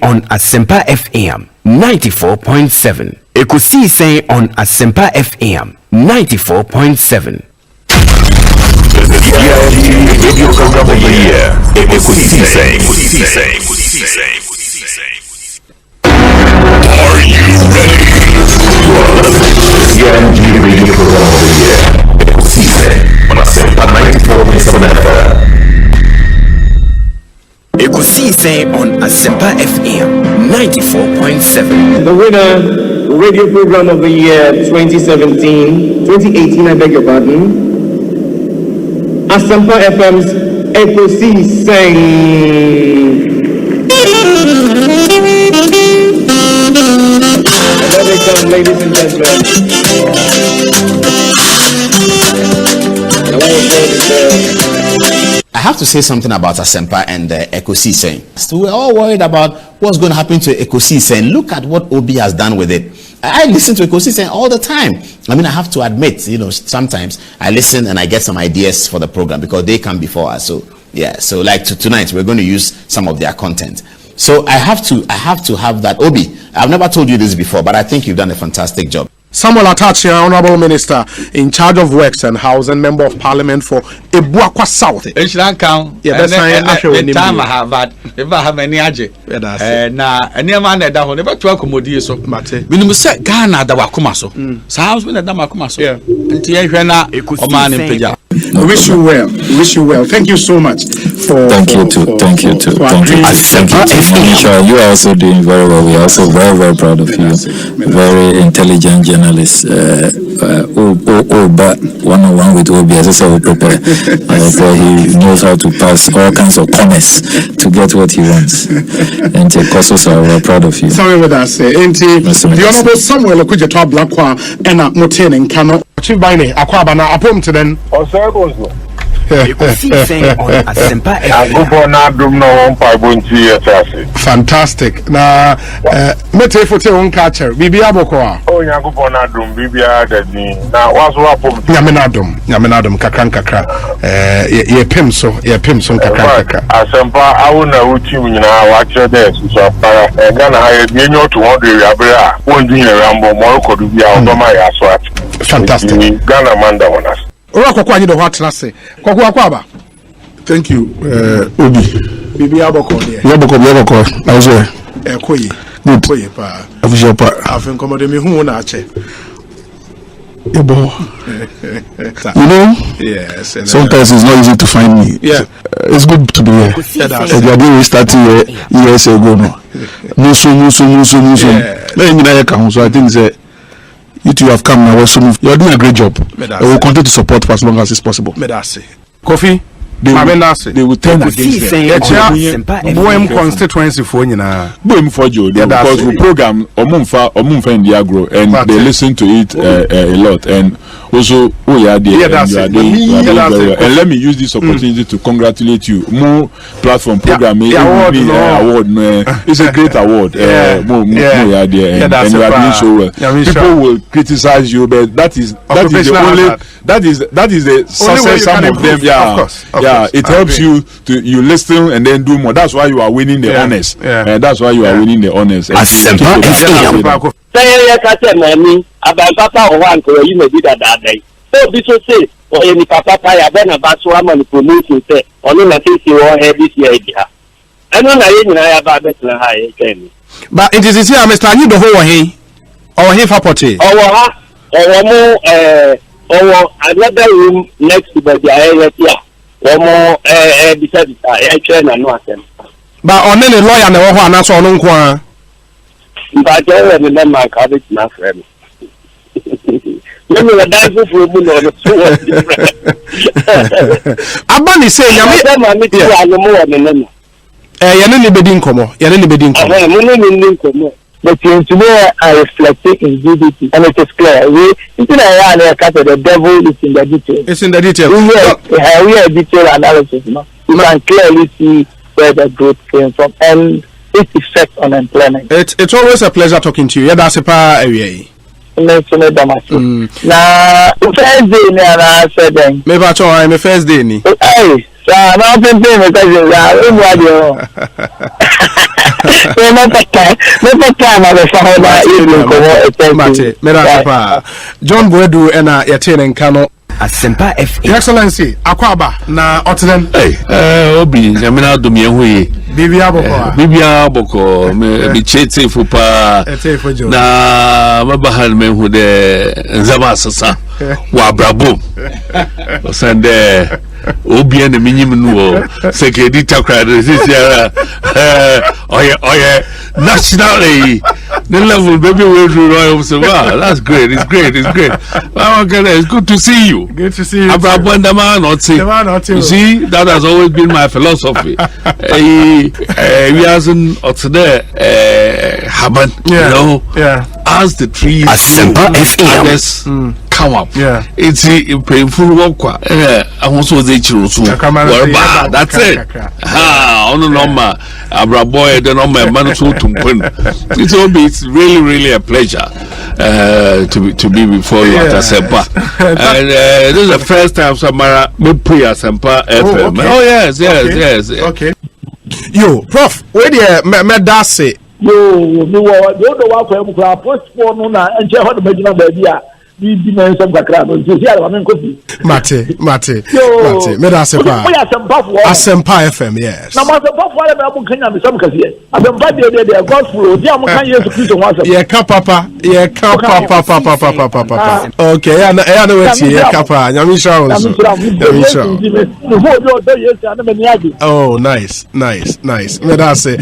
On Asempa FM 94.7. Ekosiisen on Asempa FM 94.7. Radio program of the year. Ekosiisen. Are you ready? CMG Radio program of the year. Ekosiisen on Asempa 94.7 FM. Ekosiisen on Asempa FM 94.7. The winner, radio program of the year 2018, I beg your pardon. Asempa FM's Ekosiisen. Welcome, ladies and gentlemen. I have to say something about Asempa and Ekosiisen. So we're all worried about what's going to happen to Ekosiisen. Look at what Obi has done with it. I listen to Ekosiisen all the time. I mean, I have to admit, sometimes I listen and I get some ideas for the program because they come before us. So yeah, so like tonight we're going to use some of their content. So I have to have that. Obi, I've never told you this before, but I think you've done a fantastic job. Samuel Atachi, Honorable Minister in charge of Works and Housing, Member of Parliament for Ebuakwa South. Yeah, that's the time I have had. If I have any aje, na any man that down never to accommodate so. We must say Ghana that wakumaso. So how's when that wakumaso? Yeah. Wish you well. Thank you so much for. Thank you too. You are also doing very well. We are also very, very proud of you. Very intelligent journalist. But one-on-one with Obi, as I said, we prepare. He knows how to pass all kinds of corners to get what he wants. And also, so we're proud of you. Sorry with us. The Honorable Samuel Okujeto Blakwa and Moten and Kano. Chibane, Akwabana, Apom to them. Fantastic. Now, mete fote on catcher. Bibia Bokoa. Oh, Yakupona dum, Bibia Daddy. Now, what's up? Yaminadum, Kakranka. Ye Pimso, Kakranka. Asempa, I will know what you watch your desk. So, Ghana, I had no to wonder Yabra, one year, Rambo, Morocco, to be out of my aswat. Fantastic. Ghana Manda on us. Thank you, Obi. Bibi Aboko. Good. I've commoded me who nache. Yes. Sometimes it's not easy to find me. Yeah. It's good to be here. We started years ago. No. So I think that you two have come now. You are doing a great job. We will continue to support for as long as it's possible. Coffee. They will turn against them. Boem constituency for you now. Boem for you because we program Omunfa in the agro and they listen to it a lot and also you are doing very well. And let me use this opportunity to congratulate you. More platform program award. It's a great award. More you are there and you are doing so well. People will criticize you, but that is the success some of them. Yeah, it helps you to listen and then do more. That's why you are winning the honors. And that's why you are winning the honors. Asempa FM. Say kata mami abapapa o wan ko yi me dida dadai. So bi so say o eni papa ya be na ba so ama ni promotion say onu na say o he this year bi ha. Eno na ye nyina ya ba betla ha ye ken. But it is here Mr. Anyi do ho he. O he fa poti. O ha. O mo another room next to the area here. Beside I no Asempa. But on any lawyer na wo ho anaso ono nko a. But I remember my cabbage na friend. You know that for mu no so. Abani say yami ti anu mo wo nenu. Yene ni bedi nkomo. Mo no ni nkomo. But today I reflect in GDP and it is clear. The devil is in the detail. It's in the detail. We are detailed analysis. You can clearly see where the growth came from and its effect on employment. It's always a pleasure talking to you. Yeah, that's a power area. Now, Thursday, I said, maybe I'm a first day. Hey, so I'm not John Boedu ena yatene nkano Asempa FM. Your Excellency, akwaba na otenen. Obi, nyamina dum ye hoye. Bibia boko me chete fupa. Na mabahal me hu de nzaba sasa wa brabo. Osande obi ene minyim nu sekedi takra this year. Oye nationally the level baby we do royal so wow, that's great. It's great. It's good to see you. Good to see you. You see, that has always been my philosophy. We hasn't today happen, you know. Yeah. As the trees others come up. Yeah. It's painful work. I also say that's it. On the number, Abra boy, the number man so it's really a pleasure to be before you at Asempa. And this is the first time Samara we play Asempa FM. Okay. Oh yes. Okay. Yo, Prof, where the me da say? Yo, me wa do wa ko em kra postpone no na enche ho de magina ba bia bi men sem kakra no nti sia ma nkofi Mate. Me da say pa. Asempa FM, yes. Na ma Asempa fo ale me abu kanya me sem kase. Asempa de gospel di am kan Yesu Kristo ho asem. Ye ka papa. Okay, ya na weti ye ka pa. Nyami sha onso. Oh, nice. Me da say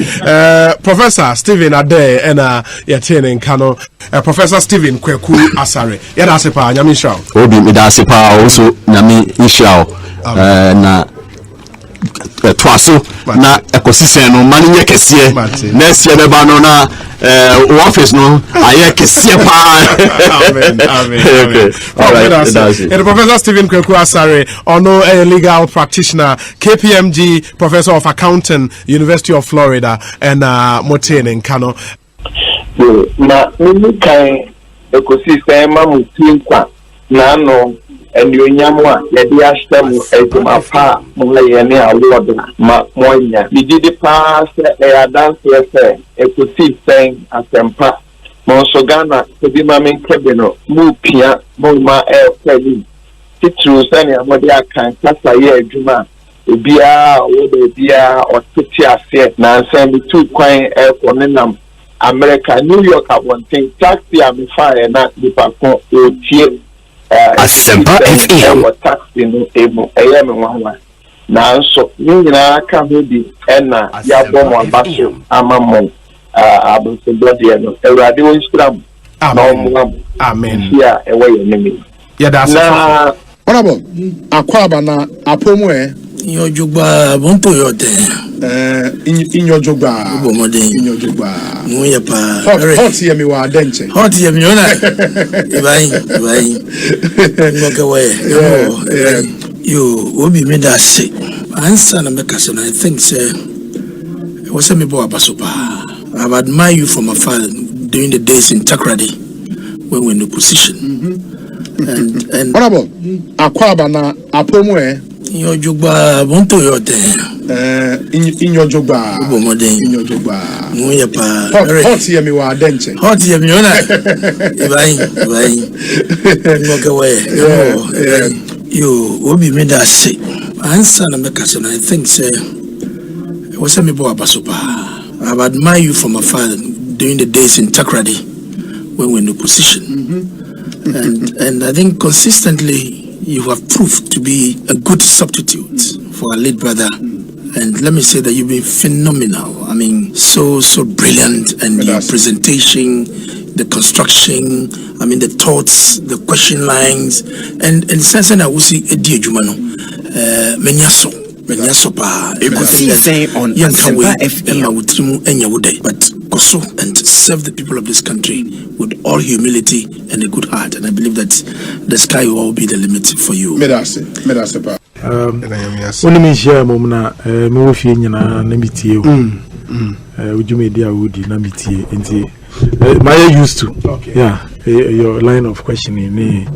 Professor Stephen Ade ena yatene nkano. Professor Stephen Kweku Asare. Ya da say pa nyami sha. Obi me da say pa also nyami isha na twaso na ekosisen no mani nye kese na sie be ba no na office no aye kese pa. Amen. All right, and Professor Stephen Kweku Asare, a legal practitioner, KPMG Professor of Accounting, University of Florida, and Motene in Kano. Na mimi kai ekosisen ma mutin kwa na no and you nyamwa ya dia stem ezuma pa mo le ne award ma monya we did the pass dance say ekosisen Asempa mo so Ghana to be ma men kebeno mu pia mo ma kwali titru sani amode akan kasa ye adwuma ebia wo de bia otiti ase na nsem bi tu kwan konenam America New York at one thing taxi am fire na di pakon otie Asempa FM. Taxi no emu me wanwa na nso nyina aka ho bi na ya bom abaso amammo abunso body no ewrade won stram Amen. Ya ewe yenemi ya da na honorable akwaba na apomu Inyojugba bonto yote. Inyojugba. Bomode. Inyojugba. Muye pa. Hot yemi wa denche. Hot yemi ona. Ibai. Ngoke we. Yo, obi me da say. Answer na make us I think say was me bo abasopa. I've admired you from afar during the days in Takrady when we're in opposition. And honorable akwaba na apomu Inyojugba bonto yote. Inyojugba. Bomode. Inyojugba. Muye pa. Hot yemi wa denche. Hot yemi ona. Ibai. Ngoke we. Yo, obi me da say. Answer na make us I think say was me bo abasopa. I've admired you from afar during the days in Takrady when we're in opposition. And I think consistently you have proved to be a good substitute for our late brother. And let me say that you've been phenomenal. I mean, so brilliant. And your presentation, the construction, I mean, the thoughts, the question lines, and sense I will see a dear Jumano. Pa. Ekosiisen On Asempa FM. But also and serve the people of this country with all humility and a good heart. And I believe that the sky will all be the limit for you. Medase pa. Only share momna me fi nyina na mitie o. Ujumedi awudi na mitie enti my used to. Okay. Yeah, your line of questioning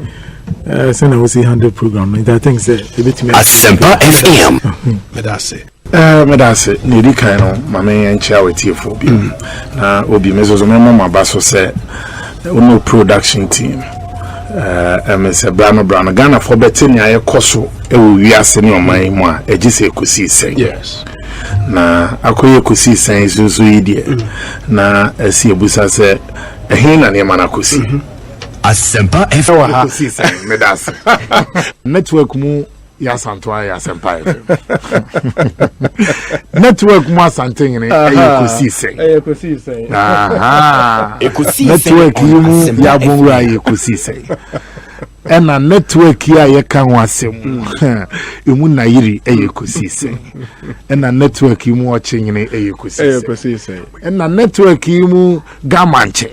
send I will see 100 program. I think say a bit me Asempa FM. Medase. Medase nidi kaino mame encha wetie phobia na obi mezozo memo mabaso se ono production team emese brano Ghana for betting ya ekoso ewo wiase ne oman mu a egise Ekosiisen. Yes. Na akoye Ekosiisen zuzu yidie na esi ebusa se ehin na ne mana kosi Asempa FM Ekosiisen medase network mu ya Santwa ya Asempa FM network mu Asante ne Ekosiisen Ekosiisen network mu ya bonwa Ekosiisen ena network ya yeka ho asem emu na yiri Ekosiisen ena network mu ochenyene Ekosiisen ena network mu gamanche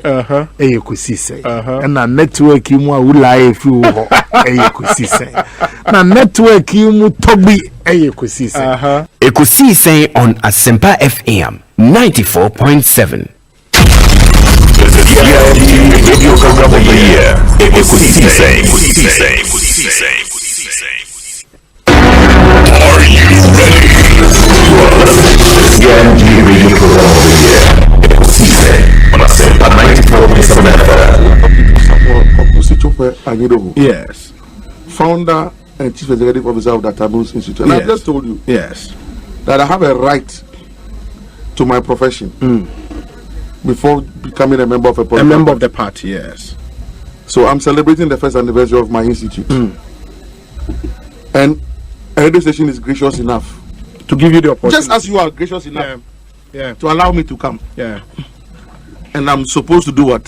Ekosiisen ena network mu awula efi ho Ekosiisen na network mu tobi Ekosiisen Ekosiisen on Asempa FM 94.7. Radio program of the year. Ekosiisen. Are you ready? CMG Radio program of the year. Ekosiisen on Asempa 94.7 FM. Yes. Founder and Chief Executive Officer of the Taboos Institute. And I just told you that I have a right to my profession. Before becoming a member of a political member of the party, yes. So I'm celebrating the first anniversary of my institute. And a radio station is gracious enough to give you the opportunity. Just as you are gracious enough to allow me to come. Yeah. And I'm supposed to do what?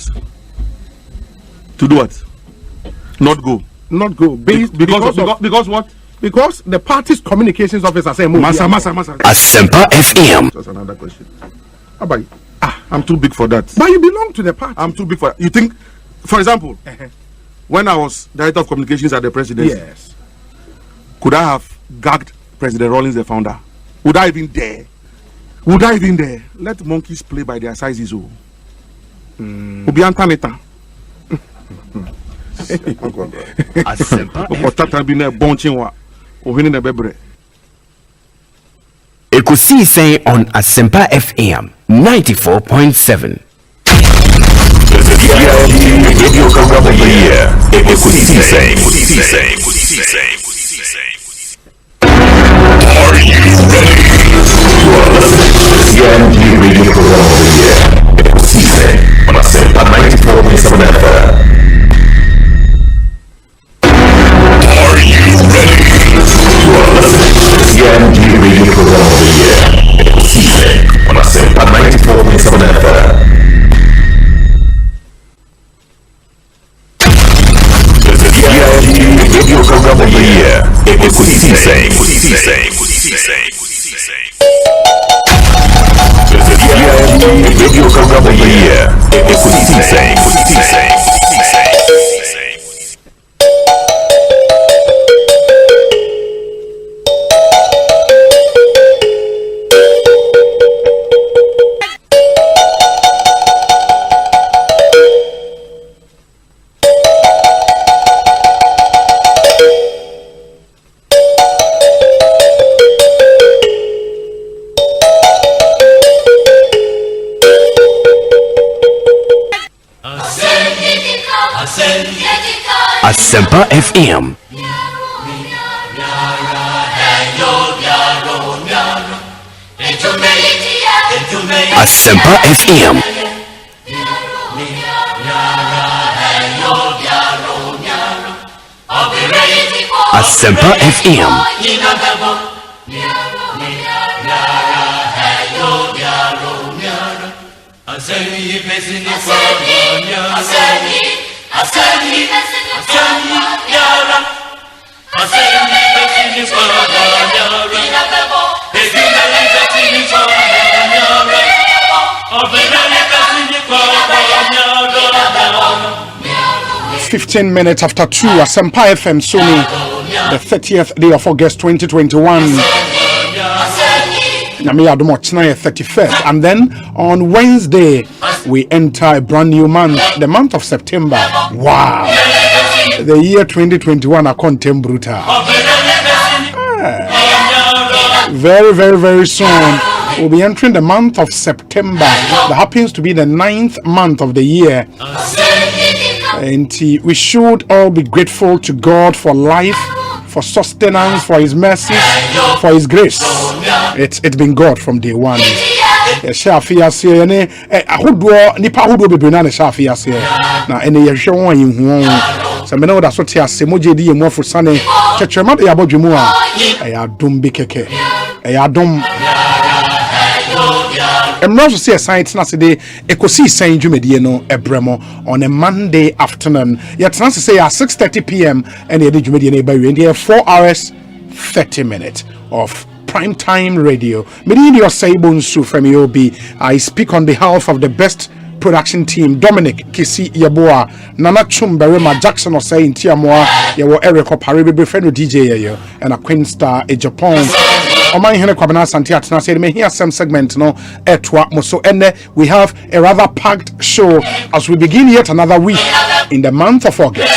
To do what? Not go. Not go. Because what? Because the party's communications officer say Masa. Asempa FM. That's another question. How about you? I'm too big for that. But you belong to the party. I'm too big for that. You think, for example, when I was director of communications at the presidency, could I have gagged President Rawlings, the founder? Would I even dare? Let monkeys play by their sizes. Ubiantaneta. Ekosiisen on Asempa FM 94.7. Radio program of the year. Ekosiisen. Are you ready? CMG Radio program of the year. Ekosiisen on Asempa 94.7 FM. Are you ready? CMG Radio program of the year. Ekosiisen on Asempa 94.7 FM. Radio program of the year. Ekosiisen. Radio program of the year. Ekosiisen. Asempa FM. Asempa FM. Asempa FM. "15 minutes after 2, Asempa FM Sony, the 30th day of August 2021. Namiyadumo 31st. And then on Wednesday, we enter a brand new month, the month of September. Wow! The year 2021 are content brutal. very, very, very soon, we'll be entering the month of September. That happens to be the 9th month of the year. And we should all be grateful to God for life, for sustenance, for His mercy, for His grace. It's been God from day one. Shafia say any ahodo nipa ahodo bebre na shafia say na ene ye hwe won yin hu so me na oda so te ase moje di yemu afusane chechema de abodwemu a ya dom bi keke ya dom I'm so say science na say the Ekosiisen dwumedie no ebremo on a Monday afternoon. Yet to say at 6:30 p.m. and the dwumedie na ba wi and 4 hours 30 minutes of prime time radio. Medidio Saibunsu from EOB. I speak on behalf of the best production team, Dominic Kisi Yaboa, Nana Chumberema Jackson or saying Tiamoa, Yawo Eric Oparibe friend DJ and a Queen Star a Japan. My Hene Kwabena Santiatna said, may hear some segment no etwa moso ende. We have a rather packed show as we begin yet another week in the month of August.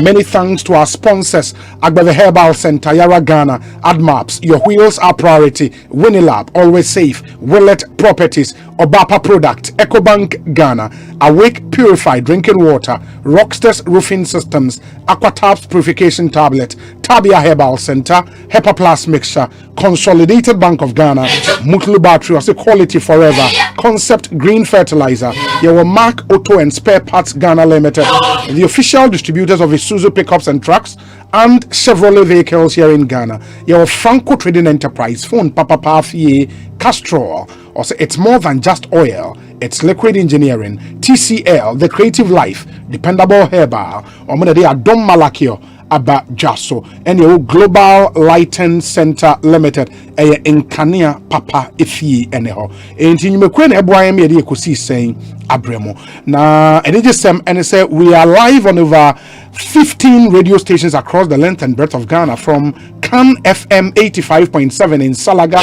Many thanks to our sponsors, Agbeve Herbal Center, Yara Ghana, AdMaps, Your Wheels Are Priority, Winilab, Always Safe, Willet Properties, Obapa Product, EcoBank Ghana, Awake Purified Drinking Water, Rockstars Roofing Systems, Aquatabs Purification Tablet, Tabia Herbal Center, Hepa Plus Mixture, Consolidated Bank of Ghana, Mutlu Battery, as a quality forever, Concept Green Fertilizer, your Mark Auto and Spare Parts Ghana Limited, the official distributors of Isuzu pickups and trucks and Chevrolet vehicles here in Ghana. Your Franco Trading Enterprise, phone Papa Pafie, Castrol. Also, it's more than just oil. It's liquid engineering. TCL, the creative life, dependable herbal. Omuna de Adom Malakio. Aba Jaso and your Global Lighting Center Limited in Kania Papa Ifi Eneho. And in Mekwen Ebuayam Yedi Ekosiisen Abremo. Now, and it just and say we are live on over 15 radio stations across the length and breadth of Ghana, from Can FM 85.7 in Salaga,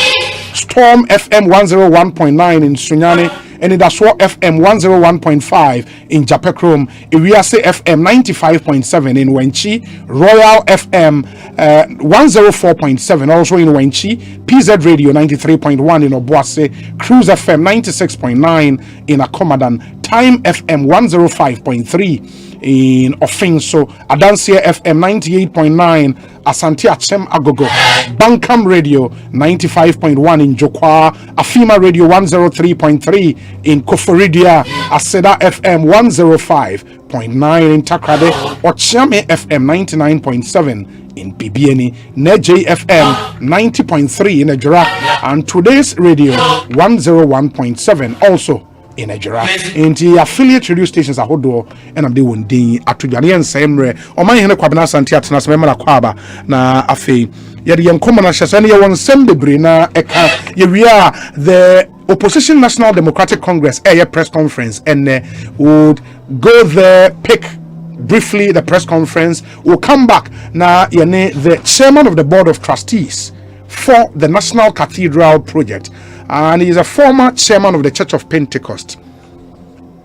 Storm FM 101.9 in Sunyani, and in Daswa FM 101.5 in Japekrom, Iriase FM 95.7 in Wenchi, Royal FM 104.7 also in Wenchi, PZ Radio 93.1 in Obuase, Cruise FM 96.9 in Akomadan, Time FM 105.3 in Offenso, Adansia FM 98.9, Asante Achem Agogo, Bankam Radio 95.1 in Jokwa, Afima Radio 103.3 in Koforidia, Aseda FM 105.9 in Takrade, Ochame FM 99.7 in Bibieni, Neje FM 90.3 in Ejura, and today's radio 101.7 also in Nigeria. In the affiliate radio stations are hodo and I'm doing the atudwane ensemble o man hene kwabena santi atena se memala kwaba na afi ye de yankomo na hyese ne ye won sembebre na eka ye wia the Opposition National Democratic Congress press conference and would go there, pick briefly the press conference. We'll come back now. The chairman of the board of trustees for the National Cathedral project, and he is a former chairman of the Church of Pentecost,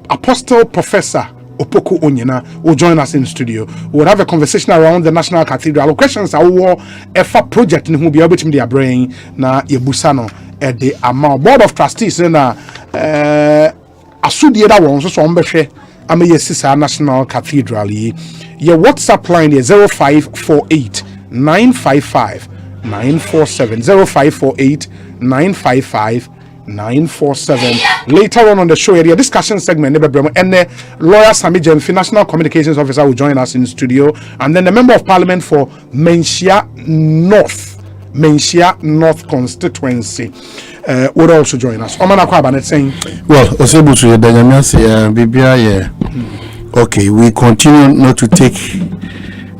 Apostle Professor Opoku Onyena, will join us in studio. We'll have a conversation around the National Cathedral. Questions are all EFA project in who be able to be brain na Yebusano at the amount board of trustees na asudi da won so mbehwe ameyesisa National Cathedral ye WhatsApp line is 0548 955 947 0548 955 947. Later on the show area discussion segment and lawyer Sami Jemfi, National Communications Officer, will join us in studio, and then the Member of Parliament for Menchia North constituency would also join us. Omana Kwaba saying, well, Osebutu Danyamasi Bibia, okay, we continue not to take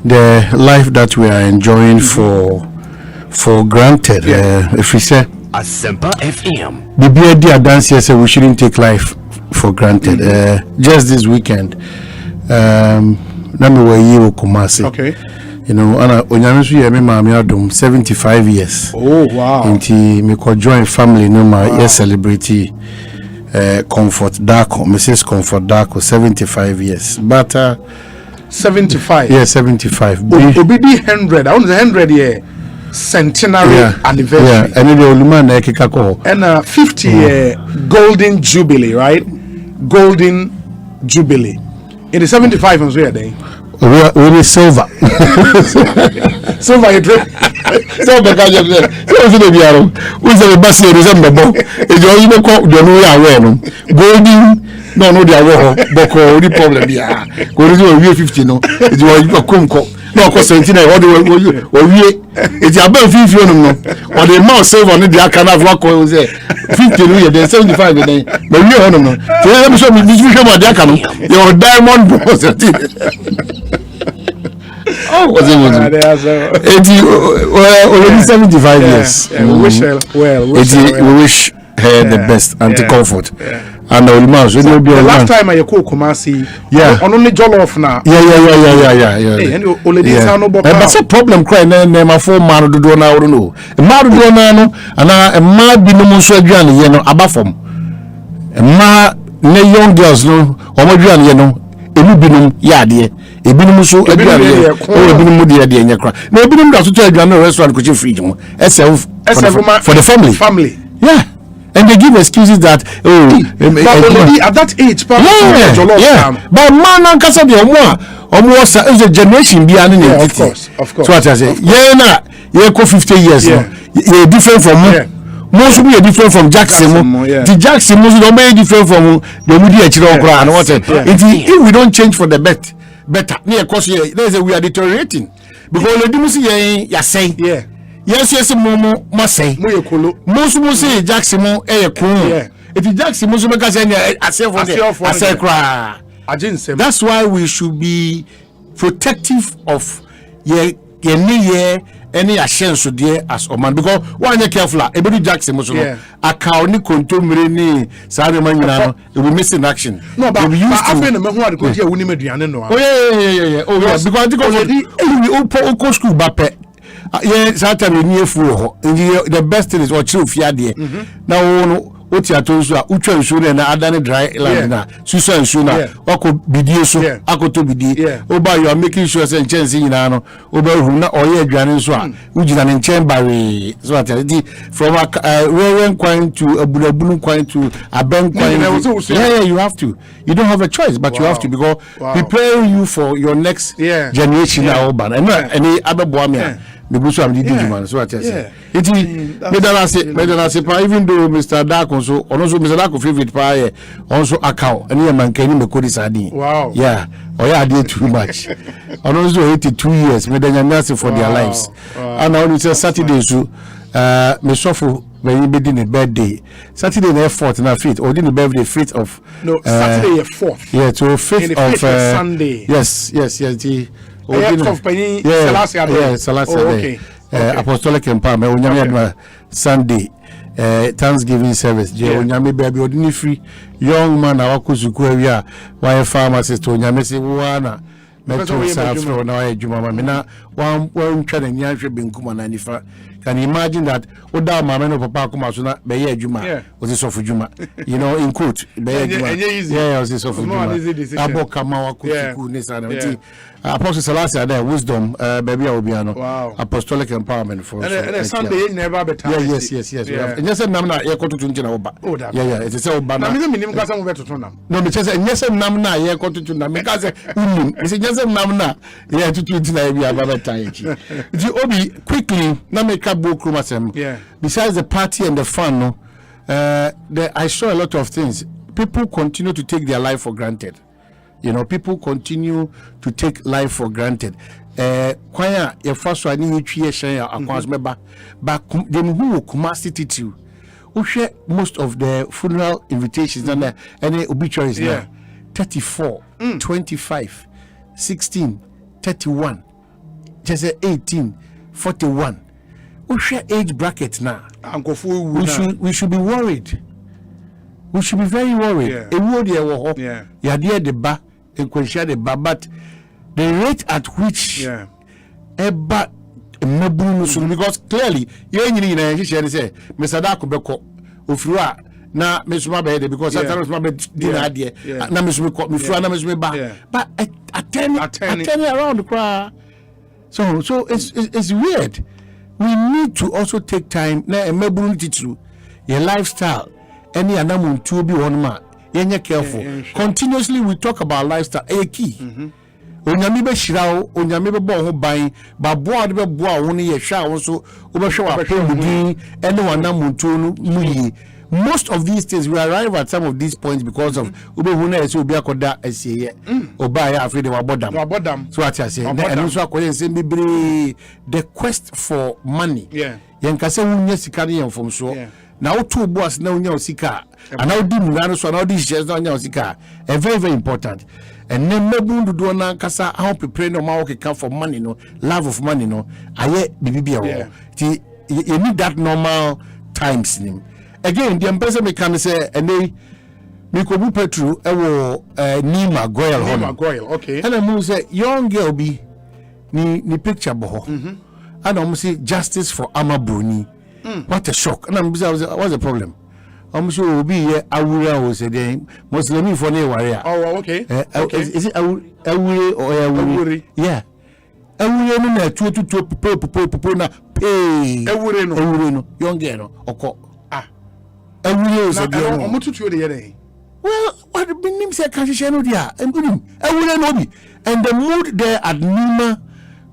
the life that we are enjoying for granted. If we say Asempa FM. The BID dance here said we shouldn't take life for granted. Just this weekend, Kumasi. Okay. You know, and Onyamisu Yemi Mami Adum 75 years. Oh wow. And me ko join family no ma yes celebrity Comfort Darko, Mrs. Comfort Darko 75 years. But 75. Yeah, 75. Obidi 100. I want the 100 yeah. centenary anniversary. Yeah, and the Oluman Ekikako. And 50 golden jubilee, right? Golden jubilee. In the 75 and so day. We silver. Silver you drink. Silver can you say? So the biaro. We say the best December bo. It's all you call the new year. Golden no they are boko the problem yeah. Go to 50 no. It's all you call no cost 79 what we it's about 50 no. Or the amount silver on the can have what call say 50 no then 75 then. But we on no. So let me show me this show my can your diamond bros. Oh, was it? Already 75 years. Yeah, we wish her well. We wish her the best and the comfort. And the last time I call Kumasi, on only jollof now. But that's a problem. Crying name a 4 man do now. No, a man do now, and a man be no more so grand, you know, above them. A man, ne young girls, no, or more grand, you know. Ebinum ya de ebinum so aduare ebinum de de nya kra na ebinum da so to aduare restaurant ko che fridge mo for the family and they give excuses that already at that age but man an kasa de omo is a generation bi an na of course so what I say na ye ko 50 years no ye different from most be different from Jackson. The Jackson most don't be different from the media children and what. If we don't change for the better, near course there's we are deteriorating because the do see ya say yes momo must say most say Jackson if Jackson most make say cry. That's why we should be protective of any assurance there as Oman because one year careful every Jackson must account ni control ni sare man nyina no we missing action no but after na mehu ade ko dia woni meduane no because we school bape Saturday ni efu ho the best thing is what you fear there now oti atonso a utwa nsu na adane dry land na susu nsu na wako bidie so akoto bidie oba you are making sure say chance nyina no oba hu na oye adwane nso a ugina ne nchen bare so at from Reverend Kwan to Abulabulu Kwan to Aben Kwan you have to you don't have a choice but you have to because preparing you for your next generation now oba and any abebo me Mebusu am didi man so what I say iti medana se pa even though Mr. Dako so also Mr. Dako favorite pa also account any man can me kodi sadi oya dey too much also 82 years medanya nurse for their lives and now it's Saturday so me suffer when you be the birthday Saturday the 4th na 5th or the birthday 5th of Saturday 4th to 5th of Sunday yes the Apostolic Empowerment Onyame Sunday Thanksgiving service Onyame baby odini free young man awakuzuku awia why pharmacist Onyame se wana metro safro na why juma me na wan twa na nyanhwe benkuma na nifa. Can you imagine that oda mama no papa kuma so na be ye adwuma ozi sofu dwuma you know in quote be ye adwuma ozi sofu dwuma abo kama wakuzuku ni sana Apostle Selassie there wisdom baby obiano apostolic empowerment for and Sunday never better yes and yes nam na ye kotutu nti na oba it is oba na me nim kasa mo betoto nam no me chese yes nam na ye kotutu na me kasa unim yes nam na ye tutu nti na ye aba better echi the obi quickly na me ka book masem besides the party and the fun no I saw a lot of things. People continue to take their life for granted. You know, people continue to take life for granted. Kwaya your first one you three share across member but them who Kumasi titu who share most of the funeral invitations and any obituaries now 34 25 16 31 just 18 41 who share age bracket now we should be worried. We should be very worried. But the rate at which because clearly Mr. Dako beko ofruwa na mesuma be because sometimes my dinner there na mesuma ko me fru na mesuma ba but attend around the crowd so it's weird we need to also take time na emeburu titru your lifestyle any anamuntu bi wonma yenye careful continuously we talk about lifestyle a key onyame be hirawo onyame be bo ho ban ba boa de be boa wo ne ye hwa wo so wo be hwa wa pemudi ene wanamuntu no muyi. Most of these things we arrive at some of these points because of ube huna ese obi akoda esiye oba ya afide wa bodam so what I say and so akoye say bibre the quest for money yenka se wunya sika ne yemfom so na wotu boss na wunya osika and now di mura so na di shares na wunya osika very very important and then mebundu do na kasa how prepare no ma work for money no love of money no aye bibia wo ti you need that normal times nim. Again, the ambassador me can say, and they me ko bu petru ewo Nima Goyle okay. And I say young girl be ni picture boho. And I say justice for Amabruni. What a shock. And I what's the problem? I'm sure be here awura was a day Muslim for ne warrior. Oh okay. Is it awure or awure? Yeah. Awure no na tutu na pay. Awure no young girl oko. Well, what the name say Kashishano dia and the mood there at Nima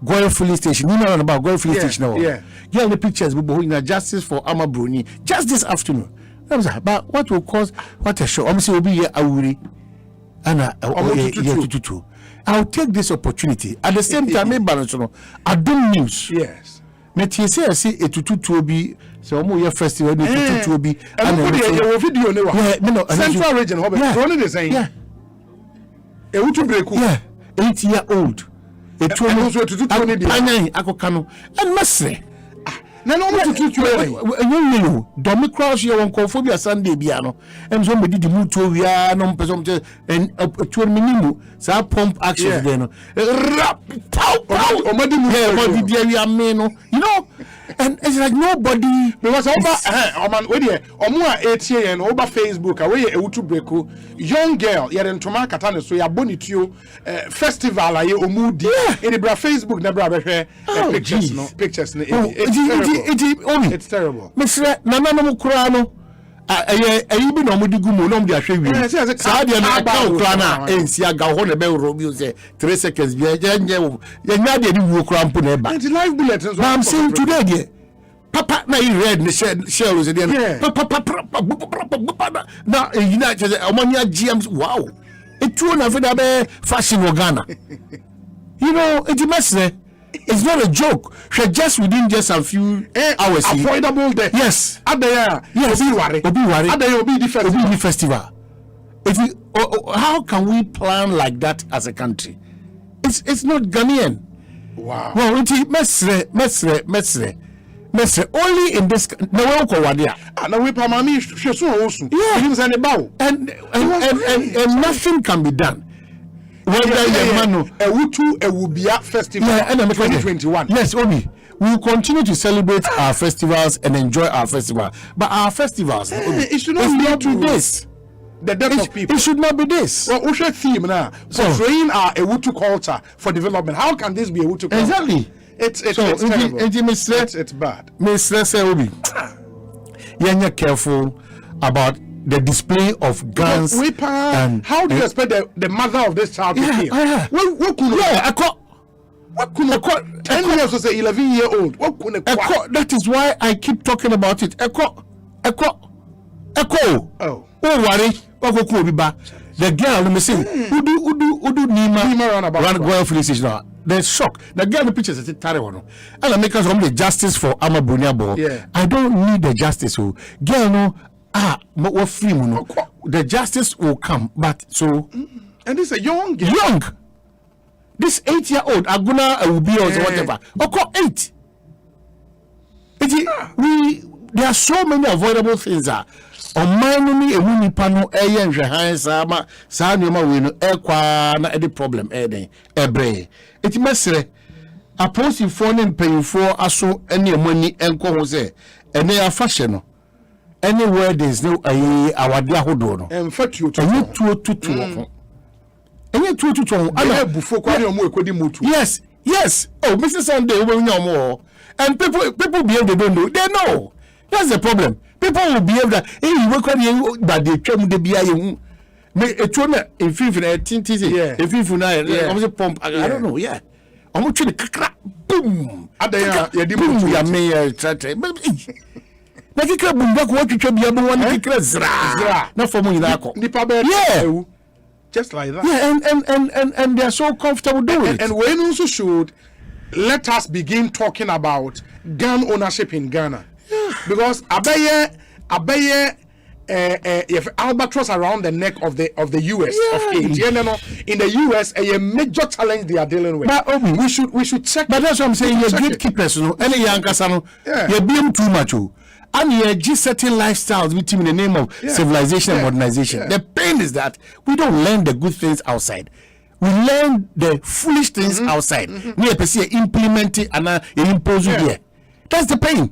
Goyle Filling Station. You know about Goyle Filling Station now. Yeah. Get the pictures we in justice for Amabruni just this afternoon. But what will cause what a show? I'm saying will be here Awuri and I'll take this opportunity at the same time. I do news. Yes. Metie say etututu obi so omo ye festival etututu obi and the video ne wa central region ho be only the same e wutu breku 8-year-old etu omo so etututu ne dia anyan akoka no and messre na no etututu enyo democracy ye won confobia Sunday bia no em so me didi mutu owia no mpeso mte etu minimu sa pump action there no rap pow omadi mu omadi dia wi no you know and it's like nobody because oman we there omo a etie yen over Facebook away ewutu breku young girl ye ntoma kata ne so ya bonituo festival aye omudi in the Facebook na bra behwe pictures no it's terrible mesre nana no kura no ayi bi no mudi gumo no mudi ahwe wi sa dia na ka kura na ensi aga ho na be robi say 3 seconds bi ya nya dia ni wo kura mpo na eba and live bullet so I'm saying today there papa na you read the shell was there papa na you know omania GMs wow it true na for that fashion Ghana you know it mess it's not a joke. Just within just a few hours. Affordable there. Yes. Yes. Obi the festival. How can we plan like that as a country? It's not Ghanaian. Wow. Well, mesre only in this no ko wadia. Na we pa mami hweso osu. And nothing can be done. Ewubia festival 2021. Yes, Obi. We will continue to celebrate our festivals and enjoy our festival. But our festivals, it should not be this. The death of people. It should not be this. Well, what's your theme now? Portraying our Ewutu culture for development. How can this be Ewutu culture? Exactly. It's terrible. It's bad. Mr. Obi, you're careful about the display of guns and how do you expect the mother of this child to feel? What 10 years was 11-year-old. That is why I keep talking about it. Oh, worry. The girl, let me see. Udu Nima run Goyle Filling Station. They're shocked. The girl, the pictures is terrible. And I make us the justice for Amabruni. Yeah. I don't need the justice. Girl, no. But we're free, the justice will come, but so and this is a young. This 8-year-old Aguna will be or whatever. Okay, 8. There are so many avoidable things. On my money, a winning panel, a sama, Sanima win, na any problem, ebre. It must say, a post in phone and paying for us so any money and say, and they are fashion. Anywhere there's no our dia hodo no fatu to yes Yes. Oh, Mr. Sunday, and people behave they don't know. They know. That's the problem. People will behave that hey, you work on you, but they come to be a if you pump, I don't know, yeah. I'm going to crack, boom. Just like that. Yeah, and they're so comfortable doing it. And we also should let us begin talking about gun ownership in Ghana. Yeah. Because Abaye if albatross around the neck of the US in the US a major challenge they are dealing with. But we should check. But that's what I'm saying. Your gatekeepers, any young casano, you being too much. And you just certain lifestyles with him in the name of civilization and modernization. Yeah. The pain is that we don't learn the good things outside. We learn the foolish things outside. We implement it and impose it here. That's the pain.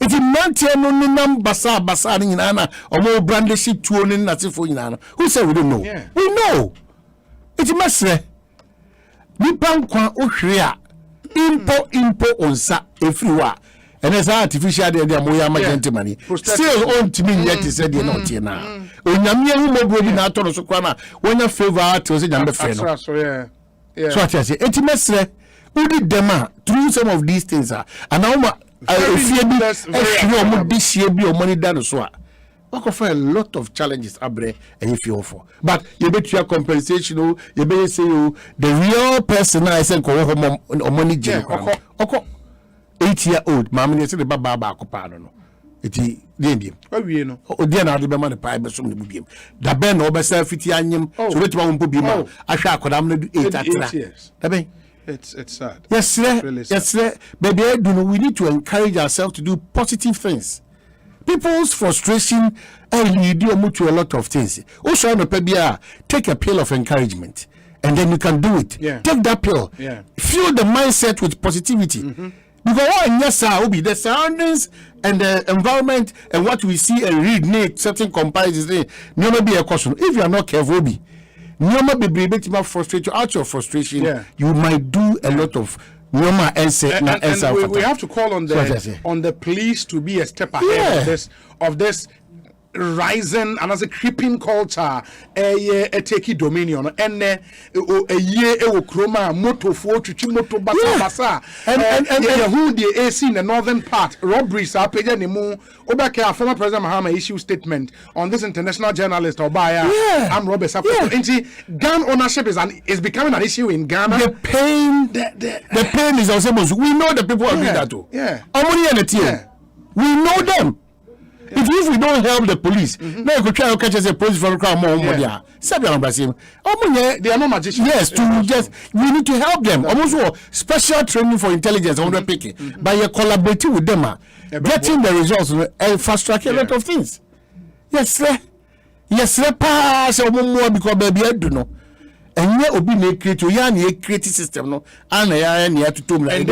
If you maintain no name basa in Anna or more branded shit to own in who said we don't know? Yeah. We know. It's a mess. We bank impo on sa everywhere. And as artificial they are more magenta money. Still on to me yet is said you're not here now. When you're more good not on so corner when you favor art was a number friend. So what I say, it's a mess. Who did them through some of these things are and now this year be your money done so. What offer a lot of challenges abre and if you offer. But you bet your compensation, you bet say you the real person I said or money jail. 8-year-old, mammy said the baba copano. It's the oh, we know. Oh, dear, now the man, the pipe, so the beam. The Ben over self-fitianium, so let one be more. I shall could 8 years. It's sad. Yes, sir. Really sad. Yes, sir. Baby, we need to encourage ourselves to do positive things. People's frustration lead you to a lot of things. Also, take a pill of encouragement, and then you can do it. Yeah. Take that pill. Yeah. Fuel the mindset with positivity. Because will be the surroundings and the environment and what we see and read need certain comparisons. Never be a question. If you are not careful, be frustrate you out your frustration. Yeah. You might do a lot of and we have to call on the police to be a step ahead of this rising and as a creeping culture take dominion and a year chroma moto for moto basa and who the AC in the northern part robberies are paid anymore. Obaka former President Mahama issued statement on this international journalist Obaya and Robert gun ownership is becoming an issue in Ghana. The pain is also we know the people agree that too. We know them. If we don't help the police, now you could try to catch us a police from the crowd more. They are not magicians. Yes, we need to help them. Almost special training for intelligence on the picking. By your collaborating with them, getting the results and fast track a lot of things. Yes, sir. Yes, sir. Pass more because baby, I do know. And yet, obi na create you ya na create system no and ya na to tom and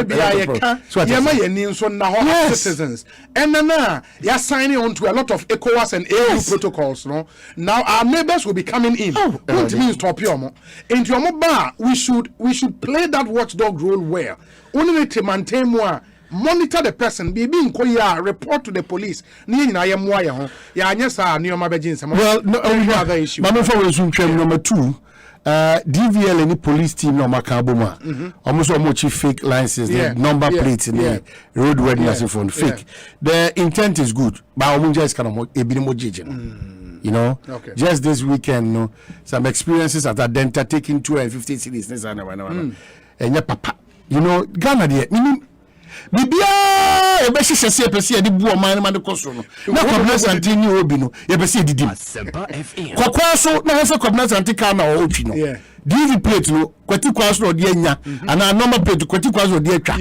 citizens and na ya signing on to a lot of ECOWAS and EU protocols no. Now our neighbors will be coming in. What means stop your mo into your bar we should play that watchdog role well. Only to maintain more monitor the person be being report to the police well no other issue. Number 2 DVL any police team no makaboma almost fake licenses number plates in the road readiness phone fake. The intent is good but just kind of you know just this weekend some experiences at that Denta taking 250 cities and papa you know Ghana there bibia e be hihye pese de bu o man man de koso no na kwabna santini obi no ye pese didim Asempa FM kwakwa so na hese kwabna santika na o otwi no DV plate no kwati kwaso no de anya ana number plate kwati kwaso de atwa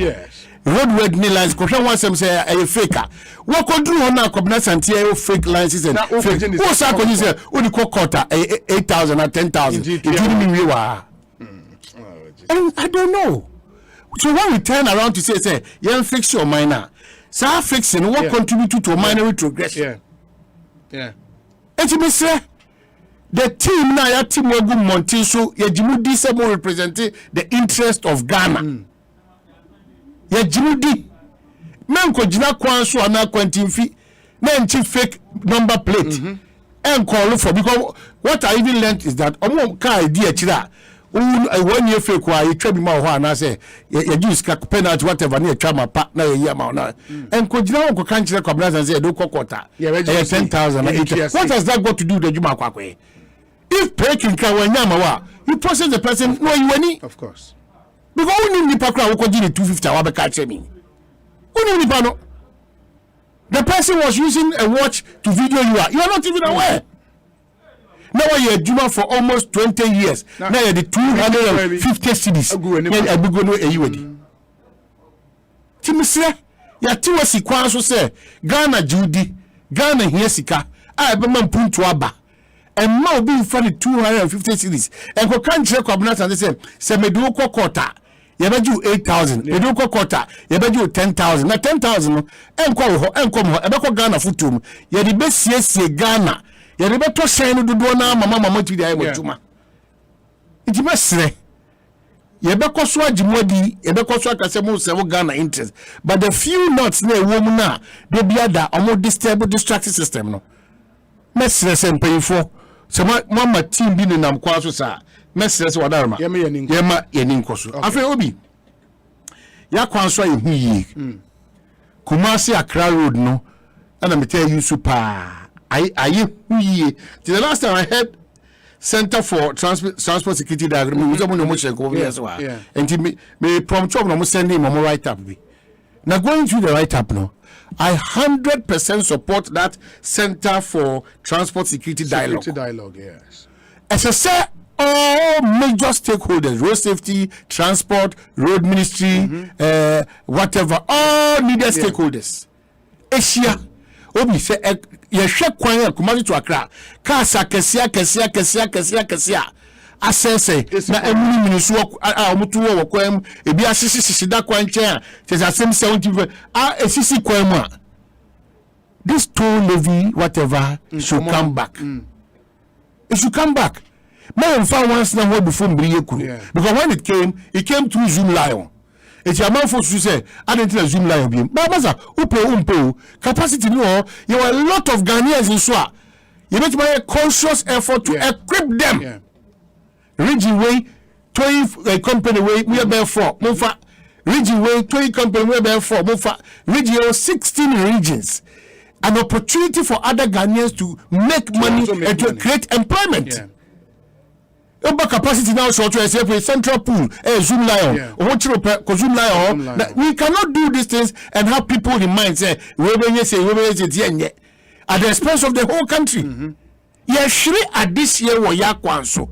road red ni lines kwhwa wansem say e fake wo kodru ho na kwabna santia e fake lines and fake wo sa konyi say o di kokota 8,000 and 10,000 it didn't mean we were I don't know. So when we turn around to say you fix your minor, so fixing what contributed to a minor retrogression. It's say the team now your team will go Montiso, your Jimudi Semo representing the interest of Ghana. ya jimudi men ko jina kwan so ana kwantin fi na nchi fake number plate and call for because what I even learned is that omo ka idea chira one year fake wa you try be ma ho ana say you use penalty whatever na try ma pa na ye ma na and ko jina ko kan chira kwabna say do kokota 10,000 what has that got to do with the juma kwakwe if breaking can when wa you process the person no you any of course because we need nipa kra wo ko jini 250 wa be ka che me we need nipa no. The person was using a watch to video you are not even aware. Now you're Juma for almost 20 years. Now you're the 250 cities. Timisre, ya tiwa sikwa so say Ghana Judy, Ghana here sika. I be man puntu aba. And now be in front of 250 cities. And ko kan chire kwabna and say medu ko kota. Yebeju 8,000 medu ko kota yebeju 10,000 na 10,000 no enko ho ebeko Ghana futum ye de be siesie Ghana ye de be to shen no dodo na mama tu dey motuma iti mesre yebeko so agimodi yebeko so akasemo se Ghana interest but the few notes na ewom na de bia da omo disturb distract system no mesre se mpayifo se mama team bi ne nam kwa so sa mesre se wadarma yema yenin koso afi obi ya kwanso ehu yi Kumasi Accra road no and me tell you super aye huye the last time I had Center for Transport Security Diagram we no mo check over here so and me prompt job no mo send him mo write up be now going through the write up no I 100% support that Center for Transport Security Dialogue yes as I say all major stakeholders, road safety, transport, road ministry, whatever, all needed stakeholders. Asia, obi say ye hwe kwan ya Kumasi to Accra. Kasa kesia. Asese na emuni minisu omutu wo kwam ebi asisi da kwan chen say asem 70 esisi kwan mu. This toll levy whatever should come back. It should come back. Man found once now what before because when it came through Zoom Lion. It's your man for to say I didn't tell Zoom Lion beam. But umpo capacity no you are a lot of Ghanaians in Swa. You need to make a conscious effort to equip them. Region way 20 company way we are there for Mufa. Region way 20 company we are there for Mufa. Region 16 regions. An opportunity for other Ghanaians to make money and to create employment. Over capacity now short to say central pool Zoom Lion Zoom Lion we cannot do these things and have people in mind say we at the expense of the whole country. At this year we yakwanso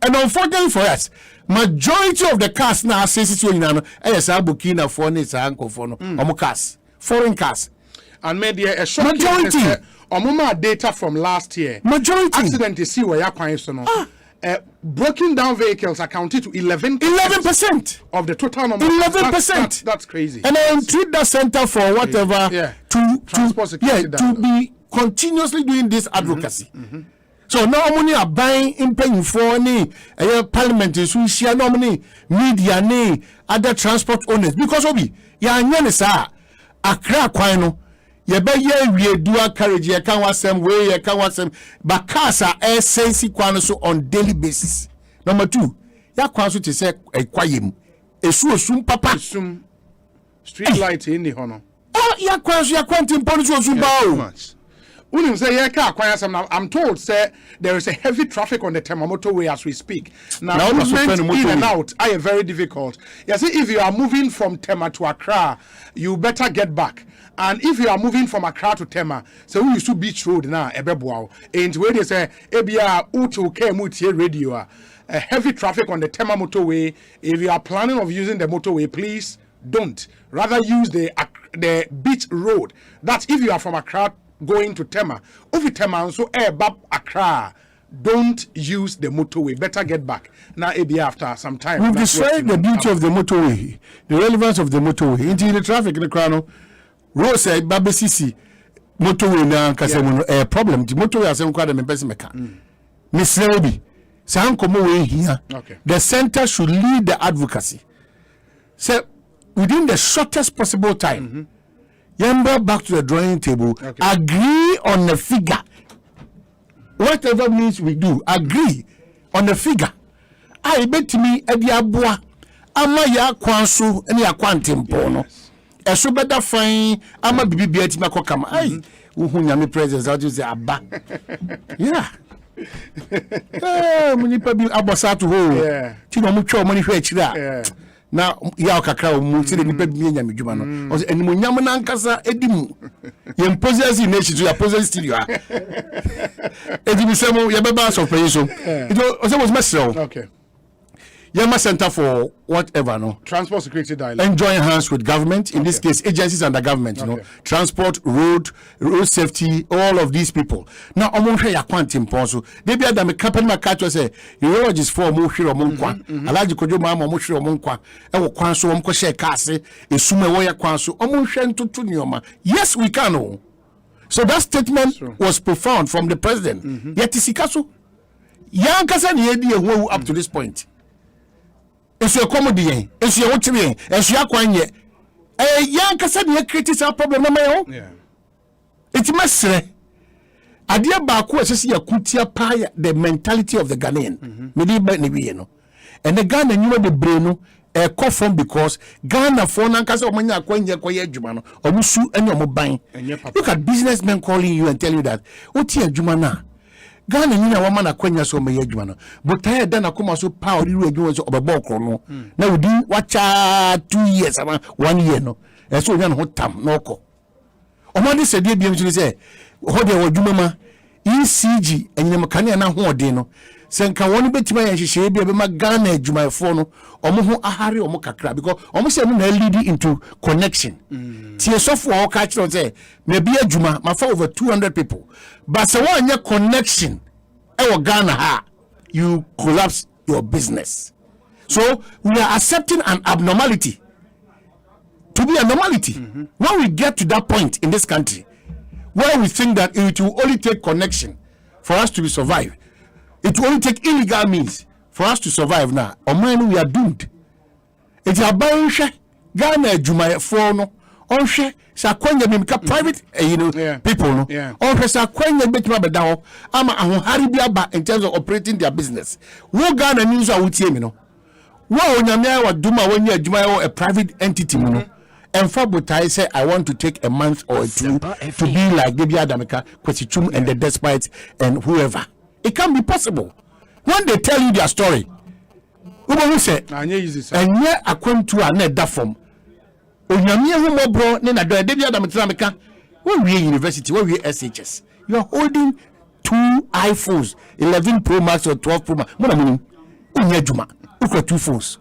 and unfortunately for us majority of the cars now say Burkina for cars foreign cars and maybe a short majority data from last year majority accident is see where yakwanso broken down vehicles accounted to 11% of the total number. 11%. That's crazy. And I treat that center for whatever to be continuously doing this advocacy. So now money are buying in paying for any parliament is share no money media ni other transport owners because obi ya nyane sa Accra kwano ye be ye wie dual carriage ye kan wasem we ye kan wasem bakasa essence kwano so on daily basis. Number 2 ya kwanso to say kwayem esu papa street light in the hono ya kwanso ya kwantim police osu ba o unim say ye ka kwaya some now I'm told say there is a heavy traffic on the Tema motorway as we speak now movement in and out are very difficult. You see if you are moving from Tema to Accra you better get back. And if you are moving from Accra to Tema, so we used to Beach Road now, Ebeboao. And where they say, Ebia Utu Kemutie radio, a heavy traffic on the Tema motorway. If you are planning of using the motorway, please don't. Rather use the Beach Road. That's if you are from Accra going to Tema. If you Tema so Ebab Accra, don't use the motorway. Better get back. Now Ebia after some time. We've described the beauty of the motorway, the relevance of the motorway. Into the traffic in the Crown. Rose Babesisi motorway na kasemu problem the motorway asem kwa me person meka Miss Rebi san komo we here the center should lead the advocacy say within the shortest possible time. Back to the drawing table, agree on a figure. Whatever means we do, agree on a figure. I bet me a diabua, ama ya kwansu, any a quantum pono. A so better fine, ama bibi at Makokama. Ay, Uhunyami presence, I'll just say Abba. Yeah. Munipabi Abasatu ho. Tino mucho money fetchida. Na ya kakra mu se ni pabi nyame djuma no. O se enimu nyam na nkasa edimu. Ye possess nation to ya possess studio. Edimu semo ye beba so pay so. It was myself. Okay. Yama Center for whatever, no? Transport security dialogue. And join hands with government, in this case, agencies under government, you know, transport, road safety, all of these people. Now, I'm share ya quantum ponso. They be at me company my catch say, urologist for mo shiro mo kwa. Alaji kojo ma mo shiro mo kwa. E wo kwanso mo ko share kase, esume wo ya kwanso. Omo hwe ntutu nioma. Yes, we can. Oh. So that statement was profound from the president. Yet isikaso. Yan kasa ni edi ehu up to this point. If you comedy, if you watch me, if you are quiet, a young person, you criticize problem. Yeah, it's messy. Adia Baku says you kutia pie the mentality of the Ghanaian. And the Ghana, you know the brain, a call from because Ghana for Nankasa or Mania Quenya Koya Jumano or Musu and your mobile. Look at businessmen calling you and tell you that. Otia Jumana. Ghana nina wama na kwenya so meye adwuma no but tire dan akoma so power ri adwuma so obeboko no na wudi wacha 2 years ama 1 year no eso nya no hotam no ko omode se die biem tiri se ho de wadwuma ma ECG enyem kane na ho ode no se nka woni betima ya hihye bia be ma Ghana adwuma efo no omo ho ahare omo kakra because omo se no na lead into connection tie sofo o ka kire say me bia adwuma ma fa over 200 people but se one your connection e Ghana ha you collapse your business. So we are accepting an abnormality to be a normality. When we get to that point in this country where we think that it will only take connection for us to survive, it will only take illegal means for us to survive now, or man we are doomed. It's a banshee Ghana Juma for no on share Sakwanya Mimka private people no on Sakwanya Betima Bedao ama Haribia in terms of operating their business. Wo Ghana news are with you, no. Wo Onyamia wa Duma when you are a private entity, no. And Fabutai say I want to take a month or two to be like Baby Adameka, Kwesichum and the Despite and whoever. It can be possible. When they tell you their story, who say and yet I come to a net that from Onyamia who bro Nena Baby Adameka, when we university, when we SHS, you are holding 2 iPhones, 11 Pro Max or 12 Pro Max. What I mean, look at 2 phones.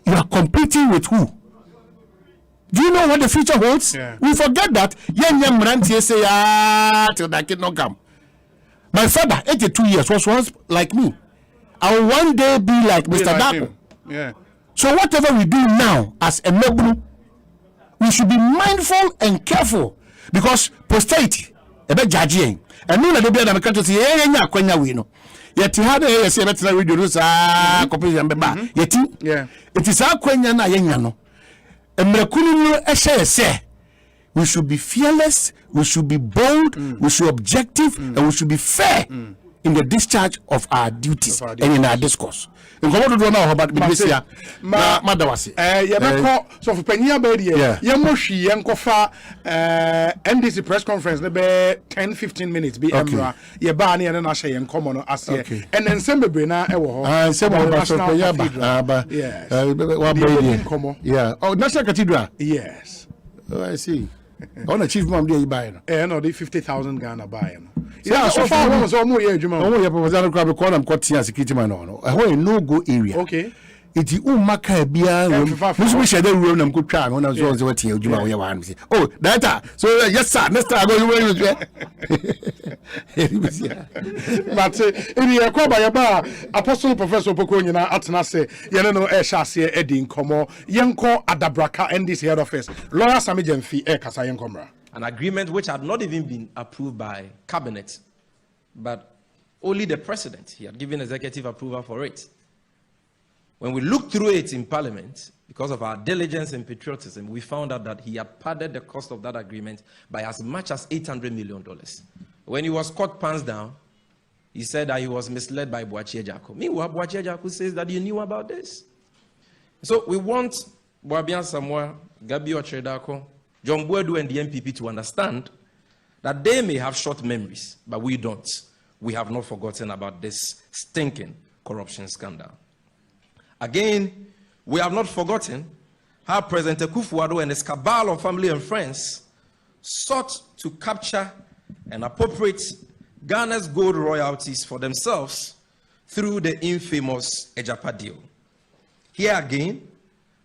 You are competing with who? Do you know what the future holds? We forget that. Young Ranti say, till that kid not come. My father, 82 years, was once like me. I will one day be like Mr. Dapo. Yeah. So whatever we do now as a noble, we should be mindful and careful because posterity, a bit judging. And no, they be at the country say, "Yeah, Kwenya we know." Yet he had a say better radio news. Copy and beba. Yet, it is our Kwenya na yengano. We should be fearless, we should be bold, we should be objective, and we should be fair in the discharge of our duties and in our discourse. In Komodo do now about Bibisia, Madawasi. So for Penya Bedi, Yamoshi, Yankofa, NDC press conference, maybe 10-15 minutes, be Emra, Yabani and Asha and Common as and then Sembebrina, and yeah. Oh, National Cathedral. Yes. Oh, I see. On achievement day buying. No, the 50,000 Ghana buying. Yeah, so far was almost a Juma. Oh, yeah, but I'm call them got security man on. I want a no go area. Okay. It's the Umaka Bia. We should have room and good time when I was what you do. Oh, that. So, yes, sir. Next time I go away with but in the Akoba, Apostle Professor Pokonina Atnase, Yanano Eshasi Edding Como, Yanko Adabraka, and this head office. Lawyer Samijan Fee Ekasayan Comra. An agreement which had not even been approved by cabinet, but only the president. He had given executive approval for it. When we looked through it in Parliament, because of our diligence and patriotism, we found out that he had padded the cost of that agreement by as much as $800 million. When he was caught pants down, he said that he was misled by Boachie Ejako. Meanwhile, Boachie Ejako says that you knew about this. So we want Boabian Samoa, Gabi Ochredako, John Boadu and the MPP to understand that they may have short memories, but we don't. We have not forgotten about this stinking corruption scandal. Again, we have not forgotten how President Akufo-Addo and his cabal of family and friends sought to capture and appropriate Ghana's gold royalties for themselves through the infamous Ejapa deal. Here again,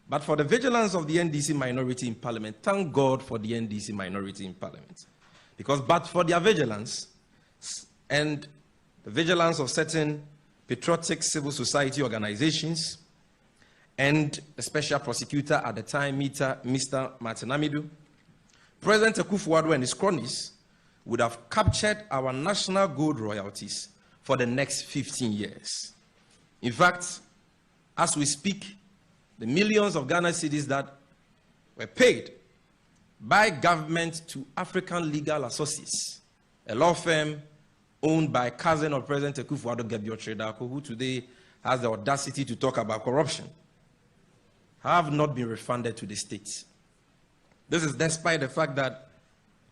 but for the vigilance of the NDC minority in Parliament, thank God for the NDC minority in Parliament. Because but for their vigilance and the vigilance of certain patriotic civil society organizations and the special prosecutor at the time, Mr. Martin Amidu, President Akufo-Addo and his cronies would have captured our national gold royalties for the next 15 years. In fact, as we speak, the millions of Ghana cedis that were paid by government to African Legal Associates, a law firm owned by cousin of President Akufo-Addo, Gabi Ochredako, who today has the audacity to talk about corruption, have not been refunded to the state. This is despite the fact that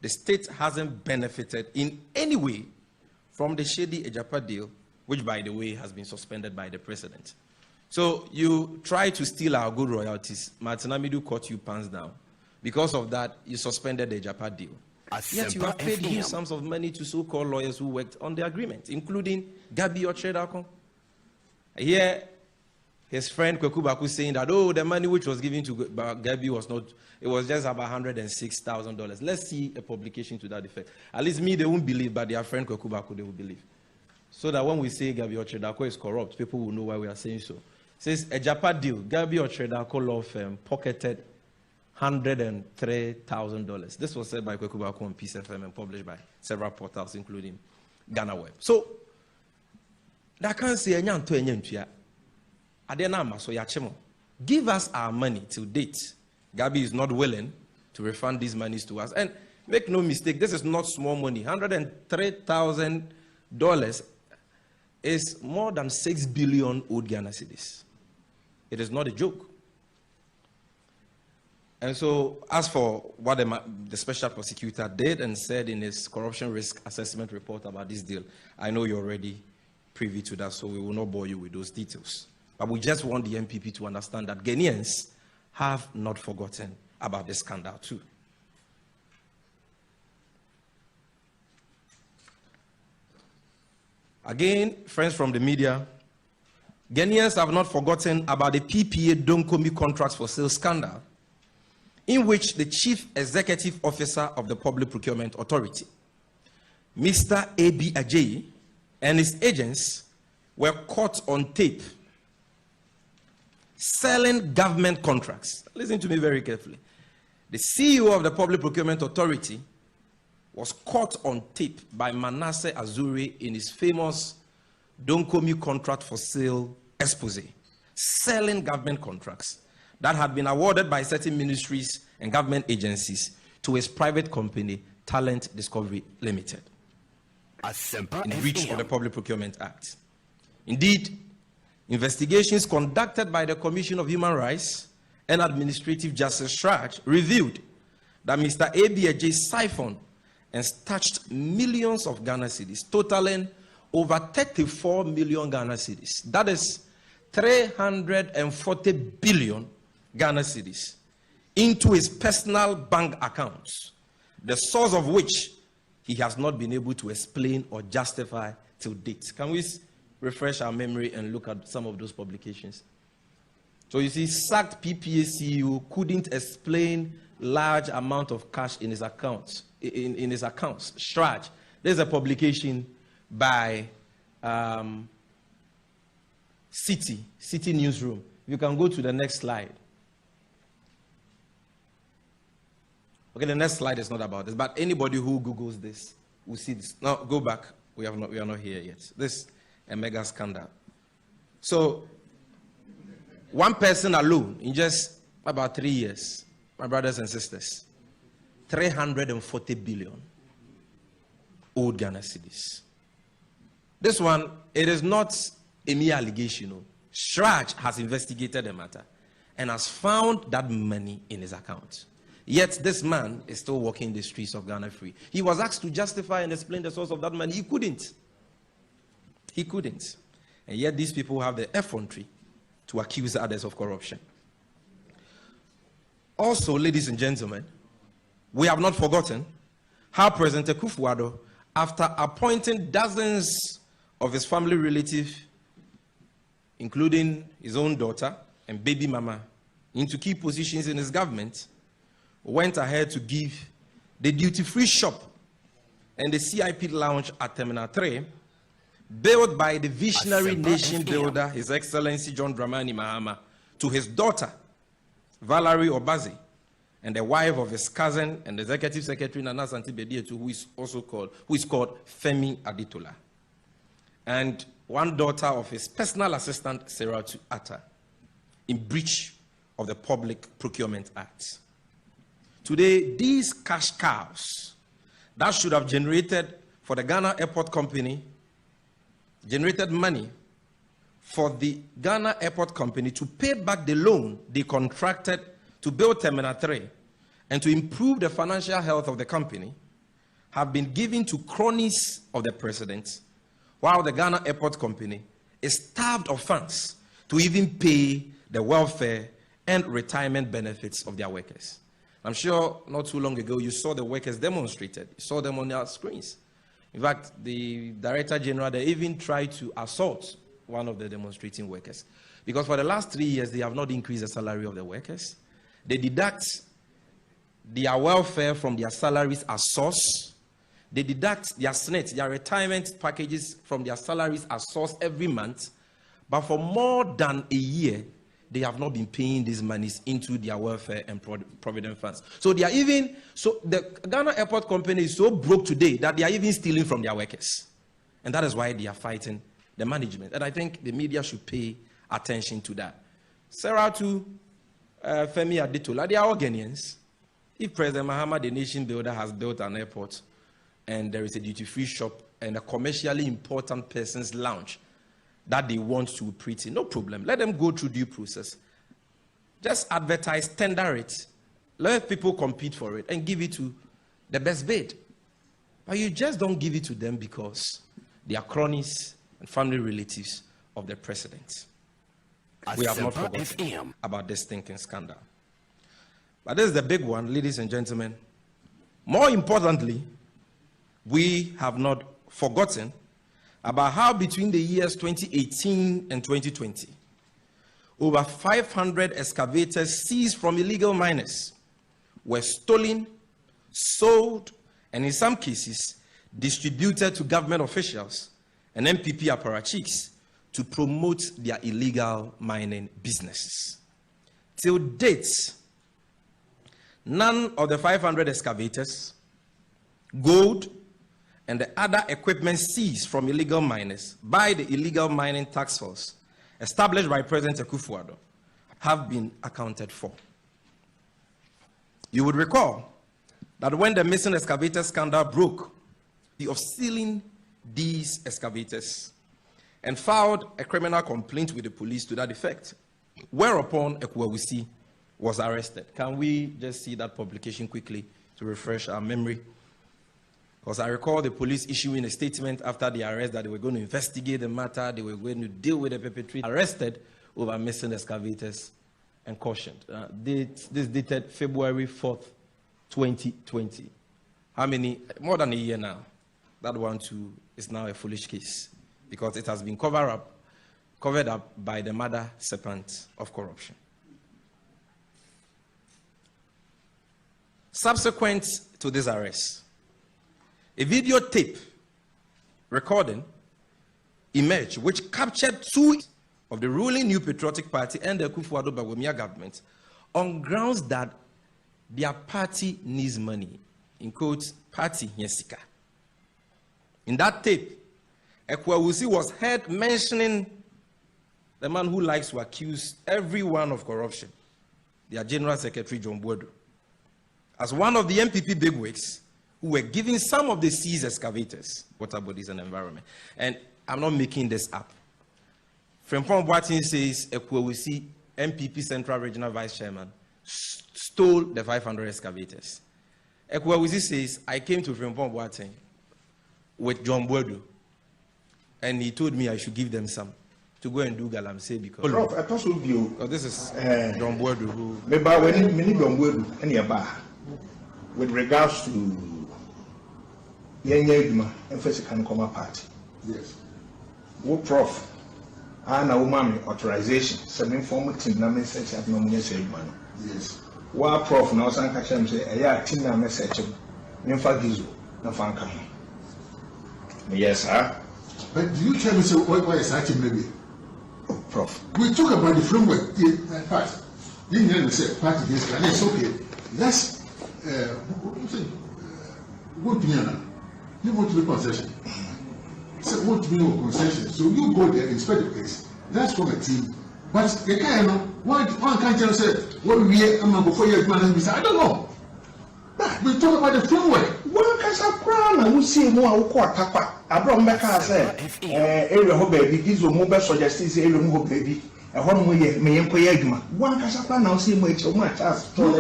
the state hasn't benefited in any way from the shady Ejapa deal, which, by the way, has been suspended by the president. So you try to steal our good royalties. Martin Amidu caught you pants down. Because of that, you suspended the Ejapa deal. Yet you have paid huge sums of money to so-called lawyers who worked on the agreement, including Gabi Ochredako. Here, his friend Kweku Baku saying that, oh, the money which was given to Gabi was not, it was just about $106,000. Let's see a publication to that effect. At least me, they won't believe, but their friend Kweku Baku, they will believe. So that when we say Gabi Ochredako is corrupt, people will know why we are saying so. It says, Ejapa deal, Gabi Ochredako law firm pocketed $103,000. This was said by Kweku Baku on Peace FM and published by several portals, including Ghana Web. So, that can't say give us our money till date. Gabi is not willing to refund these monies to us. And make no mistake, this is not small money. $103,000 is more than 6 billion old Ghana cedis. It is not a joke. And so, as for what the special prosecutor did and said in his corruption risk assessment report about this deal, I know you're already privy to that, so we will not bore you with those details. But we just want the MPP to understand that Ghanaians have not forgotten about this scandal too. Again, friends from the media, Ghanaians have not forgotten about the PPA Donkomi contracts for sale scandal, in which the Chief Executive Officer of the Public Procurement Authority, Mr. A.B. Ajayi, and his agents were caught on tape selling government contracts. Listen to me very carefully. The CEO of the Public Procurement Authority was caught on tape by Manasseh Azuri in his famous Donkomi contract for sale expose, selling government contracts that had been awarded by certain ministries and government agencies to his private company, Talent Discovery Limited, Asempa in breach of the Public Procurement Act. Indeed, investigations conducted by the Commission of Human Rights and Administrative Justice Shraj revealed that Mr. A.B. Ajayi siphoned and stashed millions of Ghana cedis, totaling over 34 million Ghana cedis. That is 340 billion Ghana cedis into his personal bank accounts, the source of which he has not been able to explain or justify till date. Can we refresh our memory and look at some of those publications? So you see, sacked PPA CEO couldn't explain large amount of cash in his accounts. In his accounts, Shraj. There's a publication by City Newsroom. You can go to the next slide. Okay, the next slide is not about this, but anybody who Googles this will see this. Now go back. We are not here yet. This a mega scandal. So one person alone in just about 3 years, my brothers and sisters, 340 billion old Ghana cedis. This one, it is not a mere allegation. No. Shraj has investigated the matter and has found that money in his account. Yet this man is still walking the streets of Ghana free. He was asked to justify and explain the source of that money. He couldn't. He couldn't. And yet these people have the effrontery to accuse others of corruption. Also, ladies and gentlemen, we have not forgotten how President Akufo-Addo, after appointing dozens of his family relatives, including his own daughter and baby mama, into key positions in his government, went ahead to give the duty-free shop and the CIP lounge at Terminal 3, built by the visionary nation builder, His Excellency John Dramani Mahama, to his daughter, Valerie Obazi, and the wife of his cousin and executive secretary, Nana Santi Bedietu, who is called Femi Aditola, and one daughter of his personal assistant, Seratu Atta, in breach of the Public Procurement Act. Today, these cash cows that should have generated for the Ghana Airport Company, generated money for the Ghana Airport Company to pay back the loan they contracted to build Terminal 3 and to improve the financial health of the company, have been given to cronies of the president, while the Ghana Airport Company is starved of funds to even pay the welfare and retirement benefits of their workers. I'm sure not too long ago you saw the workers demonstrated. You saw them on their screens. In fact, the Director General, they even tried to assault one of the demonstrating workers. Because for the last 3 years, they have not increased the salary of the workers. They deduct their welfare from their salaries as source. They deduct their SNET, their retirement packages from their salaries as source every month. But for more than a year, they have not been paying these monies into their welfare and provident funds. So they are even, so the Ghana Airport Company is so broke today that they are even stealing from their workers. And that is why they are fighting the management. And I think the media should pay attention to that. Seratu, Femi Aditola, they are all Ghanaians. If President Mahama, the nation builder, has built an airport and there is a duty-free shop and a commercially important person's lounge that they want to operate in, no problem. Let them go through due process. Just advertise, tender it. Let people compete for it and give it to the best bid. But you just don't give it to them because they are cronies and family relatives of the president. We have not forgotten about this stinking scandal. But this is the big one, ladies and gentlemen. More importantly, we have not forgotten about how between the years 2018 and 2020, over 500 excavators seized from illegal miners were stolen, sold, and in some cases, distributed to government officials and MPP apparatchiks to promote their illegal mining businesses. Till date, none of the 500 excavators, gold, and the other equipment seized from illegal miners by the illegal mining task force established by President Akufo-Addo have been accounted for. You would recall that when the missing excavator scandal broke, of stealing these excavators and filed a criminal complaint with the police to that effect, whereupon Ekwawusi was arrested. Can we just see that publication quickly to refresh our memory? Because I recall the police issuing a statement after the arrest that they were going to investigate the matter, they were going to deal with the perpetrator arrested over missing excavators and cautioned. This dated February 4th, 2020. How many? More than a year now. That one too is now a foolish case because it has been covered up by the mother serpent of corruption. Subsequent to this arrest, a videotape recording emerged which captured two of the ruling New Patriotic Party and the Akufo-Addo Bawumia government on grounds that their party needs money. In quotes, party Yesika. In that tape, Ekwawusi was heard mentioning the man who likes to accuse everyone of corruption, their General Secretary John Boadu, as one of the MPP bigwigs who were giving some of the seized excavators, water bodies and environment. And I'm not making this up. Frimpong Boatin says Ekwewusi, MPP Central Regional Vice Chairman, stole the 500 excavators. Ekwewusi says, I came to Frimpong Boatin with John Boadu, and he told me I should give them some to go and do galamsey because this is John Boadu who. Maybe when John Boadu any about with regards to Yenya and Physical Coma Party. Yes. What prof? Ana umami authorization. Some informal team na message at no message man. Yes. Wa prof na osan ka chem say eya team na message. Nimfa gizo na fanka. Yes, sir. But do you tell me so why is that maybe? Prof. We talk about the framework. In fact, you know say party this and it's okay. Let's what do you know? You want to be concession. So what to be concession? So you go there, inspect the place. That's from a team. But the kind of one can't tell say what we are before you man I don't know. We talk about the framework. One can say crown we see more what papa. Abraham Becca say area ho baby gives more best suggestion say area ho baby. And one way me yagma. One can say crown now see more much as. No,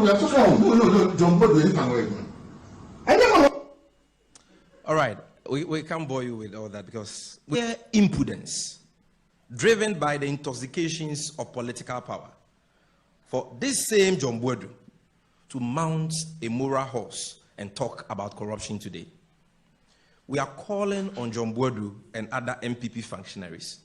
we are talking no, John Boadu anything. I never. All right, we can't bore you with all that because we're impudence, driven by the intoxications of political power. For this same John Boadu to mount a moral horse and talk about corruption today, we are calling on John Boadu and other MPP functionaries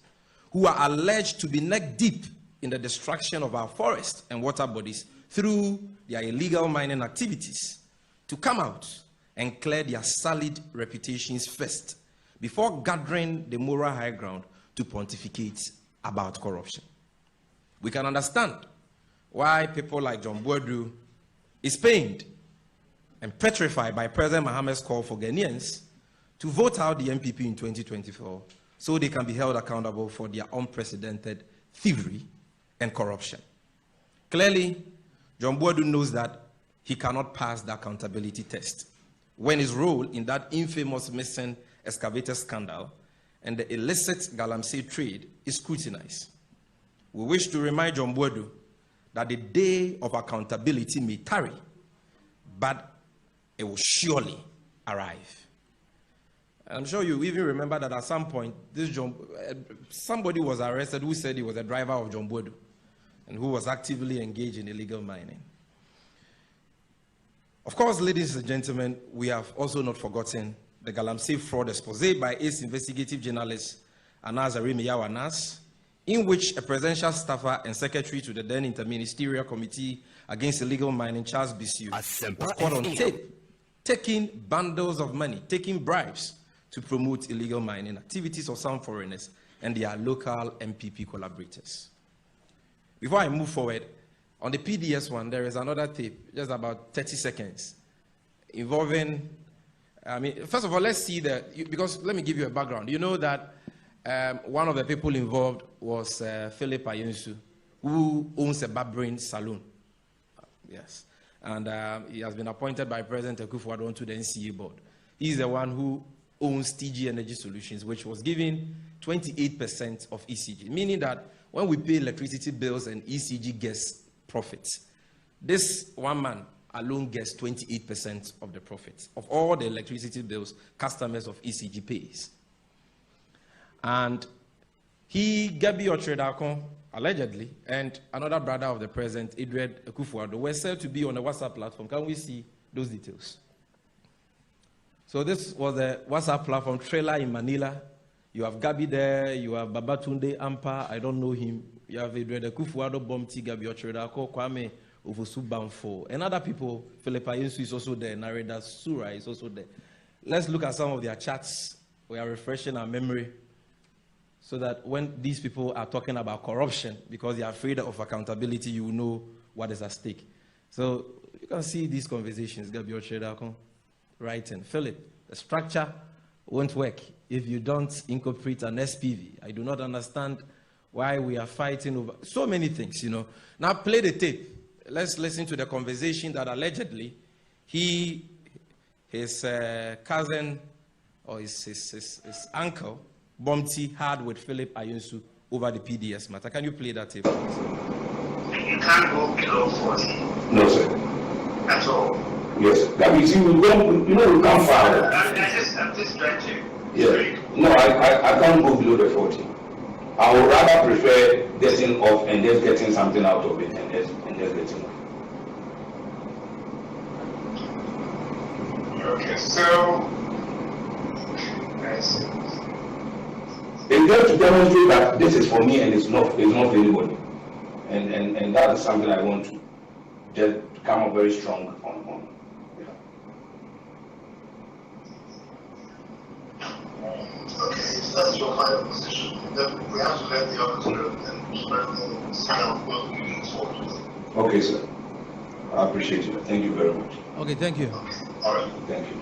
who are alleged to be neck deep in the destruction of our forests and water bodies through their illegal mining activities to come out and clear their solid reputations first before gathering the moral high ground to pontificate about corruption. We can understand why people like John Boadu is pained and petrified by President Mohammed's call for Ghanaians to vote out the MPP in 2024 so they can be held accountable for their unprecedented thievery and corruption. Clearly, John Boadu knows that he cannot pass the accountability test when his role in that infamous missing excavator scandal and the illicit galamsey trade is scrutinized. We wish to remind John Boadu that the day of accountability may tarry, but it will surely arrive. I'm sure you even remember that at some point, somebody was arrested who said he was a driver of John Boadu and who was actively engaged in illegal mining. Of course, ladies and gentlemen, we have also not forgotten the galamsey fraud expose by ACE investigative journalist Anas Arimiyawa Anas, in which a presidential staffer and secretary to the then Interministerial Committee Against Illegal Mining, Charles Bissiou, was caught on tape, taking bundles of money, taking bribes to promote illegal mining activities of some foreigners and their local MPP collaborators. Before I move forward, on the PDS one, there is another tape, just about 30 seconds, involving, first of all, let's see because let me give you a background. You know that one of the people involved was Philip Ayensu, who owns a barbering salon. Yes. And he has been appointed by President Akufo-Addo to the NCA board. He's the one who owns TG Energy Solutions, which was given 28% of ECG, meaning that when we pay electricity bills and ECG gets profits, this one man alone gets 28% of the profits of all the electricity bills customers of ECG pays. And Gabi Otredakon, allegedly, and another brother of the president, Edward Akufo-Addo, were said to be on a WhatsApp platform. Can we see those details? So this was a WhatsApp platform trailer in Manila. You have Gabi there, you have Babatunde Ampa, I don't know him. You have Edward Akufo-Addo, Bomti, Gabi Otredakon, Kwame Ofosu Bamfo, and other people. Philip Ayensu is also there, Nareda Sura is also there. Let's look at some of their chats. We are refreshing our memory so that when these people are talking about corruption, because they are afraid of accountability, you will know what is at stake. So you can see these conversations. Gabi Otredakon writing, Philip, the structure won't work if you don't incorporate an SPV. I do not understand why we are fighting over so many things, you know. Now play the tape. Let's listen to the conversation that allegedly his cousin or his uncle, Bomti, had with Philip Ayunsu over the PDS matter. Can you play that tape? You can't go below 40. No, sir. At all. Yes. That means we can't file. I'm just trying to. Yeah. No, I can't go below the 40. I would rather prefer getting off and just getting something out of it and just getting off. Okay, so I see. It's just to demonstrate that this is for me and it's not for anybody. And that is something I want to just come up very strong on. Okay, if that's your final position, then we have to let the opportunity and let the sign will be talked. Okay, sir. I appreciate it. Thank you very much. Okay, thank you. All right, thank you.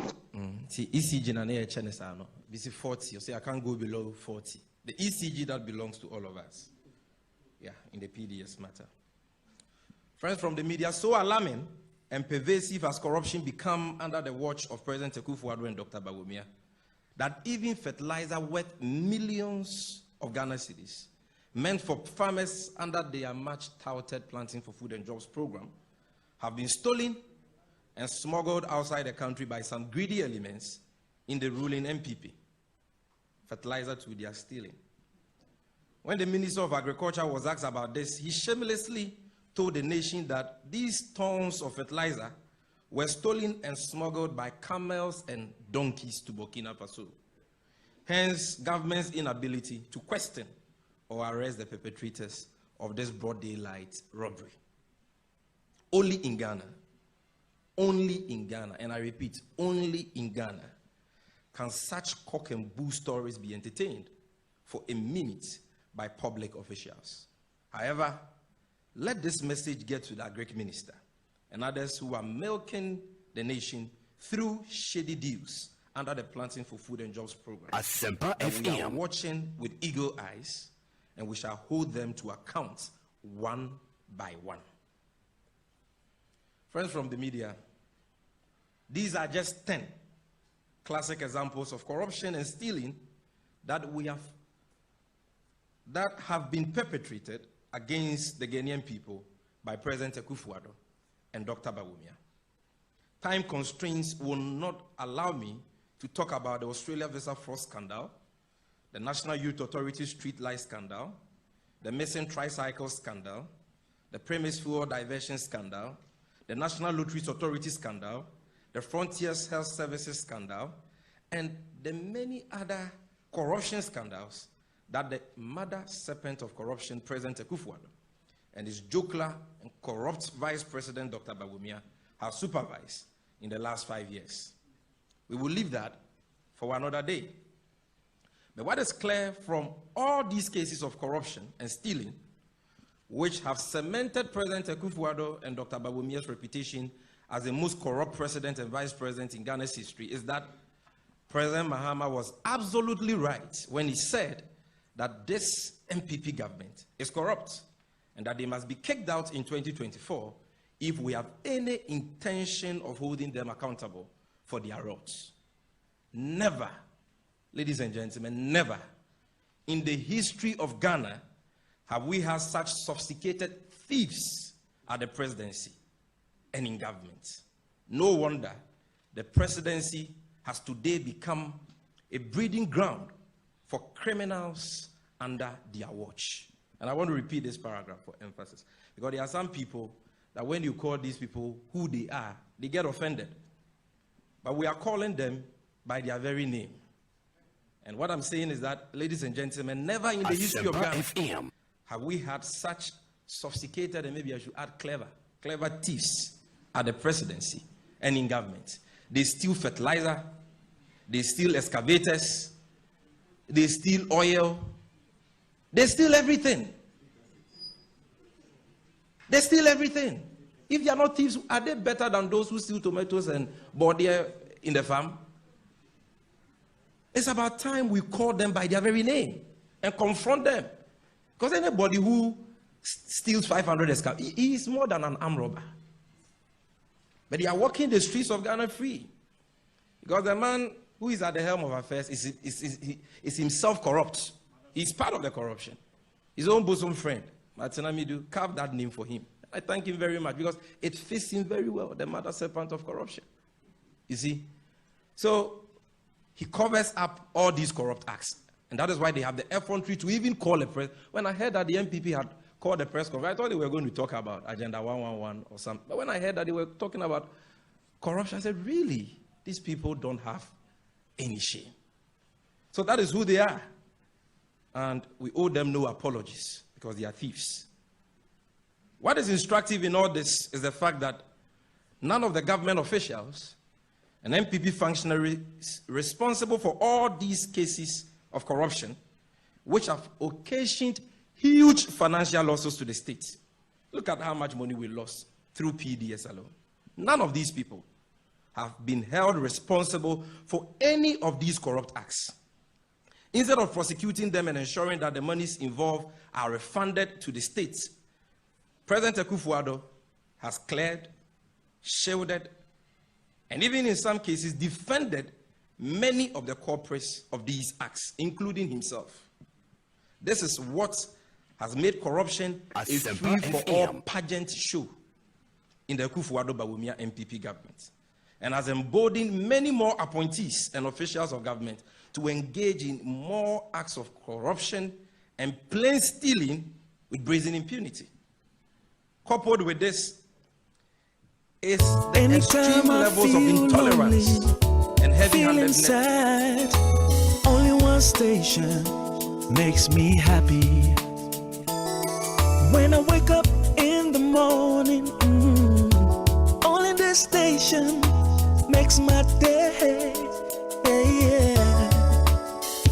See, ECG na near Chenesano. This is 40. You say I can't go below 40. The ECG that belongs to all of us. Yeah, in the PDS matter. Friends from the media, so alarming and pervasive has corruption become under the watch of President Akufo-Addo and Dr. Bawumia, that even fertilizer worth millions of Ghana cedis, meant for farmers under their much touted Planting for Food and Jobs program, have been stolen and smuggled outside the country by some greedy elements in the ruling MPP. Fertilizer too, they are stealing. When the Minister of Agriculture was asked about this, he shamelessly told the nation that these tons of fertilizer were stolen and smuggled by camels and donkeys to Burkina Faso. Hence, government's inability to question or arrest the perpetrators of this broad daylight robbery. Only in Ghana, and I repeat, only in Ghana, can such cock and bull stories be entertained for a minute by public officials. However, let this message get to the Agric Minister and others who are milking the nation through shady deals under the Planting for Food and Jobs program. Asempa FM. We are FM. watching with eagle eyes, and we shall hold them to account one by one. Friends from the media, these are just 10 classic examples of corruption and stealing that have been perpetrated against the Ghanaian people by President Akufo-Addo and Dr. Bawumia. Time constraints will not allow me to talk about the Australia Visa Fraud scandal, the National Youth Authority street light scandal, the missing tricycle scandal, the premise fuel diversion scandal, the National Lotteries Authority scandal, the Frontiers Health Services scandal, and the many other corruption scandals that the mother serpent of corruption, President Akufo-Addo, and his jocular and corrupt Vice President Dr. Bawumia have supervised in the last 5 years. We will leave that for another day. But what is clear from all these cases of corruption and stealing, which have cemented President Akufo-Addo and Dr. Bawumia's reputation as the most corrupt president and vice president in Ghana's history, is that President Mahama was absolutely right when he said that this MPP government is corrupt and that they must be kicked out in 2024 if we have any intention of holding them accountable for their riots. Never, ladies and gentlemen, never in the history of Ghana have we had such sophisticated thieves at the presidency and in government. No wonder the presidency has today become a breeding ground for criminals under their watch. And I want to repeat this paragraph for emphasis, because there are some people that when you call these people who they are, they get offended. But we are calling them by their very name. And what I'm saying is that, ladies and gentlemen, never in the history of Ghana have we had such sophisticated, and maybe I should add clever thieves at the presidency and in government. They steal fertilizer, they steal excavators, they steal oil, they steal everything. They steal everything. If they are not thieves, are they better than those who steal tomatoes and border in the farm? It's about time we call them by their very name and confront them. Because anybody who steals 500 escap, he is more than an armed robber. But they are walking the streets of Ghana free. Because the man who is at the helm of affairs is himself corrupt. He's part of the corruption. His own bosom friend, Martin Amidu, carved that name for him. I thank him very much because it fits him very well, the mother serpent of corruption. You see? So he covers up all these corrupt acts. And that is why they have the effrontery to even call a press. When I heard that the MPP had called the press conference, I thought they were going to talk about Agenda 111 or something. But when I heard that they were talking about corruption, I said, really? These people don't have any shame. So that is who they are. And we owe them no apologies because they are thieves. What is instructive in all this is the fact that none of the government officials and MPP functionaries responsible for all these cases of corruption, which have occasioned huge financial losses to the state. Look at how much money we lost through PDS alone. None of these people have been held responsible for any of these corrupt acts. Instead of prosecuting them and ensuring that the monies involved are refunded to the states, President Akufo-Addo has cleared, shielded, and even in some cases defended many of the culprits of these acts, including himself. This is what has made corruption a free-for-all pageant show in the Akufo-Addo Bawumia MPP government, and has emboldened many more appointees and officials of government to engage in more acts of corruption and plain stealing with brazen impunity. Coupled with this is the extreme levels of intolerance and heavy-handedness. Only one station makes me happy. When I wake up in the morning, only this station makes my day.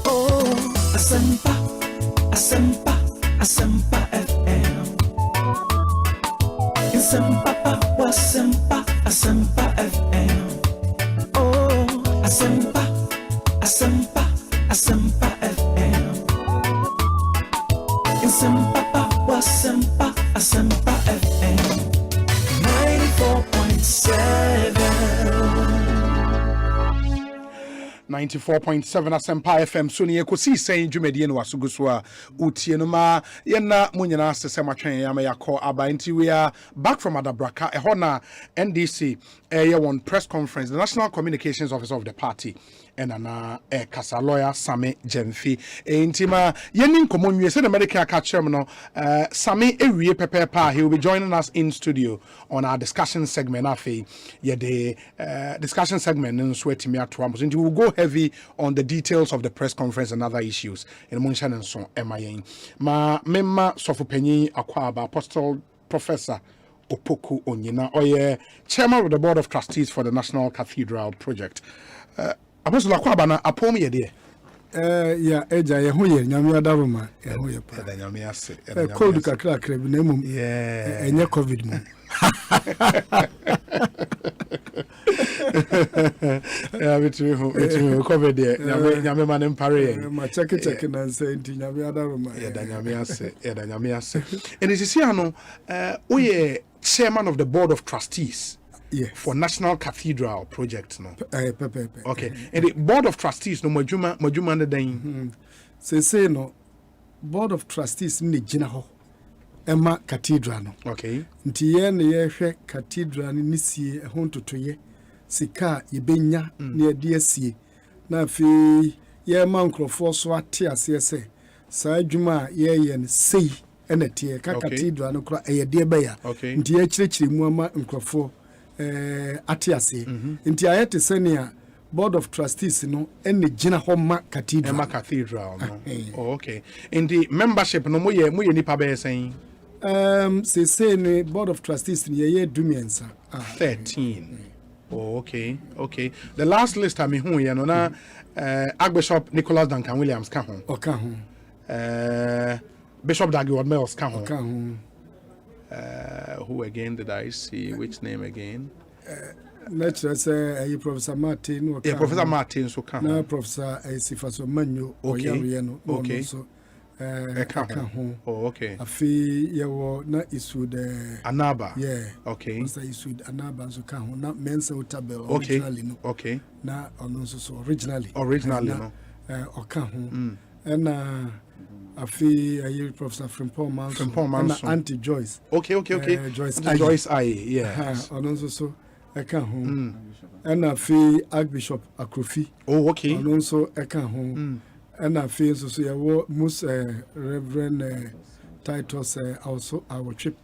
Oh, Asempa, Asempa, Asempa FM. Asempa, Asempa, Asempa FM. Oh, Asempa, Asempa, Asempa FM. Asempa, Asempa, Asempa FM. 94.7. 94.7 Asempa FM so ne Ekosiisen dwumedie no wasogo so a utie no ma ye na munyina asese matwen ya ma yakọ aba nti we are back from Adabraka ehọ na NDC one press conference, the National Communications Officer of the party and ana kasa lawyer Sami Jemfi intima yenin komonwie se the medical catcher no Sami ewie pepepa. He will be joining us in studio on our discussion segment afi ye the discussion segment nso atimi atoa so we will go heavy on the details of the press conference and other issues in Munshan and so emayen ma memma sofopanyin akwaba Apostle Professor Opoku Onyina oye chairman of the board of trustees for the National Cathedral project. Apostle Akwaba na apom ye de ya eja ye ho ye nyame adaroma ye ho ye pa nyame ase cold kakra kra bi na mum enye covid mu ya betri ho covid de nyame ma ne mpare ye ma check na nse nti nyame adaroma ye da nyame ase and is here no oye chairman of the board of trustees. Yes. For National Cathedral project no. Okay. And the board of trustees no majuma na den. Say no board of trustees ni gina ho. Emma Cathedral no. Okay. Nti ye na ye hwe cathedral ni sie ho ntotoye. Sika ye benya na ye de asie. Na afi ye ma nkrofo so ate ase se. Sa adwuma ye ne sei ena tie ka cathedral no kra ye de be ya. Nti ye kirikiri mu ama nkrofo atiase nti ayete senia board of trustees no ene gina homa cathedral no. Oh, okay. In the membership no mo ye nipa be sen say ne board of trustees ni ye dumiensa 13. Oh, okay. The last list I mean who ye no na Archbishop Nicholas Duncan Williams ka ho Bishop Dagi Wardmels ka ho who again did I see? Which name again? Natural say Professor Martin. Yeah, Professor Martin so come. No, Professor Sifaso Manyo. Okay. So Eka ho. Oh, okay. Afi yewo na isud Anaba. Yeah. Okay. Mr. Isud Anaba so ka ho na mensa utabel okay. originally no. Okay. Na ono so originally. Originally no. Oka ho. And afi Professor Frimpong Manson. And Auntie Joyce. Okay. Joyce Aye. Yeah. Ono so eka ho. And afi Archbishop Akrofi. Oh, okay. Ono so eka ho. And I feel so most Reverend Titus also our trip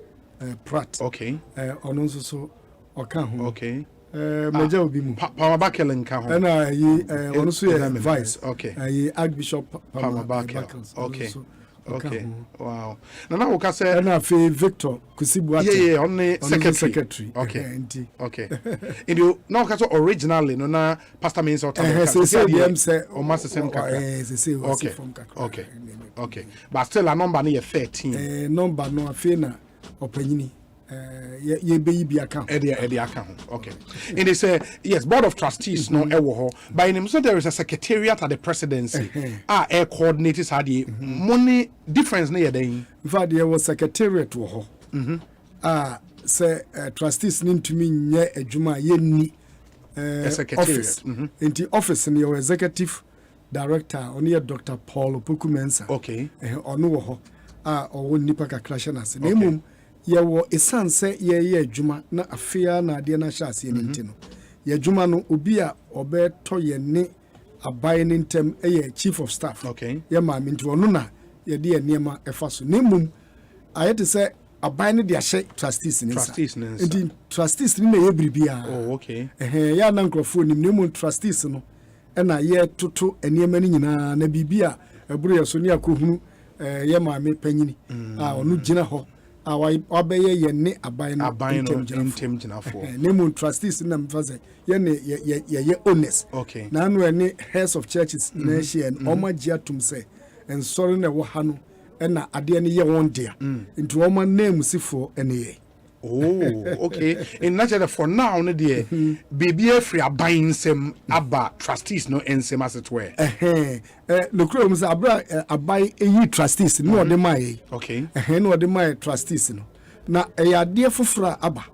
Pratt. Okay. On also so Okahu. Okay. Major will be Power Backelen Kaho. And I also advice. Okay. Archbishop Backelen. Okay. Okay. Wow. Now we can say. And I feel Victor Kusibuate. Yeah. Only secretary. Okay. Okay. In you now can originally no na Pastor means or say or Master Sem Kakra. Okay. But still a number near 13. Number no afena opanyini. Ye be account. Eddie account. Okay. And they say yes, board of trustees no ewo by name so there is a secretariat at the presidency. Air coordinators had the money difference near there. In fact, there was secretariat wo ho. Say trustees need to me nye adwuma ye ni secretariat. In the office in your executive director on your Dr. Paul Opoku-Mensah. Okay. Ono wo ho. Owo nipa kakra hye na se. Na yewo esan se ye adwuma na afia na ade na hye ase ni no ye adwuma no obi a obeto ye ne abai ne ntem ye chief of staff. Okay. Ye ma me nti ono na ye de niema efa so na mum ayete se abai ne de ahye trustees ni nsa nti trustees ni na ye bribia. Oh, okay. Ya na nkrofo ni mum trustees no e na ye toto niema ni nyina na bibia eburu ye so ne akohunu ye ma me panyini ono gina ho wabeye ye ne abai no intem jinafo name trustees na mfaze ye ne ye honest. Okay. Na anu ne heads of churches na share and omagia tum say and sorry na wo ha no na ade ne ye won dia into oma name sifo ene ye. Oh, okay. In natural for now no dey baby free abai nsem aba trustees no ensem as it were. Lokro mu say abra abai eyi trustees no de mai. Okay. No de mai trustees no. Na ade foforo aba.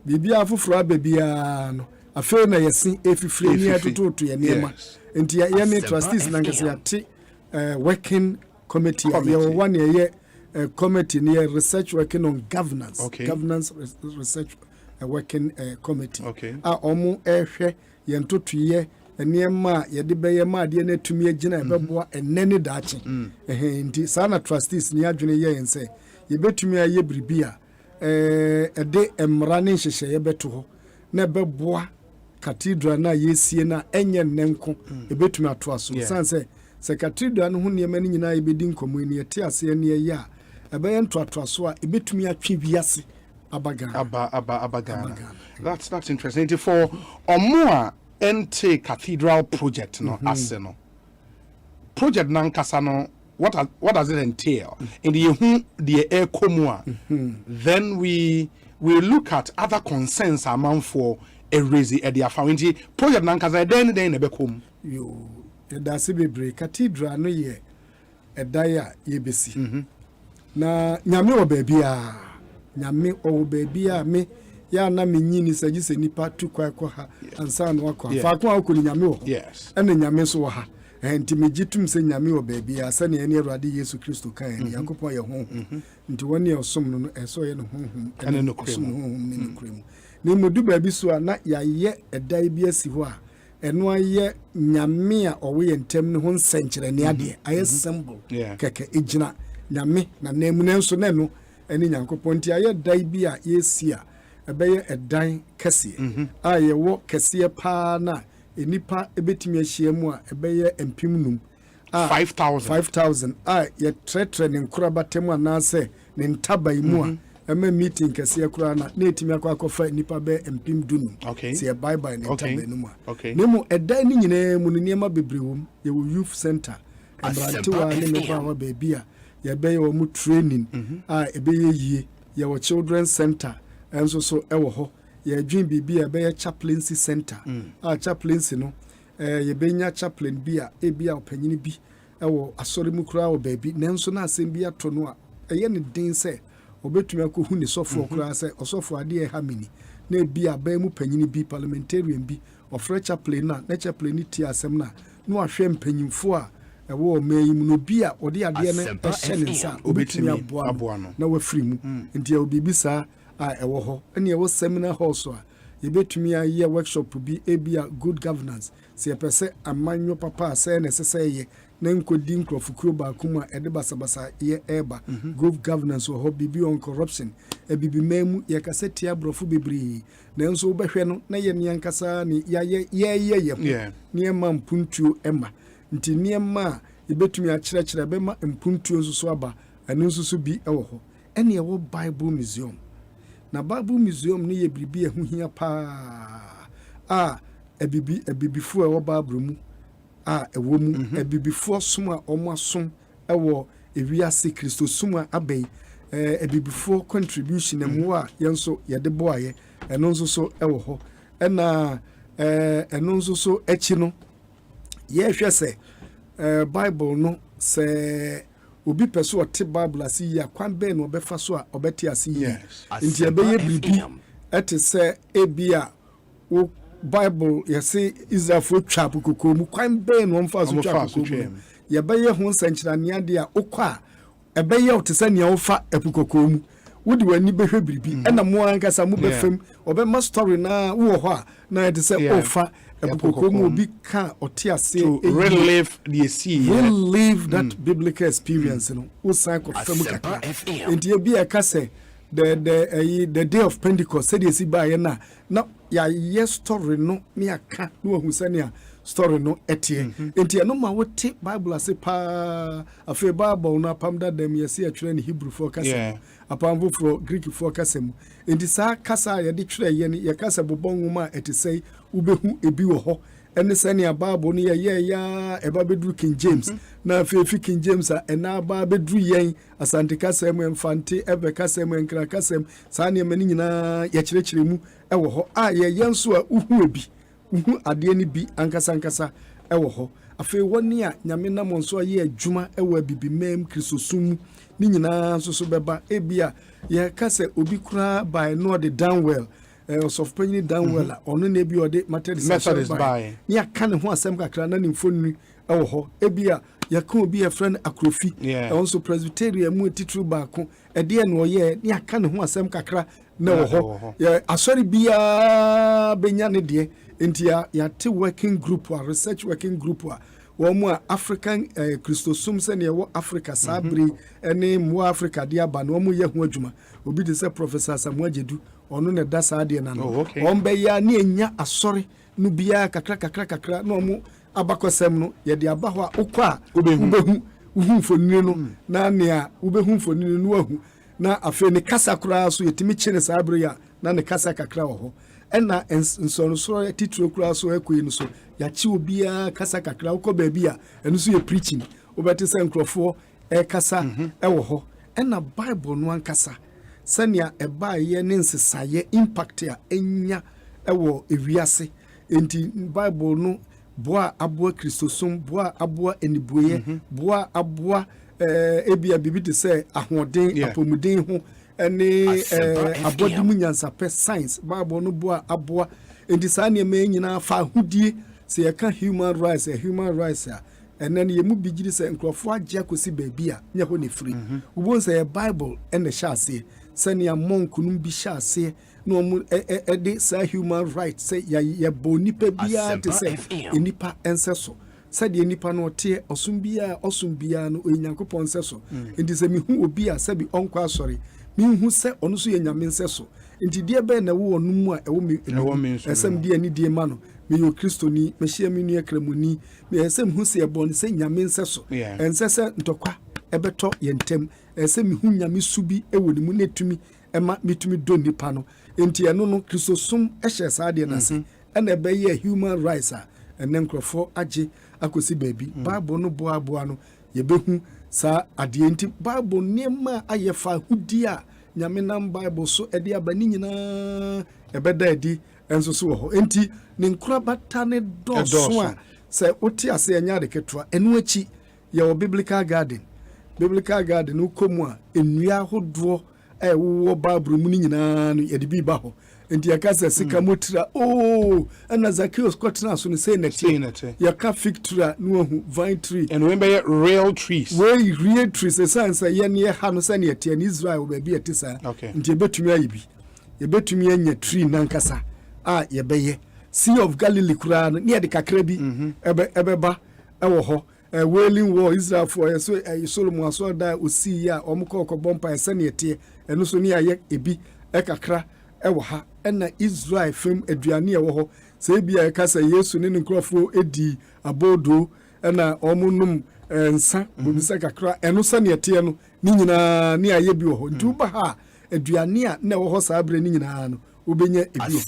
Bibia foforo aba bia no. Afi na yesi efifire ni atototo ye niema. Enti ye ne trustees na ngese yate working committee ye one ye committee near research working on governance. Okay. Governance research working committee. Okay. Omo ehwe yentotuye eniema yede beye ma de na tumi agina ebeboa enene daache. Nti sana trustees ni adwene ye yense yebetumi aye bribia ede emrane hyehye yebeto ho na beboa cathedral na yesie na enye nnenko ebetumi ato aso sanse se cathedral no ho niema ni nyina yebedi nkomo ni yete ase ne ye a ebe ntoatoaso a ebetumi atwe biase abaga. That's interesting. For omo a cathedral project no aseno project nankasa no what does it entail in the ecomoa then we look at other concerns among for a raise at the founding project nankasa then ebekom yo that's be cathedral no ye edaya yebesi na nyame wo baabia nyame o baabia me ya na menyini sagise nipa tukwa kwa ha ansa no akwa fa kwa akuri nyame wo yes ene nyame so wo ha enti megitum se nyame wo baabia sane ene Awurade Yesu Kristo kan ni yakopon ye ho nti woni osom no eso ye no ho ene no kremu ni modu baabi so na yaye edai bi asi ho a eno aye nyame a owo ye ntem ne ho nsenkyere ne ade aye symbol keke ejina nyame na nemu nenso nenu eni nyankopon ti aye dai bi a yesi a ebeye edan kese aye wo kese pa na enipa ebetimi ahia mu a ebeye empimnum 5000 ye tretre ne nkurabatemu anase ne ntabai mu a ema meeting kese kura na etimi akwakofa nipa be empim dunu se bye bye ne ntabai nu a nemu edan ni nyina mu niema bebrewum ye wo youth center abrantewa ne meba wa baby a yebeye wo mu training ebeye yie ye wo children's center enso so ewo ho ye dwin bibi ebeye chaplaincy center chaplaincy no yebenya chaplain bi a ebia opanyini bi ɛwɔ asɔre mu kura wɔ baabi nanso na asɛm bi ato no a ɛyɛ ne den sɛ obetumi akɔhu ne sɔfoɔ kura sɛ ɔsɔfoɔ adeɛ ɛha mini na ebi aban mu panyini bi parliamentarian bi ɔfrɛ chaplain na chaplain ni tie asɛm na ahwɛ mpanyinfoɔ a ɛwɔ ɔman yi mu no bi a ɔde adeɛ no ɛhyɛ ne nsa obetumi aboa no na wafiri mu nti ɛwɔ biribi saa a ɛwɔ hɔ ɛne ɛwɔ seminar hall so a yɛbɛtumi ayɛ workshop bi ebi a good governance sɛ yɛpɛ sɛ amanyo papa a sɛ na ɛsɛ sɛ yɛ na nkɔdi nkurɔfokuo baako mu a ɛde basabasa yɛ ɛɛba good governance wɔ hɔ biribi on corruption ɛbibiman mu yɛkasa tia aborɔfo bebree nanso wobɛhwɛ no na yɛ neankasa ne yɛyɛ ho nneɛma mpuntuo ɛma nti nneɛma a yɛbɛtumi akyerɛkyerɛ bɛma mpuntuo nso so aba ɛno nso so bi ɛwɔ hɔ ɛne ɛwɔ Bible Museum na Bible Museum ne yɛ biribi ɛho hia paa a ɛbibifoɔ ɛwɔ Bible mu a ɛwɔ mu ɛbibifoɔ som a ɔmo asom ɛwɔ ewiase Kristo som a abɛyi ɛbibifoɔ contribution ɛmo a yɛn nso yɛde boayɛ ɛno nso so ɛwɔ hɔ ɛna ɛno nso so akyi no yɛhwɛ sɛ Bible no sɛ obi pɛ so ɔte Bible ase yi a kwan bɛn na ɔbɛfa so a ɔbɛte ase yi nti ɛbɛyɛ biribi ɛte sɛ ebi a wo Bible yɛse Israelfoɔ twa apokoko mu kwan bɛn na ɔmfa so twa apokoko mu yɛbɛyɛ ho nsɛnkyerɛnea de a okɔ a ɛbɛyɛ ɔte sɛ nea wofa apokoko mu wodi wani bɛhwɛ biribi ɛna mo ankasa mo bɛfam ɔbɛma story na wo hɔ a na ɛte sɛ ofa apokoko mu obi ka ɔte ase relive the sea relive that biblical experience no wo san kɔ fam kakra enti ebi ɛka sɛ the day of Pentecost said yesi ba ye na ya ye story no ne aka no hu sania story no etie enti no ma wote Bible ase pa afi Bible na pamda dem yesi atwere ne Hebrew for kasa apambo for Greek for kasa mu enti sa kasa ye de twere ye ne ye kasa bobon nwoma etisei ubehu ebi wo ho ene sania Bible ne ye ya eba bedru King James na afi King James a ena ba bedru yen asante kasa mu emfante ebe kasa mu enkra kasa mu sa ne mani nyina ye kyerɛkyerɛ mu ɛwɔ hɔ a ye yenso a uhu ebi uhu ade ni bi ankasa ɛwɔ hɔ afi woni a nyame na mo nso ye adwuma ɛwɔ abibimam Kristosum ni nyina nso so bɛba ebia ye kasa obi kura by no the downwell of penny downwell ono na bi ode Methodist by ni aka ne ho asɛm kakra na ne mfoni ɛwɔ hɔ ebia yɛka obi a friend akrofi also Presbyterian mu titru baako ɛde na ɔyɛ ni aka ne ho asɛm kakra na wɔ hɔ asɔre bia benya ne de enti ya te working group or research working group a wɔn a African Christosum sɛ ne ɛwɔ Africa sabre ɛne mo Africa de aba na wɔn yɛ ho adwuma obi de sɛ Professor Samuel Jedu ɔno na da saa de na no wɔn bɛya ne enya asɔre no bia kakra na wɔn abakɔsɛm no yɛde aba hɔ a ukɔ a ubehu mfonini no na nea ubehu mfonini no ahu na afei ne kasa kura so yɛtimi kyene sabre ya na ne kasa kakra wɔ hɔ ɛna nsɔnsoro titiro kura so ekoyi no so yachi obia kasa kakra ukɔ baabi a ɛno so yɛ preaching obɛte sɛ nkrɔfoɔ ɛkasa ɛwɔ hɔ ɛna Bible no ankasa sɛnea ɛba yɛ ne nsesaye impact a enya ɛwɔ ewiase enti Bible no boa aboa Kristosum boa aboa enibuye boa aboa ebia bibi te sɛ ahoden apomuden ho ene abodimu nyansapɛ science Bible no boa aboa enti saa ne ma nyina fa hudie sɛ yɛka human rights a enen ye mu bigiri sɛ nkrɔfo agye akosi baabi a nya ho ne free ubon sɛ Bible ene hyase sɛnea monk num bi hyase no mu de sa human rights sɛ ya bonipa bia te sɛ enipa enseso sɛ de enipa no te osum bia no onyankopɔn enseso enti sɛ mihu obi a sɛ bi onkɔ asɔre mihu sɛ ɔno so yɛ nyame enseso enti die bɛ na wo onu mu a ɛwɔ mi ɛsɛm die ni die ma no me yo kristoni me hia me nua kramuni me ɛsɛm hu sɛ ɛbɔ ne sɛ nyame enseso ensɛsɛ ntɔkwa ɛbɛtɔ yɛntem ɛsɛ mihu nyame subi ɛwɔ ne mu netumi ɛma mitumi do nipa no enti ɛno no Kristosum ɛhyɛ saa de na se ɛna ɛbɛyɛ human rights a ɛne nkrɔfo agye akosi baabi Bible no boaboa no yɛbɛhu saa adeɛ enti Bible nneɛma ayɛ fa hudi a nyame nam Bible so ɛde aba ne nyinaa ɛbɛda adi ɛnso so wɔ hɔ enti ne nkura bata ne dɔso a sɛ wote ase anya de ketoa ɛno akyi your biblical garden ukomu a enua hodo wo babru mu nyina no ye de bi ba ho enti ya ka sika motira ana Zacchaeus kwatena so ne say nete ya ka fig tree no hu vine tree and remember real trees real trees sense ye ne ha no se ne yete ne Israel ba bi yete sa enti ebetumi ayibi ebetumi anya tree nankasa a ye beye Sea of Galilee kura no ne de kakra bi ebeba ewo ho wailing war Israel for so Solomon so da osi ya omukọ bompa ese ne yete eno so ne aye ebi ekakra ewo ha ena Israel fam aduane ewo ho se bia ekasa Yesu ne nkrofo edi abodo ena omunum nsa bobisa kakra eno sa ne yete no ni nyina ne aye bi wo ho ntu ba ha aduane a na ewo ho sa abre ni nyina no obenya ebi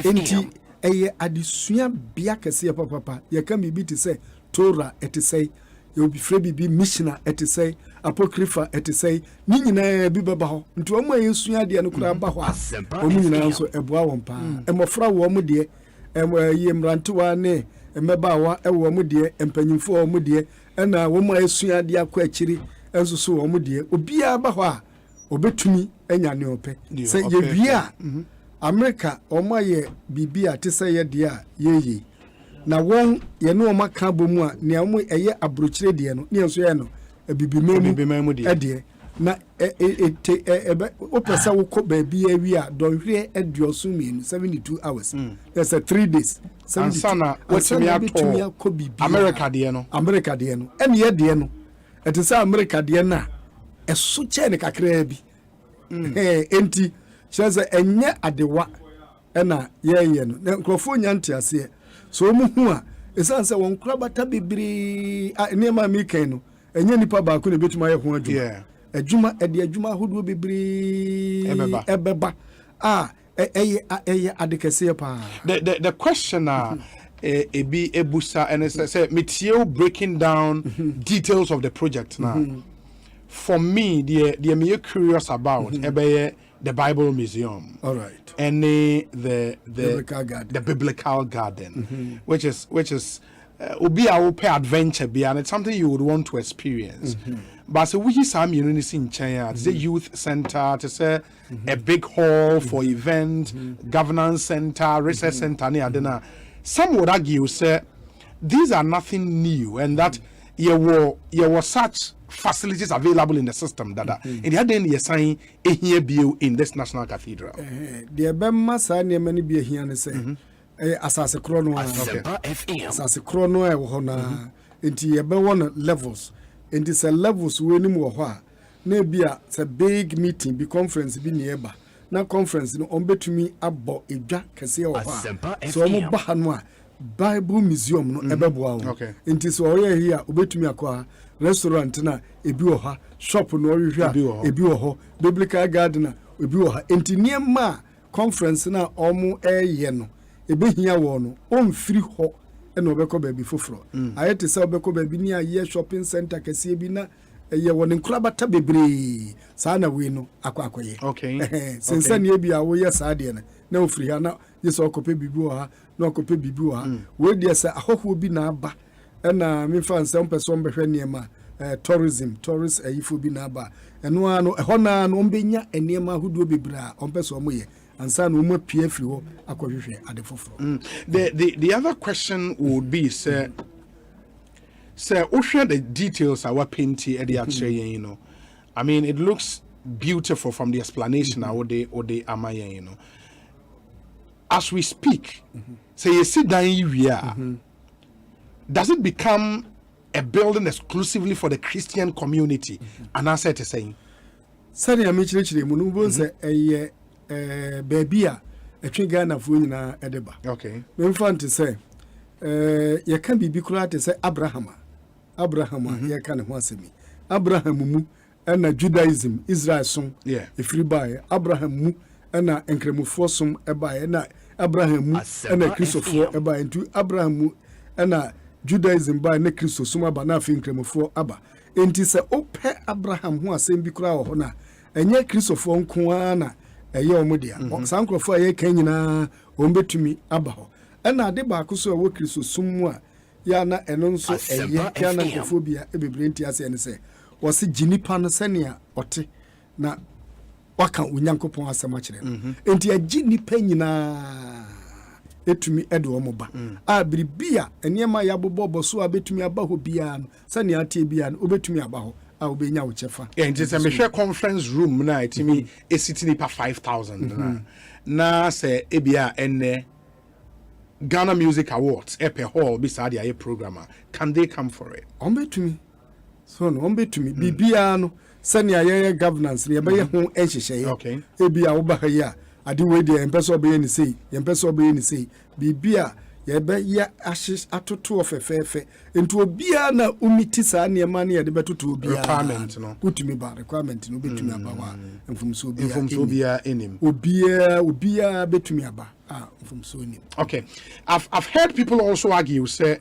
enti eye adesua bia kese papa ye ka mi bi ti se Torah etisay you be free bi missioner etisay apocrypha etisay ni nyina bi baba ho nti o ma yesua de no kura ba ho o mu nyina so eboa won pa emofra wo mu de yemrantewa ne emeba ewo mu de empanyimfo wo mu de na wo ma yesua de akọ akiri enso so wo mu de obia ba ho a obetumi anya ne ope se ye bia America o ma ye bibia tisay ye de a yeye na won ye no maka bomu a ne amu eye abrochire de no ne enso ye no bibimemu de na opesa wo ko ba bi awi a don hwe adioso mi 72 hours that's a 3 days sana wetimi ato America de no ene ye de no etisa America de na eso che ne kakra bi enti sheze enye adewa ena ye no nkrofo nya ntiase so mu hu a esanse won kura bata bibiri ne ma mi kan no enye nipa ba ko ne betuma ye ho adwuma adwuma ede adwuma hodo bibiri ebeba eye adekese pa the question ebi ebusa and say metie breaking down details of the project now for me the me curious about the Bible Museum, all right, and the biblical garden, which is obi a pay adventure be, and it's something you would want to experience. But so we some university in China, it's a youth center, to say a big hall for event, governance center, research center. Some would argue say these are nothing new, and that there were such facilities available in the system that in the end you sign a here be in this national cathedral. The Bema Sani many be here and say asase chrono asase chrono e wo na enti ye be one levels enti se levels we ni mo ho a na bia se big meeting be conference bi nearby na conference no on betumi abo edwa kese wo ho so mo ba no a Bible Museum no ebeboa wo enti so oye here obetumi akwa restaurant na ebi wo ha shop no ohwehwa ebi wo ho biblical garden na ebi wo ha enti niema conference na omo eye no ebehia wo no omfiri ho na obekọ ba bi foforo ayete se obekọ ba bi ni aye shopping center kese bi na eye wo ne nkrabata bebre sa na we no akwakoye sense na ebi a wo ye sa de na ofiri ha na yeso okope bibi wo ha na okope bibi wo ha we de se ahoho bi na aba na me fan se person behwe niema tourist ayifo bi na aba eno ano eho na no mbenya eniema hudo bebra ompeso omoye ansa no mo pie firi ho akohwehwe ade foforo. The other question would be say share the details our painting at the actually, you know. I mean, it looks beautiful from the explanation or the amaya, you know. As we speak, say you sit down here, does it become a building exclusively for the Christian community? And answer to saying, Sani amichire munu say baby a Ghana fu nyina edeba. Okay. Me mfante say ye kan bibi kura te say Abraham ye kan ho asemi. Abraham mu na Judaism Israel som efiri bae Abraham mu na enkremufo som ebae na Abraham mu na Christopher ebae ntu Abraham mu na Judaism bae na Christo som aba na afi enkremufo aba enti se ope Abraham ho asem bi kura ho na enye Christopher nko ana eye omudia sankrofo aye kan nyina ombetumi aba ho na ade ba ko so wo Christo som mu a ya na eno nso eye ya na nkofobia ebebrenti ase ne se wo se ginipa no senia ote na waka unyankopon asema kire enti aginipa nyina etumi ede wo moba a biribia eniema ya bobo so abetumi aba ho bia no senia atie bia no obetumi aba ho a obenya wo chefa enti se me hwe conference room na etimi esitini pa 5000 na se ebia enne Ghana Music Awards epe hall beside the programmer can they come for it ombetumi so no ombetumi bibia no senia ye governance ye be ho ehyehyeye okay ebia wo ba ya ade we de empeso obe ni sei empeso obe ni sei bibia ye be ya ashes atoto ofefefe enti obia na umiti saa ne ma ne ye de betoto obia requirement no utumi ba requirement no betumi aba wa mfumso obia enim obia betumi aba mfumso enim. Okay, I've heard people also argue say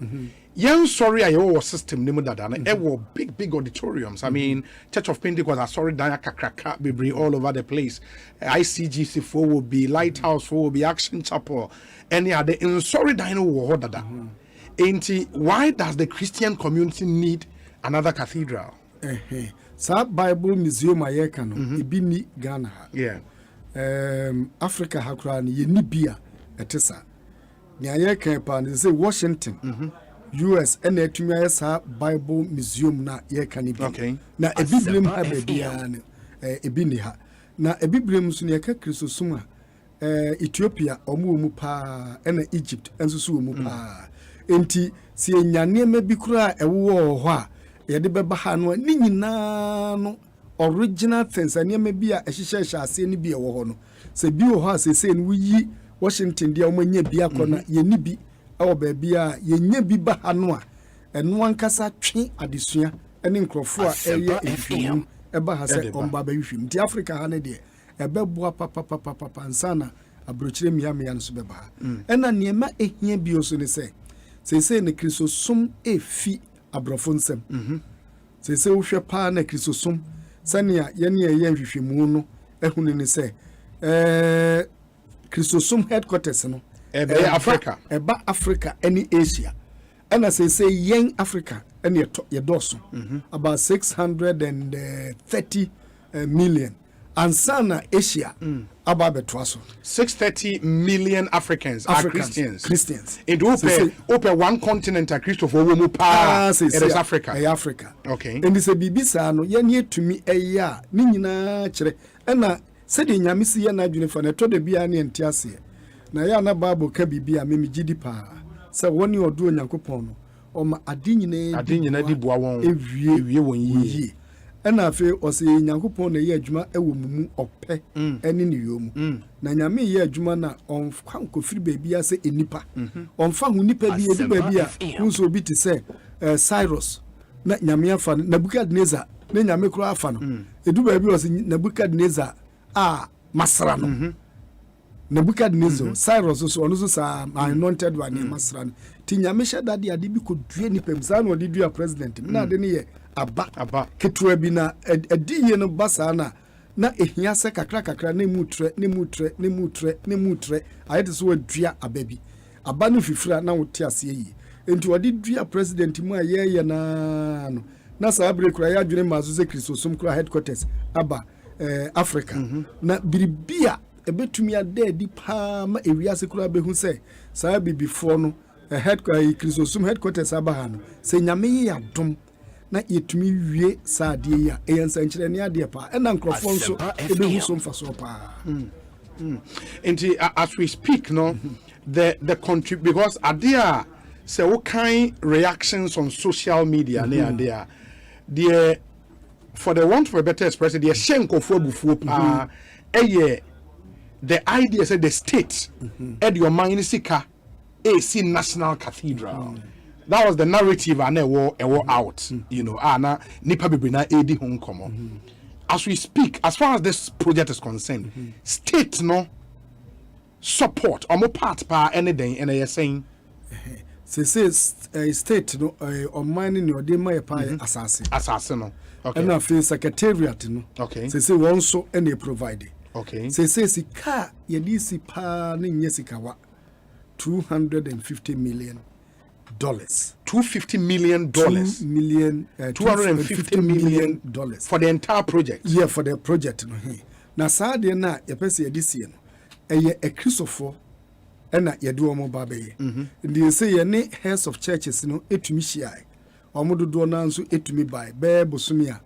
young sorry I owe system name dada na big auditoriums. I mean Church of Pentecost are sorry daya kakraka be all over the place. ICGC for will be Lighthouse for will be Action Chapel any other in sorry dino wo dada. Why does the Christian community need another cathedral? Sa Bible Museum ayeka no ebi ni Ghana ha. Yeah. Africa hakura ni ye ni bia etesa. Ni ayeka pa ni say Washington. US and etumi sa Bible Museum na ye kan bi na ebiblem ha ba bia na ebi ni ha na ebiblem so ne ka Kristosum Ethiopia omu pa na Egypt enso so omu pa enti si enyane ma bi kura ewo ho a ye de beba ha no ni nyina no original things ane ma bi a ehyehyehye ase ni bi ewo ho no se bi wo ho a se no yi Washington dia omanya bi akona ye ni bi awo baabia yenya bi ba hano a eno ankasa twe adesua ene nkrofo a eye ehwim eba ha se omba ba hwim ti Africa ha ne de ebeboa papa nsana abrochire miamia no so beba ena niema ehia bi oso ne se ne Kristosum efi abrofo nsem se wo hwe pa na Kristosum sania ye ne ye hwehwemu no ehunu ne se Kristosum headquarters no Africa Africa any Asia and as I say young Africa and ye doso about 630 million and sana Asia about betwaso 630 million Africans are Christians it open one continent a Christopher womu pa it is Africa okay and this a bibisa no ye nie tumi eya ni nyina kire na said nyamisi ya na adwene fa na to de bia ne entiase na ya na Bible ka bibia memi gidi pa se woni odu onyankopon no o ma adinyina di boa won ewie won yi na afi o se nyankopon na ye adwuma ewo mumu ope eni ne yomu na nyame ye adwuma na on kwan ko firi bebia se enipa on fa hu nipa bi edu bebia nso obi ti se Cyrus na nyame afa Nebukadnezar na nyame kro afa no edu bebia o se Nebukadnezar masra no Nebukadnezar Cyrus so ono so sa anointed one masra ti nyame hye dade bi ko due ni pemsa na odi dua president na de ne ye aba ketua bi na adiye no basa na ehia se kakra na mutre ayete so adua ababi aba no fifira na wote ase yi enti odi dua president mu ayeye na sa abrekura ya dwene mazo se Kristosum kura headquarters aba Africa na biribia ebetumi ade di pa ma ewiase kura behu se sa before no Kristosum headquarters aba ha no se nyame ya dom na yetumi wie sa ade ya eyansa nkyere ne ade pa ena nkrofo nso ebehu so mfaso pa enti as we speak no the country because ade say what kind reactions on social media ne ade for the want of a better expression the shenko for bufu pa the idea said the state at your mind sika AC National Cathedral. That was the narrative and a war out, you know, na nipa bibina edi hon komo. As we speak, as far as this project is concerned, state no support or more part pa anything and you're saying state no on mining your de my pa assassin no. Okay. And after secretariat no. Okay. Say one so any provided. Okay. Say yedisi pa ni nyesikawa 250 million $250 million. $250 million for the entire project. Yeah, for the project. Now, Saturday na yepesi this year. A Christopher and a Yadu Mobabe. And you say ye ne heads of churches no etumi shia. Omodo do na nso etumi by be bosumia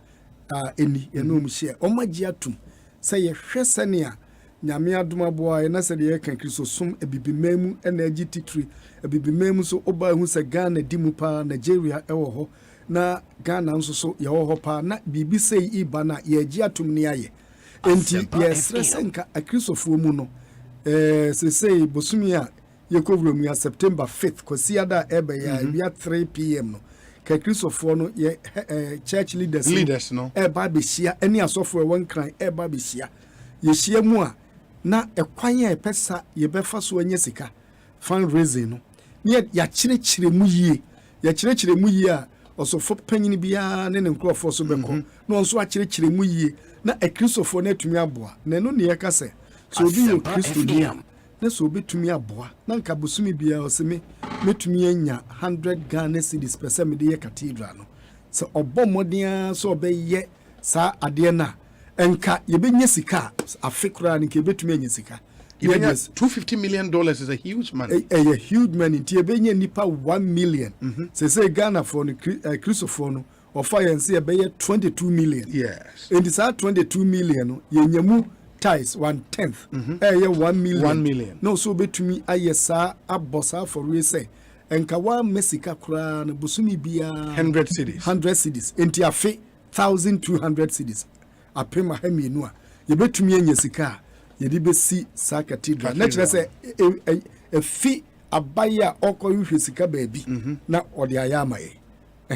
eni eno mu shia. Omagye atum say ye hwese ne a nyame adoma boa na se de kan Kristo sum ebibimemu na agi titri ebibimemu so oba hu se Ghana dimu pa Nigeria ewo ho na Ghana nso so ye ho pa na bibi sei iba na ye agi atum ne aye enti ye sresenka akristofuo mu no se sei bosumia ye kovrum ya September 5th kwasiada ebe ya 3 p.m. no ka kristofuo no ye church leaders no eba be hia eni asofo won kran eba be hia ye hia mu a na ekwan ya pesa ye befa so anya sika fundraising no ne ya kyerɛkyerɛ mu yie a osofo panyini bia ne nkrofo so beko na onso a kyerɛkyerɛ mu yie na ekristofo na atumi aboa na no ne yɛka sɛ so obi yo kristo diam na so obi tumi aboa na nka bosumi bia oseme metumi anya 100 Ghana cedis pesa me de cathedral no so obomodia so obeye sa ade na enka yebenya sika afikura ni ke betumi anya sika $250 million is a huge money. A huge money. Yebenya nipa 1 million. Say Ghana for Christopher no or fire and say a 22 million. Yes. And this 22 million yenyamu ties 1/10. 1 million. 1 million. No so betumi ayesa abosa for we say enka wa mesika kura na busumi bia 100 cedis. 100 cedis. Enti afi 1200 cedis. Apema hemi a yebetumi anya sika yedi besi sa cathedral na kire se fi abaya okoyuhwe sika baabi na ode ayama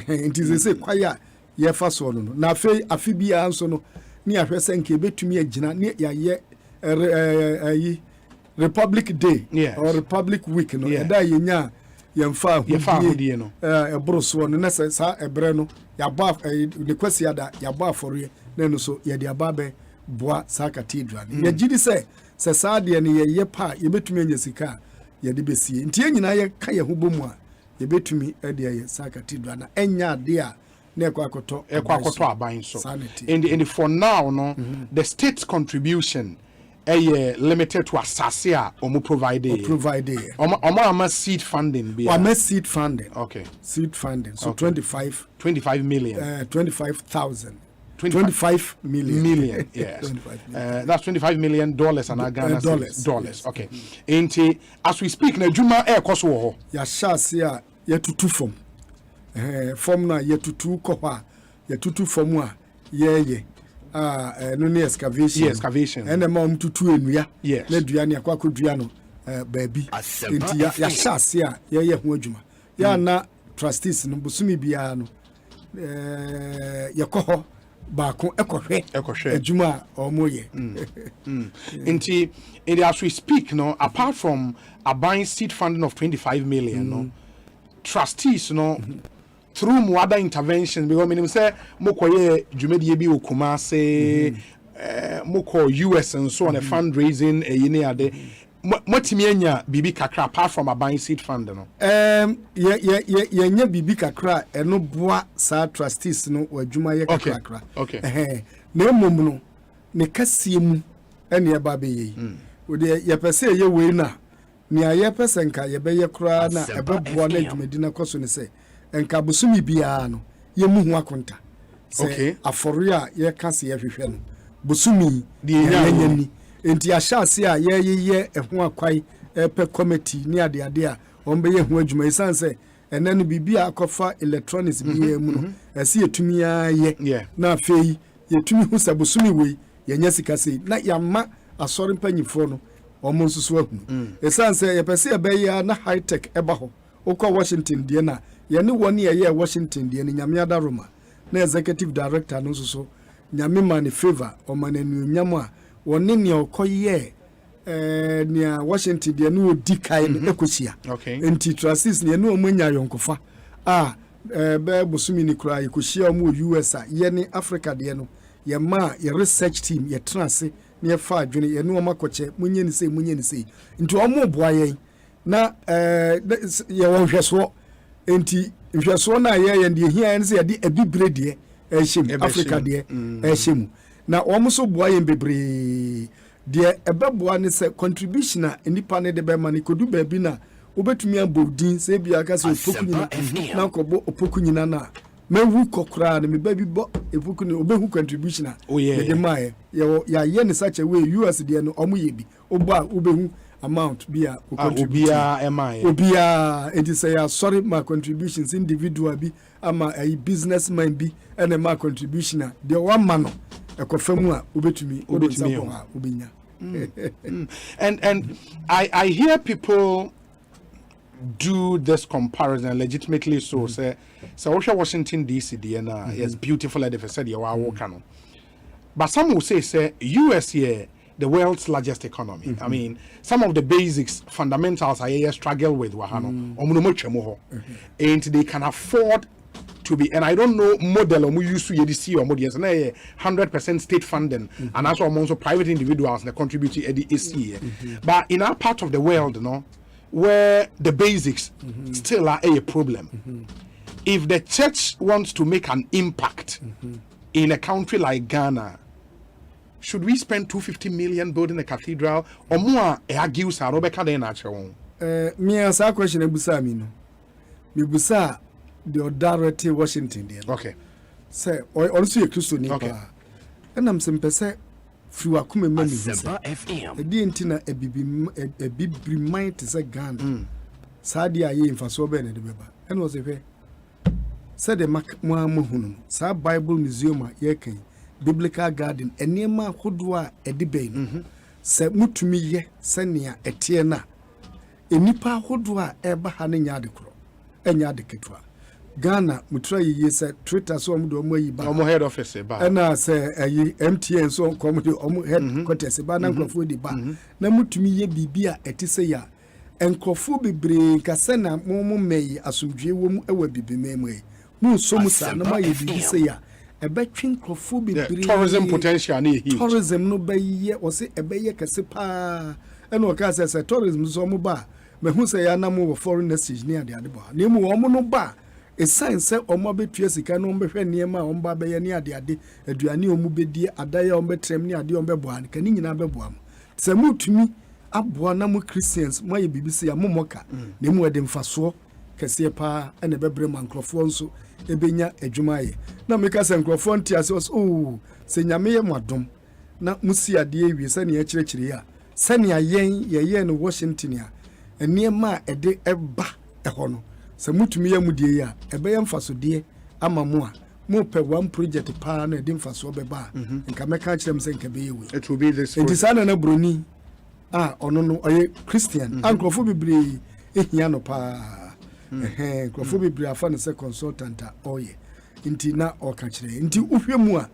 enti se kwaya ye fa so no na afi bia nso no ni ahwe se nke betumi agina ne yaye Republic Day or Republic Week no eda yenya yemfa ahudie no ebroso no na se sa ebre no yaba de kwasi ada yaba afore na no so ye de ababe boa sa cathedral ye gidi se sa de ne ye pa ye betumi anya sika ye de besie ntie nyina ye ka ye ho bomu a ye betumi e de ye sa cathedral na enya de a na ekwakoto aban so and for now no the state contribution limited to assase a omo provide omo seed funding be seed funding okay seed funding so 25 million 25,000 25 million yes that's $25 million and Ghana dollars okay enti as we speak na juma koso ho ya shase a ya tutu form na ya tutu ko ha ya tutu form a ye no ne excavation and ma tutu enua na dua ne akwakodua no baabi enti ya shase a ye ho adwuma ya na trustees no busumi bia no ya ko baako ekohwe adwuma omoye nti as we speak no apart from a buying seed funding of 25 million no trustees no through more other interventions because meaning say mokoye dwumedie bi okuma say moko US and so on a fundraising yene ade motimi anya bibi kakra apart from a buying seed fund no ye nya bibi kakra eno boa sa trustees no wadwuma ye kakra okay na emom no ne kasie mu ene ye ba be yi ode ye pese ye we na ne aye pese nka ye be ye kra na ebeboa na dwumedi na koso ne se enka busumi bia no ye mu hu akonta se afori a ye kase ye hwehwe no busumi die nyani enti ashase a ye ehun akwai pe committee ni ade a ombe ye hu adwuma isanse ene no bibia akofa electronics bi mu no ase yetumi ye na afei yetumi hu sabusumi we yenya sikase na yama asori mpanyifo no omo nsusu ahu isanse ye pese ye be ya na high tech eba ho ukọ Washington die na ye ne woni ye Washington die ni nyame adaroma na executive director no nsusu nyame man favor o mananu nyam a woni ne okoye nia Washington de no odi kai no ekosia enti trustees ne no omanya yonkofa be bosumi ni kura ekosia mu US a ye ne Africa de no ye ma ye research team ye transe ne fa adwene ye no makoche munye ni sei nti omo boa ye na ye wonhweso enti nhweso na ye de hia ne se ye de abibre de ehim Africa de ehim na omo so boa ye bebre de ebeboa ne se contribution na nipa ne de be ma ne kodu ba bi na obetumi abodin se bia ka se opokunyina na kobo opokunyina na mewu kokra na me ba bi bo epoku ne obehu contribution na de mae ya ye ne such a way US de no omo ye bi obo a obehu amount bia obia emaye obia enti say ya sorry my contributions individual bi ama a businessman bi and my contribution na de one man ekofamu a obetumi obenya and I hear people do this comparison legitimately so say Washington DC na is beautiful edifice said you are walking but some will say US here the world's largest economy. I mean, some of the basics, fundamentals I struggle with wahano. And they can afford to be, and I don't know model we used to see or models, 100% state funding, and also among private individuals that contribute to the AC. But in our part of the world, where the basics still are a problem. If the church wants to make an impact in a country like Ghana, should we spend 250 million building a cathedral or more? Argues are Rebecca de natural. Me answer question ebusa mi no. Me busa the authority Washington there. Okay. Say also a Christian nipa. And I'm simple say through akume mani. Asempa FM. E di entina e bibi mind to say Ghana. Sa dia ye mfaso be na de beba. And was say say the mak mo amuhunu. Sa Bible museum ye kan. Biblical garden enema hodwa ediben se mutumi ye senia etie na enipa hodwa eba ha ne nya de kro enya de ketwa Ghana mutra ye se Twitter so omo do omo yi ba omo head office ba na se ayi MTN so kom de omo headquarters ba na nkrofo di ba na mutumi ye bibia etise ya enkrofo bebre kase na mo meyi asomdwe wo mu ewa bibimemu mu so mu sa na ma ye bibise ya ebetwin krofo bebre tourism potential na huge tourism no be ye o se ebeye kase pa eno o ka se tourism so mo ba me hu se ya na mo foreign exchange ni ade ba na mu o mo no ba e sign se o mo betua sika no mo behwe niema o mo ba be ye ni ade aduane o mo bedie adaye o mo betrem ni ade o mo beboa kan nyina beboa mo se mutumi aboa na mo Christians mo ye bibisi ya mo moka na mu ade mfaso kase pa ene bebre mankrofo nso ebenya adwumaye na meka se nkrofo ntiase se nyame ye mwadom na musi ade ewie se ne akirekire ya se ne ayen ye no Washington ya eniema ede eba ehono se mutumi ya mudie ya ebeye mfaso de ama mo a mo pe one project pa na ede mfaso beba nka meka akirem se nka be yewe it will be this edisana na broni ono no oye Christian ankrofo bibre ehia no pa krofo bibiri afa ne se consultant oye nti na okakire nti uhwemu a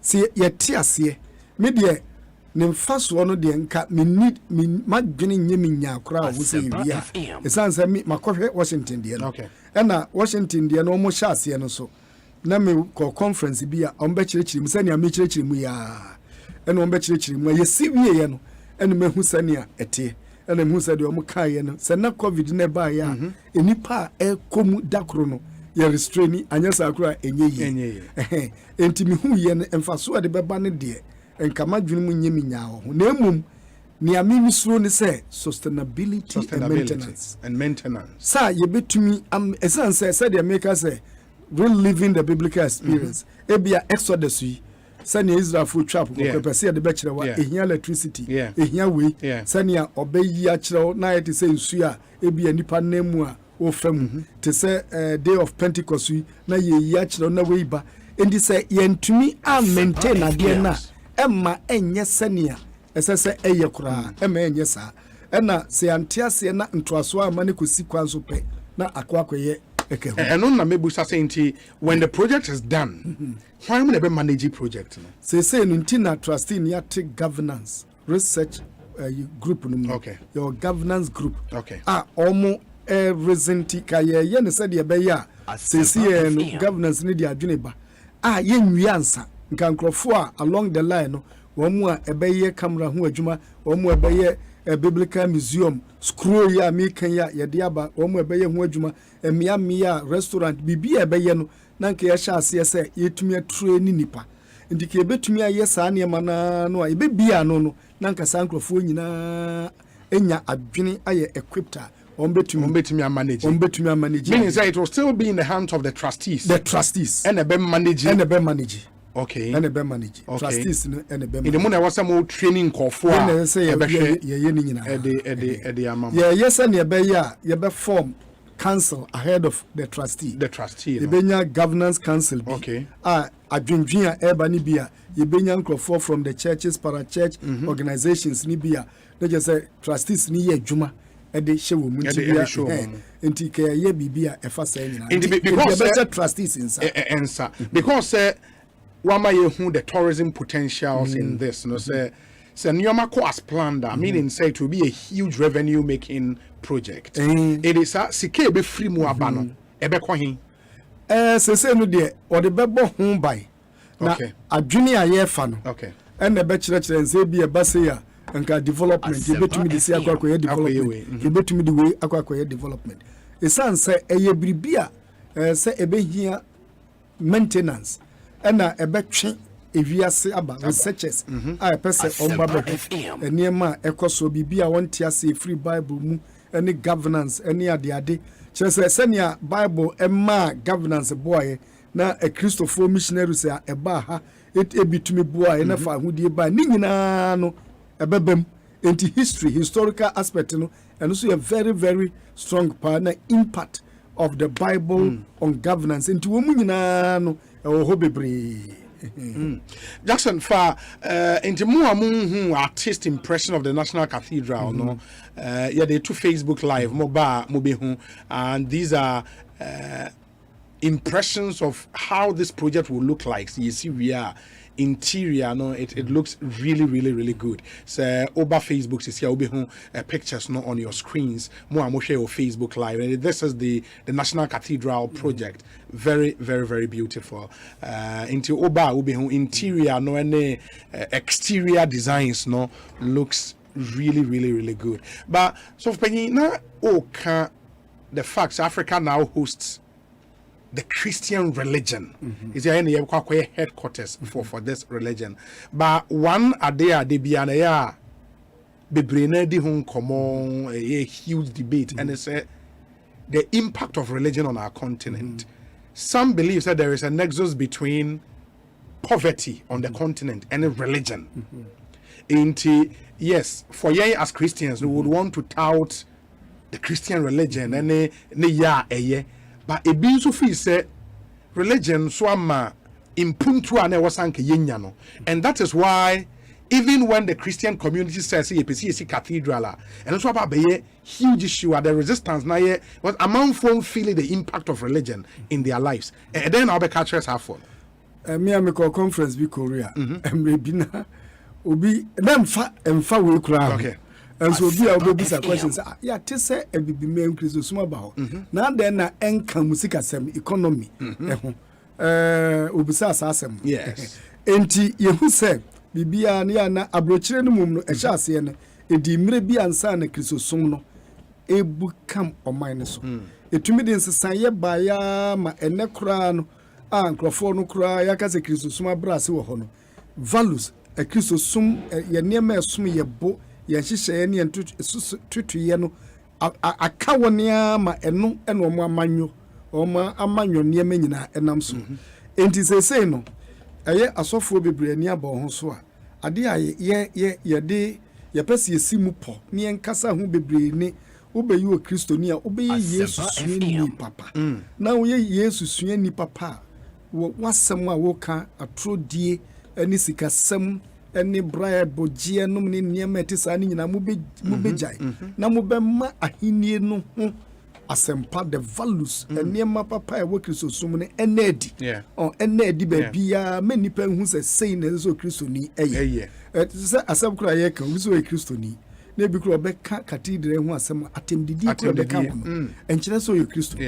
se yete ase me de ne mfaso no de nka me need madwene nyemi nya akora wo se wia esanse me makohwe Washington de no na Washington de no mo sha ase no so na me ko conference bi a ombe kirekire mu sani a me kirekire mu ya na ombe kirekire mu ye si wie ye no ene me hu sani a ete ene mu se de omo kae no se na covid ne ba ya enipa ekomu dakro no ye restrain anya sakura enye enti me hu ye no emfaso de beba ne de enkama dwene mu nyemi nya ho na emum ni amimi suro ne se sustainability and maintenance sa ye betumi essence say the maker say reliving the biblical experience ebia exodus yi sani Israel for trap ko pese de be kire wa ehia electricity ehia we sani a obeyi a kire na yete se nsu a ebia nipa nemu a o fam te se day of Pentecost na ye yi a kire na we ba endi se yentumi a maintain ade na emma enye sani a esese eye kura emma enye sa ena se antiase na ntoaso ama ne kosi kwanso pe na akwakoye eno na mebusa say nti when the project is done why am I manage project no say no nti na trustee ni take governance research group no your governance group omo represent kaye ne say de be ya say no governance ni de adwene ba ye nwiansa nka nkrofo along the line no wo mu a ebeye camera ho adwuma wo mu ebeye a biblical museum scroll ya me kan ya yɛde aba omo ɛbɛyɛ ho adwuma mia restaurant bibi ɛbɛyɛ no na nka yɛ hyɛ ase sɛ yɛtumi atrain nipa nti ke betumi ayɛ saa nneɛma na no a yɛbɛbia no na nka saa nkrɔfoɔ nyinaa enya adwene ayɛ equipped Betumi manage. Meaning that it will still be in the hands of the trustees. And a manage. Okay. And a manage. Okay. Trustees and a in the morning was some more training call for yes, and you form council ahead of the trustee. The Benya governance council. Okay. Adwendwia Ebanibia, Yebenya Nkrofo from the churches, para-church organizations, Nibia. They just say trustees ni juma. Ede shewo munti show enti ke ye bibia e fa say nyina because better trustees inside because wama ye hu the tourism potentials in this no say nyoma ko as planned meaning say to be a huge revenue making project it is sike be free mu aba no e be ko hin say no de o de bebo hu bai na adwene aye fa no and e be kire nse bi e ba say ya nka development yebetumi de say akwakoye development yebetumi de we akwakoye development esan say eye bribia say ebehia maintenance na ebetwe ewiase aba researchers a pese omba be eniema ekoso bibia wonte ase free bible mu any governance any ade chese senia bible emma governance boy na a Christopher missionary say eba ha ebitumi boy na fa hudie ba ni nyina no ebebem into historical aspect no and also a very very strong partner impact of the Bible on governance into women no hobebre Jackson for into more artist impression of the National Cathedral no yeah they to Facebook live moba and these are impressions of how this project will look like. So you see we are interior no it looks really good so over Facebook is here obi pictures no on your screens more share your Facebook live and this is the National Cathedral project very beautiful into oba obi interior no any exterior designs no looks really good but so penny na the facts Africa now hosts the Christian religion is there any headquarters for this religion but one adea de biana bebrene di hun komo a huge debate and it's the impact of religion on our continent. Some believe that there is a nexus between poverty on the continent and religion. Yes, for ye as Christians we would want to tout the Christian religion and but a being so feel say religion swama impuntu ane wasanke yenya no, and that is why even when the Christian community says Ekosiisen Cathedral and also about a huge issue at the resistance na ye was among from feeling the impact of religion in their lives and then our catchers have fun me am call conference bi Korea bina obi emfa we kura okay. And so be our babies questions. Yeah, to say a baby man Christ small about. Now then na enka music asem economy. Ubisa asem. Yes. Enti yehu say bibia na na abrochire no mum no ehya ase ne edi mire bi ansa na Christ som no ebu kam oman ne so. Etumi de nsesan ye ba ya ma ene kura no ankrofo no kura ya ka se Christ som abrase wo ho no. Values a Christ som ye niam esom ye bo yɛhyehyɛ ne tutuye no aka wonea ma eno eno mo amanyo ne nyina enam so enti sesei no ɛyɛ asɔfo bebre ni aba ho so a ade a ye de pese yesi mu po ne nkasa ho bebre ni obeyi o Kristo ni a obeyi Yesu suani papa na wo ye Yesu suani papa wo wasɛm a wo ka atrodie ani sikasɛm any bribe bogie no ne niam etisa ni nyina mu bejai na mu be ma ahinie no ho asempa the values niam papa e wo Kristo sum ne enedi enedi ba bia manipa hu se sei na so Kristo ni eye se asem kura ye kan so Kristo ni na bi kura be ka cathedral hu asem atemdidi kura be ka no enkyere so ye Kristo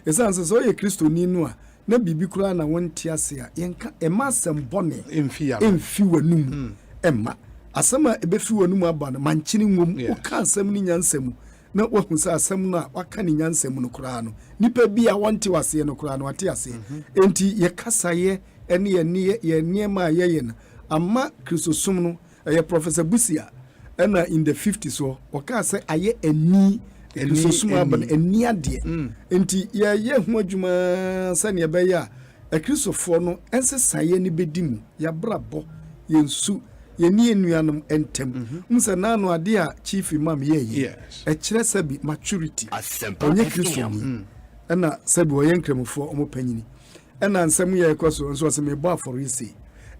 esanse so ye Kristo ni no a na bibi kura na wonte ase a yenka ema asem bone emfi wanum emma asɛm a ɛbɛfi wɔ no mu aba no mankyene ngom woka asɛm no nyansɛm na wahu sɛ asɛm no a waka ne nyansɛm no koraa no nipa bi a wɔnte waseɛ no koraa no wate aseɛ enti yɛkasayɛ ɛne yɛ nneɛma a yɛyɛ no ama kristosom no ɛyɛ Professor Busia ɛna in the 50s so wɔka sɛ ayɛ ani kristosom aba no ani adeɛ enti yɛyɛ ho adwuma sɛnea ɛbɛyɛ a kristofoɔ no ɛnsesayɛ ne bɛdi mu yɛabrabɔ yɛnsu yɛni enuanom entem mse na no ade a chief imam yeye ɛkyerɛ sabi maturity onye kristo ni ɛna sabi wɔyɛ nkramofo ɔmo panyini ɛna nsɛm yɛ ɛkɔso nso ɔsɛ me bɔ afɔre ise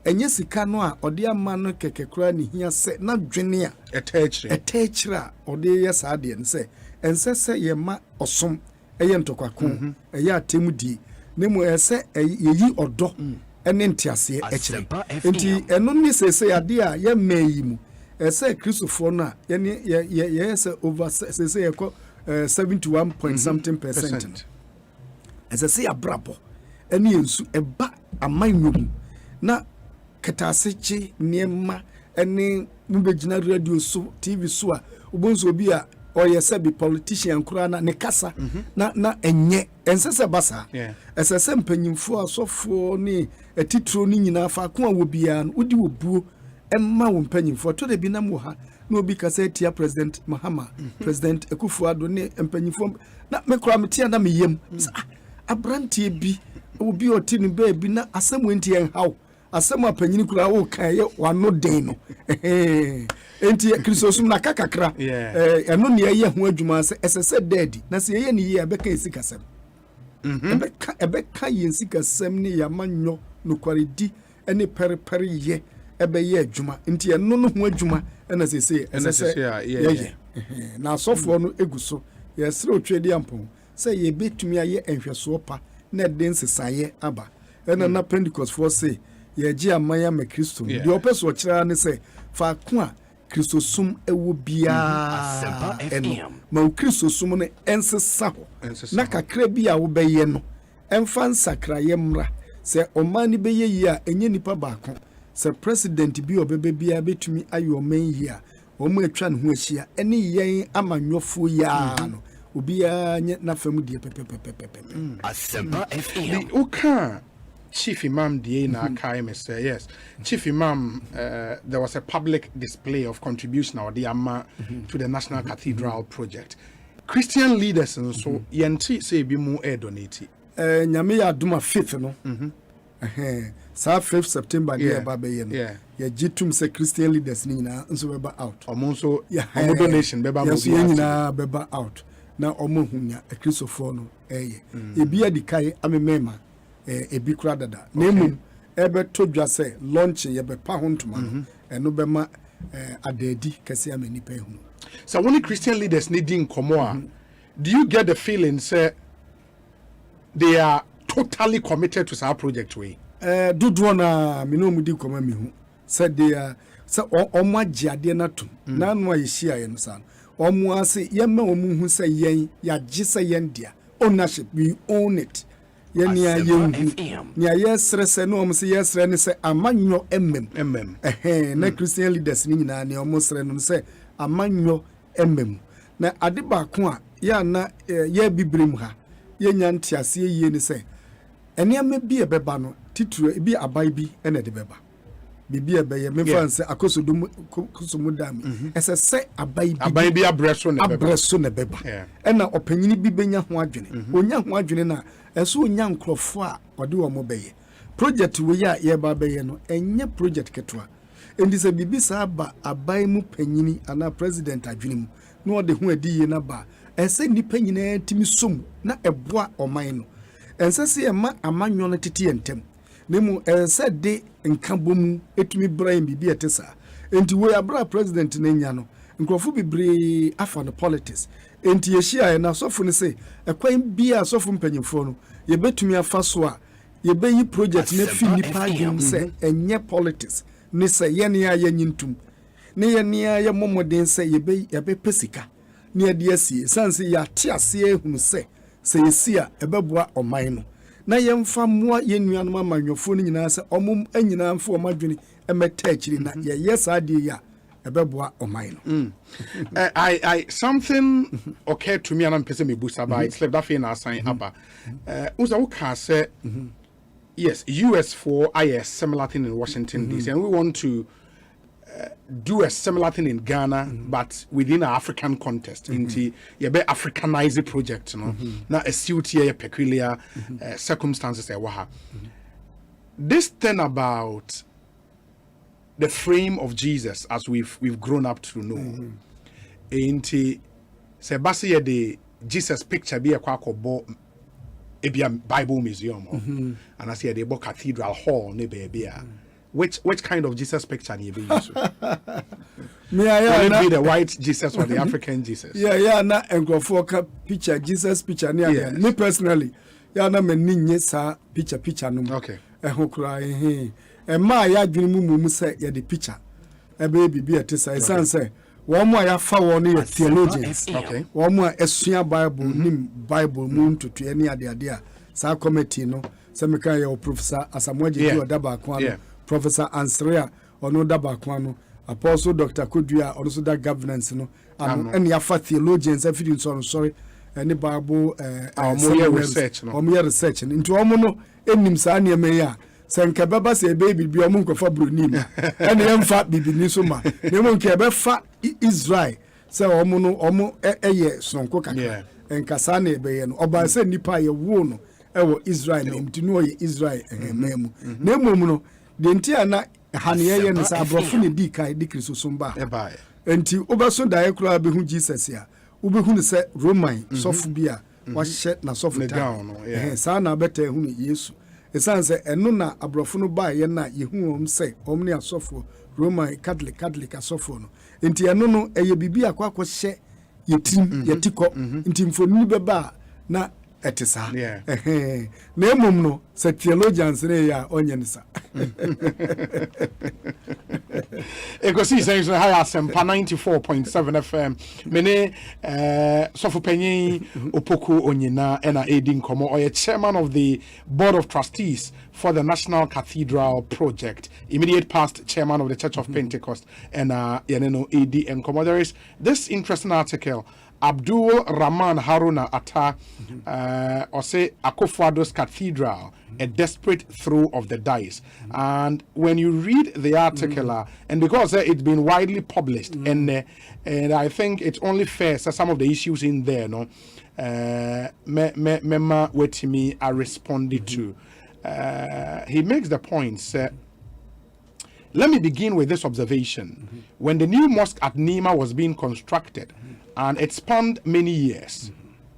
ɛnyɛ sika no a ɔde ama no kɛkɛkora ne hia sɛ na dwene a ɛtɛkyerɛ a ɔde yɛ saa deɛ no sɛ ɛnsɛ sɛ yɛ ma ɔsom ɛyɛ ntɔkwako ɛyɛ atemudie ne mu ɛsɛ yɛyi ɔdɔ ɛne ntiaseɛ ɛkyerɛ enti ɛno ne sɛsɛ ade a yɛ mɛyi mu ɛsɛ kristofoɔ no a yɛyɛ sɛ over sɛsɛ yɛkɔ 71.something%. Ɛsɛ sɛ yɛabrabɔ ɛne yɛnsu ɛba amanyɔ mu na kɛtase kye nneɛma ɛne mubɛgyina radio so TV so a wobɛnso obi a ɔyɛ sɛ bi politician koraa na ne kasa na ɛnyɛ ɛnsɛ sɛ basa ɛsɛ sɛ mpanyimfoɔ asɔfoɔ ne atitiro ne nyinaa faako a wɔ biara no wodi wɔ buo ɛma wo mpanyimfoɔ to de bi nam wɔ ha na obi kasa tia President Mahama President Akufo-Addo ne mpanyimfoɔ na me koraa metia na meyam abrantie bi obi ɔti ne baabi na asɛm wenti ɛnhaw asɛm apanyini koraa wo kan yɛ wano den no enti kristosum na kakakra ɛno ne yɛ ho adwuma sɛ ɛsɛ sɛ daddy na sɛ yɛ ne yɛ bɛka esikasɛm ɛbɛka yɛ sikasɛm ne yamanyo no kwaredi ɛne periperi yɛ ɛbɛyɛ adwuma nti ɛno no ho adwuma ɛna sɛ ɛsɛ sɛ yɛ na asɔfoɔ no egu so yɛsrɛ otwedi ampon sɛ yɛbɛtumi ayɛ nhwɛsoɔ pa na ɛde nsesaeɛ aba ɛna na Pentecost for say yɛgye amaya ma kristo deɛ ɔpɛ so ɔkyerɛ ne sɛ faako a kristosum ɛwɔ biara ɛno ma wo kristosum no ɛnsesa hɔ na kakra bi a wobɛyɛ no ɛmfa nsakrayɛ mmra sɛ ɔman no bɛyɛ yi a ɛnyɛ nipa baako sɛ president bi ɔbɛbɛ biara bɛtumi ayɛ ɔman yi a ɔmo atwa ne ho ahyia ɛne yɛn amanyɔfoɔ yi a no obiara nyɛ n'afam deɛ pɛpɛpɛpɛpɛ Asempa FM okay. Chief Imam Diana Kaime say yes. Chief Imam, there was a public display of contribution or the Amma to the National Cathedral project. Christian leaders and so yenti say be more donate. Nyame ya duma 5th no. Sa 5th September near Babayen. Yeah. Ya jitum say Christian leaders ni na nso beba out. Omo so omo donation beba mo na beba out. Na omo hunya a Christopher no eye. Ebi adi kai amemema. Ebi kura dada na emu ebe to dwa se launch ye be pa ho ntoma no eno be ma adadi kase amani pa hu so when Christian leaders needing komo do you get the feeling say they are totally committed to our project way dodo na me no mu di komo me hu said they are so omo agi ade na to na no ayehia ye no sa omo ase ye ma omo hu se yen ya gi se yen dia ownership we own it yenia yenhu nia yesre se no omse yesre ne se amanyo emmem na Christian leaders ni nyina ne omsre no se amanyo emmem na ade ba ko a ya na ya bibrim ha yenya ntiase yie ne se ene ama bi ebeba no tituro bi abai bi ene de beba bibi ebeye me fan se akosodum kosomudami ese se abai bi abreso ne beba ena opanyini bi benya ho adwene onya ho adwene na eso onya nkrofo a ode wo mo beye project we ya ye ba beye no enye project ketwa endi se bibi sa aba abai mu panyini ana president adwene mu na ode ho adi ye na ba ese ni panyina timi som na eboa oman no ense se ma amanyo no tete yentem nemu ense de nkabomu etumi brain bibi etesa enti we abra president n'enya no nkrofo bibre afa no politics enti yehia na sofo ne se ekwan bia sofo mpanyimfo no ye betumi afa so a ye beyi project na fi nipa adwum se enye politics ne se ye ne ya nyintum ne ye ne ya momoden se ye be pesika ne ye de asie sanse ya te ase ehunu se yesia ebeboa oman no na yemfa moa yenuanom amanyofo no nyina se omum anyina mfa omadwene emeta akiri na ye yesa de ya ebeboa omaino. I something occurred to me and I'm pissing me boost about it. Slept that in our sign up. Usa Uka said, yes, US for a similar thing in Washington DC, and we want to do a similar thing in Ghana, but within an African context. Into a be Africanized project, you know, not a suit here peculiar circumstances. This thing about the frame of Jesus as we've grown up to know. Into Sebastian the Jesus picture be a kwako a Bible museum and I say the Cathedral Hall ne be which kind of Jesus picture you be used? Will it be the white Jesus or the African Jesus? Yeah, na engrofoka picture Jesus picture near me personally. Yeah, na me ninye sa picture no. Okay. Ma ya dwene mu say ya the picture e be bibia te say san say wo mo ya fa wo no theologians. Okay. Wo mo esua Bible nim Bible mu ntoto ene ade a sa committee no se me kan ya Professor Asamoah Odaba Kwano, Professor Ansrea ono Odaba Kwano, Apostle Dr. Kodua ono so da governance no and ya fa theologians afidin so sorry any Bible research no omo research into omo no enim sa ne me ya senka baba se baby bi omo nkofa broni ma ene yemfa bibini so ma ne mo nke be fa Israel se omo no omo eye sonko kakra enka sa na ebe ye no oba se nipa ye wo no ewo Israel na mtinu ye Israel memu na emom no de ntia na hane ye no sa abrofo ne di kai di kristo so mba enti obaso da ye kura be hu Jesus ya ubehu ne se Roman sofu bia wa hye na sofu down sa na beta hu ne Yesu esanse eno na abrofo no ba ye na yehu om se om ne asofo Roman Catholic asofo no enti eno no eye bibia akwa hye yetim yetiko enti mfoni beba na etisa na emom no se theologians ne ya onye nsa Ekosiisen so high Asempa 94.7 FM mene Sofupenyi Opoku Onyina ena Edin Komo or chairman of the board of trustees for the National Cathedral project, immediate past chairman of the Church of Pentecost and Yaneno AD and Komo. There is this interesting article. Abdul Rahman Haruna Atta or say Akufo-Addo's Cathedral, a desperate throw of the dice. And when you read the article, and because it's been widely published, and I think it's only fair so some of the issues in there, no, Mema Wetimi are responded to. He makes the point. Let me begin with this observation. When the new mosque at Nima was being constructed, and it spanned many years,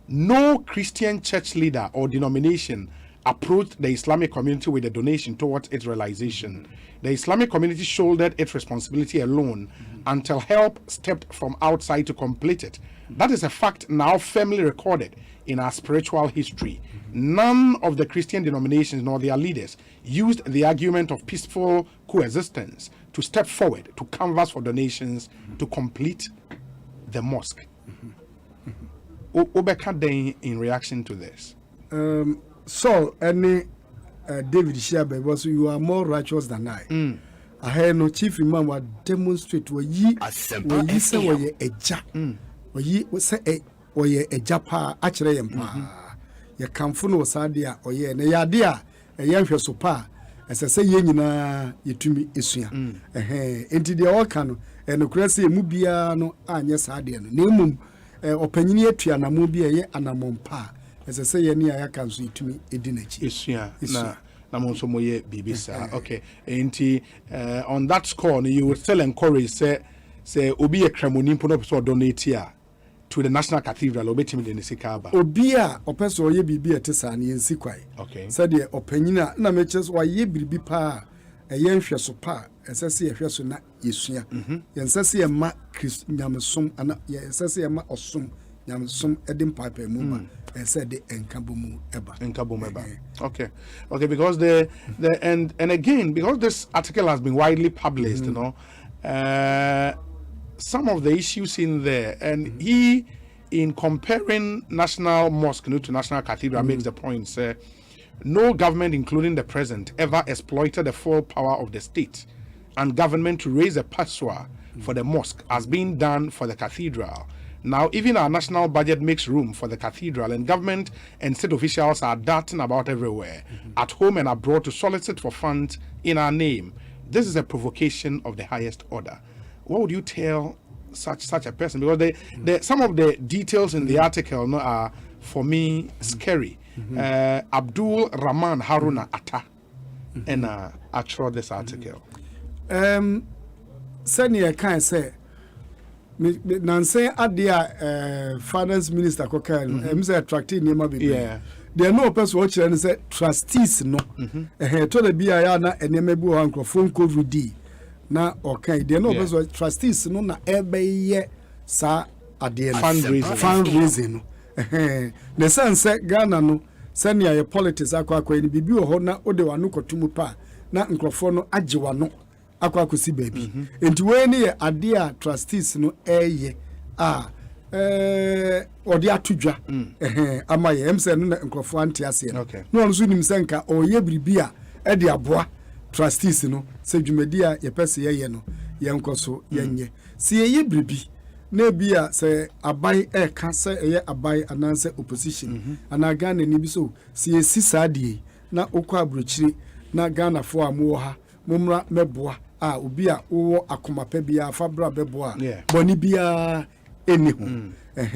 no Christian church leader or denomination approached the Islamic community with a donation towards its realization. The Islamic community shouldered its responsibility alone until help stepped from outside to complete it. That is a fact now firmly recorded in our spiritual history. None of the Christian denominations nor their leaders used the argument of peaceful coexistence to step forward to canvass for donations to complete the mosque. Obeka Day in reaction to this. So any David Shabe was you are more righteous than I. I had no chief imam would demonstrate where ye say where ye a jack where ye say or ye a japa actually empa. Ye come for no sadia or ye ne yadia a young sopa as I say ye na ye to me isuya. Into the orcano and the crazy mubia no anyes hadian. Nemum opinion to na mubia ye anamompa. As I say ye I can see to me a dinner. Isuya na monso moye bibisa. Okay. Enti on that score you would still encourage say obi a kremoni mpo no so donate here to the National Cathedral obetimi de sikaba. Obi a opeso ye bibi etesa na yensi kwai. Okay. Said the opinion na meches wa ye bibi pa e ye nhwe so pa esese ye hwe so na yesua. Yensese ye ma Nyamesom ana yensese ye ma osom Nyamesom edim pipe mu ma said the enkabomu eba. Okay, because the and again because this article has been widely published, you know, some of the issues in there, and he in comparing National Mosque to National Cathedral makes the point say no government, including the present, ever exploited the full power of the state and government to raise a pursuer for the mosque as being done for the cathedral. Now, even our national budget makes room for the cathedral, and government and state officials are darting about everywhere, at home and abroad, to solicit for funds in our name. This is a provocation of the highest order. What would you tell such a person? Because some of the details in the article are, for me, scary. Abdul Rahman Haruna Atta, and I wrote this article. Senior can say. Nancy Adia, finance minister Cocan, say attractive name of it. There are no person watching and say trustees no. To the BIA and Nemebu uncle phone code with D. Now, okay, there are no person trustees no na every year, sir, at the fundraising. The son said Ghana no, senior politics aqua in Bibu Hona Odewanuko Tumupa, na Nkrofono Ajiwano. Akwa kusi baby enti we ne adia trustees no odi atudwa amaye emse no nkrofo ante ase no nso nim senka oye bribia de aboa trustees no se dwumadi a yepese ye no yenkoso yenye se ye bribi na bia se abai ka se ye abai ananse opposition ana Ghana ni bi so se sisa die na okwa abrochiri na Ghana fo amu ha mumra meboa obi a wo akomape bia fabra beboa boni bia enihu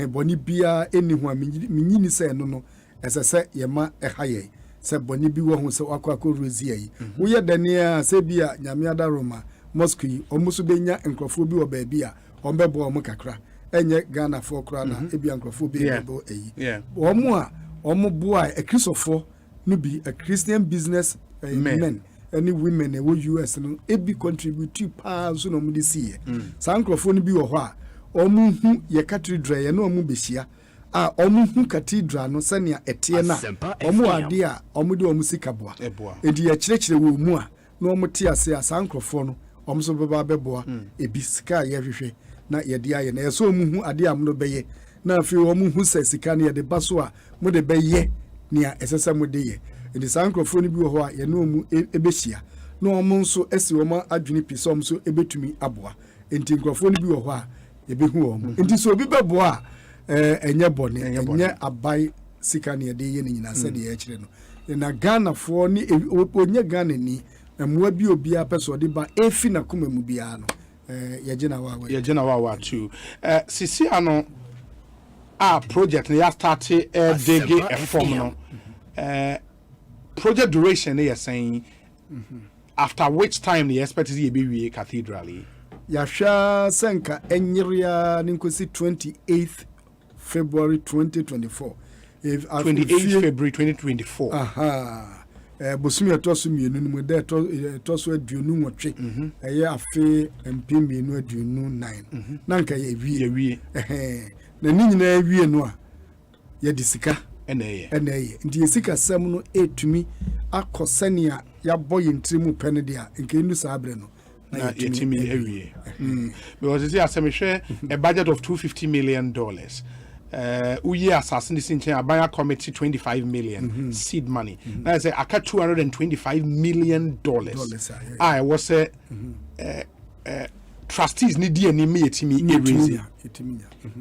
boni bia enihu a minyini se no esese yema ehaye se boni bi wo hu se akwa rozi yi wo ye dania se bia nyame adaroma mosque omuso benya enkrofo bi wo ba bia ombeboa omu kakra enye Ghana fo kra na ebia enkrofo bi ebo eyi omu a omu boa ekrisofo no bi a Christian business men any women in US no ebi contribute pa so no mudi see sankrofo bi wo ho a omu hu ye cathedral ye no omu behia omu hu cathedral no senia etie na omu ade a omu de omu sikaboa edi ye kirekire wo mu a no omu te ase a sankrofo no omu so beba beboa ebi sika ye hwehwe na ye de aye na ye so omu hu ade a mu beye na afi omu hu se sika na ye de baso a mu de beye nia esesa mu de ye edi sankrofo ni bi wo ho a ye no mu ebehia no omu nso esi omu adwini pise omu so ebetumi aboa enti nkrofo ni bi wo ho a ebehu omu enti so obi beboa enye bone enye abai sika na ye de ye ni nyina se de ye kire no na Ghana fo ni onye Ghana ni emwa bi obi a peso de ba efi na kuma mu bia no ye gina wa too sisi ano project ya start dig a form no project duration they are saying after which time the expect is be cathedral ya sha senka enyiria ninkosi 28th February 2024 if 28th February 2024 bosumi etoso mienu ni de etoso aduonu nwotwe eye afe mpem mienu aduonu 9 na nka ye wie na ni nyina wie no a ye disika ene ndi sika sam no etumi akosania ya boye ntrimu pene dia nke ndu sabre no na yetimi ewie because you see asemhwe a budget of $250 million uye assassin this in Abaya committee $25 million seed money. Now I say I got $225 million. I was a trustees need me.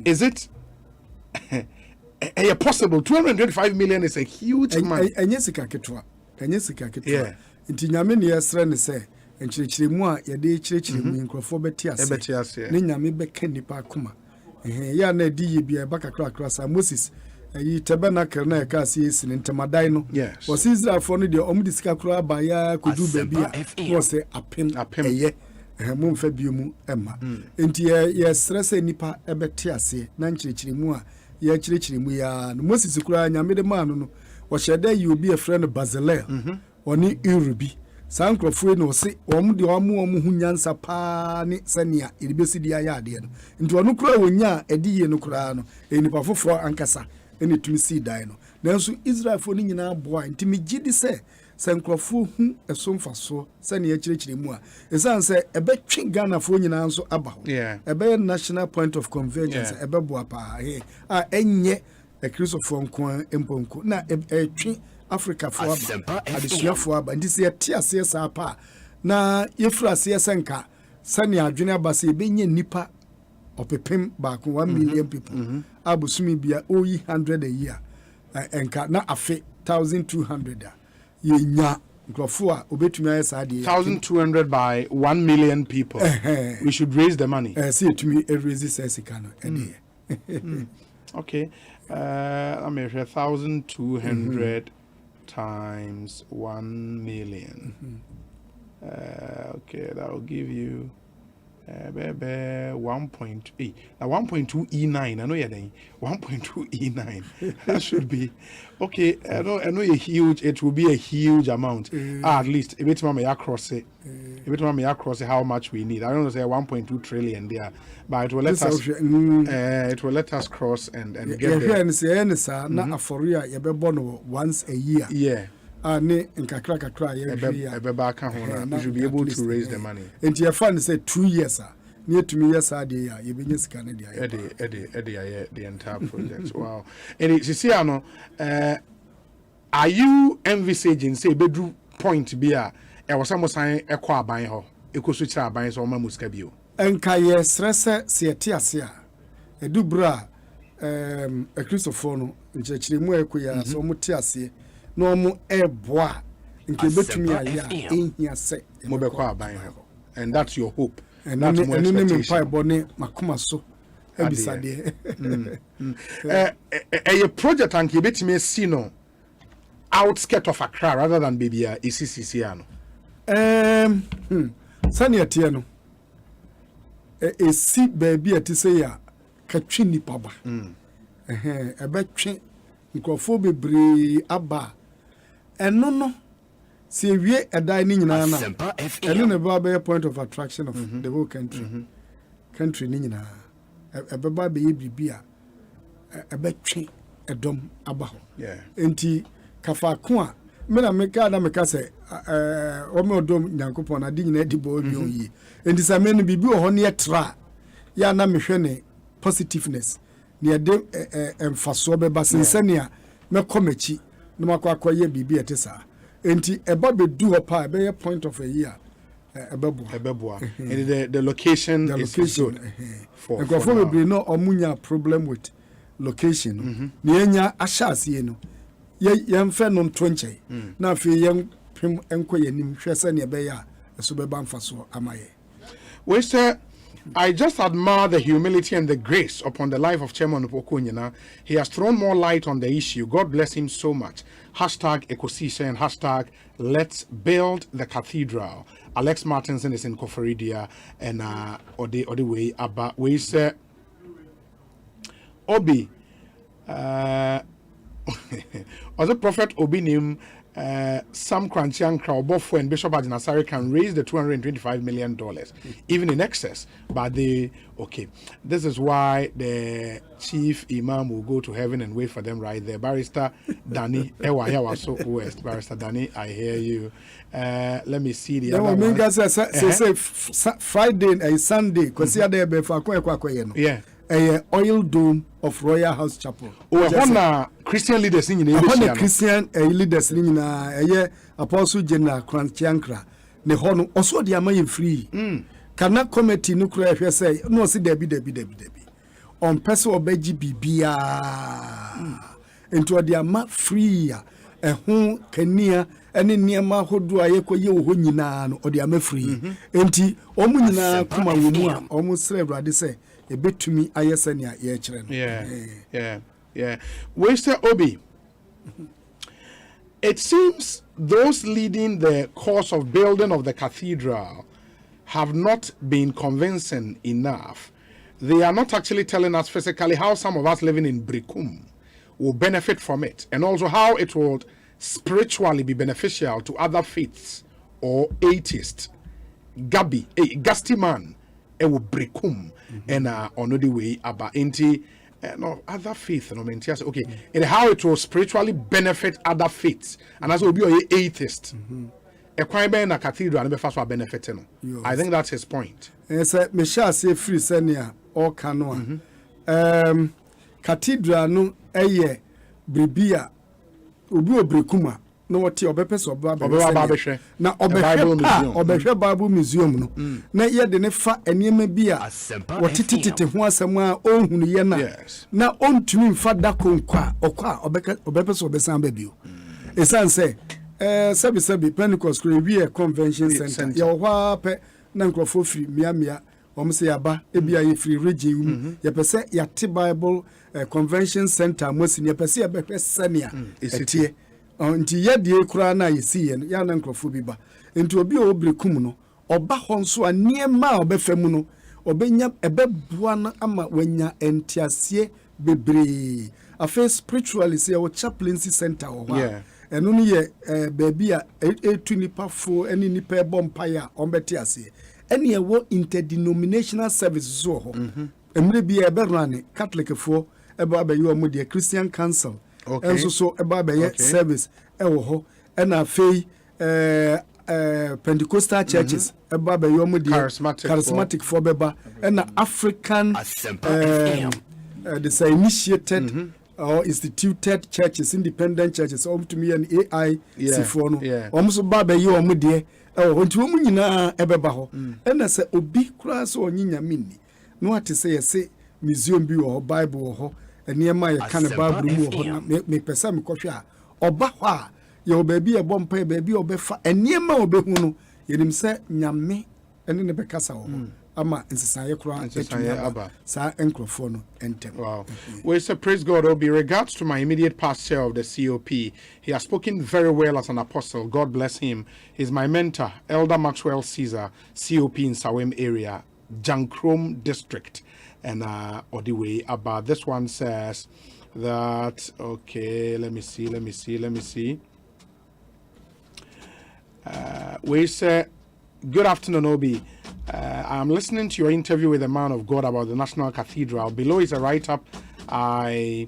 Is it possible? $225 million is a huge money. Enyesika ketwa. Yeah. Inti nyame ne yesre ne se enchirechiremu a yede chirechiremu nkrofo betiase. Ne nyame beka nipa akoma. Ya na di ye bia baka kra sa Moses yi tabernacle na ka si ntemadai no was Israel for no de omudisika kra ba ya kodu bia no se apem eye mu mfa biemu ema enti ye stress nipa ebetiase na nchirechiremu a ye chirechiremu ya no Moses kra nyamede ma no wo sheda yi obi a friend Basilea oni Irubi sankrofo no se de omu hu nyansa pa ne sania elibesi dia ya ade no nti onu kura wonya ediye no kura no enipa foforo ankasa eni tumi si dai no nanso Israel fo ni nyina boa nti megidi se sankrofo hu esomfaso sania kirikiremu a esan se ebetwe Ghana fo nyina nso aba ho ebe national point of convergence ebe boa pa enye ekrisofo nko emponko na etwe Africa for adisia for aba ndi se tia se sa pa na yefra se senka sani adwene abase benye nipa opepem baako 1 million people abusumi bia oyi 100 a year enka na afe 1200 yenya nkrofo a obetumi ayesa de 1200 by 1 million people. We should raise the money. See to me raise sesika no Okay. I mean 1200 times 1 million. Okay, that will give you 1.8. Now 1.2 E9. I know you're saying 1.2 E9. That should be okay. I know a huge. It will be a huge amount. At least a bit more across it. A bit more across how much we need. I don't know say 1.2 trillion there, but it will let us. It will let us cross and get there. Na aforia you be born once a year. Yeah. Ne nkakra you should be able to raise the money. And your fund say 2 years near to me yes idea you be Canada the entire project. Wow. And you see are you envisaging say bedroom point be a was some sign ekwa aban ho switch aban so ma muska bio enka ye stress se tia edu bra Christopher no nchechire mu ekoya so mu tia se no mu eboa nke betumi aya ehia se mo be kwa aban ho, and that's your hope, and that's more expectation. Bone makoma so ebisade a project anke betumi see no outskirt of Accra rather than Babia ECCC ano. Sani atie no si baby ati say ya katwi nipa ba ebetwe nkrofo bebre aba eno no se wie edai ni nyina na eno ne ba be point of attraction of the whole country ni nyina ebeba be bibia ebetwe edom aba ho enti kafako a mena meka na meka se o me odom nyankopon na di nyina di bo bi oyi enti sa me no bibi ho ne tra ya na mehwe ne positiveness ne de emfaso be basensania me komachi no makwakoye bibi etesa enti eba be du ho pa be point of a year ebeboa and the location is good for be no omunya problem with location ne enya ashase no yem fe no ntonche na fe yem pem enkoye nim hwese ne be ya eso be ba mfaso amaye. We say I just admire the humility and the grace upon the life of Chairman Okonyina. He has thrown more light on the issue. God bless him so much. #Ekosiisen and #Let's build the Cathedral. Alex Martinson is in Koforidia and Ode way about we say Obi as a prophet Obinim Sam Kranchiankra Obofo and Bishop Adinasari can raise the $225 million, even in excess. But this is why the chief imam will go to heaven and wait for them right there. Barrister Danny, so West. Barrister Danny, I hear you. Let me see the other one. Friday and Sunday, because yeah. Oil dome of Royal House Chapel. Christian leaders in Christian leaders in Apostle General Kranchiankra. Ne hono also the amay free. Kana committee no cry say no see debi. On person obeji bibia. Into the ama free ho kania ene niema hodo ayekoye wo nyina no odi ama free. Enti omu nyina kuma wo mu a omu sre brade say ebetumi ayesania ye kire no. Yeah. Waster Obi. It seems those leading the cause of building of the cathedral have not been convincing enough. They are not actually telling us physically how some of us living in Brikum will benefit from it, and also how it will spiritually be beneficial to other faiths or atheists. Gasti man, will Brikum, and on the way about inti. No other faith no mentias okay and how it will spiritually benefit other faiths and as will be an atheist a quite be na cathedral and be first benefit no. I think that's his point. Yes me sha say free senior all canoa cathedral no eye bribia obi obrekuma no what your purpose of Bible na obehwe Bible museum no na ye de ne fa enema bi a wotititite ho asɛm a ohunu ye na ontumi mfa da konkwa okwa obepese obesan ba bio esan say sabi Pentecost we convention center ye hwa pe na nkrofo firi miamia omse yaba ebia ye free region ye pese yate Bible convention center mosini ye pese ye behwe sania etie nti yadie kura na yesi ye ya na nkrofo bi ba nti obi obrekum no oba ho nso a niema obefam no obenya ebebua na ama wanya entiasie bebre afa spiritually say our chaplaincy center ho eno ni ye baby a etu nipa fo eni nipa ebompa ya ombeti ase eni ewo interdenominational services so ho emre bi e berane catholic fo eba ba yo mo de Christian council enso so eba ba ye service ewo ho ena fei Pentecostal churches eba ba yo mo de charismatic for beba ena African the say initiated or instituted churches, independent churches, to me an AI sifono. Almost baba you or mudie, or to Muna ebebaho. And I say, Obi class or Nina Mini. No what to say, museum view or Bible or near my kind of Bible me pesam kosha or Baha, your baby a bomb pay baby or befa, and near my behuno, you him say, Nyame, and in the Becassa. Ama insisaya kura sa encrofono entem. Wow. We say praise God. Obi, regards to my immediate pastor of the COP. He has spoken very well as an apostle. God bless him. He's my mentor, Elder Maxwell Caesar, COP in Sawem area, Jankrom district. And Odiwe about this one says that okay, let me see. We say good afternoon, Obi. I'm listening to your interview with the man of God about the National Cathedral. Below is a write-up I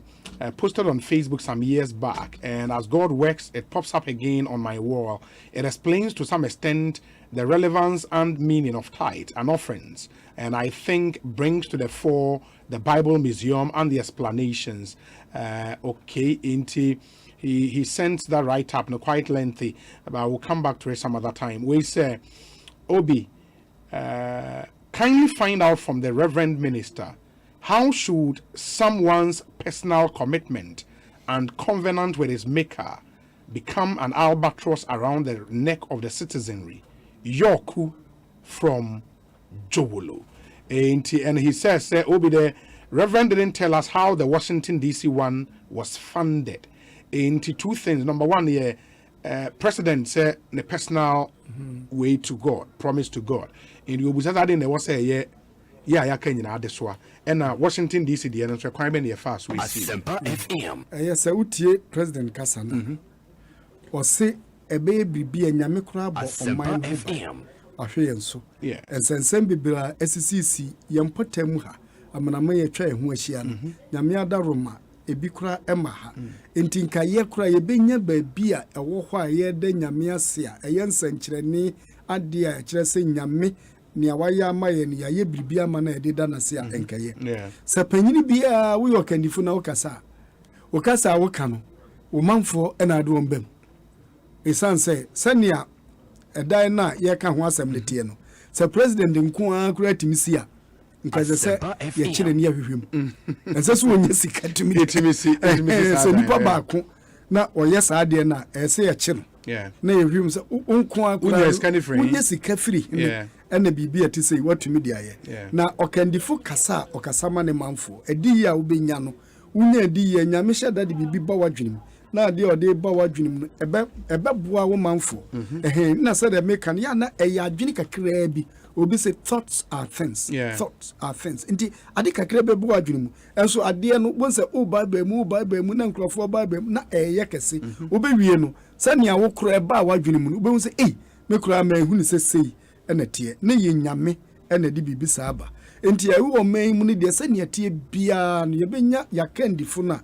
posted on Facebook some years back, and as God works, it pops up again on my wall. It explains to some extent the relevance and meaning of tithe and offerings, and I think brings to the fore the Bible Museum and the explanations. He sent that write-up, quite lengthy, but we'll come back to it some other time. We say, Obi, kindly find out from the Reverend Minister, how should someone's personal commitment and covenant with his maker become an albatross around the neck of the citizenry? Yoku from Jowolo. And he says, Obi, the Reverend didn't tell us how the Washington DC one was funded. Into two things. Number one, the president said the personal way to God, promise to God. And you was that in the was say yeah can you this one and Washington DC the and requirement the fast we see Asempa FM. Yes, utie President Kasana. Or say a baby be a nyame kra bo on my FM. Ahwe enso. Yeah. And sensem bibira SCC yempotem ha amanama ye twa ho ahia no. Nyame adaroma ebikura emaha entinka ye kura ye benya baabi a ewo ho a ye de nyame ase a eye nsankyerene ade a kyerɛ sɛ nyame ne awaya amaye ne ye biribia ama na ede da na se a enkaye sɛ panyini bia wo yo kandifo na wo kasa wo no wo manfo na ade wo mbam esan sɛ sɛnea ɛdan na ye ka ho asɛm ne tie no sɛ president nko a kura timisi a nkaze se ye kire ne ahwehwem ense so onye sika tumi so nipa baako na oyɛ saa de na ɛse ye kire na yehwem se onko akura onye sika firi na bibia ti sei watumi de aye na okandifo kasa okasama ne manfo adi ya obenya no unya adi ya nyame hyada de bibi ba wadwenem na ade ode ba wadwenem no ebe boa wo manfo na se de make ya na eya adwene kakra bi obi say thoughts are things inti ade kakra be boa adwenem enso ade no won say o bible mu na nkrofo bible na eye kese obewie no se ne awo kro e ba wadwenem no obe say me kro ma hu ni se sei na tie na ye nyame na de bibi sa aba enti awu o man mu ni de se ne tie bia no ye benya yakandifo na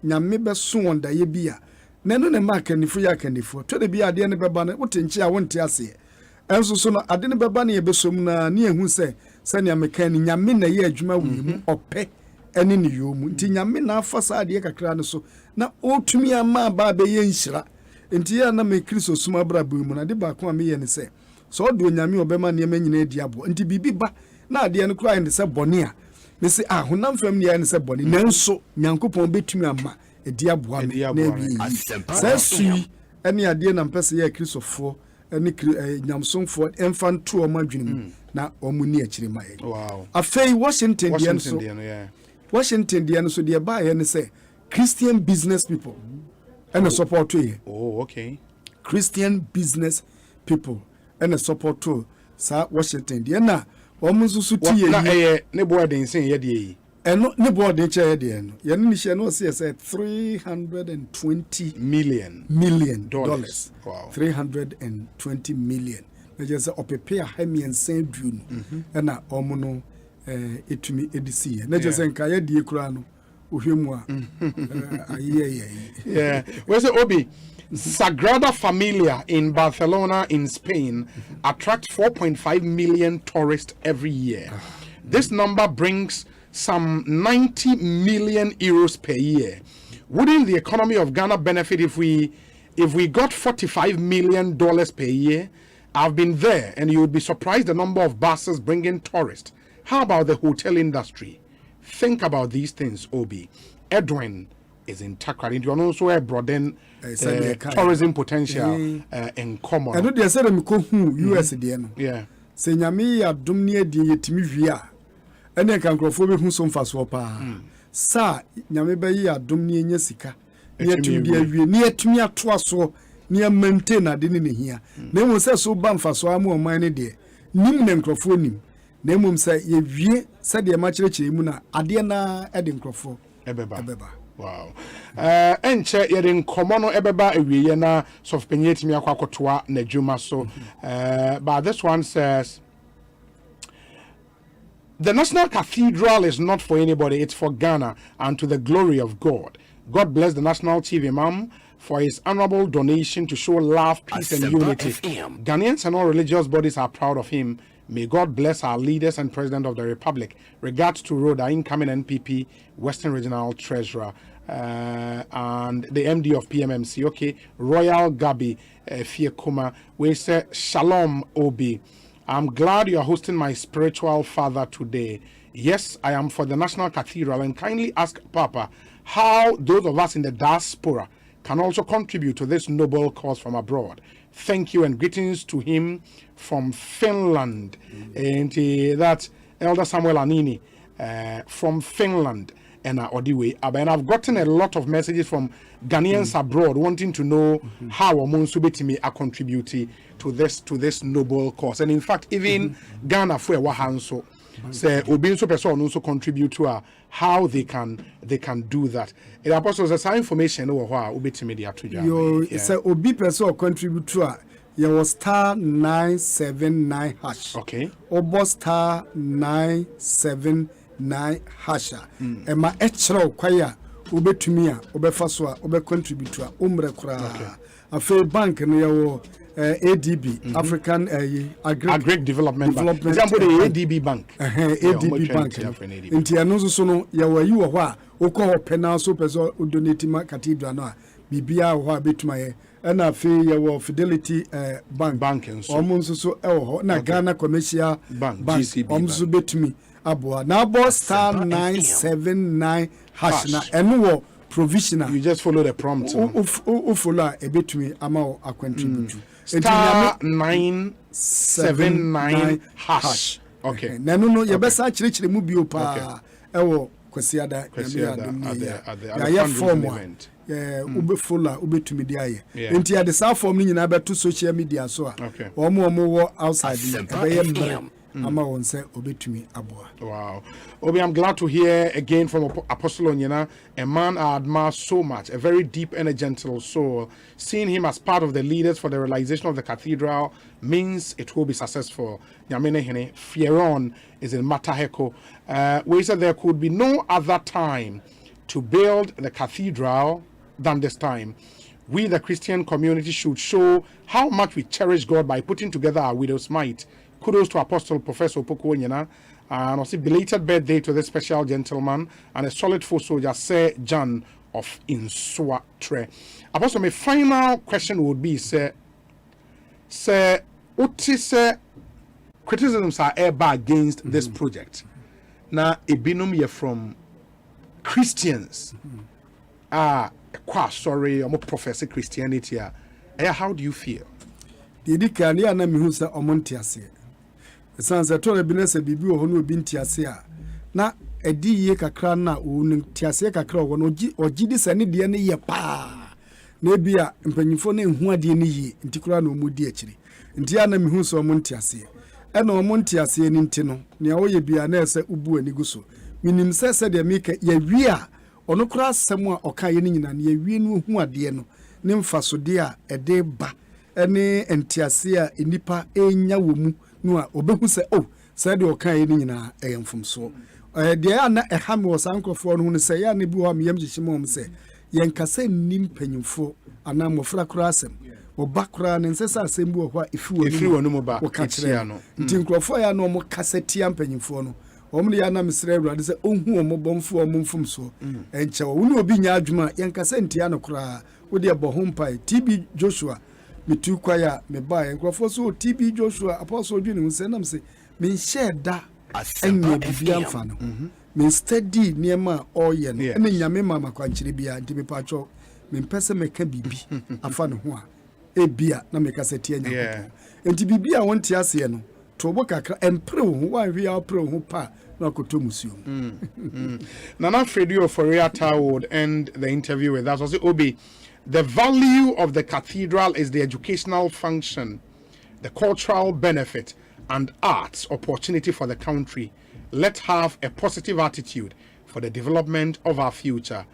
nyame be so wonda ye bia na no ne makandifo yakandifo to de bia de ne beba na wotenchi a wonte ase enso so no ade ne beba na ye besom na ne ehu se ne amekan nyame na ye adwuma wimu ope ene ne yomu nti nyame na afasa ade kakra ne so na otumi ama ba be ye nhira enti ya na me kristo suma bra bu mu na de ba ko a me ye ne se so do nyame obema ne ma nyina edi abo enti bibi ba na ade no kura ne se bone a me se honam fam ne ya ne se bone nanso nyankopon betumi ama edi abo me na bi sa sui ene ade na mpese ya kristofo ene nyamsonfo enfanto o madwene na omuni akire maye wow afei Washington dia so Washington dia so dia ba ye ne se Christian business people and a support to you. Oh, okay. Christian business people and a support to Sir Washington. Diana, almost so to you. Ne board in saying yet and not ne board in chair. Yanisha no says $320 million. Wow. 320 million. I just prepare Hemi and Saint June and na omono it to me edisi. Na just enkaya die krano. Yeah. Where's the Obi? Sagrada Familia in Barcelona in Spain attracts 4.5 million tourists every year. This number brings some 90 million euros per year. Wouldn't the economy of Ghana benefit if we got $45 million per year? I've been there and you would be surprised the number of buses bringing tourists. How about the hotel industry? Think about these things, Obi. Edwin is in Takrady. You also a broaden tourism potential in common. I know they said I'm going US again. Yeah. Say nyame ya dumnie di yetimi via. Ene kan krofo be hu so mfaso pa. Sa nyame be ya dumnie nya sika. Ne yetimi di awie, ne yetimi ato aso, ne maintain ade ne ne hia. Na mo se so ba mfaso amu oman ne de. Nim ne krofo nim. Na mum say ye wie say de ma kirekire mu na ade na e de nkrofo ebeba. Wow. Enche yedin komono ebeba ewiye na sofpenyetimi akwakotoa na djuma so. But this one says the National Cathedral is not for anybody, it's for Ghana and to the glory of God. God bless the National Chief Imam for his honorable donation to show love, peace, and unity. Ghanaians and all religious bodies are proud of him. May God bless our leaders and President of the Republic. Regards to Rhoda, incoming NPP, Western Regional Treasurer, and the MD of PMMC. Okay, Royal Gabi Fiekuma. We say Shalom Obi. I'm glad you are hosting my spiritual father today. Yes, I am for the National Cathedral, and kindly ask Papa how those of us in the diaspora can also contribute to this noble cause from abroad. Thank you and greetings to him from Finland. And that's Elder Samuel Anini from Finland. And I've gotten a lot of messages from Ghanaians abroad wanting to know how Omonsu are contributing to this noble cause. And in fact, even Ghana for Wahanso say Obinso person also contribute to how they can do that. It apostles as information over how media to you say Obi person contribute to your star 979 hash. Okay. Obo star 979 hash. Ema echro kwaya obetumi a obefa so a obe contribute to umre kura. Afi bank no yawo ADB African Agri Development Bank. Example the ADB Bank. ADB Bank. Inti anonso so no yawo yi wo ho a okọ penal so peso donate ma Cathedral no a bibia wo a betuma ye na afi yawo Fidelity bank omonso so e wo ho na Ghana Commercial Bank omso betumi aboa na abo star 979 hash na eno wo provisional. You just follow the prompt. Follow a bit me amount a contribute. Star 979 hash. Okay. No, you best actually move pa. Ewo kwasiada ya form one. Ube follow ube to media ye. Enti ya the form ni na be to social media so a. Omo outside the Ama won say obetumi aboa. Wow. Obi, I'm glad to hear again from Apostle Onyena, a man I admire so much, a very deep and a gentle soul. Seeing him as part of the leaders for the realization of the cathedral means it will be successful. Nyamene hene Fieron is in Mataheko. We said there could be no other time to build the cathedral than this time. We, the Christian community, should show how much we cherish God by putting together our widow's mite. Kudos to Apostle Professor Opoku Onyena, and also belated birthday to this special gentleman and a solid foot soldier, Sir John of Insua Tre. Apostle, my final question would be, sir, what is criticisms are ever against this project? Now, a binom from Christians quite sorry, I'm a professor Christianity. How do you feel? The Dicania Namihusa Omontiasia. The sons are told a business a bibu or no bintiasia. Na a D. Kakrana, un Tiaseca crow, or Gidis and Indiana ya pa. Nebia, and Penifone, who are the Inticrano Mudiachri. Indiana Mihusa Omontiasia. And Omontiasia in Intino, Niaoye Bianese Ubu and Niguso. Minim says the maker ye ria. Ono kura semwa okaye ni nyina ne wienu hu ade no ne mfasode a ede ba ene entiase a enipa enya womu no a obehu se se de okaye ni nyina eyemfumso de ana ehame wo sankrofo no hu se ya ne bi ho am yemgyeshimom se yenkasa nim panyimfo ana mofra kura asem wo ba kura ne nsesa asem bi wo ho a ifi wonu mu ba wo ka kire no nti nkrofo ya no mo kasetia panyimfo no omni ya na misre awurade se onhu omobomfo omumfum so enche wo ne obi nya adwuma yenkasa ntia no kura wo de bohompai TB Joshua mitu kwaya me ba yenkrofo so TB Joshua apostle odwini mu se nam se men sheda enye bibia mfa no men steady niema oye no ene nyame mama kwankyere bia nti me pacho men pese meka bibi afa no ho a ebia na meka setia nya nti bibia wonti ase no Tobo kakra empre ho wa hwe apre ho pa na koto musuo. Nana Fredio Foriata would end the interview with us. Obi, the value of the cathedral is the educational function, the cultural benefit, and arts opportunity for the country. Let's have a positive attitude for the development of our future.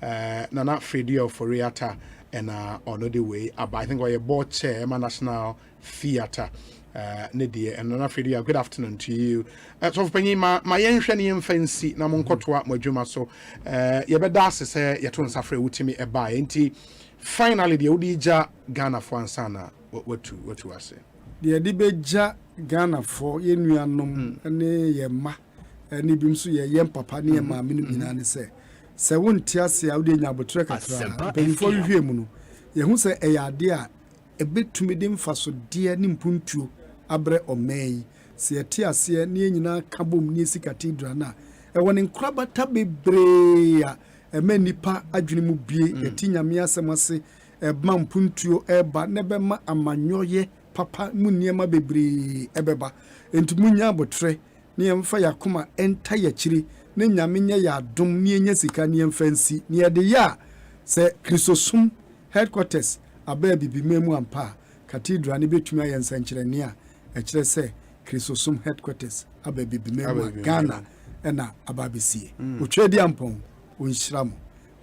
Nana Fredio Foriata and on the way, I think we're board chair National Theatre. Nidia and Nana Fredia, good afternoon to you. So for me, my young fancy, Namonkotwa, Mojuma, so Yabedas say Yaton Safre Utimi a buy. Finally, the Odija Ghana for Ansana. What you are saying? The Adibeja Ghana for Yenuanum, and Yema, and Nibimsu, Yem Papa, near my minimum, say. Se won tiase awde nya botreka tra before you hear mu ye hu se e yade a betumi dem faso de ni mpuntuo abre omei se tiase ne nyina kabom ni Cathedral na e woni nkrabata bebre a e manipa adwene mu bie yati nyame asemase e ma mpuntuo e ba ne be ma amanyoye papa mu niema bebre e beba enti munya botre ne yemfa yakoma enta yakiri ne nyame nya ya dom ne nya sika ne mfansi ne de ya se Chrisosum headquarters aba bibimemu ampa Cathedral ne betumi ayensankyere ne a ekire se Chrisosum headquarters aba bibimemu Ghana na aba besie otwedi ampon onhyiramo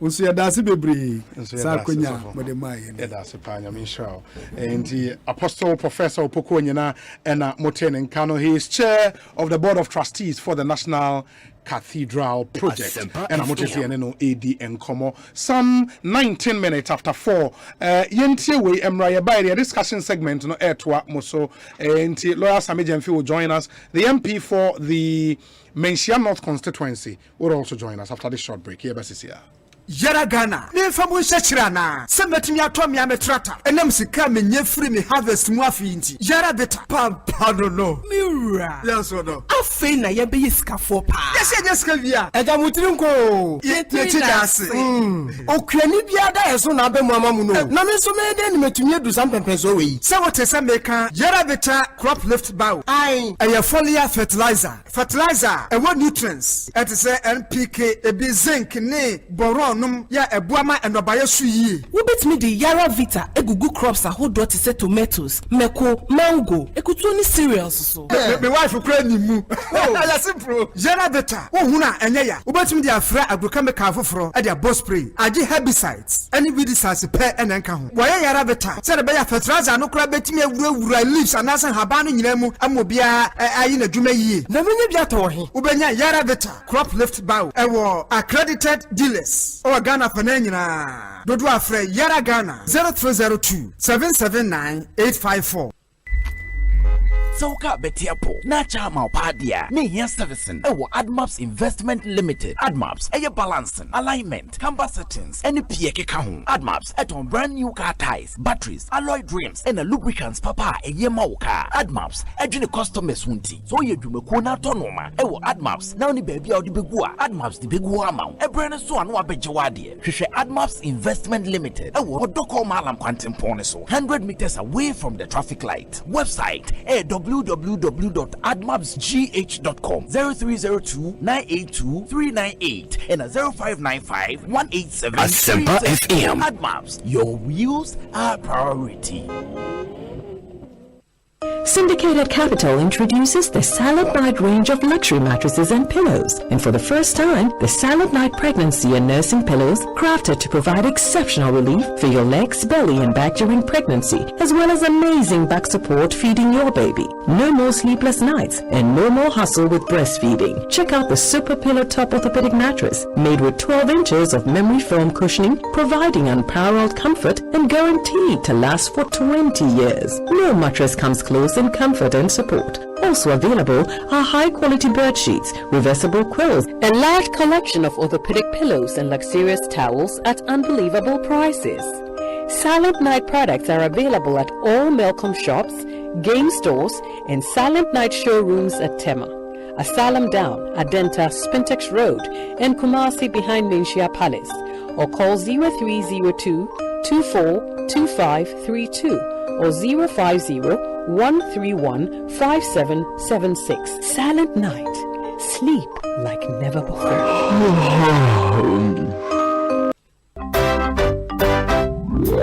onso ya dase bebre sa konya modemaye ne dase panya minshao and Apostle Professor Opoko nyina na Moten Nkano. He is chair of the board of trustees for the National Cathedral project and I'm no AD and Como some 19 minutes after 4 yentie we emra by the discussion segment no airtwa moso and lawyer Sami Jemfi will join us. The MP for the Menchia North constituency will also join us after this short break. Here Basisia Yara Ghana, ne famu shechirana, semetimi atomi ametrata, enam sika menye free me harvest mu afinti. Yara beta, pardon no. Mira. Yes or no. Afi na ye be yiska for pa. Yes via. Ega mutiri nko. Yeti dance. Okuani biada eso na be mu amamu no. Na me so me de ni metumi edu sam pempeso we. Se wote se meka, Yara beta crop lift bow. Ai, aya foliar fertilizer. Fertilizer, e what nutrients? Et se NPK, e bi zinc ne boron ya ebuama enobaye suyi. We bet me the Yara Vita egugu crops a whole dot say tomatoes, meko, mango, ekutuni cereals so. Me wife kura ni mu. Ya simple. Yara Vita. Wo huna enye ya. We bet me the afra agrochemical foforo e the boss spray. Agi herbicides. Any weedicides pe enenka ho. Wo Yara Vita. Say the be ya fertilizer no kura betimi awura leaves anasa haba no nyina mu amobia ayi na dwuma yie. Na menye bia to he. Wo benya Yara Vita crop lift bow. E wo accredited dealers. Ghana Fananyina. Dodo Afre Yara Ghana 0302 779 854. Soka Betiapo, Nacha Maupadia, Nehia Servicing, AdMaps Investment Limited, AdMaps, Air Balancing, Alignment, Camber Settings, and Pieke Kahun, AdMaps, on brand new car tires, batteries, alloy rims, and lubricants, Papa, a Yemauka, AdMaps, Edging the customers Wunti, so you do Mekuna Tonoma, AdMaps, now the baby or the Bigua, AdMaps, the Bigua Mount, a brand so and Wabejawadi, AdMaps Investment Limited, Doko Malam Quantum Poneso, 100 meters away from the traffic light. Website www.admapsgh.com 0302-982-398 and 0595-187 Asempa FM. AdMaps, your wheels are priority. Syndicated Capital introduces the Silent Night range of luxury mattresses and pillows. And for the first time, the Silent Night pregnancy and nursing pillows, crafted to provide exceptional relief for your legs, belly, and back during pregnancy, as well as amazing back support feeding your baby. No more sleepless nights and no more hustle with breastfeeding. Check out the Super Pillow Top Orthopedic Mattress, made with 12 inches of memory foam cushioning, providing unparalleled comfort and guaranteed to last for 20 years. No mattress comes close in comfort and support. Also available are high-quality bed sheets, reversible quills, a large collection of orthopedic pillows and luxurious towels at unbelievable prices. Silent Night products are available at all Melcom shops, game stores, and Silent Night showrooms at Tema, Asylum Down, Adenta, Spintex Road, and Kumasi behind Minshia Palace, or call 0302 242532 or 050-131-5776. Silent Night. Sleep like never before.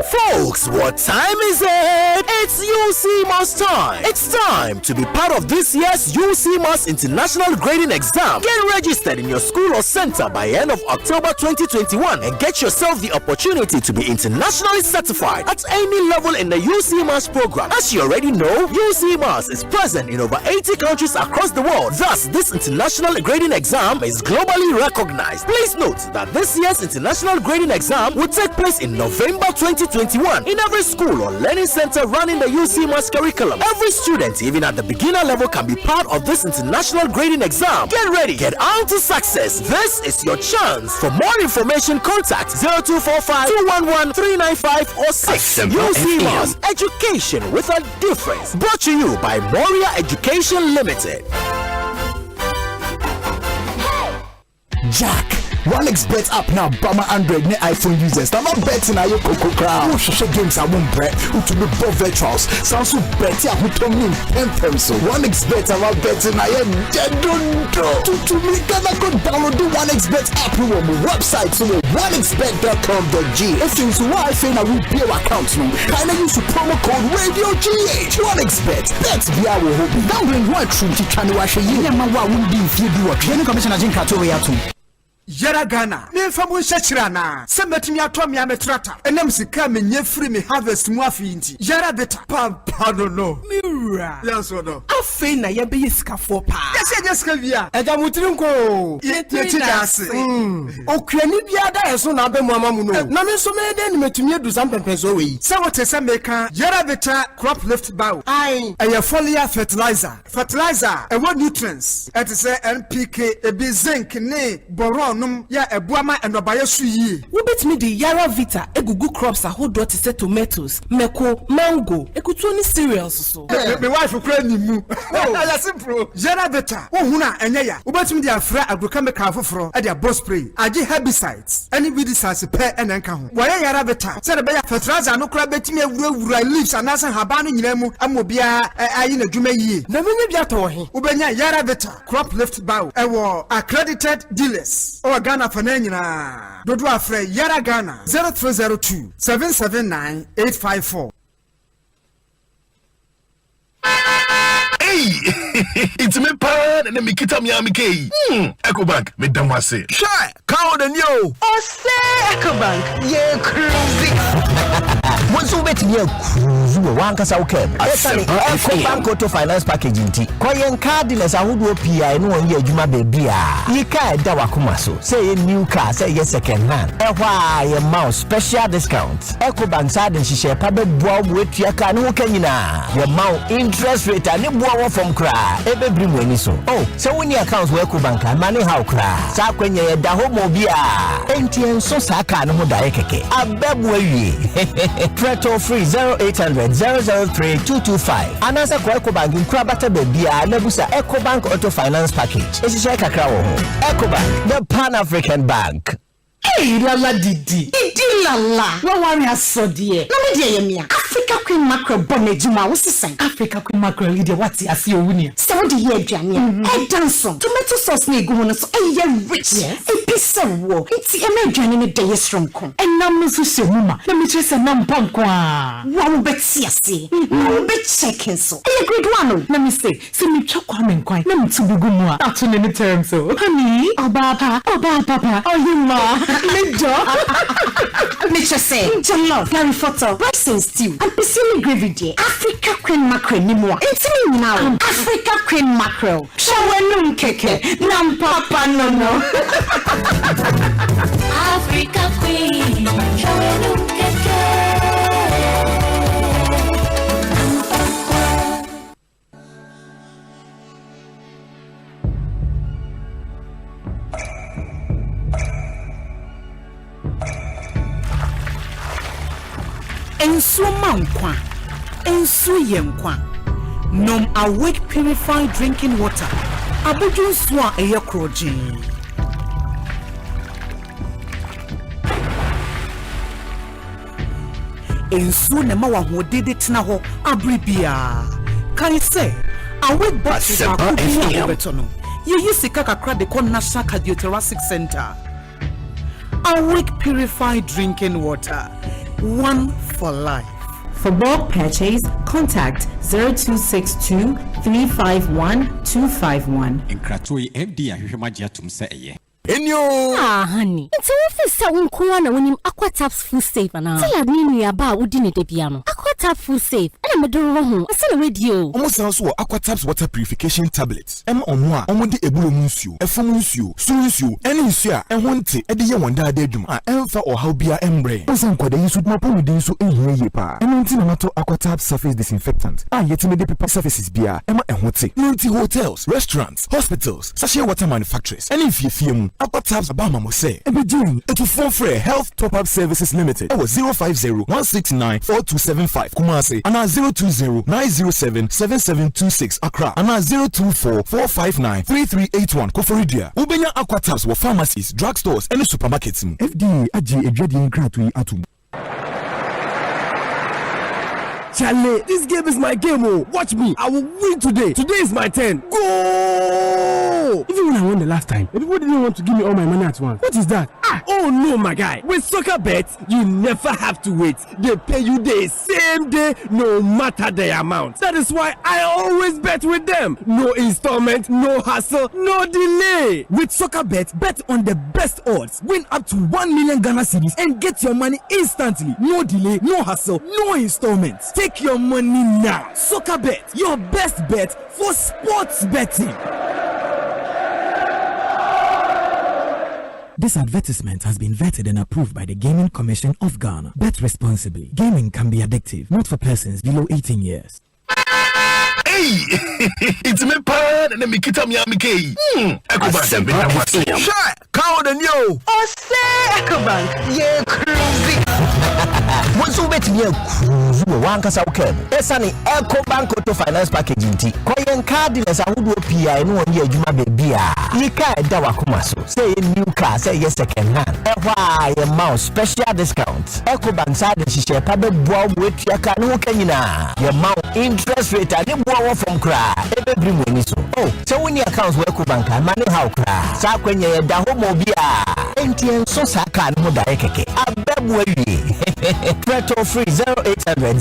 Folks, what time is it? It's UCMAS time. It's time to be part of this year's UCMAS International Grading Exam. Get registered in your school or center by end of October 2021 and get yourself the opportunity to be internationally certified at any level in the UCMAS program. As you already know, UCMAS is present in over 80 countries across the world. Thus, this international grading exam is globally recognized. Please note that this year's international grading exam will take place in November 2021 in every school or learning center running the UCMAS curriculum. Every student, even at the beginner level, can be part of this international grading exam. Get ready, get on to success. This is your chance. For more information, contact 0245-211-395 or 6. UCMAS, education with a difference. Brought to you by Moria Education Limited. Jack. 1xBet app now Bama Android ne iPhone users. Now not betting na yo koko crowd. Who should games I won't bet. Who to be both virtuals. Sounds so bet ya who to me so 1xBet about betting na yo dedundo. To me gonna go download the 1xBet app on my website so 1xBet.com.g. If you so why say na we pay account no. Kinda use promo code Radio GH. 1xBet. That's be our hobby. Download one true to channel wa she yin ma wa won be if you do what. Any commissioner Jin Kato we ato. Yara Ghana, me famu shachirana, semetimi atwa ametrata, enam sika menye free me harvest mu afinti. Yara beta, pardon no. Mira. Yes or no? Afe na ye be sika for pa. Yes via. Eja mutiri nko. Ye dase. Okuani bia da eso na be mu amamu no. Na me so me de ni metumi edu sam pempeso we. Se wote se meka, Yara beta crop lift bow. Ai, eye foliar fertilizer. Fertilizer, e what nutrients? Et say NPK, e be zinc ne boron. Ya ebuama enobaye suyi. Wobetimi di Yara Vita egugu crops ahodo te say tomatoes, meko, mango, ekutu ni cereals so. Me wife kura ni mu. Ya simple. Yara Vita, wo huna enye ya. Wobetimi di afra agrochemical foforo e dia boss spray. Agi herbicides, any weedicides pe enenka ho. Woye Yara Vita, say be ya fertilizer no kura betimi awura leaves anasa haba no nyina mu amobia ayi na dwuma yie. Na menye bia to he. Wobenya Yara Vita crop lift bow e wo accredited dealers. Ghana Fanenina. Dodo Afre Yara Ghana 0302 779 854. Hey, it's me pan and me kita mi amike. Ecobank me damwase. Sure, count and yo. Oh say Ecobank, yeah crazy. Wonso betimi akuzu wankasa wokem. Esane Ecobank Auto Finance Package nti. Koyen card dealers ahodo PI no won ye adwuma baby a. Yika eda wakoma so. Say new car, say yes second hand. Ehwa ye mouse special discount. Ecobank side nhihye pa be boa wetua ka no kanyina. Ye mount interest rate ani boa from kra. Ebe brim wani so. Oh, so when your accounts work Ecobank money how kra. Sa kwenye ye da homo bia. Entien so sa ka no da keke. Abebu awie. Preto free 0800 003 225. Anasa kwa Ecobank nkra bata bebia na busa Ecobank Auto Finance Package. Esise kakra wo ho. Ecobank, the Pan-African Bank. Hey, lala didi. Didi lala. What worry us so dear? No me dear yemia. Africa Queen Mackerel bonejuma what's the sign? Africa Queen Mackerel leader what's the asi owunia. So the year jania. Hey danson. Tomato sauce na egu so hey rich. Yes. A piece of wo. It's a me jani ne dey strong kon. And nam no so se muma. Na me trese nam pam kwa. Wa bet ase. Na bet check so. Hey grade 1. Na me say me chokwa men kwan. Na me tubugu mu a. Atu ne term so. Honey, oba papa. Oh you ma. Nature say, jollof, curry photo, rice and stew, and piscine gravy day. Africa Queen Mackerel ni more. It's me now. Africa Queen Mackerel. Shawenum keke, nam papa no. Africa Queen, shawenum keke. Ensu mankwa, ensu yenkwa. Nom awake purified drinking water. Abuju swa eye krojin. Ensu ne ma wahodede tena ho abribia. Kai say awake box is betono. Ye sika kakra de kon National Cardiothoracic Center. Awake purified drinking water. One for life. For bulk purchase, contact 0262 351 251. Nkratoi FD ahwehwemagia tumse eye. Enyo! Honey. It's office sa unkuwa na unim aqua taps full safe na. Tell me ya ba udine de biano. Aqua tap full safe. Ana medoro ho. Asa na radio. Omo san so aqua taps water purification tablets. Em onwa, omo de ebulo nsuo, efom nsuo, su nsuo, ene nsuo a ehwo nte e de ye wonda da adwuma a emfa ohaw bia embre. Osan kwada yi so duma pomu din so ehie ye pa. Eno nti na mato aqua taps surface disinfectant. Yetime de paper surfaces bia ema ehwo te. Nti hotels, restaurants, hospitals, sachet water manufacturers. Ene fie mu Aqua Taps Abama Mose. Ebejin, it will phone for Health Top Up Services Limited. That was 050-169-4275. Kumasi. And 020-907-7726. Accra. And 024-459-3381. Koforidia. Ubenya Aqua Taps were pharmacies, drugstores, and supermarkets. FDA Aji Ejedi Nkratui Atum. Charlie, this game is my game. Oh, watch me. I will win today. Today is my turn. Go! Even when I won the last time, the people didn't want to give me all my money at once. What is that? Oh no, my guy. With soccer bets, you never have to wait. They pay you the same day, no matter the amount. That is why I always bet with them. No installment, no hassle, no delay. With soccer bets, bet on the best odds. Win up to 1 million Ghana cedis and get your money instantly. No delay, no hassle, no installments. Take your money now. Soccer bet, your best bet for sports betting. This advertisement has been vetted and approved by the Gaming Commission of Ghana. Bet responsibly. Gaming can be addictive, not for persons below 18 years. Hey, it's me pan and me kita mi amike. Asempa 94.7. Sure, call the new. Oh, say Ecobank. Yeah, crazy. What's over to you? One cast out cab. Esani Ecobank Auto Finance Package inti. Koyen card dealers ahodo PI no one year juma bebia. Yika eda wakoma so. Say new car, say yes second hand. Ehwa ye mouse special discount. Ecobank side nhihye pa be boa wetua ka no kanyina. Ye mount interest rate ani boa from cry. Ebe brim wani so. Oh, so when your accounts work Ecobank money how cry. Sa kwenye ye da homo bia. Entien so sa ka no da keke. Abebu awie. Preto free 0800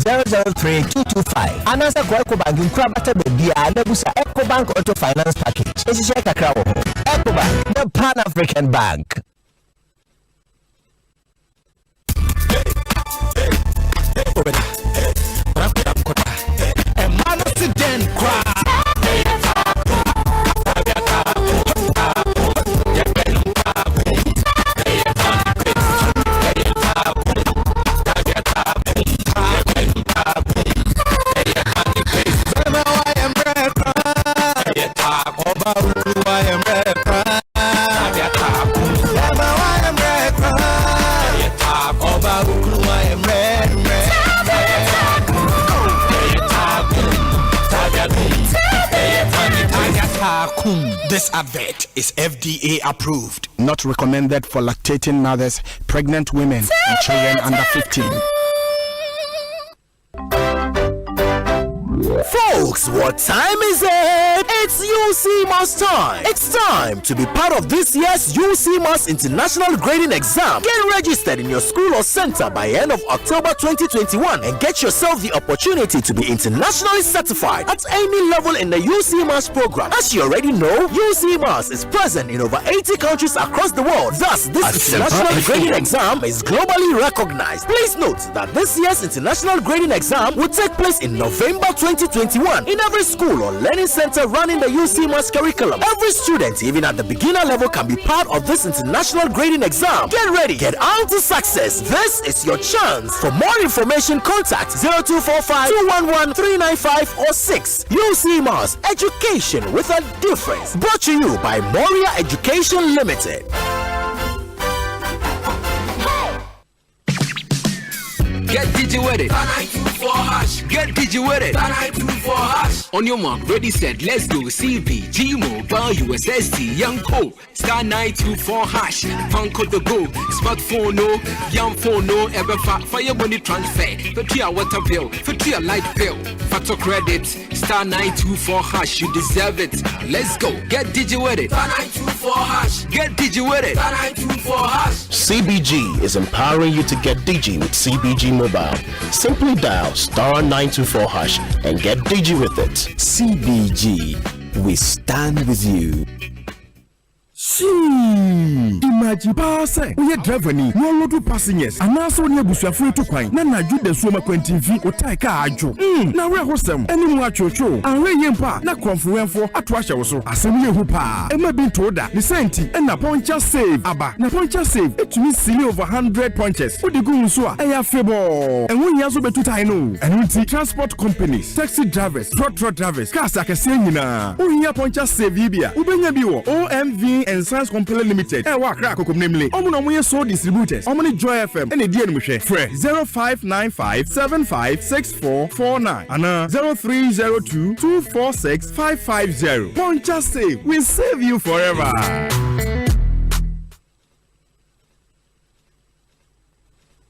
003 225. Anasa kwa Ecobank nkura bata bebia na busa Ecobank Auto Finance Package. Esise kakra wo. Ecobank, the Pan-African Bank. This advert is FDA approved. Not recommended for lactating mothers, pregnant women, and children under 15. Folks, what time is it? It's UCMAS time. It's time to be part of this year's UCMAS International Grading Exam. Get registered in your school or center by end of October 2021 and get yourself the opportunity to be internationally certified at any level in the UCMAS program. As you already know, UCMAS is present in over 80 countries across the world. Thus, this international grading exam is globally recognized. Please note that this year's international grading exam will take place in November 2021 in every school or learning center running the UCMAS curriculum. Every student, even at the beginner level, can be part of this international grading exam. Get ready, get on to success. This is your chance. For more information, contact 0245 211 395 or 6. UCMAS, education with a difference. Brought to you by Moria Education Limited. Get digi with it. 924#. Get digi with it. 924#. On your mark, ready, set, let's go. CV, G Mobile, USSD, Young Co. Star 924#. Funko the go. Smartphone no, young phone no. Ever fire money transfer. For your water bill, for your light bill. Factor credit. Star 924#. You deserve it. Let's go. Get digi with it. Star 924#. Get digi with it. Star 924#. CBG is empowering you to get digi with CBG Mobile. Simply dial star 924# and get digi with it. CBG, we stand with you. Imagine say we driver ni no load passengers and now so near busuafo to kwan na na jude so ma kwantinfi o tai ka ajo na we hosem eni mu achocho anwe yempa na konfuwenfo ato ahye wo so asem ye hu pa e ma bi to da the senti na poncha save aba na poncha save etumi sili over 100 punches o de gun so a e ya febo en won ya so betu tai no enti transport companies, taxi drivers, truck drivers, cars akese nyina o hia poncha save bia u benya bi wo OMV and Science Company Limited. Wa crack namely. Omo no so distributors. Omo Joy FM. Any dia no hwe. Free 0595756449 and 0302246550. Poncha save. We save you forever.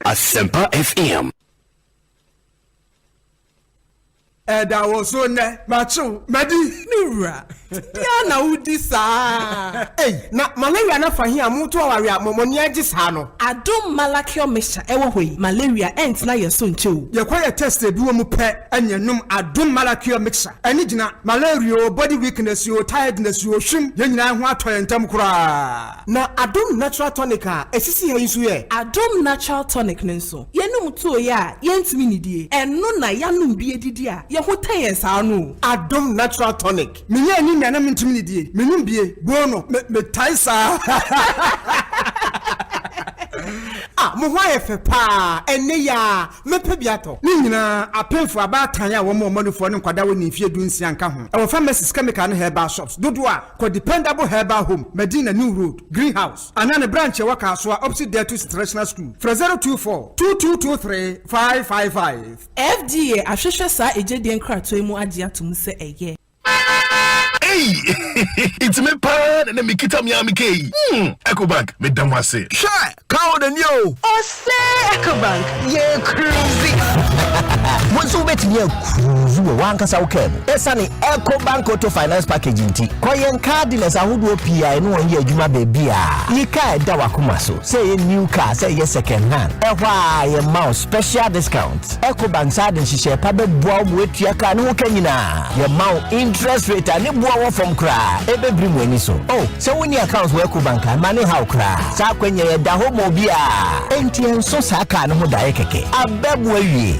Asempa FM. Eda woso ne macho medi niwura ya na udi sa na malaria na fahi amuto aware amomoni agi sa no Adom malakio mesha ewo hoyi malaria ent na yeso nchewu ye kwa ye test ebi wo mu pe enyenum adom malakio mixture eni gina malaria body weakness yo tiredness yo hwim ye nyina ho atoye ntam kura na adom natural tonic a esisi he nso ye Adom natural tonic nso yenum to ya yentimi nidie eno na yanum bi edidi a ye ho tayen sa no Adom natural tonic minya ni na mentimi nidie menum bie bono me taisa mo ho ayefe pa enne ya mepe biato ni nyina apemfo abatan ya wo mo manufo ne nkwada woni fie dunsia nka ho e wo pharmacies chemical and herbal shops dodo a ko dependable herbal home Medina New Road Greenhouse anane branch wa kaso opposite there to international school 024 2223 555 FDA ahwehwe sa ejedi enkrato mu age atum se eye Hey, it's me pan and me kita Miami K. Ecobank, me damwase. Shy, count and yo. Oh, say Ecobank, yeah, crazy. Once bet me cruise one kasa ukem. Esani Ecobank Auto Finance Package inti. Koyen card dealers ahudu PI no one year juma baby ah. Yika da wakumaso. Say new car, say yes second hand. Ewa ye mouse special discount. Ecobank side and she share pabe bua with your car no kenyina. Your mount interest rate and bua from cry. Ebe bring when so. Oh, so when your accounts work Ecobank money how cry. Sa kwenye da homo bia. NTN so saka no ho da ekeke. Abebwe wi.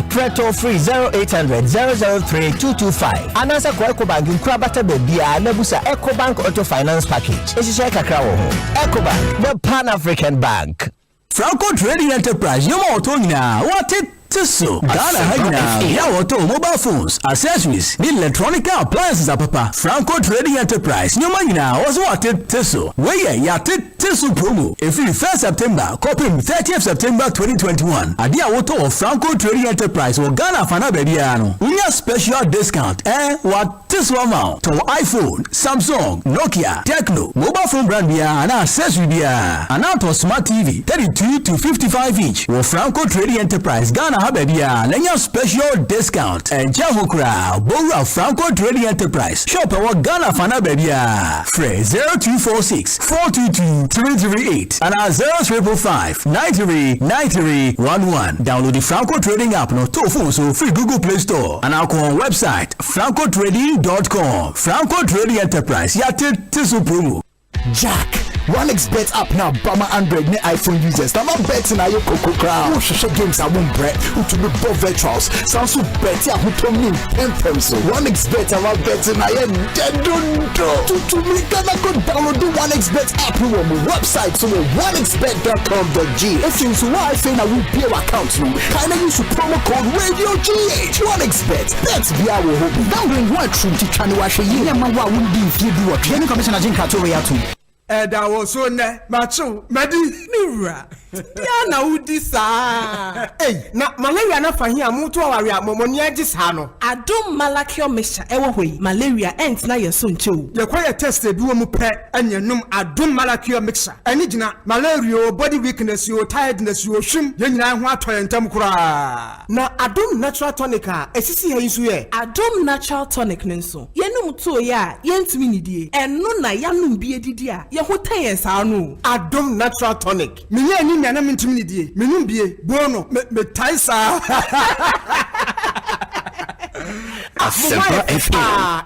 Preto free 0800 003 225. Anasa kwa Ecobank nkura bata bebia na busa Ecobank Auto Finance Package. Eshisha kakra wo ho. Ecobank, the Pan African Bank. Franco Trading Enterprise, you more to now. What it? Teso Ghana Hagina Yawoto mobile phones, accessories, need electronic appliances papa. Franco Trading Enterprise. Nyomanyina also what Teso. Where ya Teso promo. If you 1st September, copy 30th September 2021. Adia Woto of Franco Trading Enterprise or Ghana Fana Bediano. Unya special discount. What Teso amount to iPhone, Samsung, Nokia, Tecno, mobile phone brand bia and accessory bia. And out of smart TV 32 to 55 inch. Or Franco Trading Enterprise Ghana Habebia. Lenya special discount. And Jahokra Bora Franco Trading Enterprise. Shop our Ghana Fana Bebia. Phrase 0246 422 338 and 0355 939311. Download the Franco Trading app no tofu so free Google Play Store and our website francotrading.com. Franco Trading Enterprise. Yate Tisu promo. Jack. 1xbet app now Bama Android ne iPhone users. Now my bet na yo koko crowd. Who share games I won't bet. Who to be both virtuals. Sounds so bet ya who to me 10 pesos. 1xbet I'm bet na yo dedundo. To me gonna go download the 1xbet app on my website so 1xbet.com.g. If you so why say na we pay account no. Kinda use promo code radio GH. 1xbet. That's be our hobby. Download one true to channel washe ye ma wa won be if you do what. Any commission agent Cathedral too. That was so ne macho medi niwura ya na udi sa na malaria na fa hia mutu aware momoni agisa no adom malakio mesha ewo hoyi malaria ent na yeso nchewu ye kwa test bi wo mu pe anyanum adom malakio mesha ani gina malaria body weakness yo tiredness yo hwim ye nyina ho atoye ntam kura na adom natural tonic a esisi ha nso ye adom natural tonic nso yenum to ya yentimi nidie eno na yanum bi edidi a ye ho ten sa no adom natural tonic menye ni na mentimi nidie menum bie bono me taisa Asempa FM.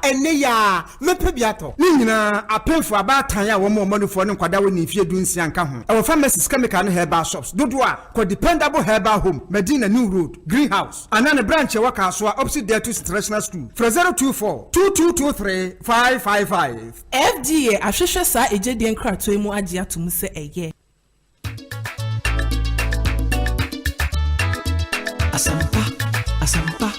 Ene ya mepe biato. Ni nyina apemfo abatan ya wo mo manufo ne nkwada wo ni fie dunsia nka ho. E wo pharmacies chemical and herbal shops. Dodo a ko dependable herbal home, Medina New Road, Greenhouse. Another branch wa kaso opposite there to International School. 024 2223 555. FDA ahwehwe sa ejedi enkrato mu agye atum se eye. Asempa Asempa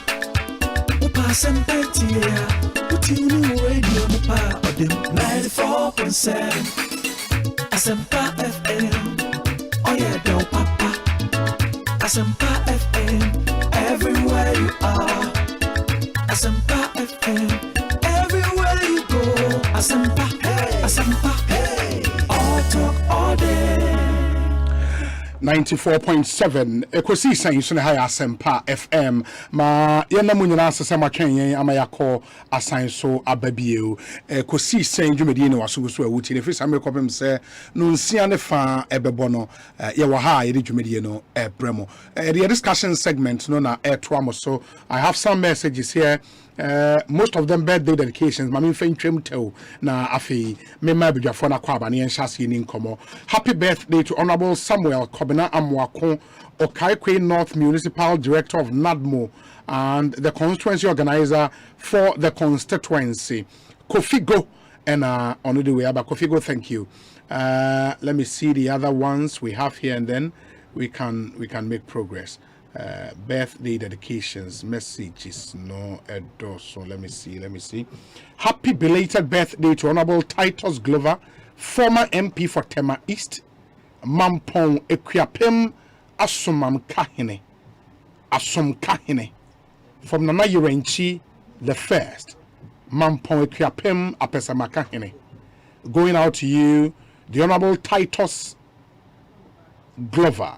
tia Utinu radio mupa Odim 94.7 Asempa FM Oh yeah do papa Asempa FM Everywhere you are Asempa FM Everywhere you go Asempa hey Asempa hey All talk all day 94.7 Ekosiisen On Asempa FM ma yena munyina asese matwen yen amayako asanso ababie Ekosiisen dwumedi ne wasoguso awuti ne fisa me kopem se no nsia ne fa ebebo no ye wo ha ye dwumedi no bremo the discussion segment no na to so I have some messages here. Most of them birthday dedications. Mami Fentrem Teo na afi mema bidwafo na kwa bane enhase ni nkomo. Happy birthday to Honorable Samuel Kobena Amwako, Okaikwe North Municipal Director of NADMO and the constituency organizer for the constituency. Kofigo and on the way about Kofigo, thank you. Let me see the other ones we have here and then we can make progress. Birthday dedications messages no edo, so let me see. Happy belated birthday to Honorable Titus Glover, former MP for Tema East, Mampong Ekwiapem Asum Kahine from Nana Yurenchi the first, Mampong Ekwiapem Apesama Kahine. Going out to you, the Honorable Titus Glover,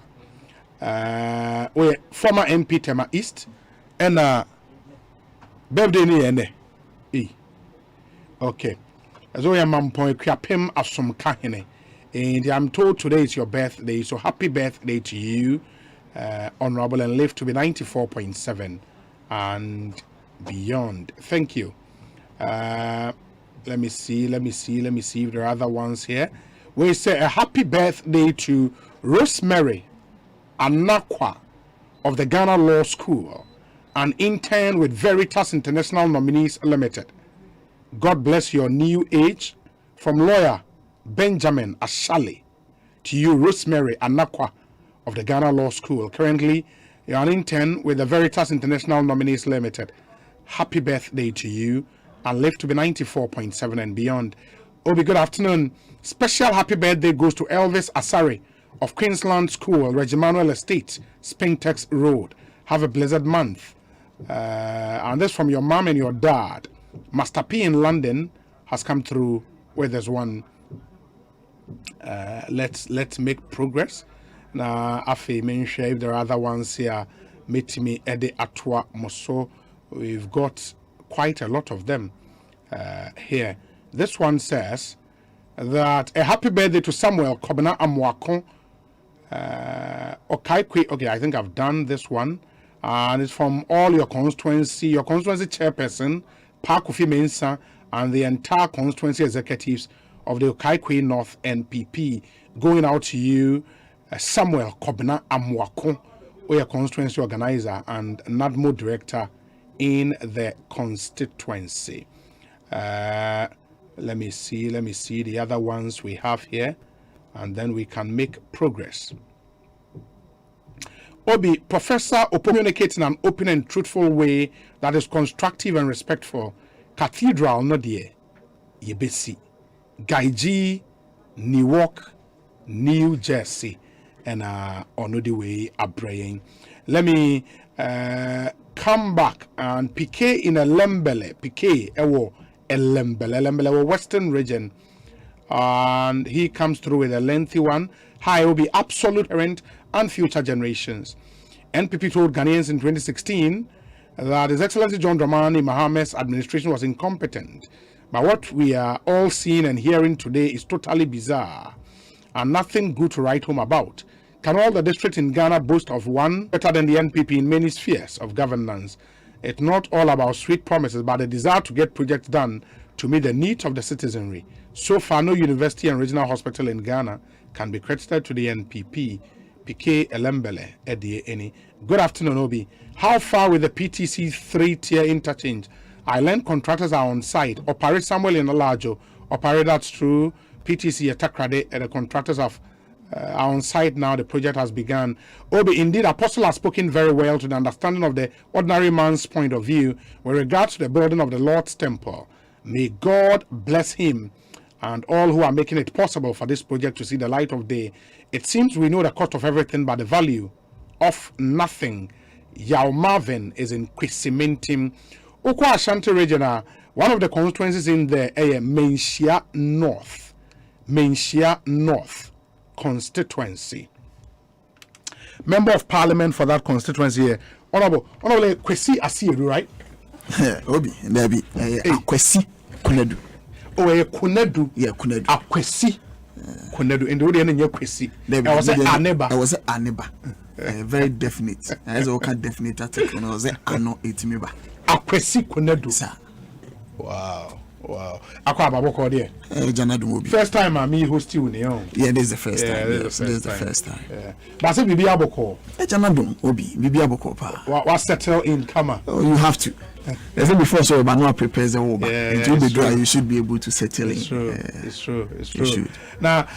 former MP Tema East and birthday ni okay as we am Mampong Ekwiapem Asum Kahine, and I'm told today is your birthday, so happy birthday to you, honorable, and live to be 94.7 and beyond. Thank you. Let me see if there are other ones here. We say a happy birthday to Rosemary Anakwa of the Ghana Law School, an intern with Veritas International Nominees Limited. God bless your new age. From lawyer Benjamin Ashali to you, Rosemary Anakwa of the Ghana Law School. Currently, You're an intern with the Veritas International Nominees Limited. Happy birthday to you and live to be 94.7 and beyond. Obi, good afternoon. Special happy birthday goes to Elvis Asari of Queensland School, Regimanuel Estate, Spintex Road. Have a blessed month. And this from your mom and your dad. Master P in London has come through with this one. Let's make progress. Now, Afi mention if there are other ones here. Meet me Ede Atwa Moso. We've got quite a lot of them here. This one says that a happy birthday to Samuel Kobena Amwako. Okay, I think I've done this one. And it's from all your constituency chairperson, Pakufi Mensa, and the entire constituency executives of the Okaikwe North NPP, going out to you, Samuel Kobena Amwako, your constituency organizer and NADMO director in the constituency. Let me see the other ones we have here, and then we can make progress. Obi, Professor, communicates in an open and truthful way that is constructive and respectful. Cathedral, no dear. Yebesi. Gaiji, Newark, New Jersey. And on the way, Abraying. Let me come back and PK in a Lembele. PK, Lembele, Western region. And he comes through with a lengthy one. Hi, will be absolute parent and future generations. NPP told Ghanaians in 2016 that His Excellency John Dramani Mahamad's administration was incompetent. But what we are all seeing and hearing today is totally bizarre and nothing good to write home about. Can all the districts in Ghana boast of one better than the NPP in many spheres of governance? It's not all about sweet promises, but a desire to get projects done to meet the needs of the citizenry. So far, no university and regional hospital in Ghana can be credited to the NPP. PK Elembele Edieni. Good afternoon, Obi. How far with the PTC 3-tier interchange? I learned contractors are on site. Operate Samuel in Alajo. Operate that's true. PTC Etakrade and the contractors are on site now. The project has begun. Obi, indeed, Apostle has spoken very well to the understanding of the ordinary man's point of view with regard to the building of the Lord's temple. May God bless him and all who are making it possible for this project to see the light of day. It seems we know the cost of everything but the value of nothing. Yao Marvin is in Kwesimentim. Okwa Ashanti region, one of the constituencies in the Menchia North constituency. Member of Parliament for that constituency here, Honorable Kwesi Asiedu, right? Obi, Debbie, Kwesi Kunedu. Kunedu. Yeah, Kunedu. Kwesi Kunedu. In the way they Kwesi. I was a neighbor. Very definite. As a definite article, I was a ano etimiba. Kwesi Kunedu. Sir. Wow. Akwa Baboko there. Janadu. First time I host you, yeah, this is the first time. This is the first time. Yeah. But say Bibi Aboko. Janadu Obi. Bibi Aboko pa. What settle in Kama? Oh, you have to. I think before so but not prepares the over. It will be dry. You should be able to settle in. It's true. Now,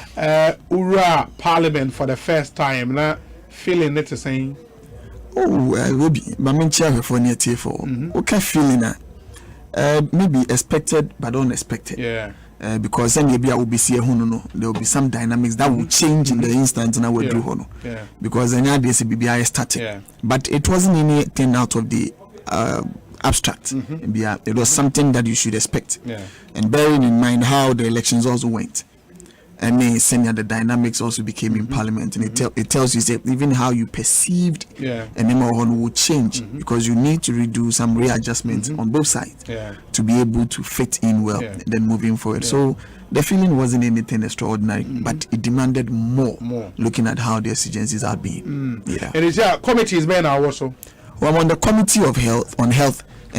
Ura Parliament for the first time. Now, feeling it is saying. Oh, Obi. But me chair for near T4. Okay, feeling that. Maybe expected but unexpected. Yeah. Because then maybe I will be seeing there will be some dynamics that will change in the instant and I will do hono. Yeah. Because then this BBI started. Yeah. But it wasn't anything out of the abstract. It was something that you should expect. Yeah. And bearing in mind how the elections also went. And then saying the dynamics also became in Parliament, and it tells you that even how you perceived a member will change because you need to redo some readjustments on both sides to be able to fit in well and then moving forward. So the feeling wasn't anything extraordinary, but it demanded more looking at how the exigencies are being. Yeah. And is there committees being also? Well, I'm on the Committee of Health and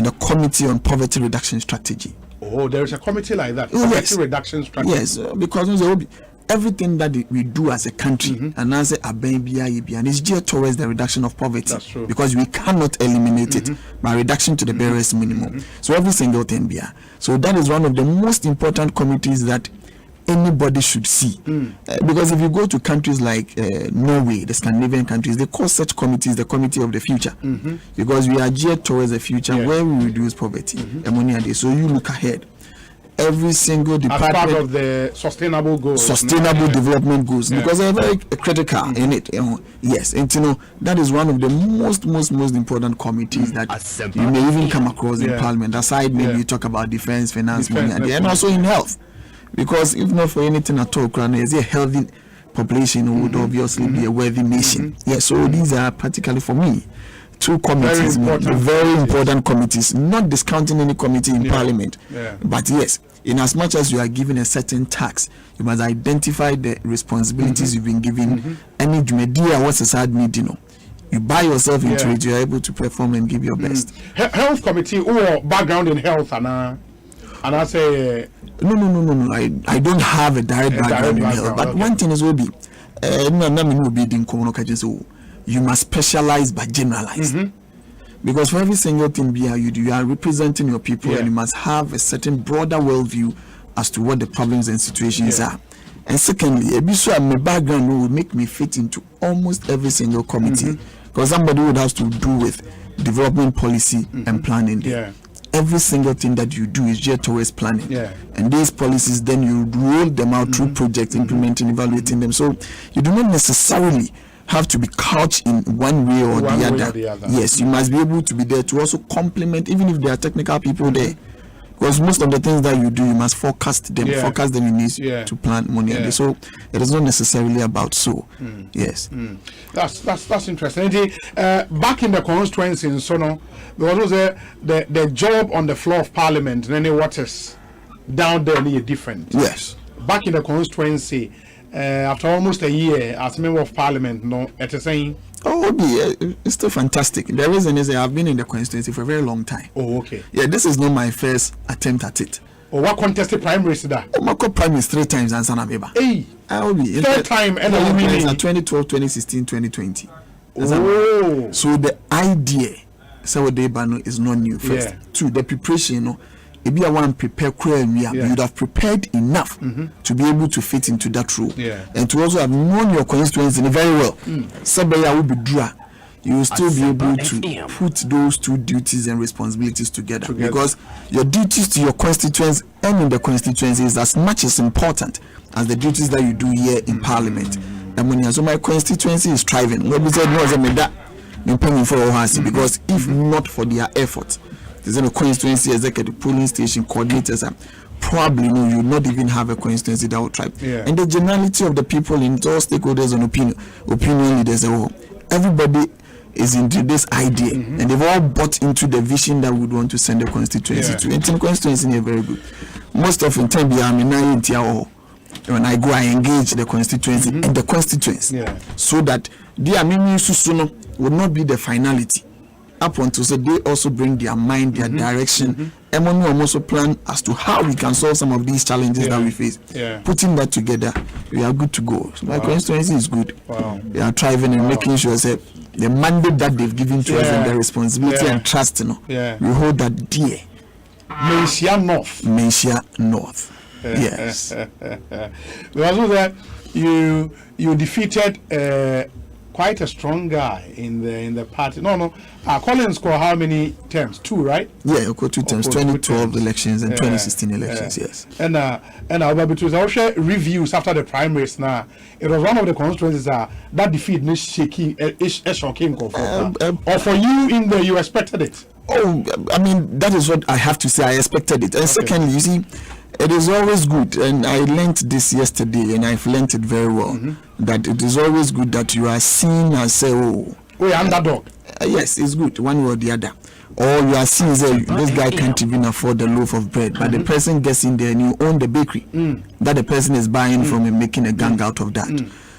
the Committee on Poverty Reduction Strategy. Oh, there is a committee like that. Poverty reduction strategy. Yes, because everything that we do as a country and as a baby and is geared towards the reduction of poverty. That's true. Because we cannot eliminate it by reduction to the barest minimum. So every single thing So that is one of the most important committees that anybody should see. Because if you go to countries like Norway, the Scandinavian countries, they call such committees the Committee of the Future. Because we are geared towards the future where we reduce poverty. So you look ahead. Every single department, as part of the sustainable goals, development goals, because they're very critical in it. Yes, and that is one of the most important committees that you may even come across in Parliament. Aside, maybe you talk about defense, finance, money, and also in health, because if not for anything at all, is a healthy population would obviously be a worthy nation. Yes, so these are particularly for me. 2 committees, very important committees, not discounting any committee in Parliament. But yes, in as much as you are given a certain tax, you must identify the responsibilities you've been given. Any media, what's a sad need, you buy yourself into it, you're able to perform and give your best. Health committee or background in health, and I say no. I don't have a direct background in health, but one thing is will be you must specialize but generalize. Because for every single thing you are representing your people, and you must have a certain broader worldview as to what the problems and situations are. And secondly, my background will make me fit into almost every single committee, because somebody would have to do with development policy and planning. Every single thing that you do is geared towards planning. And these policies, then you roll them out through projects, implementing, evaluating them. So you do not necessarily have to be couched in one way or the other. Yes, you must be able to be there to also complement, even if there are technical people there. Because most of the things that you do, you must forecast them in needs to plan money. So it is not necessarily about Yes. That's interesting. Back in the constituency in Sono, there was the job on the floor of Parliament, and then what is down there is different. Yes. Back in the constituency, after almost a year as member of Parliament, it is saying, it's still fantastic. The reason is I've been in the constituency for a very long time. Okay. Yeah, this is not my first attempt at it. What contested primaries is that? I got primaries 3 times and Sanabeba. Hey, third time, and 2012, 2016, 2020. So the idea, is not new. First, 2, the preparation, if you want to prepare, you would have prepared enough to be able to fit into that role, and to also have known your constituency very well. Somebody will be dry. You will still be able to put those 2 duties and responsibilities together, because your duties to your constituents and in the constituency is as much as important as the duties that you do here in Parliament. So my constituency is thriving. Because if not for their efforts, there's a constituency executive, polling station coordinators, probably you will not even have a constituency that will thrive. And the generality of the people in all stakeholders and opinion leaders, everybody is into this idea, and they've all bought into the vision that we would want to send the constituency to. And the constituency is very good. Most of the time, when I go, I engage the constituency and the constituents, so that the would not be the finality. Up until so they also bring their mind, their direction, and we also plan as to how we can solve some of these challenges that we face. Putting that together, we are good to go. So my constituency is good. We are thriving and making sure that the mandate that they've given to us and the responsibility and trust, we hold that dear. Mencia North. Yes. Also that you defeated quite a strong guy in the party. Collins scored how many terms? 2, right? Yeah, 2 terms. 2012 elections and 2016 elections. Yes. And between our reviews after the primaries, now it was one of the constituencies that defeat is shaking, shocking. Or for you in there, you expected it? I mean, that is what I have to say. I expected it. And secondly, you see, it is always good, and I learned this yesterday, and I've learned it very well, that it is always good that you are seen and say, underdog. Yes, it's good, one way or the other. Or you are seen, this guy can't even afford the loaf of bread, but the person gets in there and you own the bakery that the person is buying from and making a gang out of that.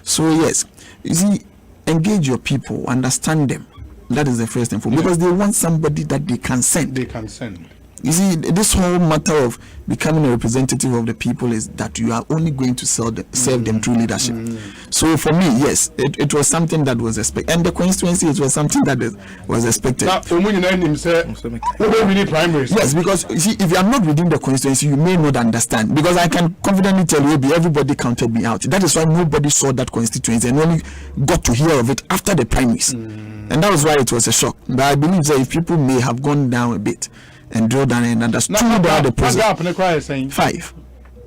So yes, you see, engage your people, understand them. That is the first thing, because they want somebody that they can send. You see, this whole matter of becoming a representative of the people is that you are only going to serve them through leadership. So for me, yes, it was something that was expected. And the constituency, it was something that was expected. Yes, because you see, if you are not within the constituency, you may not understand. Because I can confidently tell you, everybody counted me out. That is why nobody saw that constituency and only got to hear of it after the primaries. And that was why it was a shock. But I believe that if people may have gone down a bit and drill down and understood the process. 5.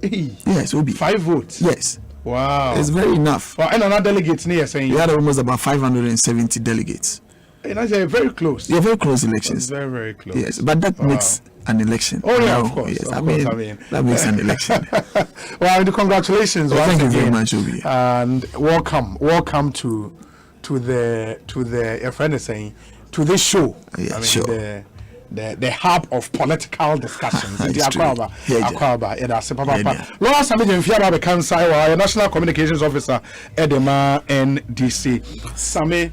Yes, it will be 5 votes. Yes. Wow, it's very enough. And another delegates near saying we had almost about 570 delegates. And I say very close. Yeah, very close elections. Very, very close. Yes, but that makes an election. Oh yeah, of course. Yes, I mean that makes an election. Well, congratulations. Well, thank you very much, Obi. And welcome to the friend is saying to this show. Yeah, I mean, sure. The hub of political discussions in the Akwaba in Asempa. Last time we fear about cancer, our National Communications Officer Edema NDC. Same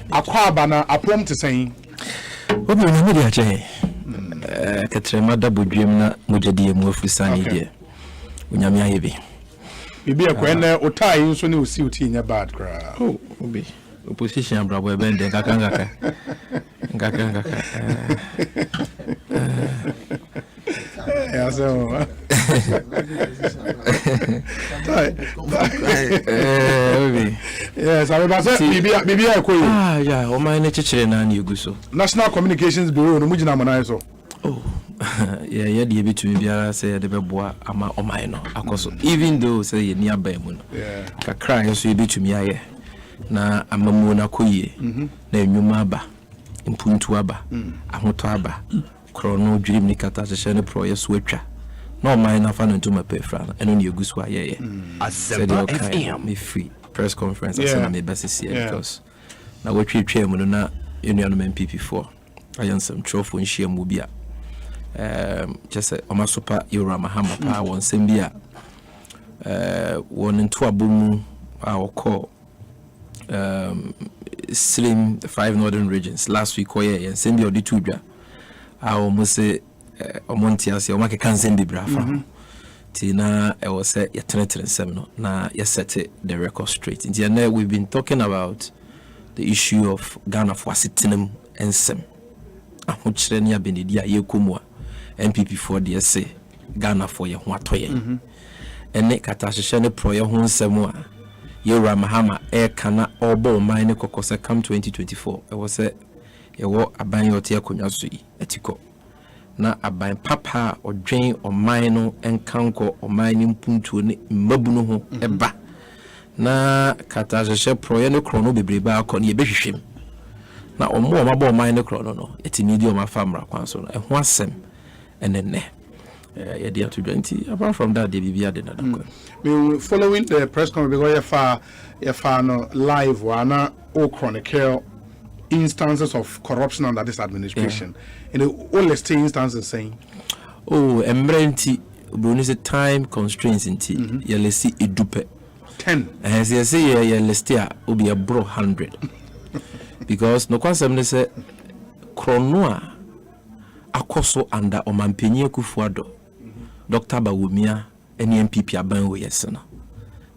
Akwaba na apom to saying. What do you mean, Jay? Cathedral double dream na mujadi mu ofisani dia. Unyamia hivi. Bibi akwenda otai nso ne osi uti nya bad cra. Oh, obi. Opposition abrabo ebende ngakangaka. Yeah, so yes, I was maybe I could. Ah, yeah, o my nechere na na eguso. National Communications Bureau no mujina mana so. Oh. Yeah, yeah, the between biara say the beboa ama o my no akoso. Even though say ye ni aba mu no. Yeah. Kakra so ye betumi aye. Na amamu na koyie. Na enwuma aba. Impuntu aba. Ahoto aba. Krono dream ni kata se ne pro yeso atwa. No man na fa no ntuma pefra na eno ne egusu aye. Asempa FM me free press conference asana me basisi because na wetwetwa mu no na enu no MPP4 ayansam trofo nhia mu bia just omasopa yura mahama pa won sembia won nto abomu a woko slim the 5 northern regions last week oye and sembia odi tudwa a omose omontiase omake kansendi brafa tina I was say no na set the record straight. And now we've been talking about the issue of Ghana for sitting and sem. Ahuchirenia benidia yekumwa MPP4 DSA Ghana for ye watoye. And ne katasheshe ne pro ye hu semwa Yura Mahama e kana obo mine kokose come 2024. I was say ye wo aban yote akonwa so yi etiko. Na aban papa odwen o mine enkanko o mine mpuntuo ne mabunu ho eba na katasheshe pro ye ne krono bebreba akọ ne behwehwem na omo mabo mine krono no etini di o mafamra kwanso no eho asem enenne yeah, they have to 20. Apart from that, they be had another. Following the press conference, because if no live, wana all chronicle instances of corruption under this administration. In the oldest instances saying, oh, emergency, bonus time constraints in tea. You let's see a dupe 10. As you say, you let's stay will be a bro 100 because no concept say chronoa akoso under omampenye kufuado. Dr. Bawumia any MPP aban we yesena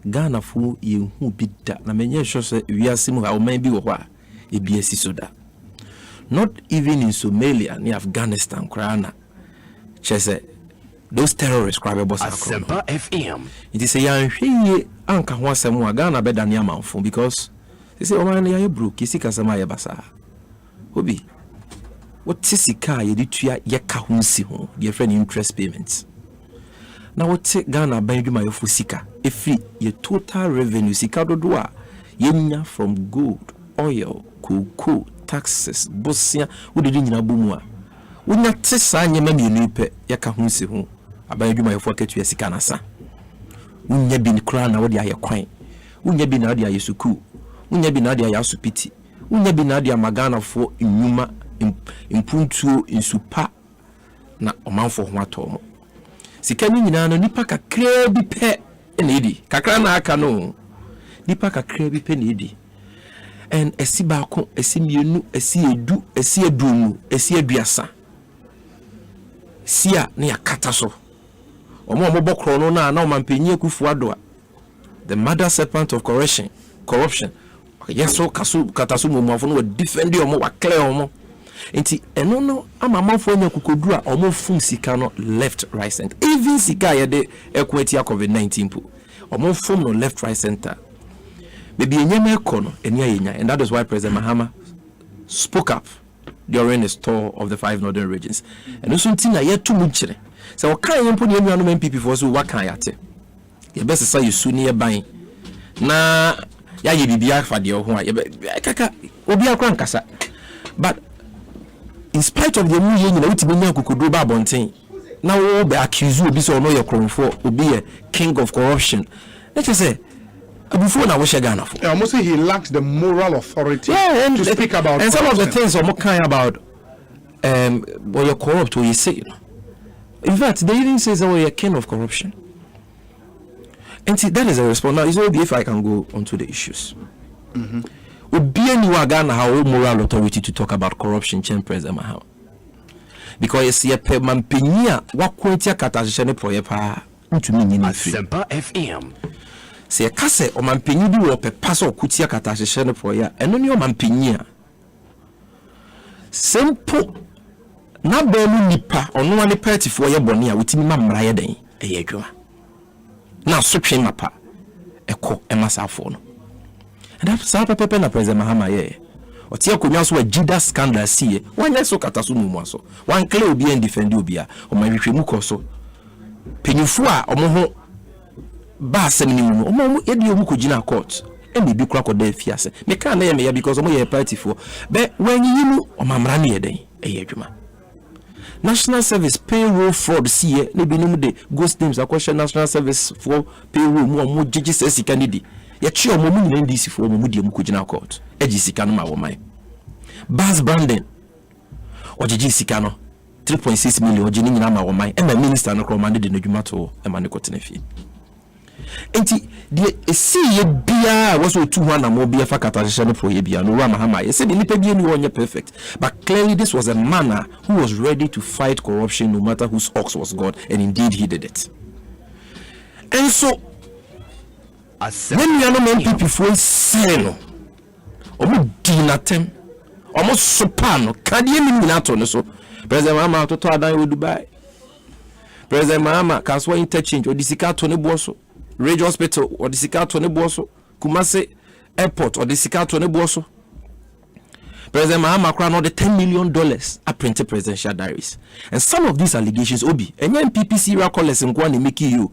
Ghana fu ye hu bida na menye sure say wiase ha o man bi wo hwa e bi asisoda not even in Somalia and Afghanistan krana chese those terrorists crab boss Asempa FM it is a yan hwe anka ho asem a Ghana beda ne amanfo because they say o man ya broke isika sama ya basa obi what sisika ye ditua ye ka ho si ho ye friend interest payments. Now what take Ghana by my fusika if your total revenue sika dodoa yenya from gold, oil, cocoa, taxes, bosia we did nyina bomua we na tesa nyema mienu pe yaka hu se hu aban dwuma yefo ketu sika na sa unya bi nkra na wo de ayekwan unya bi na de ayesuku unya bi na de ayasupiti unya bi na de amagana fo nyuma impuntuo insupa na omanfo ho atomo sika ni nyina no nipa kakra bi pe na edi kakra na aka no nipa kakra bi pe na edi en esi baako esi mienu esi edu esi eduonu esi aduasa sia ne yakata so omo bokro no na omampanyi Akufo-Addo the mother serpent of corruption yes so kataso momafo no defend omo wa clear omo enti eno no amamafo anya kukodu a omo fun sika no left right center even sika ye de equity COVID-19 po omo fun no left right center baby enyema ekono eni ayenya, and that is why President Mahama spoke up during his tour of the 5 northern regions. And also ntina ye to muchire so kan yempo ne enu anom MPP for so wakan yate ye best say you su ne ban na ya ye bibia fa de ho a ye kaka obi akwa nkasa. But in spite of the mu ye nyina wutimi nya kokodo ba bonten na wo be accuse obi so no ye kronfo obi ye king of corruption. Let's say before now, almost he lacks the moral authority to speak about. And some of the things I'm kind about, well, you're corrupt, or you say. In fact, they even say that you're king of corruption. And see, that is a response. Now, it's only if I can go onto the issues. Would be any Wagana how moral authority to talk about corruption, President Mahama. Because you see a man pinia, what quality catastrophe for your pa to me in Asempa FM. Se kase o mampanyi bi wo pepa so kutia katahyehe ne poya eno ne o mampanyi a sempo na ba mu nipa ono ane party fo ye bone a wutimi mamra ye den eye adwuma na sotwe mapa eko emasafo no and that sa pepe na President Mahama ye otia konwa so agida scandal sie wanya so kataso mu aso wan clear obi and defend obi a o mahwehwemu koso penyufo a omo ho ba seminimu omo edi omu kugina court emi bi kura koda afiase me kan na ye me ya because omo ye party for be wanyimu omamra ne ye den eye adwuma national service payroll fraud sie ne binum de ghost names akwhye national service for payroll mu omo jiji sika ne di ye chi omo mu nyina ndisi for omo di omu kugina court eji sika no ma wo man bas branding ojiji sika no 3.6 million ojini nyina ma wo man e ma minister no kro man de n'adwuma to e ma ne kotena fie. Enti de see ye bia was o 200 na mo bia fa katahyehe no for ye bia no Mahama ye said nipa bia ni wonye perfect, but clearly this was a man who was ready to fight corruption no matter whose ox was God, and indeed he did it. And so when you know MPP for say no omo dinatem omo sopano kadie mi minato no so President Mahama to adan we Dubai, President Mahama kaswa interchange odisika to ne boso Rage Hospital or the Sikato Neboso, Kumase Airport or the Sikato Neboso. President Mahama crowned all the $10 million are printed presidential diaries. And some of these allegations, Obi, and PPC recallers and Kwani Miki you,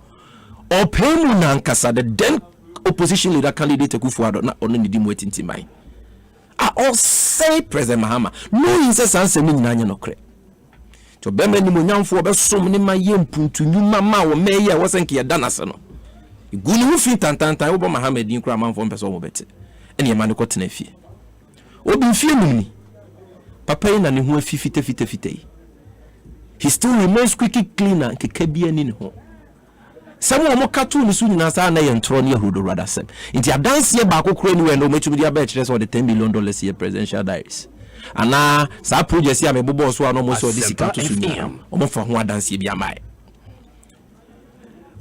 or Pemu Nankasa, the then opposition leader candidate Akufo-Addo, not only the waiting to mine. I all say President Mahama, no incessant in Nanya no cre. To Bemeni Munyam for so many my yem puntu, you mamma or mayor wasn't here done as no. Guni wu fin tantantan wo Mahama din kura man fo mpeso wo bete ene ye man ko tena fie obi fie mumni papa yi na ne ho afi fite he still remains quickly cleaner nke kabia ni ne ho samo mo katu ni su nyina sa na ye ntro ne yahudo rather sem nti adanse ye ba kokoro ni we no metumi dia ba kire so the $10 million ye presidential diaries ana sa project ya me bobo so ano mo so di sika to su nya o mo fa ho adanse bi amae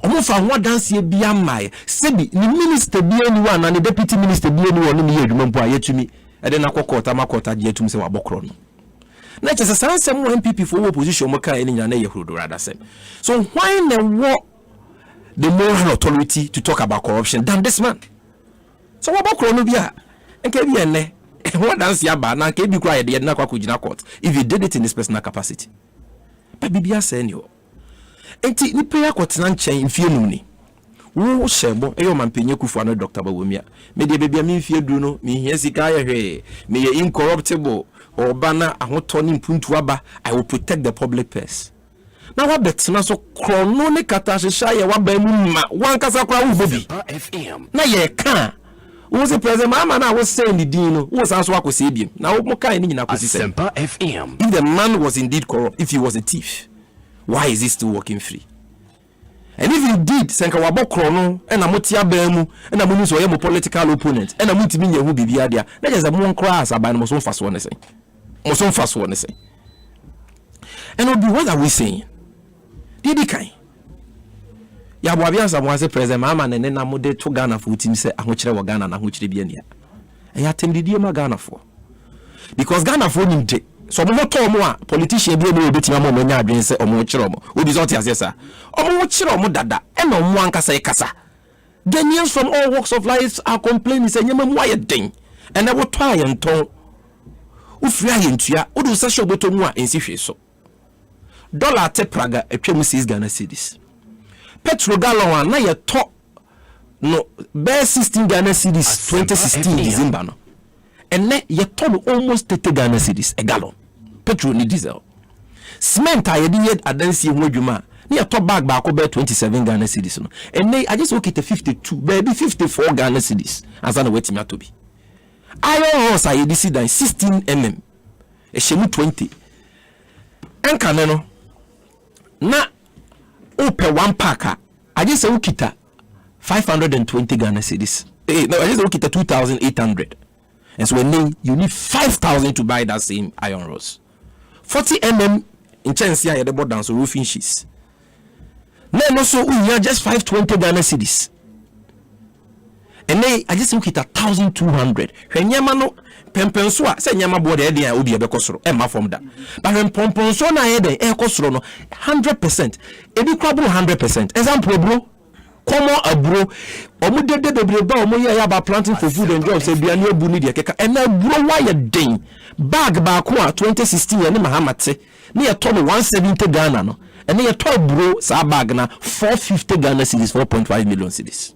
omo fa ho danse bia mai sebi ni minister bia ni wa na ni deputy minister bia ni won ni yedwuma mpo ayetumi e de na kokota makota je etumi se wabokro no na che se sansem mo MPP for opposition mo kan enya na yehudo rather sem so why na wo the moral authority to talk about corruption than this man so wabokro no bia enke bia ene ho danse aba na enke bi kura ye de na kwakugina court if he did it in his personal capacity but bibia say ni ho enti ni prayer kwotena nchen mfie num ni wo shebo eyo mampenye Akufo-Addo Dr. Bawumia me de bebia me mfie duru no me hia sika ya hwe me ye incorruptible obana ahoto ni mpuntu aba I will protect the public purse na wa betena so krono ne katahyeha ye wa ba mu ma wankasa kwa wo bobi na ye ka wo se President Mahama na wo say ni din no wo san so akose biem na wo kan ni nyina kosi say if the man was indeed corrupt, if he was a thief, why is he still working free? And if he did, senka wabo krono, ena motia bemu, ena munu so ye mo political opponent, ena mutimi nye hu bibia dia, na just mo nkra asaba no so faso ne say. Mo so faso ne say. And what are we saying? Didi kai. Ya boabia samwase president mama ne na mode to Ghana for team say ahokyere wo Ghana na ahokyere bia nia. Ya temdidie ma Ghana for. Because Ghana for nim de. So mo to mo a politician bi e betima mo nya adwen se omo kyere mo. Obi so te asesa. Omo kyere mo dada e na omo ankasa e kasa. Ghanaians from all walks of life are complaining say nyama mo aye den. And I will try and tone. Ufri ayentua, odu sa show boto mu a ensi hwe so. Dollar te praga etwem 6 Ghana cedis. Petrol gallon na ye to no bear 16 Ghana cedis 2016 December no. And ne ye to almost 30 Ghana cedis a gallon. Petrol ni diesel. Cement a ye di adansi ho adwuma. Ne ye to bag ba ko bear 27 Ghana cedis no. And ne I just work it 52, baby 54 Ghana cedis. As na wetimi atobi. Iron horse I did 16 mm. A shemu 20. And caneno na open one packer. I just say ukita 520 Ghana cedis. No, I just ukita 2,800. And so when you need 5,000 to buy that same iron rods. 40 mm in chance here the board down so roofing sheets. Then also we are just 520 Ghana cedis. And they I just look at 1,200. When Yamano Pempensoa, say Yama board idea will be a becosro, Emma from that. But when Pomponso na ede, Ekosro no 100%. Ebi crabo 100%. Example, bro. Como a bro, Omude de Breba, Omoya about planting for food and jobs, and be a new bunidi keka, and a bro wire ding. Bag Bakua 2016 and Mahamate, near Tommy 170 Ghana, no, and near toy bro, Sabagna 450 Ghana cedis, 4.5 million cedis.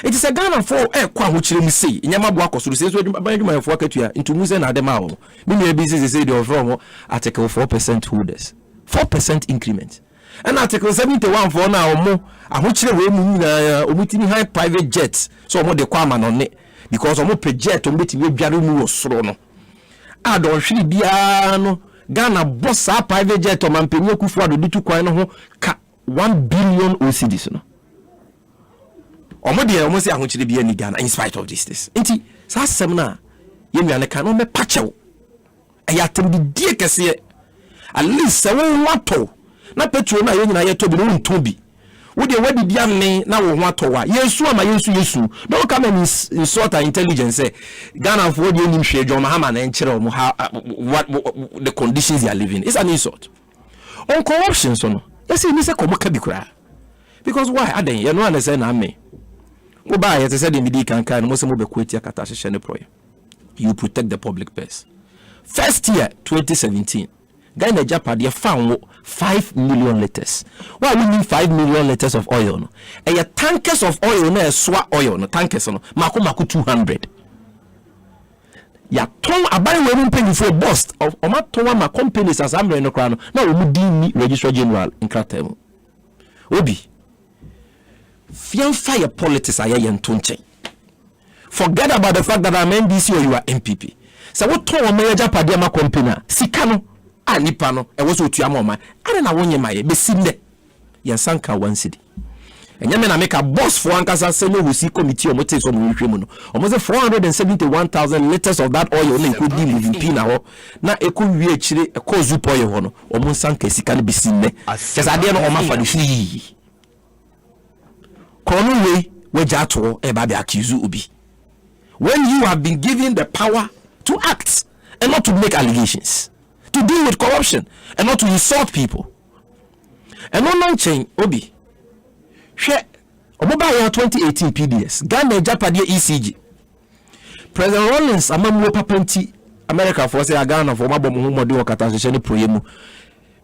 It is a Ghana for kwa which me say nyama bo akoso say so my for akatua into muze na adema ho me no business say dey from article 4% holders 4% increment and article 71 for na omo ahokyere we mu na omutini high private jets so omo de kwa ma no ne because omo pe jet omo betimi adware mu wo soro no adon hwiri bia no Ghana boss a private jet o mampenye kufu adodu kwan no ho ka 1 billion OCDs no Omodi almost a hunch be any Ghana in spite of this. Inti Sasemna Yemian can me patcho. I atem the dear Cassia. At least 7 wato. Na petrol na yen to be no tobi. Would you wedding young me now wato? Yes, my yesu. Don't come and insult our intelligence. Ghana for you in shade John Mahaman and Chero what the conditions you are living. It's an insult. On corruption, so yes, it is a commoca. Because why are they? You know, understand me. Oba yet said in the can most of the quit your you protect the public purse. First year 2017, Ghana Japan found 5 million liters. Why we need 5 million liters of oil? No? And your tankers of oil no swa oil no tankers no maku 200. Ya ton abai we pay for bust of oma ton ma companies as amre no kra no na we mu registrar general in Cathedral. Obi Fian fire politics are yen. Forget about the fact that I'm NDC or you are MPP. So what told major Padiama company? Sikano, Anipano, and was what you are mama. I don't know when you might be seen there. Yansanka 1 city. And Yamena make a boss for Ankasa Seno who see committee or motives on Wikimuno. Almost 471,000 liters of that oil only could deal with Pina. Now a could be actually a cause of oil or Monsanka Sikan be seen there. Because I didn't know for the fee. Way where Jato Ebabe accuse ubi. When you have been given the power to act and not to make allegations, to deal with corruption and not to insult people. And on chain Obi. Share Obaba 2018 PDS, Ghana Japadia ECG. President Rollins Amamu Papenti America for say Ghana for Mabomu Modi Wakata Proyemu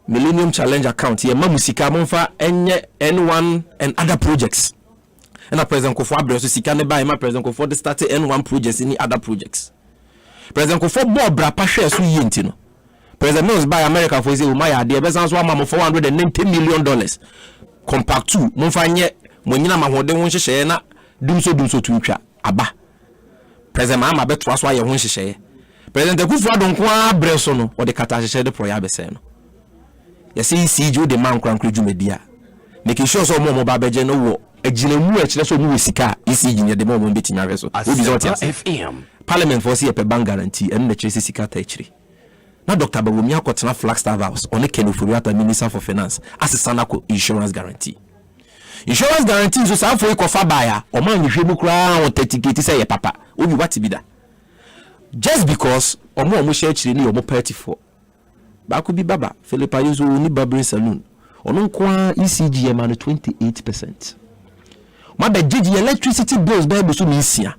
Millennium Challenge account here Mamusika Monfa N1 and other projects. And a President Kofo Abreso Sikane by my President Kofo started N1 projects in other projects. President Kofo Bob Brapa shares we yintino. President Mills by America for say Umaya the business one $490 million. Compact to Monfanye Monina Mahode won't share na dumso to twa aba. President Mama bet was why you won't share. President Kofo don't kwa Abreso no or the Kata share the proyabe sen. You see you the man crank media. Making sure so more babeje no ejinemu echire so mu sika isi ginya de mo beti nyawe so obi so FM Parliament for see a bank guarantee and the chase sika ta echire na Dr. Bawumi akotena Flagstaff House on the Kenufuriata Minister for Finance as a sanako insurance guarantee. Insurance guarantee so sa for ikofa baya o man ni hwemu kra on 30 say papa obi what be da just because omo share chire ni omo party for ba ko bi baba Philippa Yuzu ni barbering saloon ono kwa ECG man 28%. Ma be gigi electricity bills ba be so mi sia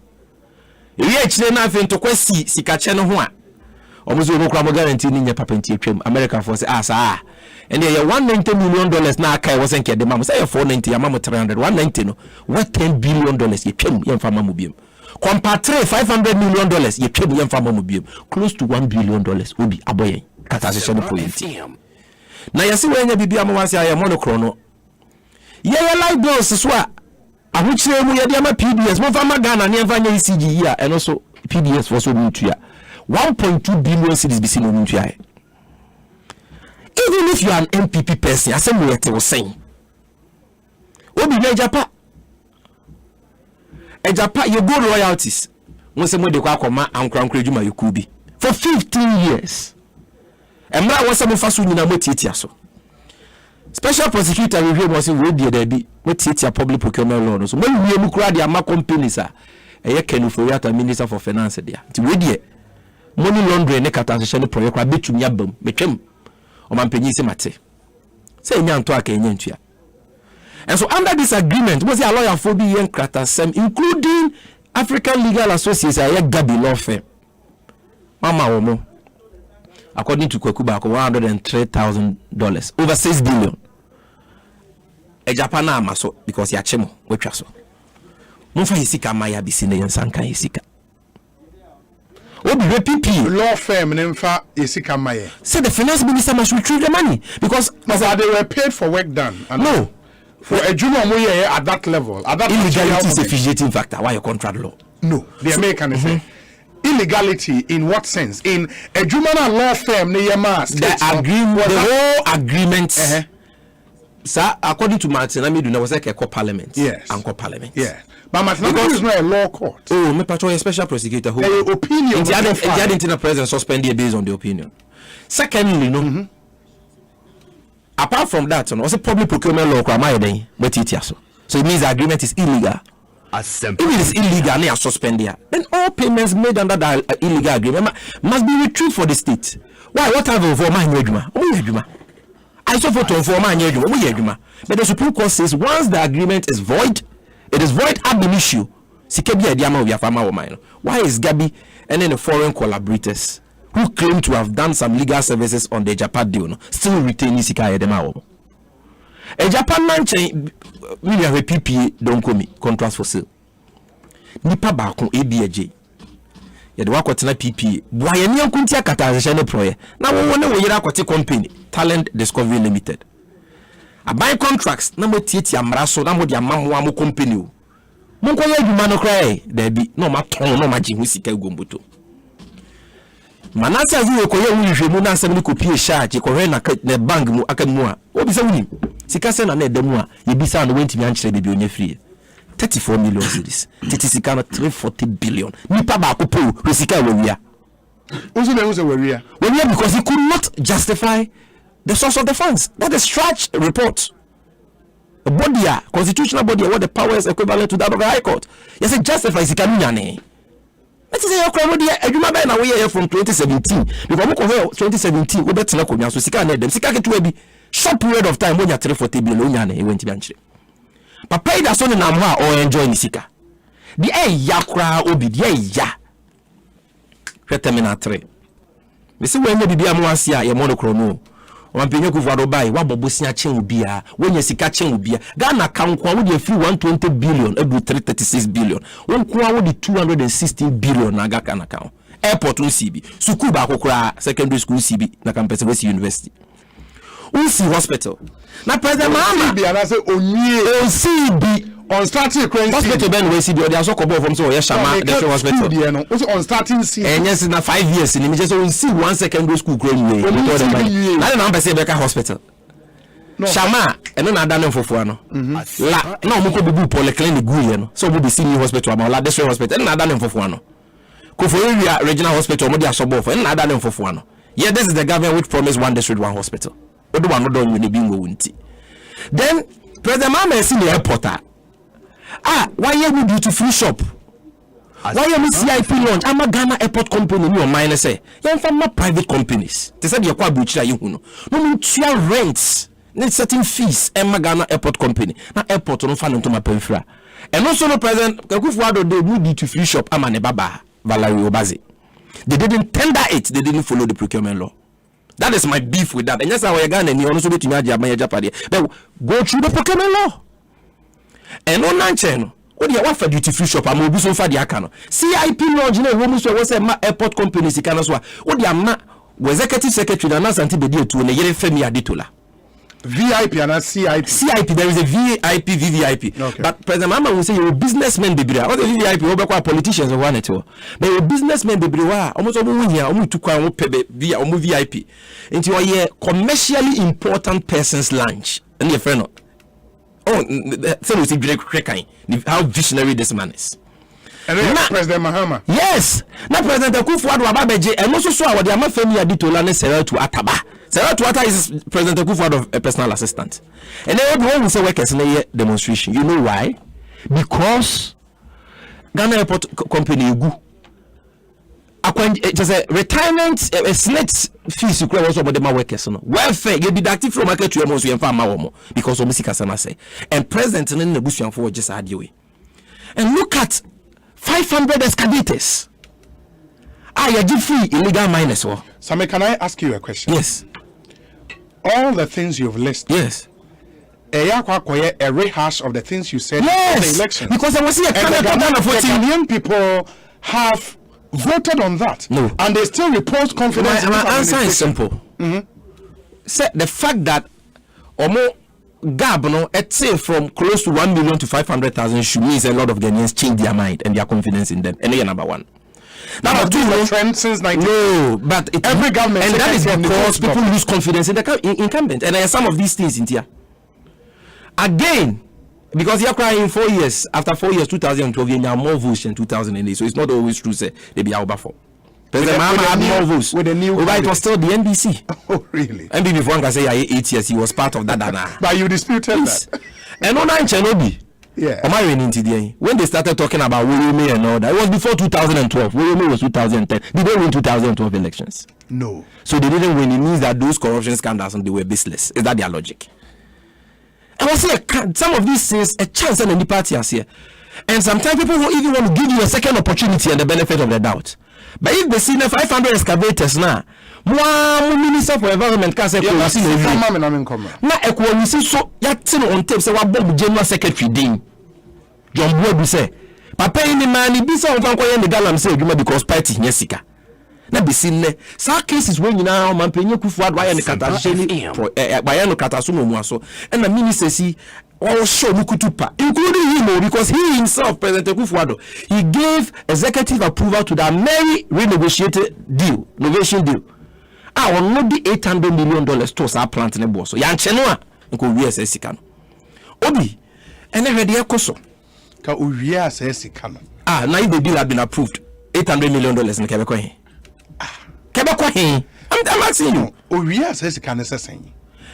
ewe chire na afi to kwasi sikache no ho a omuzo no kra mo guarantee ni nya papa nti atwam America for say asa and there $190 million na akai wasn't ke de mam say 490 ya mam 300 190 no what $10 billion ye twam ye mfa mam biem compare $500 million ye twam ye mfa mam biem close to $1 billion obi aboyen katasese no point na yesi wenya bibia mo wase aye monokro no ye light bills so a ahochire mu ye de ama PDS mo fa ma Ghana ne mfa nya ECG here and also PDS for so mutua 1.2 billion cedis bisi no mutua. Even if you are an MPP person, as we were saying, obi na Ejapa you go royalties. Once mo de kwa akoma ankran juma yukubi for 15 years. Emra wasa mo faso nyina mo tietia so. Special prosecutor review mo say we dey there bi mo tietia public procurement law no so mo wie mu kura de ama companies a eye Kenufuriata Minister for Finance dia. Ti we dey money laundering ne katasese ne project kwa betumi abam betwem o mampenyi se mate say nya nto aka nya ntua. And so under this agreement was a lawyer for the Kratasem including African Legal Association a Gabi law firm mama omo according to Kwekuba $103,000 over $6 billion e Japan amaso because ya chemo wetwa so monfa hisika maya bisine yansanka hisika obi PP law firm nemfa hisika maya say the finance minister must retrieve the money because they were paid for work done and no for a junior moye at that level at that illegality is a fugitive factor why your contract law no the American is illegality in what sense in a juvenile law firm the whole agreement sir according to Martin Amidu there was like a co-parliament yes and co-parliament but Martin Amidu is not a law court me patrol a special prosecutor who opinion the other president suspended based on the opinion secondly no apart from that also public procurement law so it means the agreement is illegal. If it is illegal and they are suspended, then all payments made under the illegal agreement must be retrieved for the state. Why? What have for man? I saw for man. But the Supreme Court says once the agreement is void, it is void ab initio. Why is Gabi and then the foreign collaborators who claim to have done some legal services on the Japan deal still retain Isika Edema? A Japan man chain, we have a PPA, don't call me, contracts for sale. Nipa Bakon ABAJ. Yet work with PPA. Why any Kuntia Catazation Proye? Now, one way you company, Talent Discovery Limited. I buy contracts, number Titia Mraso, number the Mamu company. Monkoya Dumano cry, there be no maton, no magic Wisika Gumbuto. Manasa zi okoye unjwe mu na asem ni kopie charge ko na bank mu akamu a obi se wuni sika se na na edemu a yebisa no wentimi ankyere bebi onye free 34 million cedis titi sika na 340 billion nipa ba ko po sika wawia uzo wawia because he could not justify the source of the funds. That is stretch report. A body, constitutional body, what the power is equivalent to that of the High Court. Yes, it justifies sika nyane. That is a crowd here. Eduma be na we here from 2017. Because we go 2017 we better na konya so sika na dem. Sika ketu e bi short period of time when you 340 billion nya na e went bi anchire. Papa ida so na mo a o enjoy ni sika. The ya kra obi the ya. Terminal 3. Me say we nya bibia mo ase a ye monokro no. Wampenye kuvuado bai wabobosia chen obia wenye sika chen obia Ghana kankwa wo de free 120 billion edu 336 billion wonkwa wo de 216 billion na Ghana na kan airport CB suku ba kokora secondary school CB na campus West University Unsi hospital na president Mahama CB ana say onye CB on starting crazy hospital ben we CB o dey so kobo from so Shama the hospital there no on starting CB yes na 5 years ni me just on see one secondary school growing way na na be say Beka hospital Shama eno na adane fofo ano la na o mo ko bibu polyclinic guye no so mo be see hospital ama la district hospital na adane fofo ano Kofo area regional hospital mo dey asobo fo na adane fofo ano Yeah, this is the government which promised one district, one hospital. Then President Mama is in the airport. Why you would duty free shop? Why you CIP launch? I'm a Ghana airport company. You mine say you're from private companies. They said you're quite butcher. You know, no rents. Need certain fees. I'm a Ghana airport company. Now airport don't find into my peripheral. And also no President Kufuor they would duty free shop. I'm a Baba Valerie Obaze. They didn't tender it. They didn't follow the procurement law. That is my beef with that. And yes, I Ghana and you also get to But go through the procurement law. And on Nanchen, what do you want for duty free shop? I'm obusing for the account. CIP launch, you know, women was a airport companies. You can as well. What do you executive secretary and Nancy Bedio to a year Femi Aditola. VIP and CIP. CIP, there is a VIP, VVIP. Okay. But President Mama will say you're a businessman, baby. What the VVIP? What politicians are one it all. But you're a businessman, baby. Almost all here, almost to come via VIP. Into a commercially important person's lunch. And your friend. Oh, so we see how visionary this man is. And then President Mahama. Yes. Now President Kufuor Ababeje and also so our Diama Femi Aditola ne Sarah to Ataba. Sarah to Ataba is President Kufuor of a personal assistant. And then everyone will say workers in a demonstration. You know why? Because Ghana Airport Company go. Just a retirement SNET fees you create also about the workers. Welfare you deducted from market to almost because of Mr. say. And President in the bush for just had you. And look at 500 excavators. You give free illegal miners. Same, can I ask you a question? Yes. All the things you've listed. Yes. A rehash of the things you said in the election. Because I was here. The Ghanaian people have voted on that. No. And they still repose confidence. My answer is simple. Say the fact that gap from close to 1 million to 500,000 should mean a lot of Ghanaians change their mind and their confidence in them. And they are number one. Number two, the trend since 19. No, but every government, and that is because people lose confidence in the incumbent. And there are some of these things in here. Again, because you're crying 4 years, after 4 years, 2012, you have more votes than 2008. So it's not always true, say, they be over for. President Mahama had more votes. With the new it was still the NBC. Oh, really? NBC, before I can say 8 years, he was part of that. But you disputed that. And on Chenobi. Yeah. When they started talking about William and all that, it was before 2012. William was 2010. Did they win 2012 elections? No. So they didn't win. It means that those corruption scandals and they were baseless. Is that their logic? I was saying some of these things a chance and the party are here. And sometimes people will even want to give you a second opportunity and the benefit of the doubt. But if they see the 500 excavators now, Minister for Environment can say, now so on tape say what Bob General Secretary Dean John Boyd say, Papa any man he be so on the galam say because party Jessica. Na be seen there. Some cases when you now man penye Kufuor why and Cathedral by no Catasumo muaso and the minister see all show Mukutupa, including him because he himself, President Kufuor, he gave executive approval to that very renegotiated deal, innovation deal. I will not be $800 million to our plant in the boss. So Yanchenoa, and we as a Obi, and already a coso. Now the bill had been approved. $800 million in Quebec. Quebec, I'm asking you.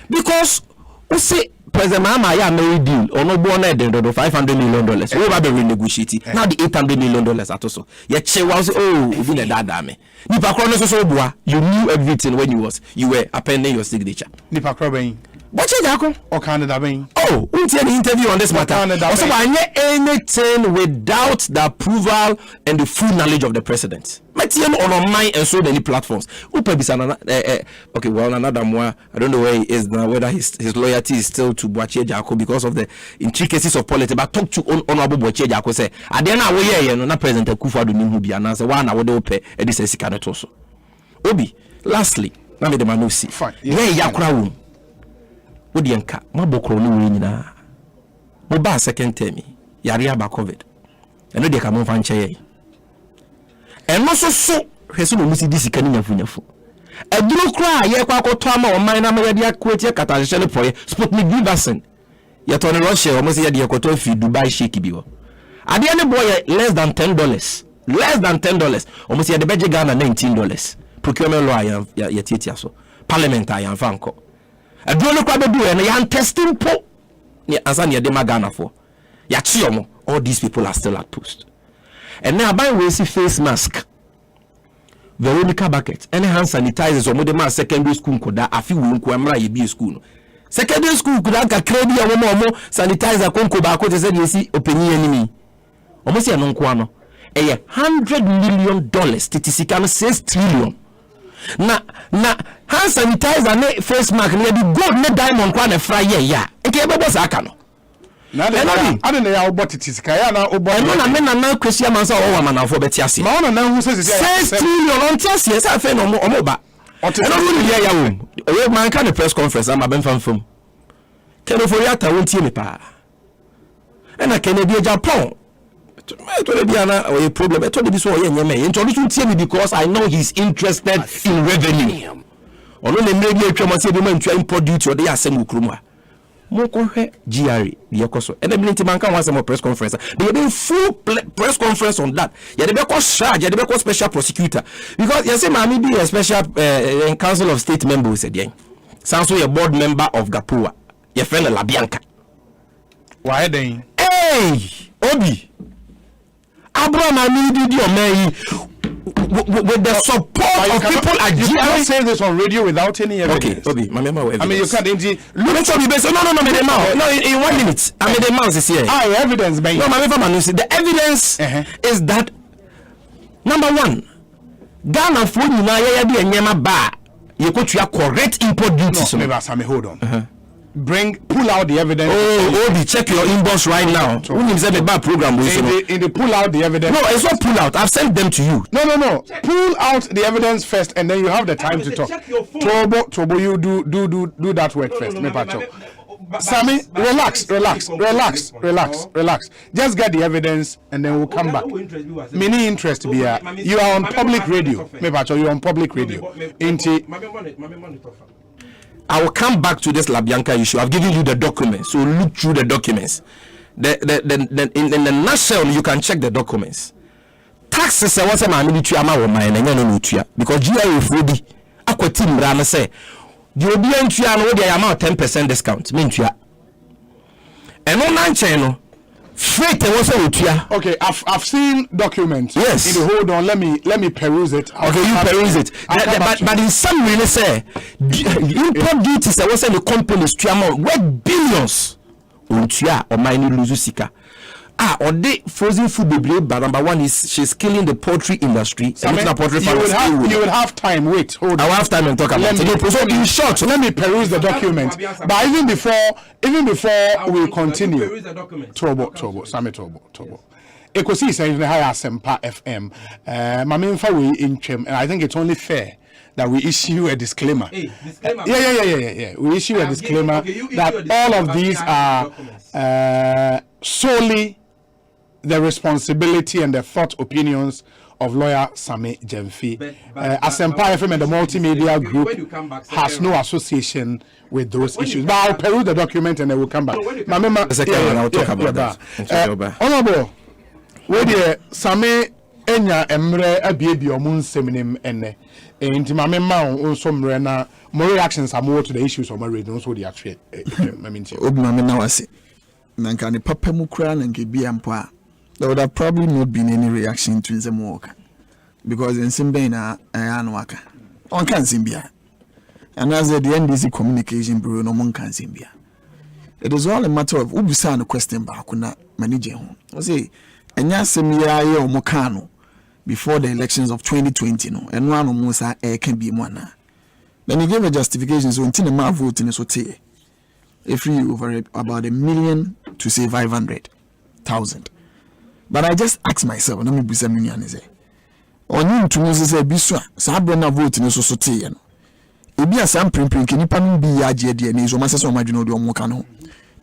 Because we say President Mahama ya married deal or no born $500 million. We have been renegotiating. Now the $800 million at also. Yet she was even a dad me. Nipa Kronos so boa. You knew everything when you were appending your signature. Nipa Kroben. What you Jaco? Or Canada Bain? Oh, we did an interview on this matter. Also, I anything without the approval and the full knowledge of the president. On online and so many platforms. Okay, well, another more. I don't know where he is now, whether his loyalty is still to Boachie Jaco because of the intricacies of politics. But talk to Honorable Boachie Jaco say, I don't know where you are not President Kufuor who be announced. One hour they pay, and this is Canada also. Obi, lastly, now me the man see. Fine. Yeah, Yakra. Odienka mabokro no we nyina mo ba second term yare aba covid eno de ka mo fa nche ye eno so hweso no musi disika ni nyafunyafu aduro kra ye kwa akoto ama o man na ma yade akweti katahye poye Sputnik V vaccine ye to ne Russia o mo se yade akoto fi Dubai shake bi wo ade ne boy less than $10 o mo se yade beje Ghana $19 procurement law ya tietia so parliament ayan fanko aduro no kwa bedu e yan testing po ni ansa ne de magana for ya chiomo all these people are still at post and now by we see face mask Veronica bucket any hand sanitizers or modern secondary school koda afi wo nko amra ye bi school no secondary school koda ka credit ya mo sanitizer konko ba ko te se de si openyi animi omo se no nko ano eye $100 million titisika no 6 trillion na hand sanitizer ne face mask ne di gold ne diamond kwa na fra ye ya nke e bebo sa aka no na de ya obot titisika ya na obot no na na kwesi amansa o wa manafo beti ase ma wona na hu se 6 trillion on tiase sa fe no omo ba eno ni ya wo we man ka the press conference am ben fam kenoforiata wontie me pa ena Kennedy Japan to le biana o problem to be so o yenye me introduce tie me because I know he's interested in revenue ono le mre bi atwa mo se bi man twa import duty o de asem okrum a mo ko hwe GRE ye koso ena bi nti man kan wasem press conference they be full press conference on that ye de be ko charge ye de be ko special prosecutor because you say mami be a special council of state member said yen sanso ye board member of Gapoa ye friend La Bianca why then hey Obi Abraham Amidi Omei with the support of people at you can't say this on radio without any evidence. Okay, Obi, my member evidence. I mean, you can't. Look at me, no, in 1 minute. I mean, the mouse is here. Evidence, man. No, my member, the evidence is that number one, Ghana for you now, you be a nyama bar. You go to your correct import duties. No, hold on. Pull out the evidence. Obi, check your inbox right now. When you said the bad program, in the pull out the evidence. No, it's not pull out. I've sent them to you. No. Pull out the evidence first, and then you have the time to talk. Tobo, you do that work first. Sammy, relax. Just get the evidence, and then we'll come back. Many interest be here. You are on public radio. You are on public radio. I will come back to this La Bianca issue. I've given you the documents, so look through the documents. In the nutshell, you can check the documents. Taxes are what I'm because GIA Fodi Aquatim Rana say the Obian Triano they amount 10% discount. And on channel. Okay, I've seen documents. Yes. Hold on, let me peruse it. Okay, you peruse it. But in some really say import duties I was saying the companies to amount worth billions or mining luzusika. Or they frozen food baby, but number one is she's killing the poultry industry. You will have time. Wait, hold on. I will have time and talk about it. So in short, let me peruse the document. But even before we continue, Tobo. Ekosiisen On Asempa FM. Maminfa we in Chem, and I think it's only fair that we issue a disclaimer. Yeah. We issue a disclaimer that all of these are solely the responsibility and the thought opinions of lawyer Sami Jemfi. Asempa FM and the multimedia group has no association with those issues. But I'll peruse the document and I will come back. I'll talk about that. Honorable, where the Sami Enya Emre Abibi Omun Seminim ene. Inti Mamma also Mrena more reactions are more to the issues of my radio. So the actual Obnamena Nankani Papa Mukran and Gibiampa. There would have probably not been any reaction to the walk because in Simbena and Waka on can Simbia. And as the NDC communication bureau, no one can Simbia. It is all a matter of Ubisan question Bakuna manager. I say, and Yasemia or Mokano before the elections of 2020, no, and one of Musa can be one. Then he gave a justification so until the vote in a sote. If you over about 1 million to say 500,000. But I just ask myself, let me be some million is it? On you to say Biswa, Sabrina vote in a society. It be a sam primping, can you pan be a JDN, so Master Majino Mokano.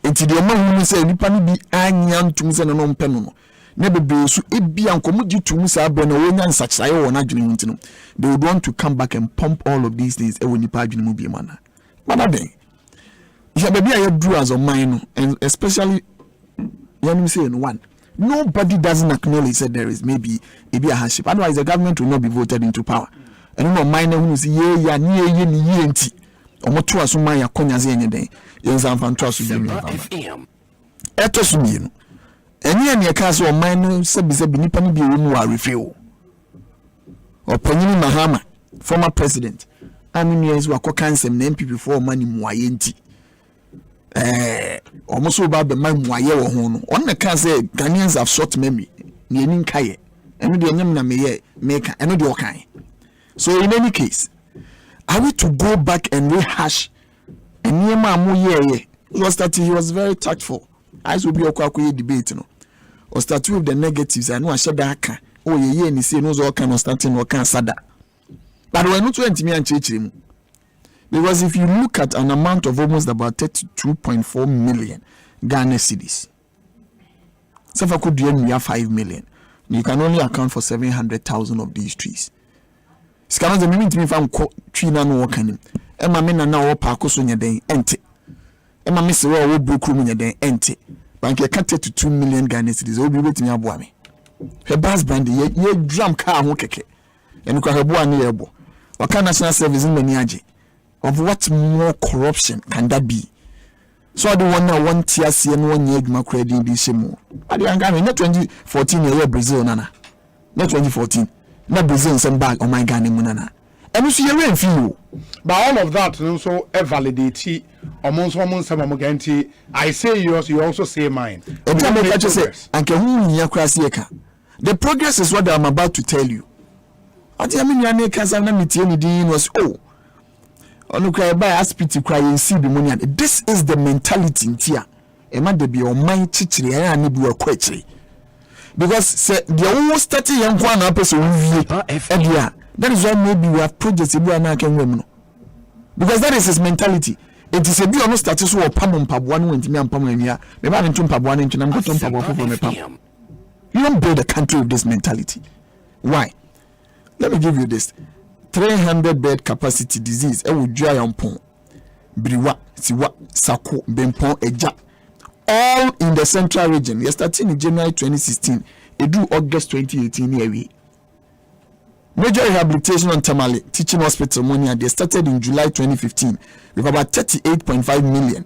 It's the amount who say Nipani be Anyan to Musan and Penono. Never be so it be uncommodity to Musa Breno and such I or not. They would want to come back and pump all of these things when you pardon movie manner. But I think. Yeah, baby, I do as a mine, and especially when we say in one, nobody doesn't acknowledge that there is maybe a hardship. Otherwise, the government will not be voted into power. ɛno no man na hu si ye ya ne ye ni ye nti omoto aso man ya konyaze enye den yenza mfa nto aso bi mi eto so bi no enye ne ka so man no sebi nipa no bi wonu wa refeel opanyini Mahama former president ani years wa ko kansem na MPP for mani muaye nti almost about the man muaye wo ho no on na kan say Ghanaians have short memory ni eni nkaye eno de nyam na meka eno de okan. So in any case, are we to go back and rehash and Niema Amoye he was very tactful. As will be a quacky debate, no, or start with the negatives. I know I said that. Oh, ye, and he say, no, all kind of starting or can sada. But we're not 20 million him. Because if you look at an amount of almost about 32.4 million Ghana cedis, so if I could do we have 5 million, you can only account for 700,000 of these trees. Scammers the meaning to me from tree na no working. Emma men na wo park so nya den ente. Emma miss wo broke room nya den ente. Bank you can't take to 2 million Ghana cedis. Obi wetimi aboa me. Her bass brand ye drum car ho keke. En ko hebo na yebo. Waka national service in mani age. Of what more corruption can that be? So I don't want TRC and 1 year adwuma credit in this shemo. I dey anga me not 2014 year Brazil nana. Not 2014. Na Brazil some bag on my Ghana munana. And so you rain feel. But all of that also validate amongst some amoganti. I say yours, you also say mine. The progress is what I'm about to tell you. I mean, was this is the mentality in Tia. Because the almost 30 young one person that is why maybe we have projects because that is his mentality. It is a be almost status or pam one went me and pam here. Maybe I'm to pam one into I'm going to pam. You don't build a country with this mentality. Why? Let me give you this 300 bed capacity disease. I will dry on pon Briwa, Siwa, Sako, Bempon, Eja. All in the central region. We are starting in January 2016. It do August 2018 here. Major rehabilitation on Tamale Teaching Hospital money. They started in July 2015 with about 38.5 million.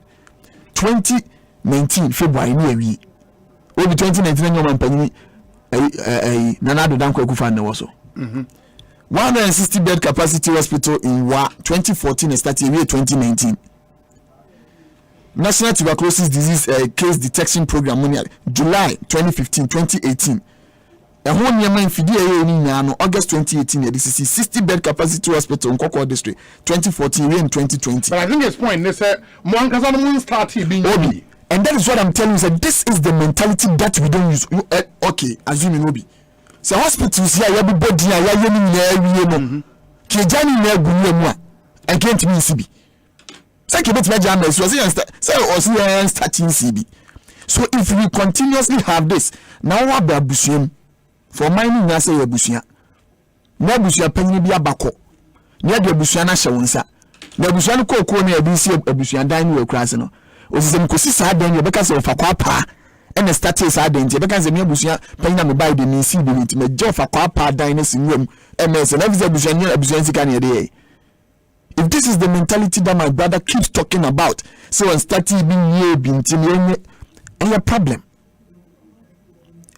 2019 February near over 2019 young man Nanado Danko Kufana also. 160 bed capacity hospital in 2014 and starting year 2019. National Tuberculosis Disease Case Detection Program money July 2015 2018. A whole year in Fidie August 2018. This is 60 bed capacity hospital in Koko District 2014 and 2020. But I think this point they said Monkazan started being Obi. And that is what I'm telling you. So this is the mentality that we don't use. Okay, assuming Obi. So hospitals here, everybody here, Kejani ne gumu and came to me CB. So starting CB. So if we continuously have this, now what be abusium for mining na say abusia. Na abusia panyi bi abako. Na de abusia na hye wonsa. Na abusia no kokoo na abisi abusia dan no akurase no. Osisem kosi saa dan ye beka se ofakwa pa. And started sad danger because the Mubusia paying me by the Nisi Binit, me Joff a quapa diners in room, MS and every abusance can day. If this is the mentality that my brother keeps talking about, so and started being ye being a problem.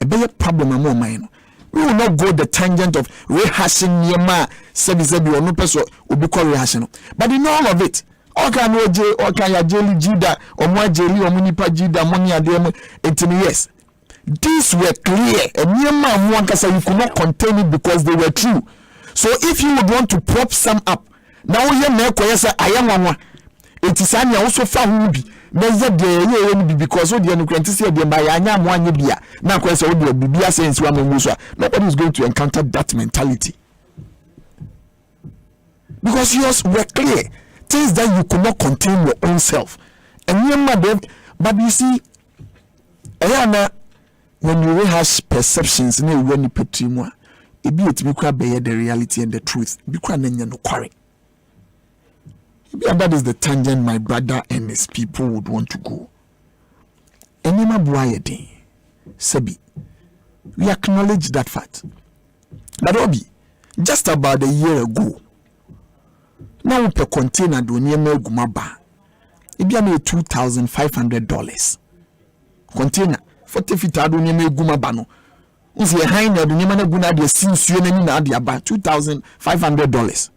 A bigger problem among mine. We will not go the tangent of rehashing Yema, service or no person will be called rehashing. But in all of it, Oka ya jeli jida omwa jeli omunipa jida money adem yes, these were clear and you could not contain it because they were true. So if you would want to prop some up now you make I am one it is also found because of the democracy by anyam one bia now question would be bia sense one nobody is going to encounter that mentality because yours were clear. Things that you could not contain your own self. And but you see, when you rehash perceptions, and when you put more, it be the reality and the truth. And that is the tangent my brother and his people would want to go. Sebi, we acknowledge that fact. But Obi, just about a year ago. Now per container do near Gumaba. It be $2,500. Container 40 feet adu near Gumabano. Unsi a high na do near Guna de since you na de about $2,500.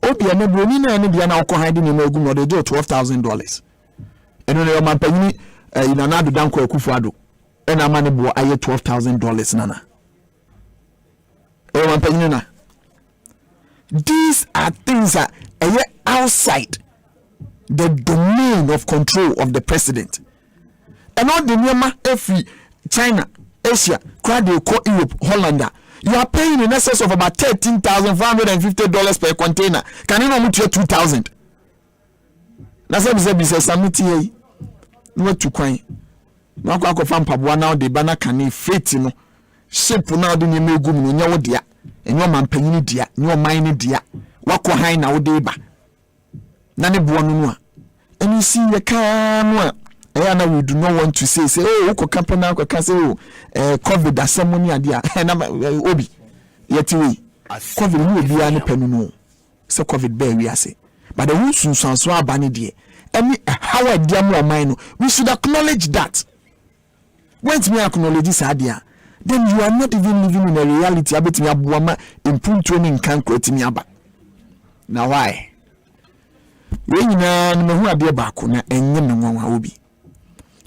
Obi ane broni na ane dia na okọ hide near Gumba de $12,000. Eno na man panyini ina na do danko Akufo-Addo. Ena mane bo aye $12,000 nana. Man panyini na. These are things that are outside the domain of control of the president. And all the Myanmar, every China, Asia, Europe, Holland, you are paying in excess of about $13,450 per container. Can you not move to $2,000? That's what we say. Summit here. No to coin. No kwa from Pabua now the banner can freight no ship now the name go no nyawo dia. And your man penny dia, your mine dia. Wako high now deba. Nane buonua. And you see the car. And we do not want to say, oh, company now can say, COVID that ceremony idea. And I'm Obi. Yet we COVID will be any penny. So COVID bear we say. But the rules soon sound so abandoned. And how I dear more mine. We should acknowledge that. Once we acknowledge this idea, then you are not even living in a reality about me abuama improve training can quote me about. Now why? When you know who are dear back na enye me nwa obi.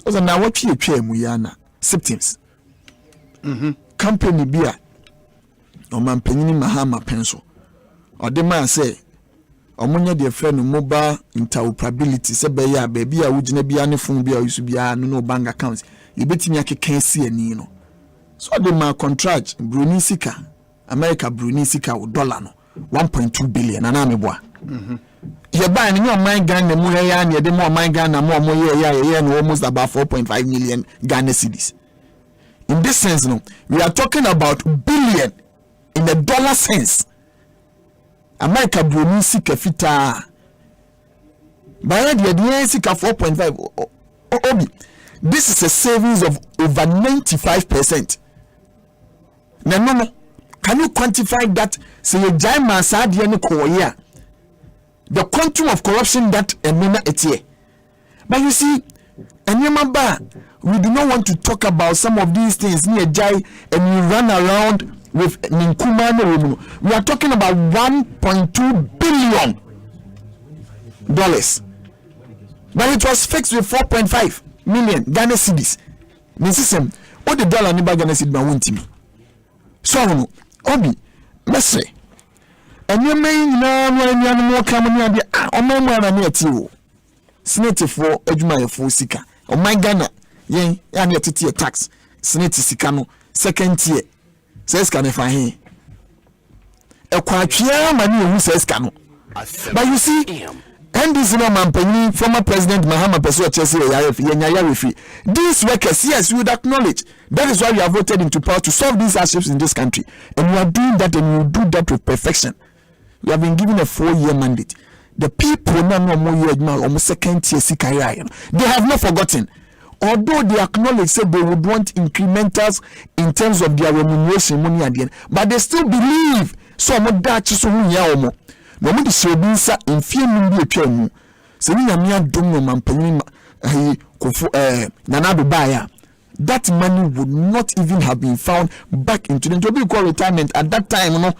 Oza na watch ye twa mu ya na symptoms. Company bia o man panyini Mahama penso. O de man say omunya de friend no mobile interoperability se be ya ba bia wugina bia ne phone bia yusu bia no bank account. You betimi akeka si ani no. So the man contract Bruni Sika, America Bruni Sika with dollar no 1.2 billion and I'm boy. You buy your mind gun the more and the more mind gun and more and almost about 4.5 million Ghana cedis. In this sense, no, we are talking about billion in the dollar sense. America Bruni Sika fita. By the Sika 4.5 Obi. This is a savings of over 95%. No. Can you quantify that? Say a giant the quantum of corruption that a minute it's here. But you see, and remember, we do not want to talk about some of these things near Jai and we run around with Ninkuma. We are talking about $1.2 billion. But it was fixed with 4.5 million Ghana cedis. Nisisem, what the dollar ni Ghana cedis ba won't me. So no, Obi, let's say, and you may know when you are more coming on the Omama near you. Senate for Edmaya for Sika, or my Ghana, yea, and yet to tax, Senate Sicano, second tier, says can if I hear. A quatia money who says cano. But you see, and this man penny former President Mahama Pessoa Chelsea Yarifi. These workers, yes, we would acknowledge. That is why we have voted into power to solve these hardships in this country. And we are doing that and we will do that with perfection. We have been given a 4-year mandate. The people now know more year now, almost second tier career. They have not forgotten. Although they acknowledge that they would want incrementals in terms of their remuneration money at the end, but they still believe so much that so no mo de sebinsa enfie mu bi etwa mu se ni nyame adom no mampani kofo nanado baya that money would not even have been found back into the to be called retirement at that time no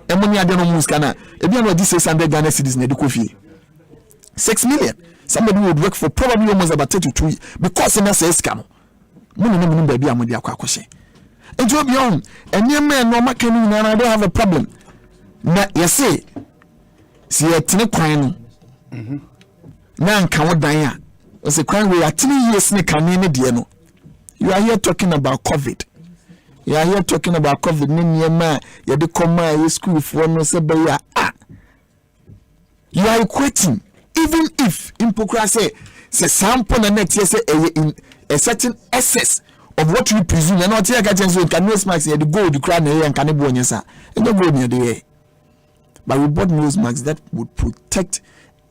emoni ade no muska na e bia no di 600 Ghana cedis na de kofie 6 million somebody would work for probably almost about 32 years because na say scam mo no ba bia mo de akwa and to be on and your man no makani na I don't have a problem na yes say see a tiny coin. Nan can dan as a crime we are 3 years in Canadian. You are here talking about COVID. You are here talking about COVID. You are come school for no say you are equating, even if hypocrisy say sample and next year say in a certain excess of what you presume and not here can no smack the gold you cry and can bo nyesa. And don't go near the way. But we bought nose marks that would protect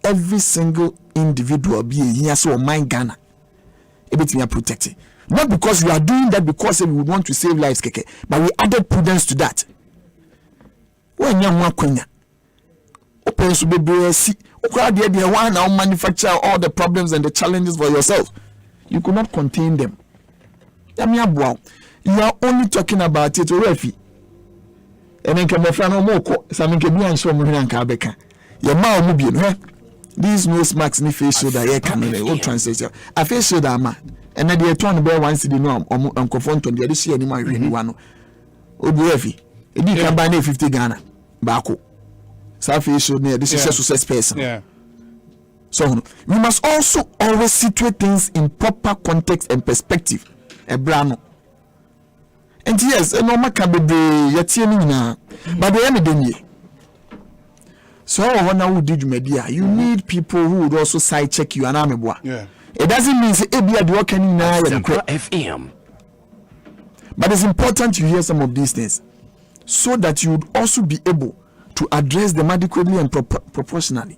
every single individual being here so my Ghana. Everything are protected. Not because we are doing that because we would want to save lives, but we added prudence to that. when you want kwenya open so bebre si ukra de one now manufacture all the problems and the challenges for yourself. You could not contain them. You are only talking about it already. And then come from Moko, some can be unsure Kabeka. Your mouth will be these nose marks ni face show that you can translate. I face show that man. And then they turn the bear once the norm or confront on the other see anymore anyone. Obuefi. It did come by 50 Ghana. Bako. South face show near this is a success person. Yeah. So we must also always situate things in proper context and perspective. Ebrano. And yes, no makabe yetieni but the end denye. So when we did media, you need people who would also side check you and ameboa. Yeah. It doesn't mean say ebia the work any na FM. But it's important you hear some of these things so that you would also be able to address them adequately and proportionally.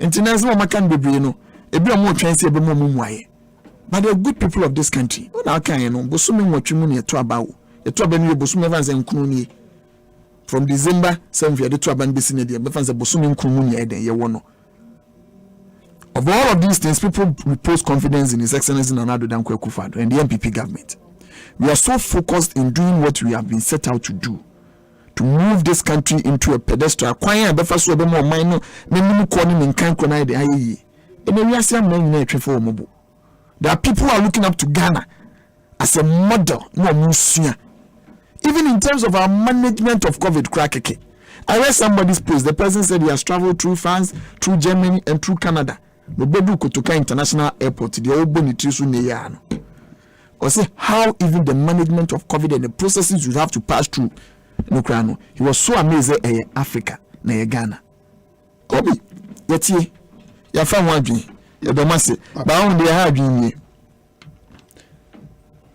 International makan bebre no ebi omo twen se ebe mo muaye. But the good people of this country, na kan no bosumi nwatwimu ne to abawo. Eto aba no bosumi evanze nkunu nie. From December 7th the to aba no besi ne de evanze bosumi nkunu nie eden ye wono. Of all of these things, people repose confidence in His Excellency Nana Addo Dankwa Akufo-Addo and the MPP government. We are so focused in doing what we have been set out to do, to move this country into a pedestal. There are people who are looking up to Ghana as a model. Even in terms of our management of COVID. I read somebody's post. The person said he has traveled through France, through Germany, and through Canada. Kotoka International Airport, or say how even the management of COVID and the processes you have to pass through. He was so amazing in Africa, na Ghana. Obi, yeti, ya fa wadwi, ya domase, ba on de ha adwi.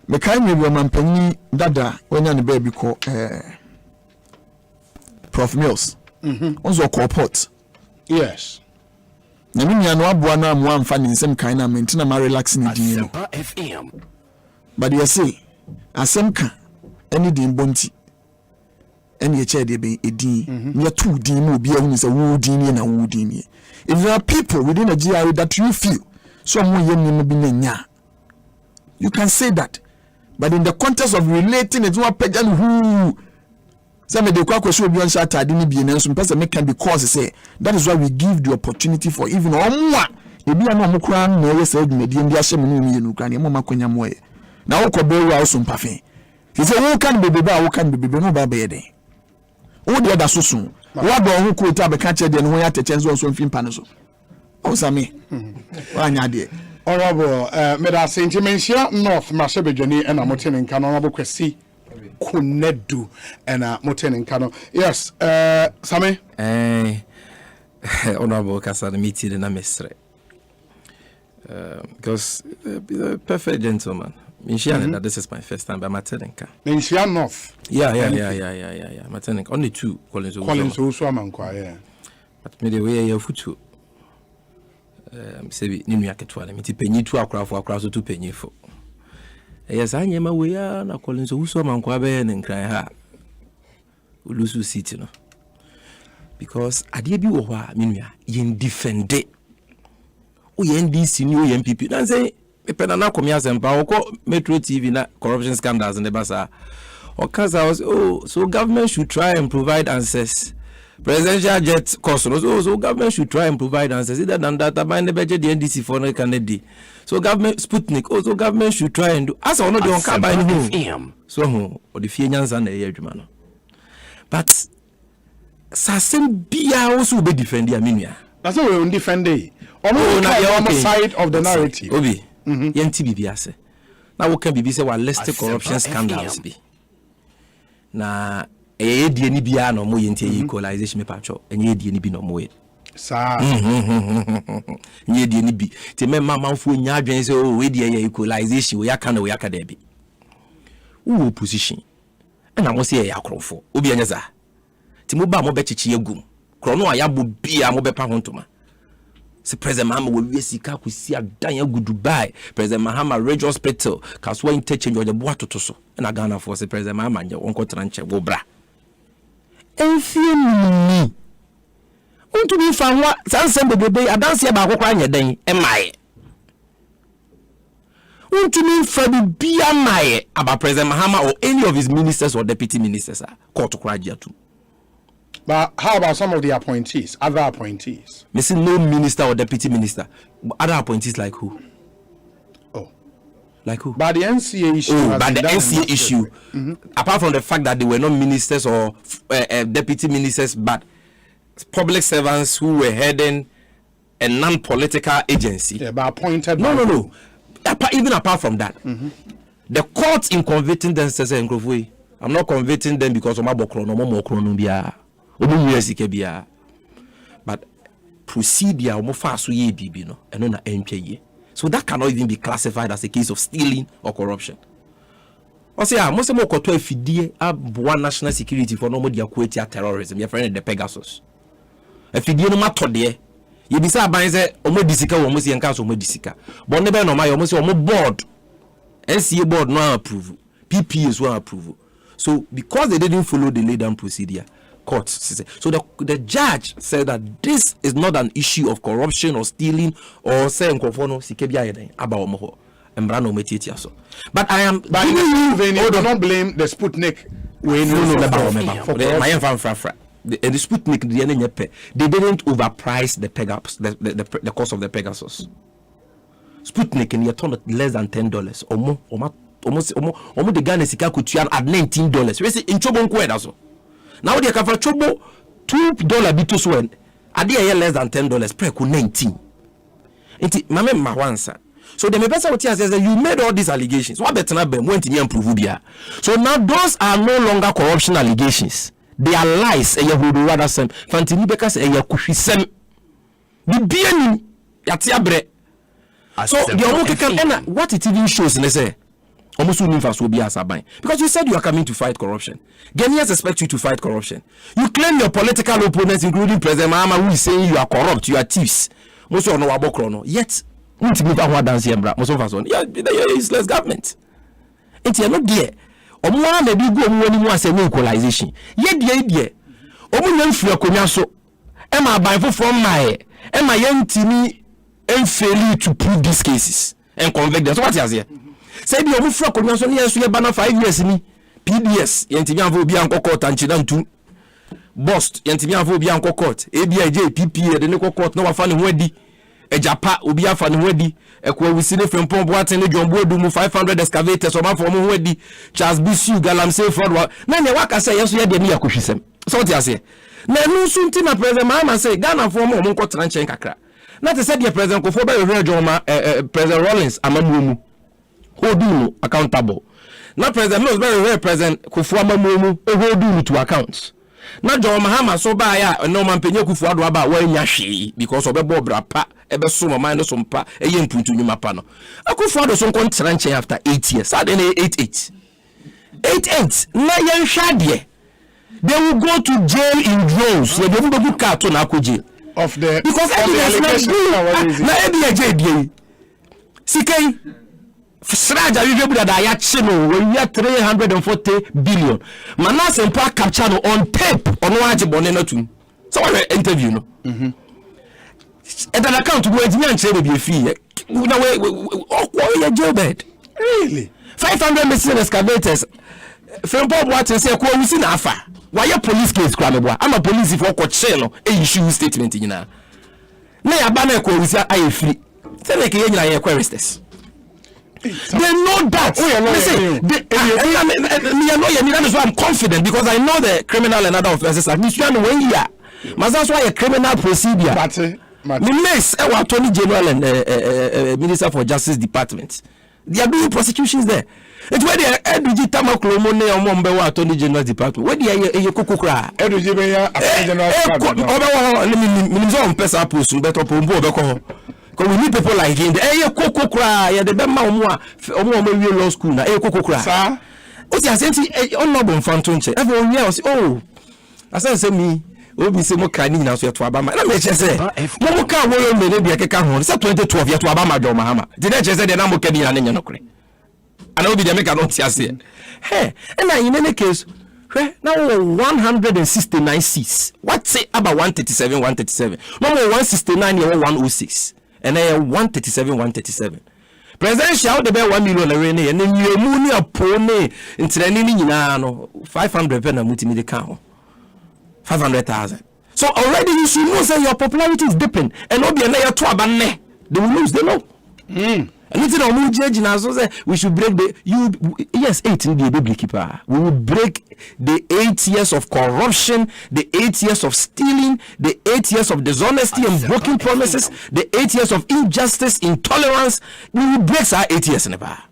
Me kai me bi mampani dada onya ne baby ko Prof Mills. Onzo ko port. Yes. Na mi anu aboa na mo amfa ni nsem kan na mentina ma relax ni din. Asempa FM. But you say Asemka any din bonti. Any chair de be edin. Near two din mo bi ehun say wo din na wo din. If there are people within a GRA that you feel someone yen bi nya, you can say that. But in the context of relating it to a pagan who some of the kwakwa obi on shata de ni bi na so person make can be cause say that is why we give the opportunity for even omwa ebi na mo kura na we say dwumadi ndi ahye me no yenu kra na mo makonya mo ye na wo ko bewu a so mpafe he say wo kan bebebe a wo kan bebebe no ba be yeden wo de da soso wo do ho ko ta be ka che de no ho ya teche nso so mfimpa no so o sami wa nya de honorable meda sentimentia north masebedwani na motene nka no honorable Kwesi Kunedu and motene nka no yes sami honorable kasa the meeting na mesre because perfect gentleman. That this is my first time by Matenenka. Inshia North. Yeah. Matenenka. Only two Collins Uswamanka, yeah. But me the way you futu. Say ni yaketwa me ti penyi tu akra so tu penyi fo. Yes, anyema we ya na Collins Uswamanka be ne nkran ha. Ulusu city no. Because ade bi wo ho a menua yen defend it. O yen DC ni o yen PP. Dan say Penana komi Asempa oko Metro TV na corruption scandals in the basa. Okaza was so government should try and provide answers. Presidential jet cost so government should try and provide answers. Either than that by the budget the NDC for no Kennedy. So government Sputnik also government should try and do as one of the on by home. So or the Fianyans and the Yedman. But Sasem Bia also be defend the Aminia. That's what we defend it. On the side of the narrative. Obi. Yenti bibi ase na wo kan bibi se wa list corruption scandals bi na die ni bia no mo yenti equalization me pacho enye die ni bi no mo ye sa enye die ni bi te me manfo nya adwen se we die equalization we yaka na we yaka da bi wo opposition na mo se ye akrofo obi anya za ti mo ba mo be chichi egum krono ayabo bia mo be pa hontoma. President Mahama will be sika kusi adan ya go Dubai. President Mahama Rage Hospital kaswa interchange o de boato to so na Ghana for President Mahama nya won ko tranche wo bra enfie ni untumi fa ho sansem bebebe adanse ba akokra nya den emaye untumi fa bibia maye about President Mahama or any of his ministers or deputy ministers court kra giatu. But how about some of the appointees, other appointees? Missing no minister or deputy minister. Other appointees like who? Oh. Like who? But the NCA issue. Oh, but the NCA issue. Apart from the fact that they were not ministers or deputy ministers, but public servants who were heading a non-political agency. Yeah, but appointed. No. Even apart from that, the court in convicting them says, I'm not convicting them because of my bokro. But procedure mo fast ye bibi no eno na NPA. So that cannot even be classified as a case of stealing or corruption. O say mo se mo koto afidie aboa national security for no mo dia kweti terrorism. Your friend the Pegasus. Afidie no matode ye bisa aban se o mo disika wo mo se enka so mo disika. But ne be no ma yo mo se o mo board NCA board no approve. PPAs were approve. So because they didn't follow the laid down procedure, court. So the judge said that this is not an issue of corruption or stealing or saying conforno sikebia yeden about omo embrano metiti aso. But I am but you do not blame the Sputnik we no the Sputnik they didn't overprice the Pegasus the cost of the Pegasus. Sputnik in turn less than $10 almost the Ghana sika kutuan at $19. We say in chobo nkweda so. Now they can for chobo $2 bitus when ade less than $10 pre ku 19. Enti mame mawansa. So the person what says you made all these allegations. What better be went in improve bia. So now those are no longer corruption allegations. They are lies e yahudu rather sem. Fantini bekas e yakuhwisem. Bibia ni yate abre. So the omo can what it even shows in say almost because you said you are coming to fight corruption. Ghanaians expect you to fight corruption. You claim your political opponents, including President Mahama, who is saying you are corrupt, you are thieves. Most of no yet, most of us on useless government. It's not there. Omo na bi go omo ni mu ase equalization. Ye die. Omo na mfua konya so. E ma ban fofo mae. E ma ye ntimi fail to prove these cases and convict them. So what is here? Say the omu fra konya so ne yeso ye bana 5 years ni PDS yentimi anfo bi anko court anchida ntu bust yentimi anfo bi anko court ABIJ PPA de ne court na wafa ne ho adi ejapa obi afa ne ho adi ekwa wisi ne frempon boate ne jombo edu mu 500 excavators o ma fo mo ho adi Charles Bisu galamsey fraud na ne waka say yeso ye de ne yakohwisem. So what is here? Na nu sunti na President Mahama say Ghana fo mo nko tranchen kakra na te say the President Kofo ba yehwe joma President Rollins amamuomu hold you accountable. Now President Mills very President Kufu Amamuomu hold you to account. Now John Mahama so by no man penye Kufu Ado aba wa nya hwe because obebo brapa ebe so mama no so mpa eye mpuntu nyuma pa no. Akufu Ado so kon tranche after 8 years. Sad na 88 na yen hwade. They will go to jail in droves. They will go car to na ko jail of the because na ebi Sikei Sraja you that ya chino when you 340 billion. Manas and Park capture on tape on watch bonena too. So I interview no. And an account to go and say be a fee. Now we jail bed. Really? 500 missing excavators. From Bob Watson say we see afa. Why your police case crime? I'm a police if what channel a issue statement in na. Na ya bana ko we say I free. Say like you na ya questions. They know that. That is why I'm confident because I know the criminal and other offences. That's why a criminal procedure. The next, Attorney General and Minister for Justice Department, they are doing prosecutions there. It's where they are Attorney General Department. Where they are Kokokra. Because we need people like him. The Koko cry, the Bema Omo law school, na Koko cry. Sir, what you say? Honorable Fantonche. Everyone else, oh, I say me. Obi se mo kani na so ya to abama. Na me chese. Mo ka wo yo me be akeka ho. Say 2012 ya to abama John Mahama. Did I chese de na mo kani na nya no kure. And obi de make not tia say. Hey, and in any case, Now 169 seats. What's it about 137? No more 169 or 106. And then 137. Presidential the bear 1 million arena and then you money a pony in training 500 pen and multimedia count 500,000. So already you should know that your popularity is dipping and not be a layer to abandon. They will lose, they know. And it's not judge now, so we should break the 18 be a baby keeper. We will break the 8 years of corruption, the 8 years of stealing, the 8 years of dishonesty and broken promises, the 8 years of injustice, intolerance. We will break our 8 years in the bar.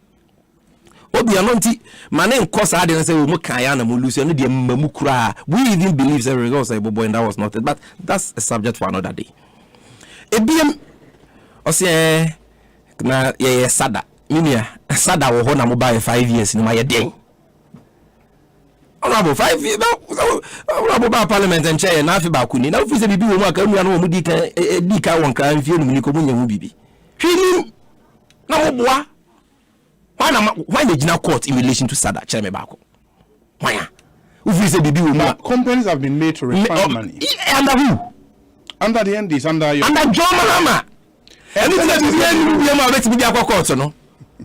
Obi anonti mane cause I didn't say we mo kaya na mo lose no de mamu kura. We even believe the results say bobo and that was not it, but that's a subject for another day. Ebiem ose na ye sada minia sada wo ho na mo buy 5 years ni ma ye den. Honorable 5 years honorable ba parliament and chair na afi ba kuni na ofi se bibi wo mu aka mu na mo di ka won kan fie no mu ni ko mu nya mu bibi. Hwini na wo boa. Why the general court in relation to Sada? Chairman Bako. Why? Companies have been made to refund money. Under who? Under the NDs, under your. Under John Mahama. And it's not the media court, no?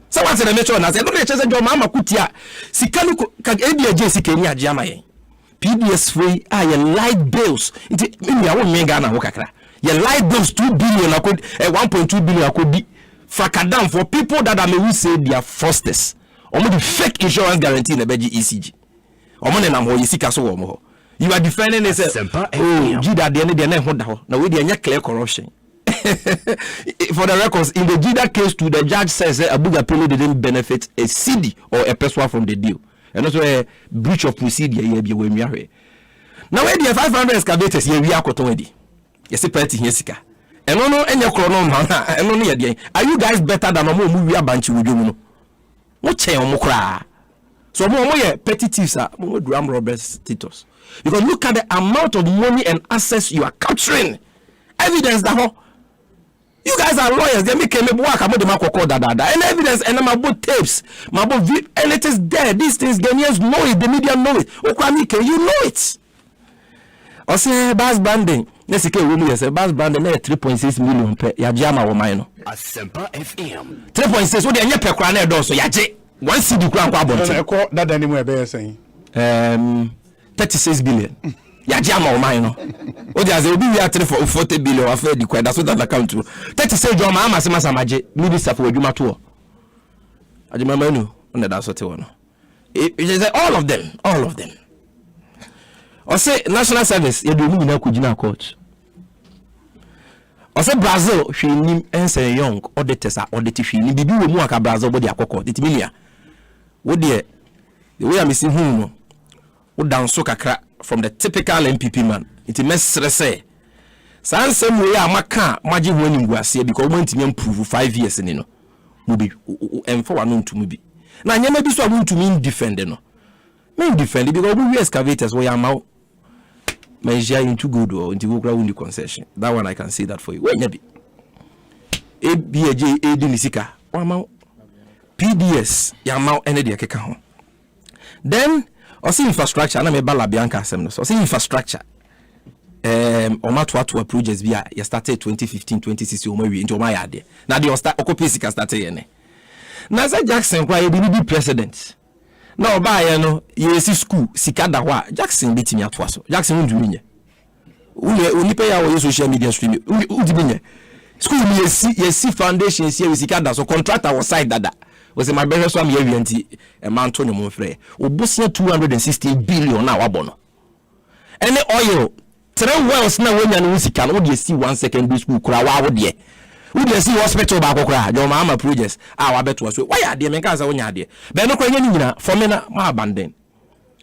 So what's the metro? I said, no, John Mahama Kutia. Sikanu ABJ Kenya Jamae. PBS free, light bills. It's me, I won't make Ghana Wakakra. Your light bills 2 billion, I could 1.2 billion, I could be. Fakadam for people that may say they are fraudsters. Omo the fake insurance guarantee na beji ECG. Omo na mo yisika so omo. You are defending this. Oh, Jida de na ho da ho. Na we dey anya clear corruption. For the records, in the Jida case too, the judge says Abuja Pele didn't benefit a cedi or a person from the deal. And also a breach of procedure here be we miare. Now we dey 500 excavators here we akoton wedi. Yesi party here sika. And no any chronom and no near. Are you guys better than a movie a bunch with you? What chair mokra? So more petty thieves are more drum robbers status. Because look at the amount of money and assets you are capturing. Evidence that you guys are lawyers, they make me work about the Makoko da and evidence and my book tapes, my book and it is there. These things Ghanaians know it, the media know it. Okwamike, you know it. I say bass banding. Let's say we say bass banding 3.6 million per ya jama wo man no. Asempa FM. 3.6 wo de anya per kra na do so ya je. One cedi kra kwa bonte. E ko dada ni mu e be saying. 36 billion. Ya jama wo man no. O de aze obi wi atre for 40 billion afa di kwa da so that account. 36 jo ma amase masamaje. Mi bi safo adwuma to. Adwuma manu on da so te wo no. It is all of them. I say national service you do me na kujina court. I say Brazil she nim ense young auditors are audit she ni bibi wo mu aka Brazil body akoko it milia. Wo de the way I'm seeing him wo down so kakra from the typical MPP man. It mesre say sansem we amaka maji ho nimguase because we ntimi improve 5 years ni no. Mu bi emfo wa no ntumu bi. Na nyama bi so abu ntumi defend no. Me defend because we excavators we am measure into good or into ground concession. That one I can say that for you. Wait, maybe. ABJ Nisika. PDS Yamau energy keka ho. Then also infrastructure na me bala bianca asem no. So infrastructure. Omatwa projects via you started 2015 2016 o mawi into my yard. Na the occupancy can start here ne. Na say Jackson kwa be president. Na oba ye no yesi school sikada hwa Jackson bitimi atwa so Jackson undumi nye unipe ya wo social media stream undimi nye school mi yesi foundation yesi sikada so contractor was side dada was my best so am ye wianti e man to ne mo frɛ obusia 260 billion na wabono ene oil 3 wells na wonya no sika no de si 1 secondary school kura wa wo de we dey see hospital ba kokora jo ma projects wa beto so why ade me kan say wonya ade be no kwanya nyina for me na ma abandon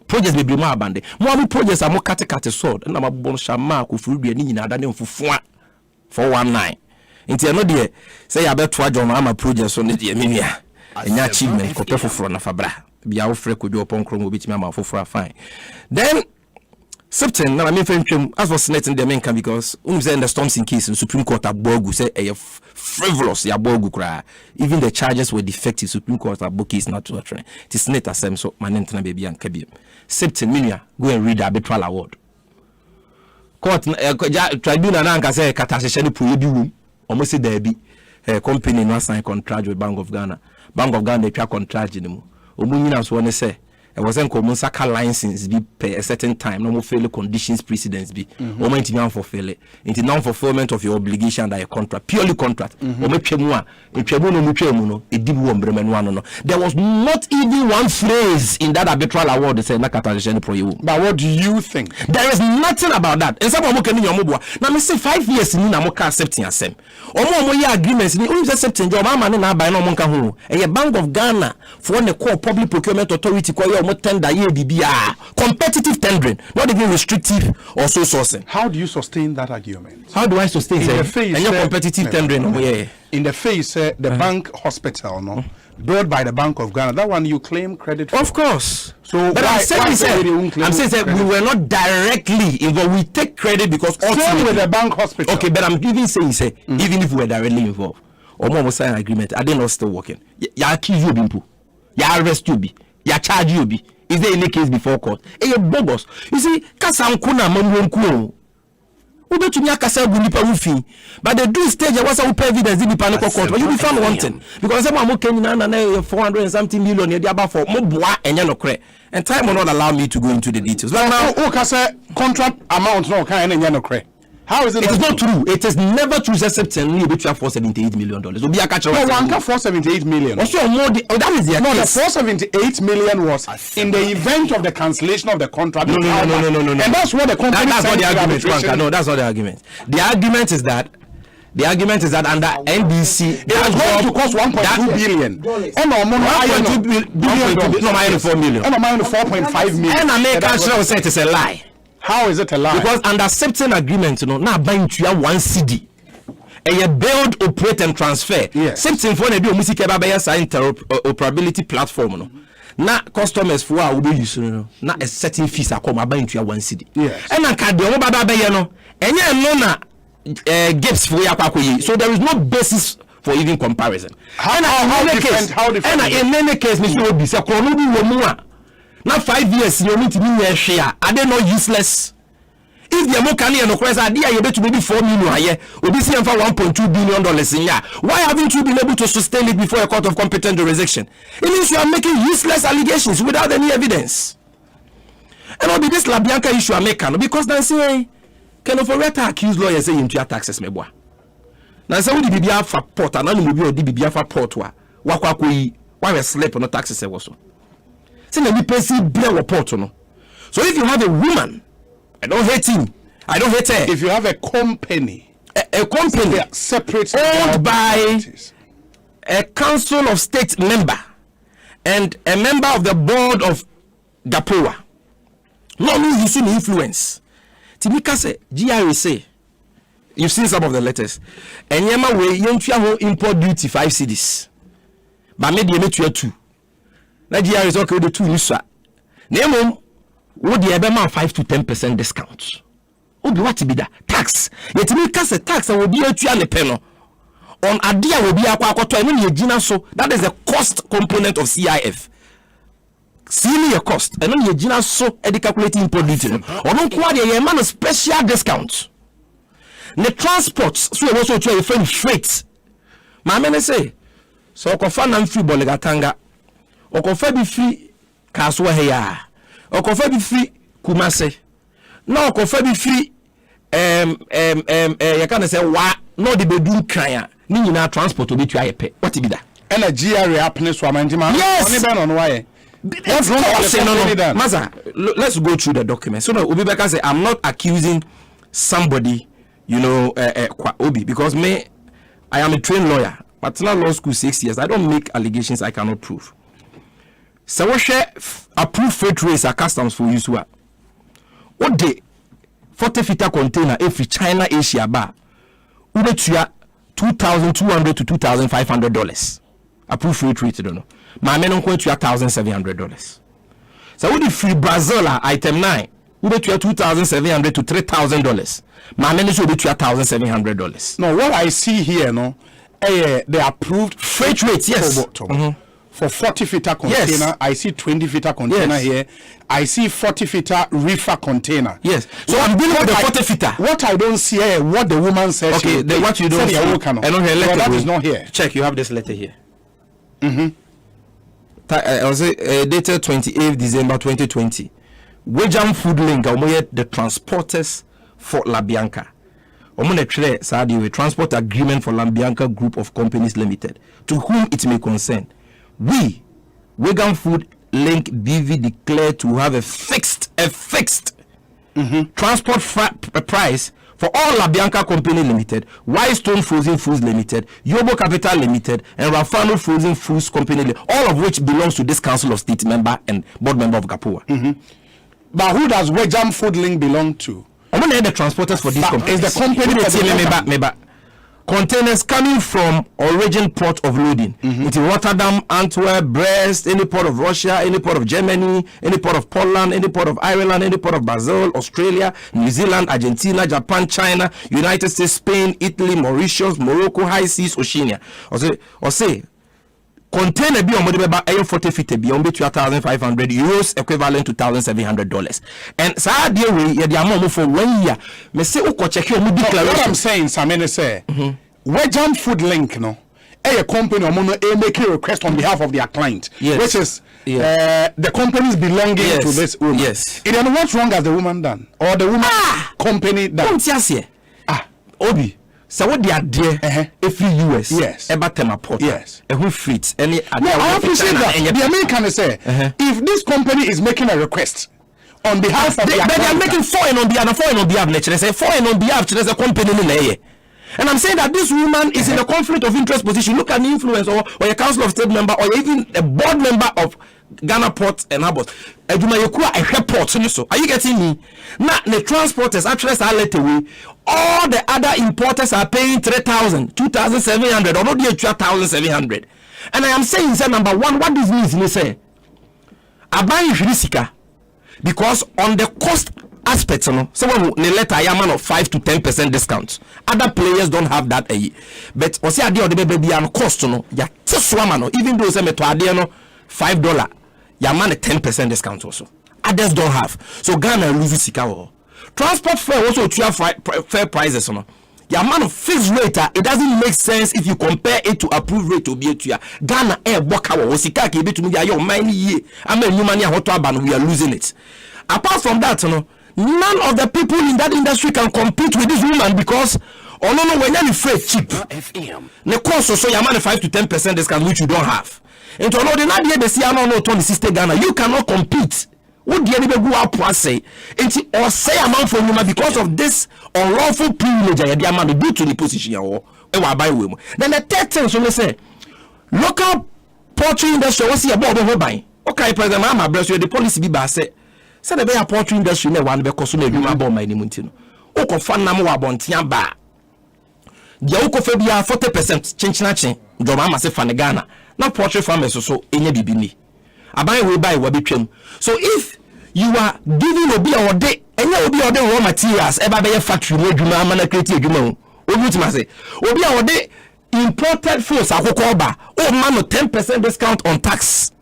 projects be ma abandon mo am projects am kate sword na ma bon shama ko furudua ni nyina ada ne mfufua 419 nti no de say ya beto jo ma projects so ne de menua enya achievement ko pefoforo na fabra bia wo frɛ ko jo ponkro mo bitimi ma foforo fine then September, now I mean, as for Senate in the main because in the Storms in case in Supreme Court at Bogu say a frivolous ya Bogu cry. Even the charges were defective. Supreme Court at Bogu is not to a train. The Senate Asem so my name baby and Kabim. September, go and read the arbitral award. Court tribunal nanka say katasheni proyebi room. Almost say there be company no sign contract with Bank of Ghana. Bank of Ghana they contract anymore. Omunyina so one say. It wasn't common saka license be per a certain time. No more fail conditions precedence be. Or maintain non fulfill it. Into non-fulfillment of your obligation under a contract, purely contract. Or make chemua. If chemuno muchemuno, it did one bremen one no. There was not even one phrase in that arbitral award that said nakatasheni pro you. But what do you think? There is nothing about that. And some of them your mobile. Now me say 5 years in na moka accepting asem. Or more year agreements ni only accepting job man na buy no monka hu. And your Bank of Ghana for the core public procurement authority tender competitive tendering, not even restrictive or so sourcing. How do you sustain that argument? How do I sustain it? And your competitive tendering, in the face, the bank hospital, no, built by the Bank of Ghana. That one you claim credit for. Of course. So, but I'm saying that we were not directly involved. We take credit because same with the bank hospital. Okay, but I'm even saying, even if we were directly involved, or more sign agreement, are they not still working? Ya accuse you bimpu, ya arrest you be. Ya charge you be. Is there any case before court? You bogus. You see, kasa nkuna mamwonku. Ube tumia kasa gunipa ufi. But the do stage wasa upe evidence di pa no court. But you be found wanting. Because some am okay na 400 and something million e dey about for mo boa enya no kre. And time will not allow me to go into the details. But now o kasa contract amount no kan enya no kre. How is it? It is not true. It is never true. September, we have $478 million. So be a catch. No, one can $478 million. Also, more. That is the no. The $478 million was in the event of the cancellation of the contract. No. And that's what the company. That's not the argument. No, that's not the argument. The argument is that under NBC, it was going to cost 1.2 billion. And no, 4 million. And no, 4.5 million. And American say it is a lie. How is it a lie? Because under accepting agreement, now buying to one CD, and you build, operate, and transfer. Yes. Something for the music interoperability platform. Now customers for our will use now a certain fees are come buying to one CD. Yes. And I can't do and you gifts for your so there is no basis for even comparison. How different? And in many cases, Mr. Obi say, now 5 years, you need to be share. Are they not useless? If the Amokani and Okresa idea, you bet to maybe 4 million a year, will be seen for $1.2 billion in year. Why haven't you been able to sustain it before a court of competent jurisdiction? It means you are making useless allegations without any evidence. And will be this La Bianca issue I make because they say, can Oforeta accuse lawyers saying into your taxes, me boy. Now, some of the BBR for port and only will be BBR for port. Why we sleep on the taxes also. So if you have a woman, I don't hate him, I don't hate her. If you have a company, a company separate owned by a council of state member and a member of the board of GAPOA, not using influence. Timika say GRSA. You've seen some of the letters. And yema we yentua import duty 5 cedis. But maybe you make 2. Nigeria is okay with the 2 niswa. Nemo would the ebema 5 to 10% discount. Obi what be that tax? Yet me cast a tax will be a penno. On adia will be a quaco so that is the cost component of CIF. See your cost and then your so calculating import duty. Or don't quite a man a special discount. The transports so also to a friend freight. My men say so kofa na free bolegatanga. Okofa bi free Kaswa Heya. Okofa bi free Kumase. No okofa bi free you can say wa no the bedroom cryer. Ni nyina transport obi tu ayepe. What be that? And a GRA happiness for manjima. Yes. Only ben on why. What's wrong with the Maza, let's go through the document. So no, Obibeka say I'm not accusing somebody, you know, Obi, because I am a trained lawyer. But not law school 6 years. I don't make allegations I cannot prove. So what share approved freight rates are customs for use what? What day 40-feet container every China Asia bar ube tuya $2,200 to $2,500. Approved freight rate, don't know. My men on to $1,700. So what the free Brazil item 9 we bet you $2,700 to $3,000. My minister will bet you $1,700. No, what I see here, no, the approved freight rates, yes. For 40-footer container, yes. I see 20-footer container here. I see 40-footer reefer container. Yes. So I'm dealing with the 40-footer. What I don't see here, what the woman says. Okay, what you don't see. That is not here. Check, you have this letter here. I was dated 28th December 2020. Wejam Food Link, the transporters for La Bianca. We transport agreement for La Bianca Group of Companies Limited, to whom it may concern. We, Wejam Food Link BV, declare to have a fixed transport price for all La Bianca Company Limited, Whitestone Frozen Foods Limited, Yobo Capital Limited, and Rafano Frozen Foods Company Limited, all of which belongs to this Council of State member and board member of GAPUA. But who does Wejam Food Link belong to? I'm going to the transporters for this company. Is the company containers coming from origin port of loading into Rotterdam, Antwerp, Brest, any port of Russia, any port of Germany, any port of Poland, any port of Ireland, any port of Brazil, Australia, New Zealand, Argentina, Japan, China, United States, Spain, Italy, Mauritius, Morocco, High Seas, Oceania. Or say container be on about 40 feet be on between €1,500 equivalent to $1,700. And so dear way the amount for 1 year. Me say check your declaration. What I'm saying, Samene say, Wejam Food Link, no, a company make a request on behalf of their client, which is the companies belonging to this woman. Yes. And then what's wrong as the woman done, or the woman company done? Obi. So what they are there, if you US, yes, about them port, yes, who fleets any. I appreciate that. The American say, if this company is making a request on behalf of they are making foreign on behalf, nature. They say foreign on behalf, there's a company in there. And I'm saying that this woman is in a conflict of interest position. Look at the influence or a council of state member or even a board member of Ghana Ports and Harbors. Are you getting me? Now the transporters actually are let away. All the other importers are paying 3,000, 2,700, or not 2,700. And I am saying, say, number one, what this means, me say, I buy risika because on the cost aspect, someone will let a man of 5 to 10% discount. Other players don't have that. But I say, I do the baby on cost, even though say me to $5, your man a 10% discount also. Others don't have. So Ghana loses sika. Transport fare also to have fair prices. Your man of fixed rate, it doesn't make sense if you compare it to approved rate to be to Ghana air work our sika ke be to me your money ye. I mean new money we are losing it. Apart from that, none of the people in that industry can compete with this woman because when you're freight cheap. The cost also your man 5 to 10% discount which you don't have. And to know the idea they see Ghana, you cannot compete. What do you go up and say? Or say amount for woman because of this unlawful privilege I am due to the position or buy women. Then the third thing, so they say local poultry industry was see about buying. Okay, President Mama bless you, the policy be say the bear poultry industry ne one because you do about my nimuntino. Oko fan namu abontia ba. The oko febia 40% chinchinachi, do mama say fan Ghana. Now poultry farmers so enye bibini. Abai we buy we between. So if you are giving obi or day and you obi or day raw materials eba be factory no dwuma amana create adwuma obi tima say obi or day imported foods akoko ba o man 10% discount on tax.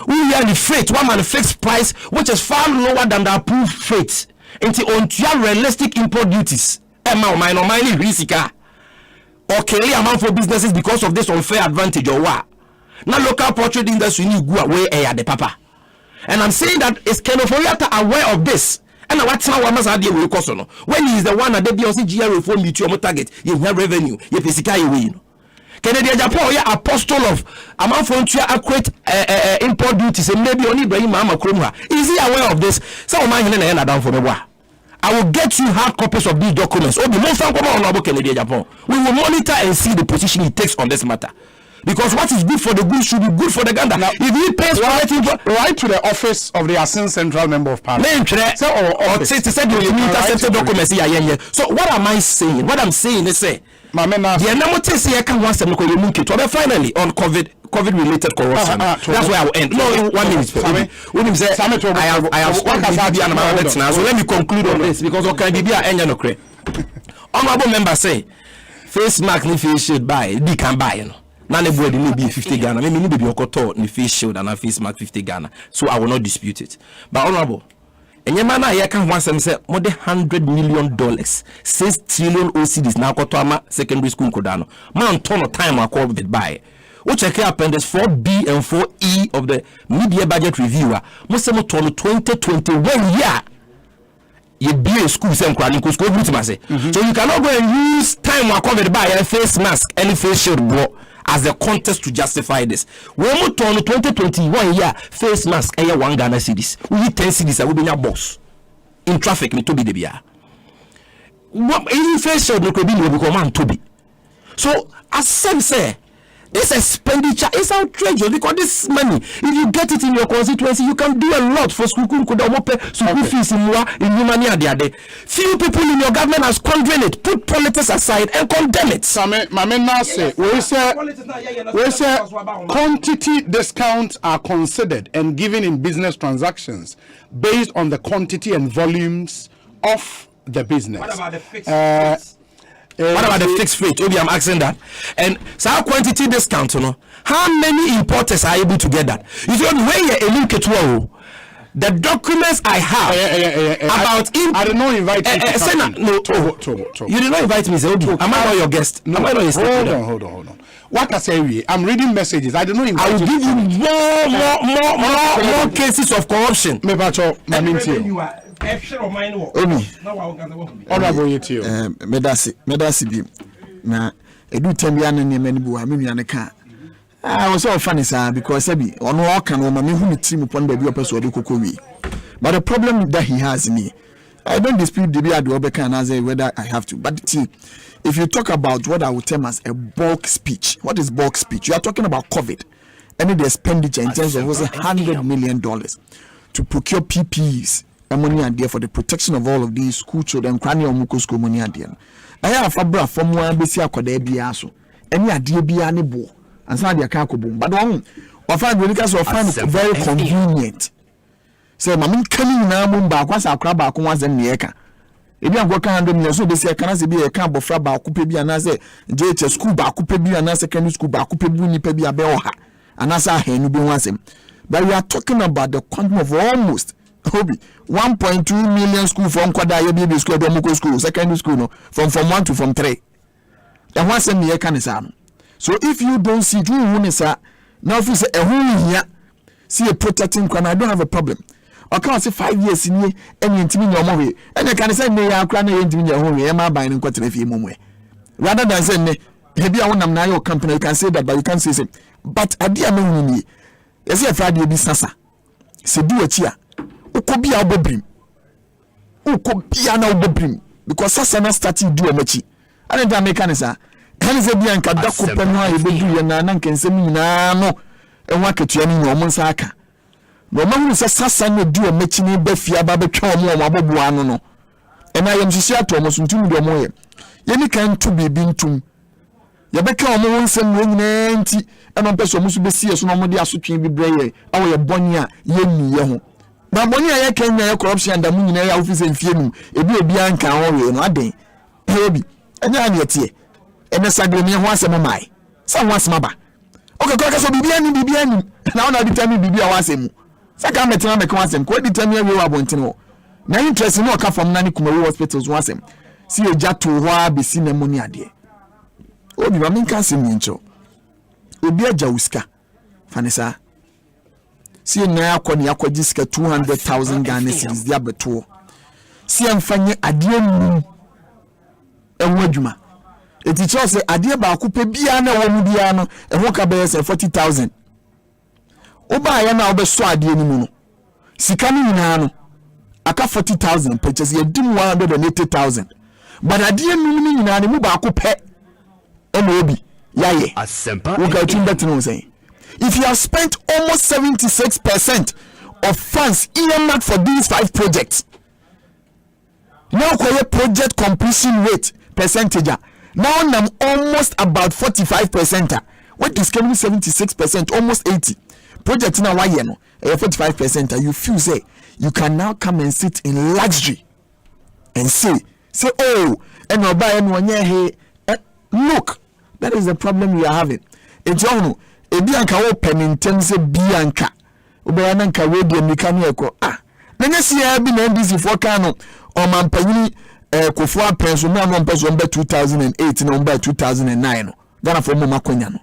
We really freight one man fixed price which is far lower than the approved freight into on realistic import duties. Emma or minor risika or carry amount for businesses because of this unfair advantage or what? Now local poultry industry need go away the papa. And I'm saying that is kind of aware of this. And what's how must have will cost no. When he is the one that they be on GR reform you to target, you have revenue, you physical you. Canada Japan apostle of amount for accurate import duties and maybe only Ibrahim Mama Krumha. Is he aware of this? Some man in down for me. I will get you hard copies of these documents. Oh, the most on Canada Japan. We will monitor and see the position he takes on this matter. Because what is good for the good should be good for the Ghana. Now, if he pays right to the office of the Asempa Central Member of Parliament. So what am I saying? What I'm saying is say finally on COVID COVID-related corruption. That's where I will end. No, 1 minute. I have spoken BB and my now. So let me conclude on this because okay, BB and no credit. Honorable member say face mask ni face shield buy. They can buy, you know. Now anybody need be 50 Ghana. Maybe need be okoto ni face shield and a face mask 50 Ghana. So I will not dispute it. But honorable, and your man here can once say more than $100 million, 6 trillion OCDs now koto secondary school kodano. Man ton of time I call it buy. Which check appendix 4B and 4E of the media budget reviewer. Most of them 2021 year. You be a school same crowd school say. So you cannot go and use time while covered by a face mask and face shield as a context to justify this. When we turn 2021 year face mask and 1 Ghana cedis. We need 10 cedis that will be in your box. In traffic, me to be the beer. What any face shield no could be no become to be. So as some say this expenditure is outrageous because this money, if you get it in your constituency, you can do a lot for school fees in money. Few people in your government are squandering it. Put politics aside and condemn it. We say quantity discounts are considered and given in business transactions based on the quantity and volumes of the business. What about the fixed rates? What about the fixed rate? Maybe I'm asking that. And so our quantity discount, you know, how many importers are able to get that? If you're where you're in Cathedral, the documents I have about I did not invite you. You did not invite me. Am I not your guest? No. Am I not your guest? Hold on. What I say, I'm reading messages. I did not invite you. I will give you more cases of corruption. Medasi bi na edu tambia na ne mani bu amenu ane ka I was so funny sir because ebi ono o kan o ma me hu ni team pon ba bi opeso de kokowi but the problem that he has me I don't dispute the bia de obeka na say whether I have to but see if you talk about what I would term as a bulk speech, what is bulk speech? You are talking about COVID and the expenditure in terms of $100 million to procure PPEs money and there for the protection of all of these school children cranial muco school money and there I have fabra from one bc akode bia so any adie bia ne bo ansa dia ka akobom but one of find really case of find very convenient say mama kani na mo ba kwasa akra ba ko wanzem ne eka ebi agwo kan 100 million so be say kana se bi e kan bofra ba akupe bi ana se JH school ba akupe bi ana secondary school ba akupe bi ni pa bi abe oha ana sa hanu bi wansem but we are talking about the quantum of almost 1.2 million school from Kwada Yabi school, Domoko school, secondary school, no, from 1 to from 3. And once in the Kanisam. So if you don't see two Hunisa, now if you say a home here, see a protecting crown, I don't have a problem. I can't say 5 years in here, any intimate your movie, and I can say, may I crown into your home, am I buying quite a few more? Rather than saying, maybe I want to know your company, you can say that, but you can't say it. But I dear me, yes, a Friday be Sasa. So do it here. Ukobia obobrim na obobrim because sasa na start do omachi and the American is kan se bia nka da kopenu a ebedu ye na nkensem nyina no enwa ketua ni nyo mo nsaka no mahu se sasa na du omachi ni ba fia ba betwa omo abobo ano no ena yem sisi ato mo suntum do mo ye ni kan to bibi ntum ye beka omo nsem no nyina nti eno peso mo su besi so no mo de asotwe bi breye awo ye boni a ye ni ye ho na boni a ye Kenya ye corruption da mu nyina ya office enfie num ebi anka ho we no aden ebi enya na etie ene sagremi ho asem mai sa ho asem ba okay ko so bibia ni na ona determine bibia ho asem saka metina me ko asem ko determine we wa bontin ho na interest no ka from nani kuma hospitals ho asem si eja to ho abesi na moni ade obi ma minka asem ncho obi aja uska fanisa si na akoni akwaji sika 200,000 Ghana cedis dia beto si amfanye ade mu enwa adwuma eti cho se ade ba akupe bia na wo mu bia no ehwo ka be se 40,000 oba ya na obeso ade ni mu no sika ni nyina no aka 40,000 purchase ye dim 180,000 but ade mu ni nyina ne mu ba akupe eno obi yaye Asempa wo ka tun betino say if you have spent almost 76% of funds earmarked for these 5 projects, now project completion rate percentage, now I'm almost about 45%. what is coming 76%, almost 80%. Project now why 45%, and you feel say you can now come and sit in luxury and say oh, and no buy anyone here. Look, that is the problem we are having. It's all Bianca open in terms of Bianca. Obeyananka radio mechanical. Nanya see I been NDC for Kano or Mampani Kofua Pension no person by 2008 no by 2009. Ghana for Mama Konyano.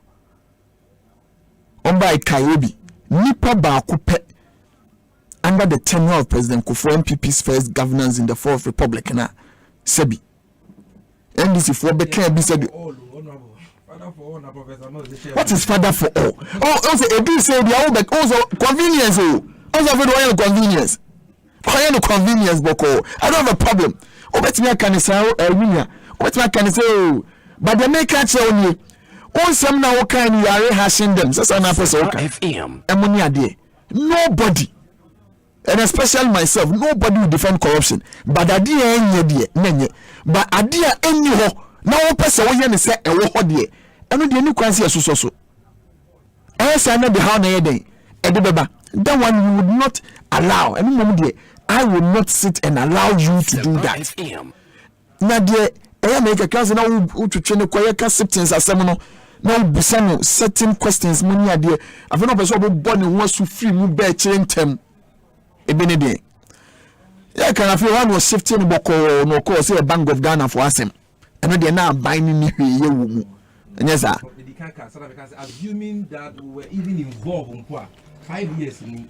By Kayobi. Nipa ba kupe under the tenure of President Kofua MPP's first governance in the Fourth Republic na Sebi. NDC for Beka be said. What is father for all? Oh, also a do say the old also convenience. Also for the convenience. Convenience boko. I don't have a problem. Oh, bet me I can say what I can say. But they make catch only. Oh, some now kind you are hashing them. That's an episode. FM. Nobody. And especially myself, nobody will defend corruption. But idea any but idea anyhow. Now person when say e wo hodie. Eno de ni kwanse so. Say na be how na yeden. E de beba. That one you would not allow. Any mom de I will not sit and allow you to do that. Na de e make a case na utwetwe ne koye ka acceptance asem no. Now busano certain questions money ade. Afa no person bo ne ho so free mu be chintem. E be ne de. Yeah, can I feel one was shifting boko no call say a Bank of Ghana for Asem. And they now binding me here. And yes, sir. Assuming that we were even involved in 5 years in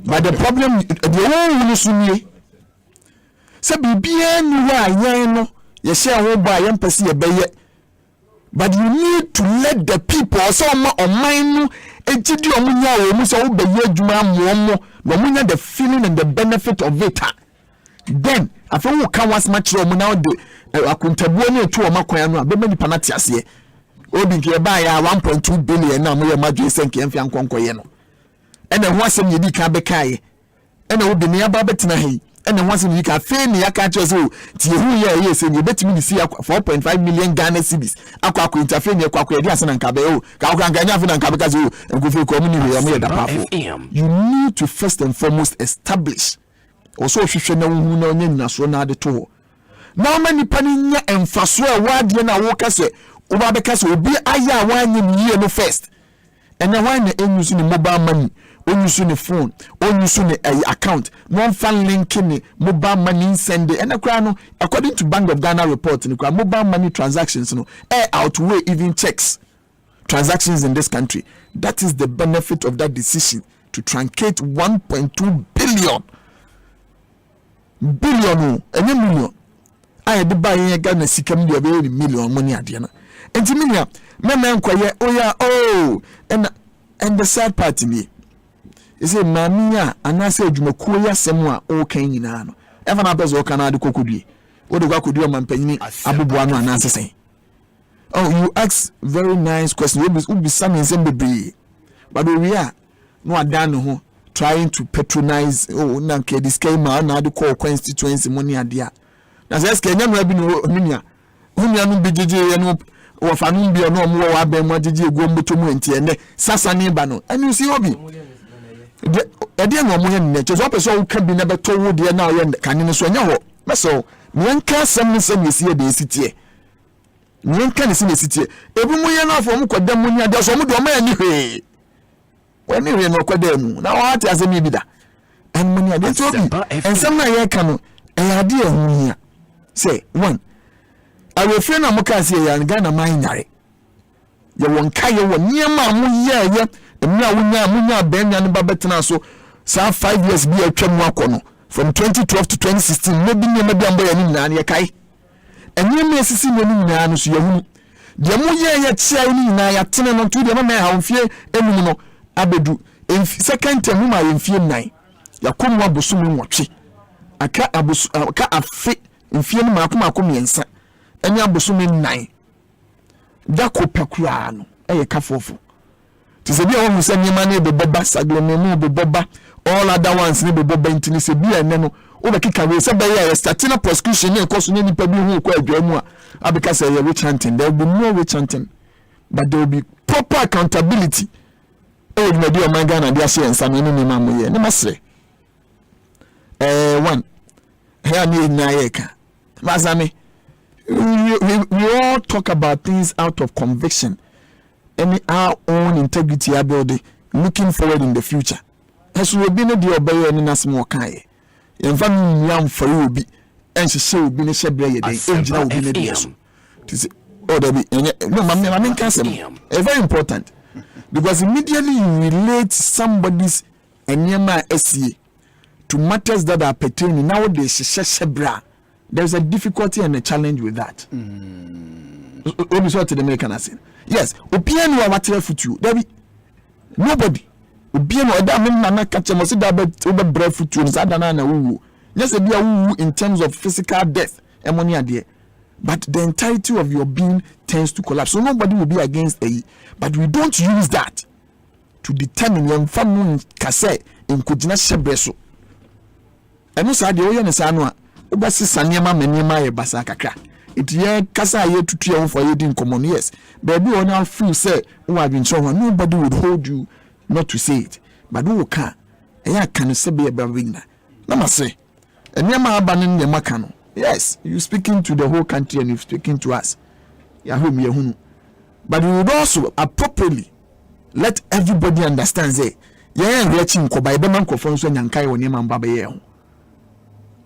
but the problem the whole Sunni say BBN no you share who buy and pursue a bay. But you need to let the people so on mine ejidi omunya o mu so wo be adwuma mo the feeling and the benefit of it. Then after we can was much now the akuntabuo na etu o makwan no abema nipa na tiase obi nke ba ya 1.2 billion na mo ye madwe senke mfia nkonkoye no ene ho asem ye di ka bekaye ene obi ne aba betina hei ene ho asem ye ka fe ne yaka cho so ti hu ye se ye betimi ni si 4.5 million Ghana cedis akwa interfere ne akwa edi asena nka be o ka akwa nka nya fe na nka be ka so enkofe ko mu ni we am ye da pafo. You need to first and foremost establish also hwehwe na hu na onye nnaso na ade to na many paninya emfaso a wade na wo kase oba be kase obi aya wanye ni no first and then when use ni mobile money on use ni phone on use ni account non fan linking mobile money send and no according to Bank of Ghana report ni mobile money transactions no outweigh even checks transactions in this country. That is the benefit of that decision to truncate 1.2 billion and a million. I had to buy a Ghana sikam de very million money at Diana. And Timinia, my man quiet, and the sad part in me is a mamia, and I said, Jumakuya, Semua, okay, in Ano. Evan Abbas or Canada Kokudi. What do I could do, man, penny, Abubuano, and answer say. Oh, you ask very nice question. Will be some in Zimbabwe, but we are not done trying to patronize. Oh, Nanke, this came out now to call constituency money at the. Now, that's Kenyan Rabino Minia. Union BJJ and or Fanumbi or no more Abema DJ Gombutumu and Sassani Bano. And you see, Obi. A dear woman, just what person can be never told you now and can you so? So, one can't send me some see the city. One can't see the city. Every moon from Kodamunia does some domain. When you know Kodemu, now what as a maybe that. And money I didn't tell and some I can an idea here. Say, one. I will friend of Mokasi and Ghana Minari. You won't carry one near Mamu, and now Munya Ben and Babatina so 5 years be a Chemwakono from 2012 to 2016, maybe near Madame and Yakai. And you may see many nanos, you. The Muya yet shiny Naya Tinan to the man how fear Emuno Abedu. In second term, I in fear 9. Yakumwa Busumi Mochi. A cat a fit in fear Makuma Kumiensa. And Yabusumi 9. Dako Pakuano, a cafofo. Tis a dear who send your money, the Boba Saglomeno, the Boba, all other ones, never Boba in Tinisabia and Neno, over Kikawe, Sabaya, starting a prosecution, and costing any people who quite Jomua, because they are witch hunting. There will be no witch hunting, but there will be proper accountability. Oh, my dear, my Ghana, dear, she and some in the mamma, yeah, never say. One, here need Nayeka. Mazami, we all talk about things out of conviction and our own integrity about looking forward in the future. As we be no the obey and in a small kai. In family, young for you be, and she shall be a shebre day, engine will be the to say, oh, there be no, I mean, very important because immediately you relate somebody's Enyama SCA to matters that are pertaining nowadays, shebra. There's a difficulty and a challenge with that. Yes, opinion or material for you. There be nobody. Opinion or that mean na catch must over breath for you. Yes, in terms of physical death, there. But the entirety of your being tends to collapse. So nobody will be against a. But we don't use that to determine your family cassette in Kujina Shebreso. And also, the Oyan is Anua. Obasi Sanyama Menema e basa kakra. It ye kasa ye to 3 for you in common years. Baby on our feel say who have been shown nobody would hold you not to say it. But who can? And I can say be a bavina. Nama say. And Yama abanin the makano. Yes, you speaking to the whole country and you speaking to us. Yahoo Yahoo. But we would also appropriately let everybody understand say, yeah, reaching ko by the man ko fonso nyankai won yema mbaba ye ho.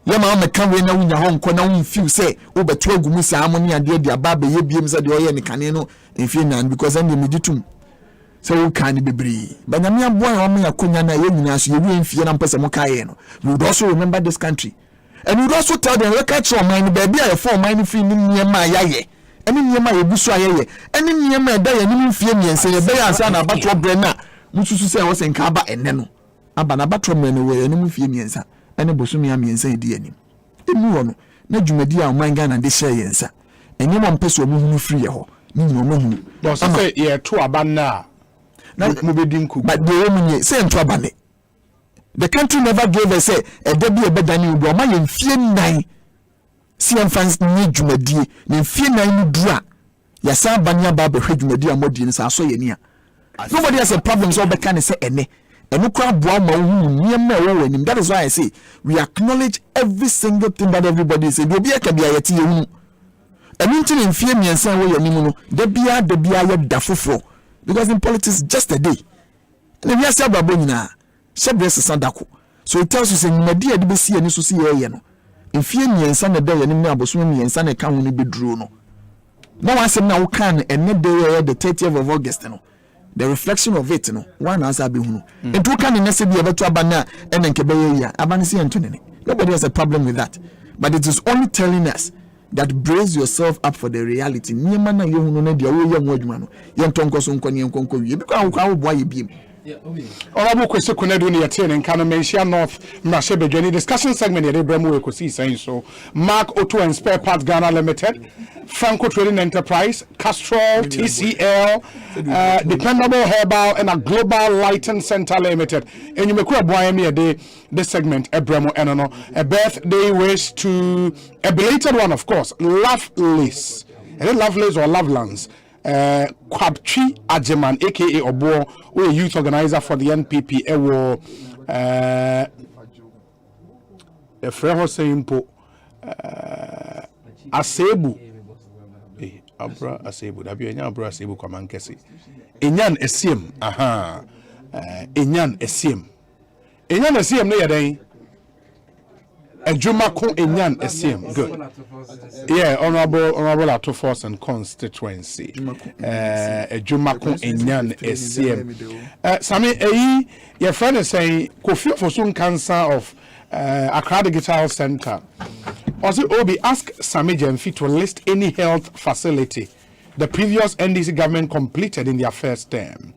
Yama me kan we na wunya ho nko na won feel say obetu agumu sa amoni ade de ababa ye biem say de oye ne kane no enfie nan because and me ditum. So we can be brave. But nyame aboa ya me akonya na ye nyina so ye wi enfie na mpese mo kae no. We would also remember this country. And we would also tell them record your mind baby I for mind fi ni nyema yaye. Eni nyema ye busu ayeye. Eni nyema da ye ni mfie miense ye be ansa na abatro bre na mususu say wo senka aba enne no. Aba na abatro bre no we eni mfie miensa. Eni bosumi miensa edi anim. Emu wo no na dwumadi a oman Ghana de share yensa. Enye mo mpese omu hunu free ye ho. Ni nyina omu hunu. Bo say ye to aba na mu be dinku. But the woman say to aba ne. The country never gave us a debi ebedani udo ma ye mfie nan. CM fans ni dwumadi ni mfie nan ni dura. Ya sa banya ba be hwe dwumadi amodi ni sa so ye ni a. Nobody has a problem so be can say ene. And that is why I say we acknowledge every single thing that everybody says. Because in politics, just a day. So it tells you saying, "My dear, the BC and you see no. In fear me and son a day and me and son a can only be drawn. No one said now can and not the 30th of August. No. The reflection of it, one answer be who. And two can necessarily be able to abandon and then Kebeya, Abanisi and Tony. Nobody has a problem with that. But it is only telling us that brace yourself up for the reality. Niemana you know the young wordman, young Tonko Sunkoni and Conco, because why you beam. Honorable Kwesi Kunedu ni yatene nkana Mensia North Mrashebe Journey discussion segment ya Rebremu Ekosiisen so Mark Auto and Spare Parts Ghana Limited, Franco Trading Enterprise, Cathedral, TCL, Dependable Herbal and a Global Lighting Center Limited. And you make a boy me a day this segment Ebremo Enono a birthday wish to a belated one of course Loveless. And Loveless or Lovelands. Kwabchi Ajeman aka Obo, we a youth organizer for the NPP ewo Efreho Seimpo Asebu Abra Asebu dabi enya Abra Asebu kwa mankesi Enyan Esiem Enyan Esiem no yadan Ejumako Enyan Esiem. Good. Yeah, honorable Ato Force and constituency. Ejumako Enyan Esiem. Sami your friend is saying Kofi Fosun cancer of Accra Digital Center. Also, Obi ask Sami Jemfi to list any health facility the previous NDC government completed in their first term.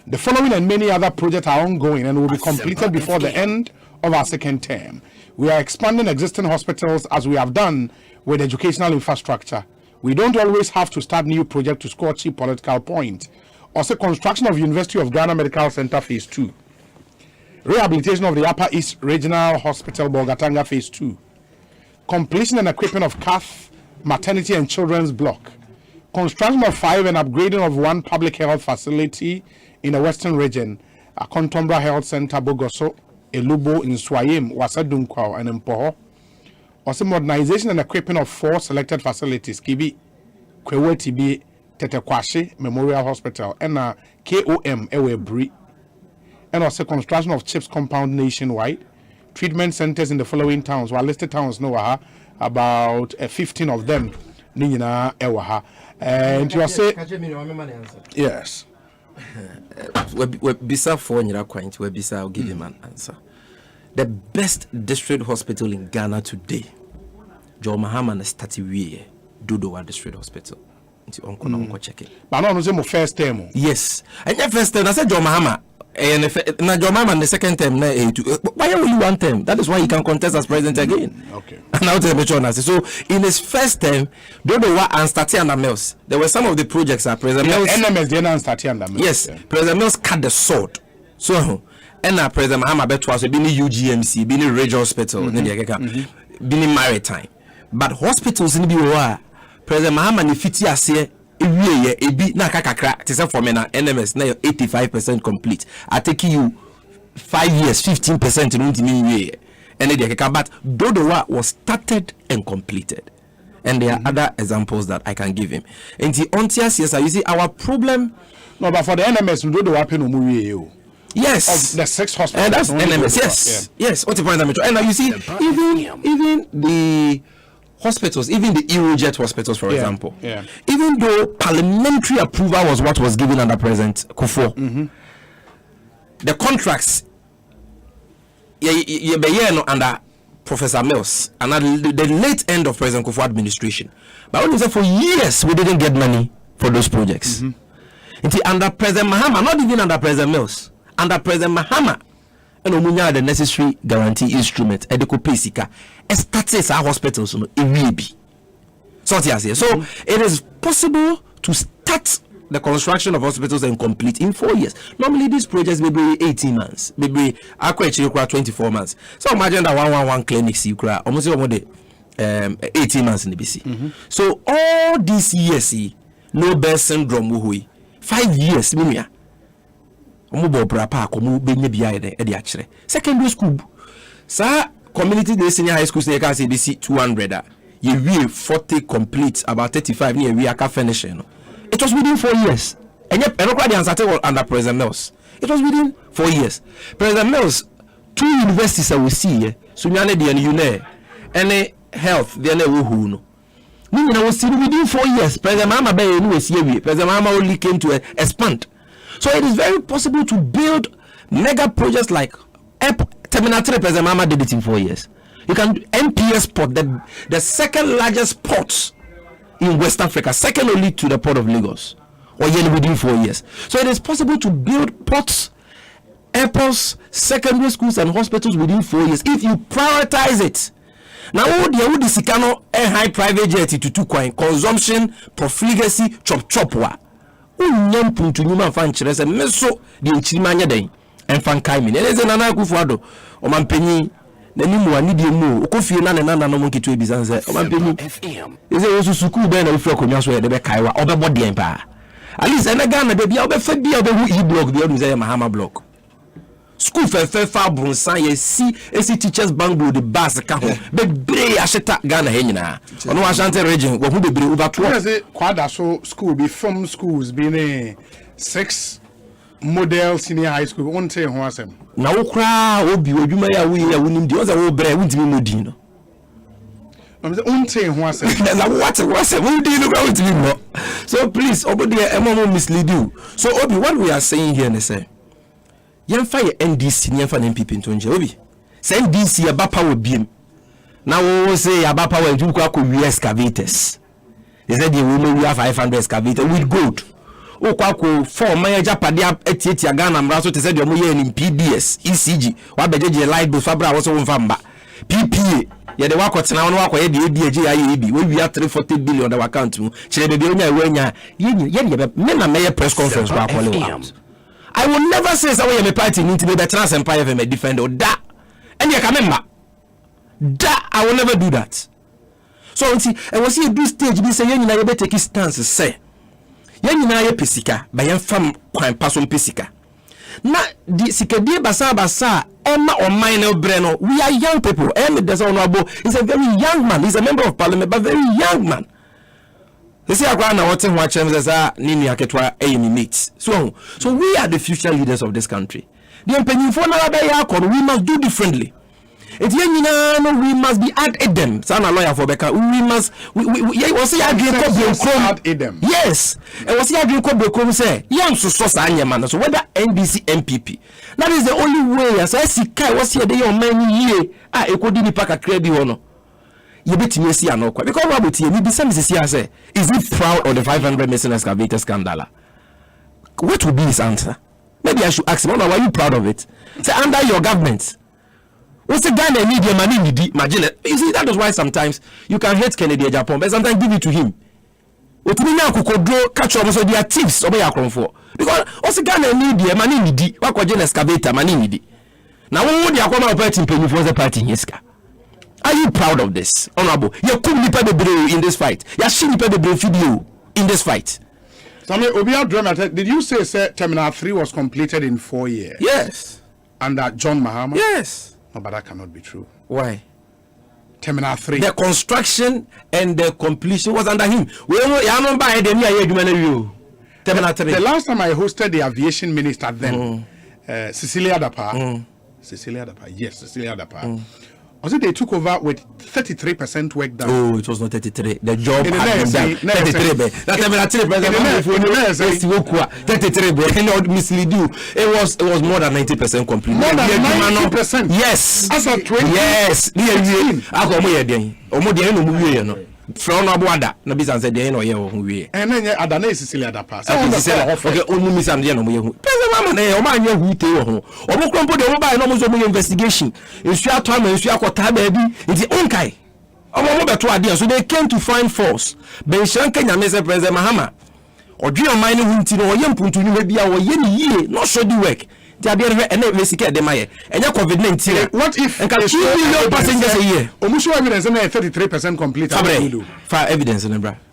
The following and many other projects are ongoing and will be completed before the end of our second term. We are expanding existing hospitals as we have done with educational infrastructure. We don't always have to start new projects to score cheap political points. Also, construction of University of Ghana Medical Center Phase 2. Rehabilitation of the Upper East Regional Hospital Bolgatanga Phase 2. Completion and equipping of Cath Maternity and Children's Block. construction of 5 and upgrading of 1 public health facility in the Western region, a Contombra Health Center, Bogoso, Elubo, in Swayim, Wasadunkwao, and Mpoho. Also, modernization and equipping of 4 selected facilities, Kibi, Kwewe TB, Tetekwashi Memorial Hospital, and KOM, Ewe Bri. And also construction of CHIPS compound nationwide. Treatment centers in the following towns, while listed towns, about 15 of them. Nina Ewaha. And you are saying, yes. Bisa for Nira Quaint, where Bisa, I'll give him an answer. The best district hospital in Ghana today, Joe Mahama and Statiwie, Dudowa District Hospital. Check it. But no, no, first term. Yes. And the first term, I said Joe Mahama. And now Joe Mahama the second term, why only one term? That is why he can contest as president again. Okay. And now tell me, so in his first term, Dodowa and Stati and Mills, there were some of the projects that President Mills. NMS did and Stati and Mills. Yes, yeah. President Mills cut the sword. So, and now President Mahama was being UGMC, being Regional Hospital, being Maritime. But hospitals in the President Mahama ni fiti ase ebi na kakakra te se for me na NMS na 85% complete. I take you 5 years 15% in ntimi and the kaka, but Dodowa was started and completed. And there are other examples that I can give him. And the ontias, yes, you see our problem. No, but for the NMS, Dodowa pe no mu yes, of the 6 hospitals. And that's NMS. Yes, yeah. Yes. What's the point? And now you see, even the hospitals, even the Eurojet hospitals, for example, even though parliamentary approval was what was given under President Kufuor, the contracts under Professor Mills and at the late end of President Kufuor administration. But when you say for years we didn't get money for those projects. Under President Mahama, not even under President Mills, under President Mahama, and omunya the necessary guarantee instrument edekopesika estates our hospitals no ewibi so it is possible to start the construction of hospitals and complete in 4 years. Normally these projects may be 18 months, maybe actually 24 months. So imagine that 111 clinics you cry almost 18 months in the BC. So all these years no Bear syndrome wuhui 5 years mumia secondary school sa community day senior high school say can say BC 200 you 40 complete about 35 near we are finishing. It was within 4 years. And yet the answer under President Mills. It was within 4 years. President Mills 2 universities we see so and health the who no was still within 4 years. President Mahama President Mahama only came to expand. So it is very possible to build mega projects like Terminal 3. President Mahama did it in 4 years. You can do MPS port, the second largest port in West Africa, second only to the port of Lagos, or within 4 years. So it is possible to build ports, airports, secondary schools, and hospitals within 4 years if you prioritize it. Now, the Sikano high private jet to 2 coin consumption, profligacy, chop wa. Unyam puntu nyuma fanchirese meso di nchirimanya den enfan kaimi eleze nana akufuado o mampenyi na nimu ani die mu okofie na nana no monketu ebisanse o mampenyi eze osu suku be na ofi akonya so ye de be kaiwa obebo de empa at least na Ghana de bia obefa bia obehu e block bia onuze Mahama block school fa bronsan ye si esi teachers banglo the bus ka ho be bre asheta Ghana he nyina ono Ashanti region wo hu be bre over 2 kwada so school be from schools be 6 model senior high school won say ho asem na wo kra obi odwuma ya wo ya wonim di o za wo bre wuntimi modin no won say ho asem na what we di no wuntimi mo so please obodi e mislead you. So obi what we are saying here ne say yemfa ye NDC ni yemfa na MPP ntonje obi say NDC ya ba power biem na wo say ya ba power ntu kwa ko excavators they said they will we have 500 excavators with gold o kwa ko 4 man japade etieti Ghana mra so te said omo ye ni PDS ECG wa bejeje light bill fabra wo so won mba PPA ye de wakotena won wakoye de ebi ya ye ebi we wi 340 billion on account mu kire bebe onya ewanya ye me na me press conference wa call I will never say so we party need to be better as Empire FM defender da and you can remember that I will never do that So until I was here this stage be say yen na ye take stance say yen na ye pesika ba yen fam kwan paso pesika na di sikadie basa Emma or minor Breno, we are young people. Emma does honorable is a very young man. He's a member of parliament, but very young man. They say I want to watch him as a Nini Aketwa enemy mates. So we are the future leaders of this country. The opinion for we must do differently. We must be at them. Sana lawyer for Becca. We must was say Adrian yes. And was say Adrian Kobrekom say yam so anya man. So whether NDC MPP. That is the only way as I see Kai was here dey on many year. Ekodi ni paka credit hono. You betimi see anokwa. Because what about you be some say is he proud of the 500 missing excavator scandal? What would be his answer? Maybe I should ask him, why are you proud of it? Say under your government. What's the guy that need your money? Imagine it. You see, that is why sometimes you can hate Kennedy Japan, but sometimes give it to him. What we now could draw catch up so their tips obey your for. Because what's the guy that need your money? What could you excavator money need? Now when you come out party penny for the party yeska. Are you proud of this? Honorable. You couldn't be the in this fight. You shouldn't be the video in this fight. Did you say Terminal 3 was completed in 4 years? Yes. Under John Mahama? Yes. No, but that cannot be true. Why? Terminal 3. The construction and the completion was under him. Terminal 3. The last time I hosted the aviation minister then, Cecilia Dapa. Cecilia Dapa. Yes, Cecilia Dapa. Was it they took over with 33% work done? Oh, it was not 33. The job had been done. 33. That mislead you. It was more than 90% complete. More than 90%. Yes. As of 20. Yes. From Abuada, no business said they know you. And then Adana Cecilia da pass. Okay, only Miss Andiano. Investigation. It's your time and it's your baby. It's the Unkai. So they came to find force. Ben Shankan and Mr. President Mahama. Or do you mind who to know young Puntu maybe our year, not show the work. They are and COVID-19. What if 2 million passengers a year? Omusho evidence and 33% complete. For evidence,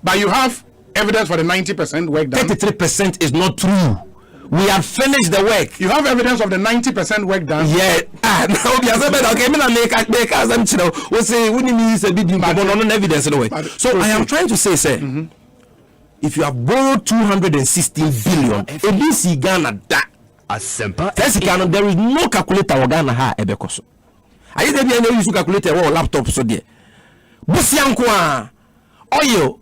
but you have evidence for the 90% work done. 33% is not true. We have finished the work. You have evidence of the 90% work done. Yeah. Okay, we say we need a bit of evidence in the way. So I am trying to say, sir, if you have borrowed 216 billion, ABC Ghana that. Asempa. There is no calculator or Ghana ha ebekoso. Are you there be use calculator or laptop so there? Busiankwa oil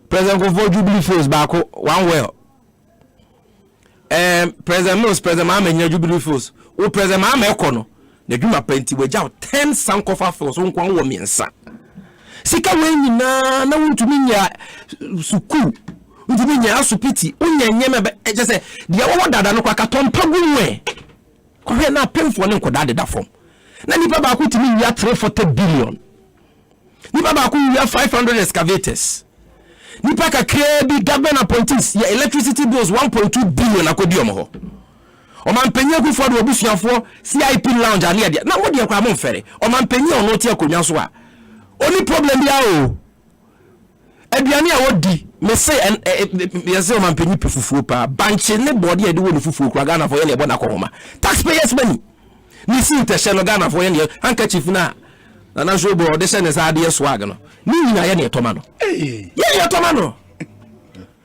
President go for Jubilee Falls back one well. President Mills, President Mahama Jubilee Falls. O President Mahama ekono. The dwuma penti we jaw 10 sankofa falls so nkwa wo miensa. Sika we nyina na wuntumi nya suku. Ntimi asupiti unyenye be je say dia wo dada no kwaka tompa gunwe ko he na pemfo ne nkoda deda fom na nipa ba ko timi wia 340 billion nipa ba ko wia 500 excavators nipa ka krebi government appointees ya electricity bills 1.2 billion akodi omo ho o man penye ku for do obusuafo CIP lounge ane dia na mo dia kwa mo mfere o man penye ono ti akonwa so a only problem bia o aduane a wodi me say yes o man penyi pefufuo pa banche ne body e de wo ne fufuo kura Ghana for ye ne bo na kohoma taxpayers money ni si intesheno Ghana for ye ne handkerchief na so bo de se ne sa de swag no ni nyina ye ne toma no ye toma no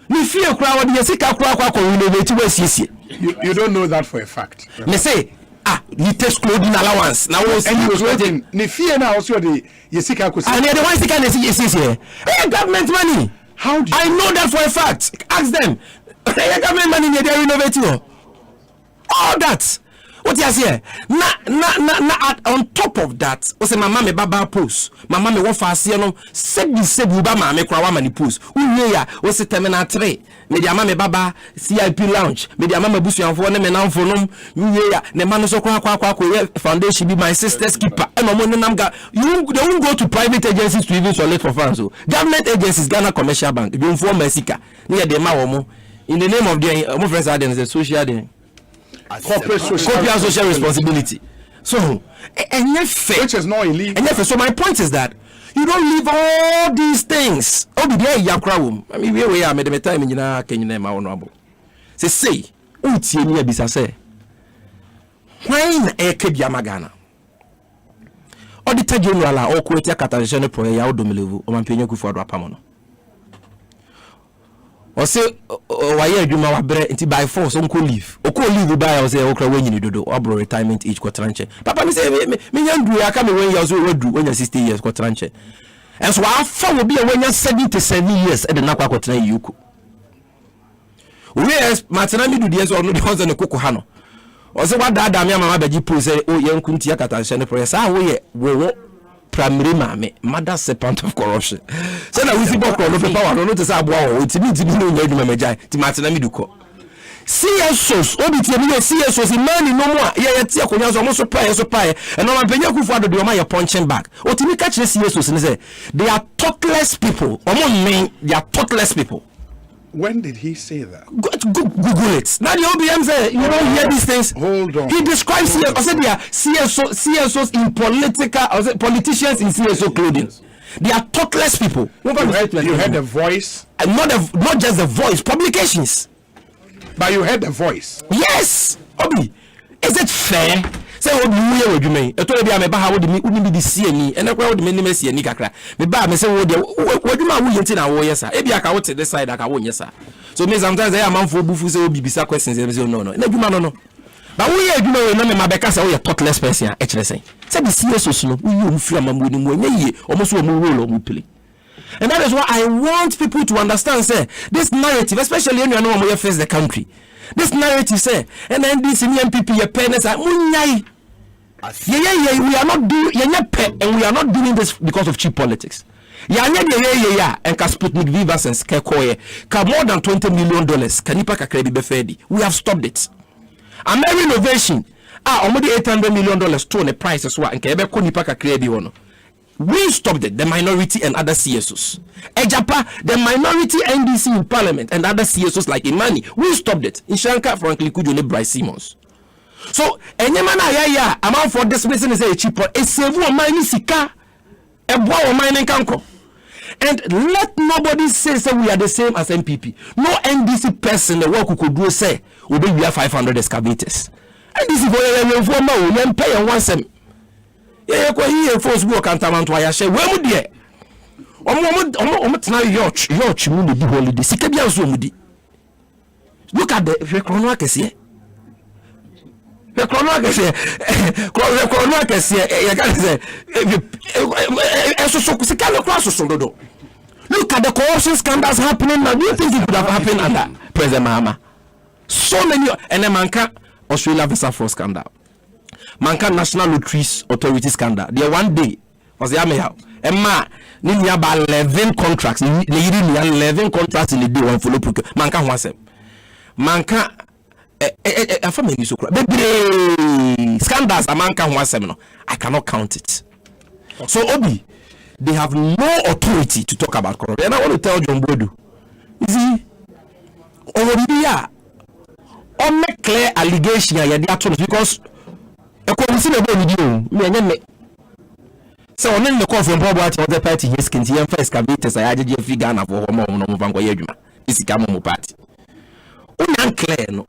ni fie kura wo de sika kura kwa renovate we siesie. You don't know that for a fact. Me say he takes clothing allowance. Now was waiting. Ni fear now also the Yesika Kusi. And the one Sika is here. Hey, government money. How do you I know that for a fact. Ask them. Hey, government money they renovate you. All that. What you say? On top of that, o say mama me baba post. Mama me wo fa ase no. Sebi ba mama me kwa wa mani post. Uwie ya o say terminal 3. Me dia mama me baba CIP lounge. Me dia mama busuanfo ne me namfo nom. Uwie ya ne ma no so kwa foundation be my sister's keeper. E no mo ne nam ga. They won't go to private agencies to even solicit for funds. So government agencies, Ghana Commercial Bank, you inform Mesika. Ne de ma wo mo. In the name of their mo friends are the social den. Corporate social responsibility. So, which is not illegal. And so my point is that You don't leave all these things. Obi dey yakra wom. I mean we are made me time nyina kenyina ma honorable. Say utie ni abisa say. When ekebia magana. Auditor General a okuetia Cathedral pro ya odomelevu o mampenya kufu ado apamo no. O say waye adwuma wa bre nti by force onko leave. Oko leave by o say okra wanyini dodo obro retirement age kwatranche. Papa me say me nyandu ya ka me wen ya so wadu wanya 60 years kwatranche. And so afa wo bi a wanya 77 years e de na kwatran yuku. We matena mi dudie so no de honza ne koko ha no. O say wadada me mama baji pose o yankunti ya Cathedral pro say wo ye wo primary mame mother serpent of corruption. So na we see bokro no paper no to say aboa o timi no nyaduma majai ti matena mi duko. CSOs obi ti mi CSOs imani no mo ye tie akonya so mo so pae and no mapenya kufu ado de o ma ye punching bag. O timi ka kire CSOs ni say they are thoughtless people. They are thoughtless people. When did he say that? Google it. Now the OBM say you don't hear these things. Hold on. He describes CSOs. I said they are CSOs in politicians in CSO clothing. They are thoughtless people. You heard the voice? Not just the voice. Publications. But you heard the voice? Yes. Obi, is it fair? Say Obi we would me. E to be am ba ha wo de me uni bi see ani. E na kwa wo de me nim see ani kakra. Me ba me say wo de wadwuma wo yenti na wo yesa. E bia ka wo te this side aka wo nyesa. So me sometimes I am man for bufu say Obi bisa questions e say no. Na dwuma no. But we are dwuma we no me mabeka say we thoughtless person e kire say. Say the CSOs no we you free amamu ni mu enye omo so omo role omo play. And that is why I want people to understand say this narrative, especially when you know we face the country. This narrative say and then this MPP your parents are munyai. Yeah, we are not doing and we are not doing this because of cheap politics. And can Sputnik Vivas and Skekoye can more than $20 million. Can you pack a credit befedi? We have stopped it. American innovation already $800 million to the price as well. And can you pack a credit one? We stopped it, the minority and other CSOs. Ejapa, the minority NDC in parliament and other CSOs like Imani, we stopped it. In Shanka, frankly, could you Bryce Simmons? So, ya amount for this reason is a cheaper. A save one mining sika, a boy mining kanko. And let nobody say we are the same as MPP. No NDC person the work could do say we have 500 excavators. And this is for we pay and once them. Yeah, here force work and talent why I say where would ye? Yacht mundi di holiday. Sikabia so mudi. Look at the Chrono Kessie. The Chrono Kessie, you can say, look at the corruption scandals happening now. Do you think it could have happened under President Mahama? So many, and then Manka Australia Visa for scandal. Manka National Lotteries Authority scandal. There one day was the army out. Emma, need about 11 contracts. Need 11 contracts in the day one follow procure. Manka wants them. Manka. Scandals I cannot count it. So Obi, they have no authority to talk about corruption. And I want to tell John Bodu, is he on make clear allegation because Ekosiisen On so on the call from the party his skin first cavities I did figure for homo is party. Unclear no.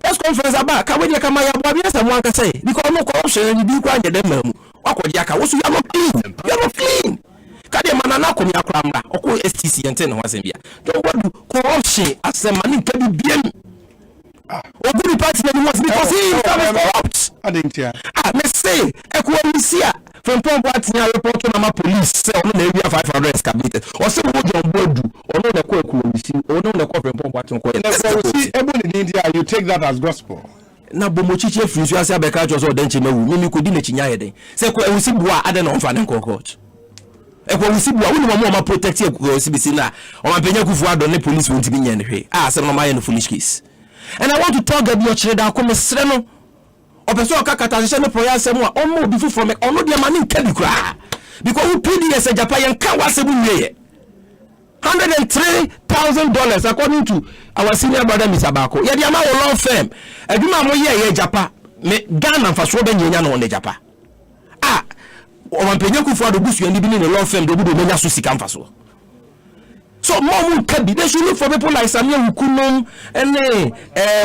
Let's conference about can you come my someone can say because no corruption and you do quite them. You are not clean. You are not clean. Kademana come ya kramra oko STC enten ho asem bia. Don't want corruption as a man can be bien. Ogun party that was because he is corrupt. I didn't hear. Me say Ekosiisen from party report to my police say on na area 500 excavated. Or say wo John Bodu or no na ko Ekosiisen or no na ko from party ko. See even in India you take that as gospel. Na bomochiche frisu ase abeka jo so denche mawu mimi ko di na chinya yede. Say ko Ekosiisen bua ade na onfa ne kokot. Ekosiisen bua wonu mo ma protect Ekosiisen na o ma penya kufu ado ne police wonti bi nya ne hwe. Say no ma ye no foolish case. And I want to talk about Chireda come sreno. Opeso ka Cathedral no proya asem a omo bi fu from ono de mani nka kura. Because who PDS Japan yan ka wasebu wiye. $103,000 according to our senior brother Mr. Bako. Ya dia ma wo law firm. Adwuma mo ye Japan. Me Ghana fa so be nyanya no on Japan. o man penya ku for do busu and bi in the law firm do do menya so sika mfa so. So more can be. They should look for people like Samuel Hukunum and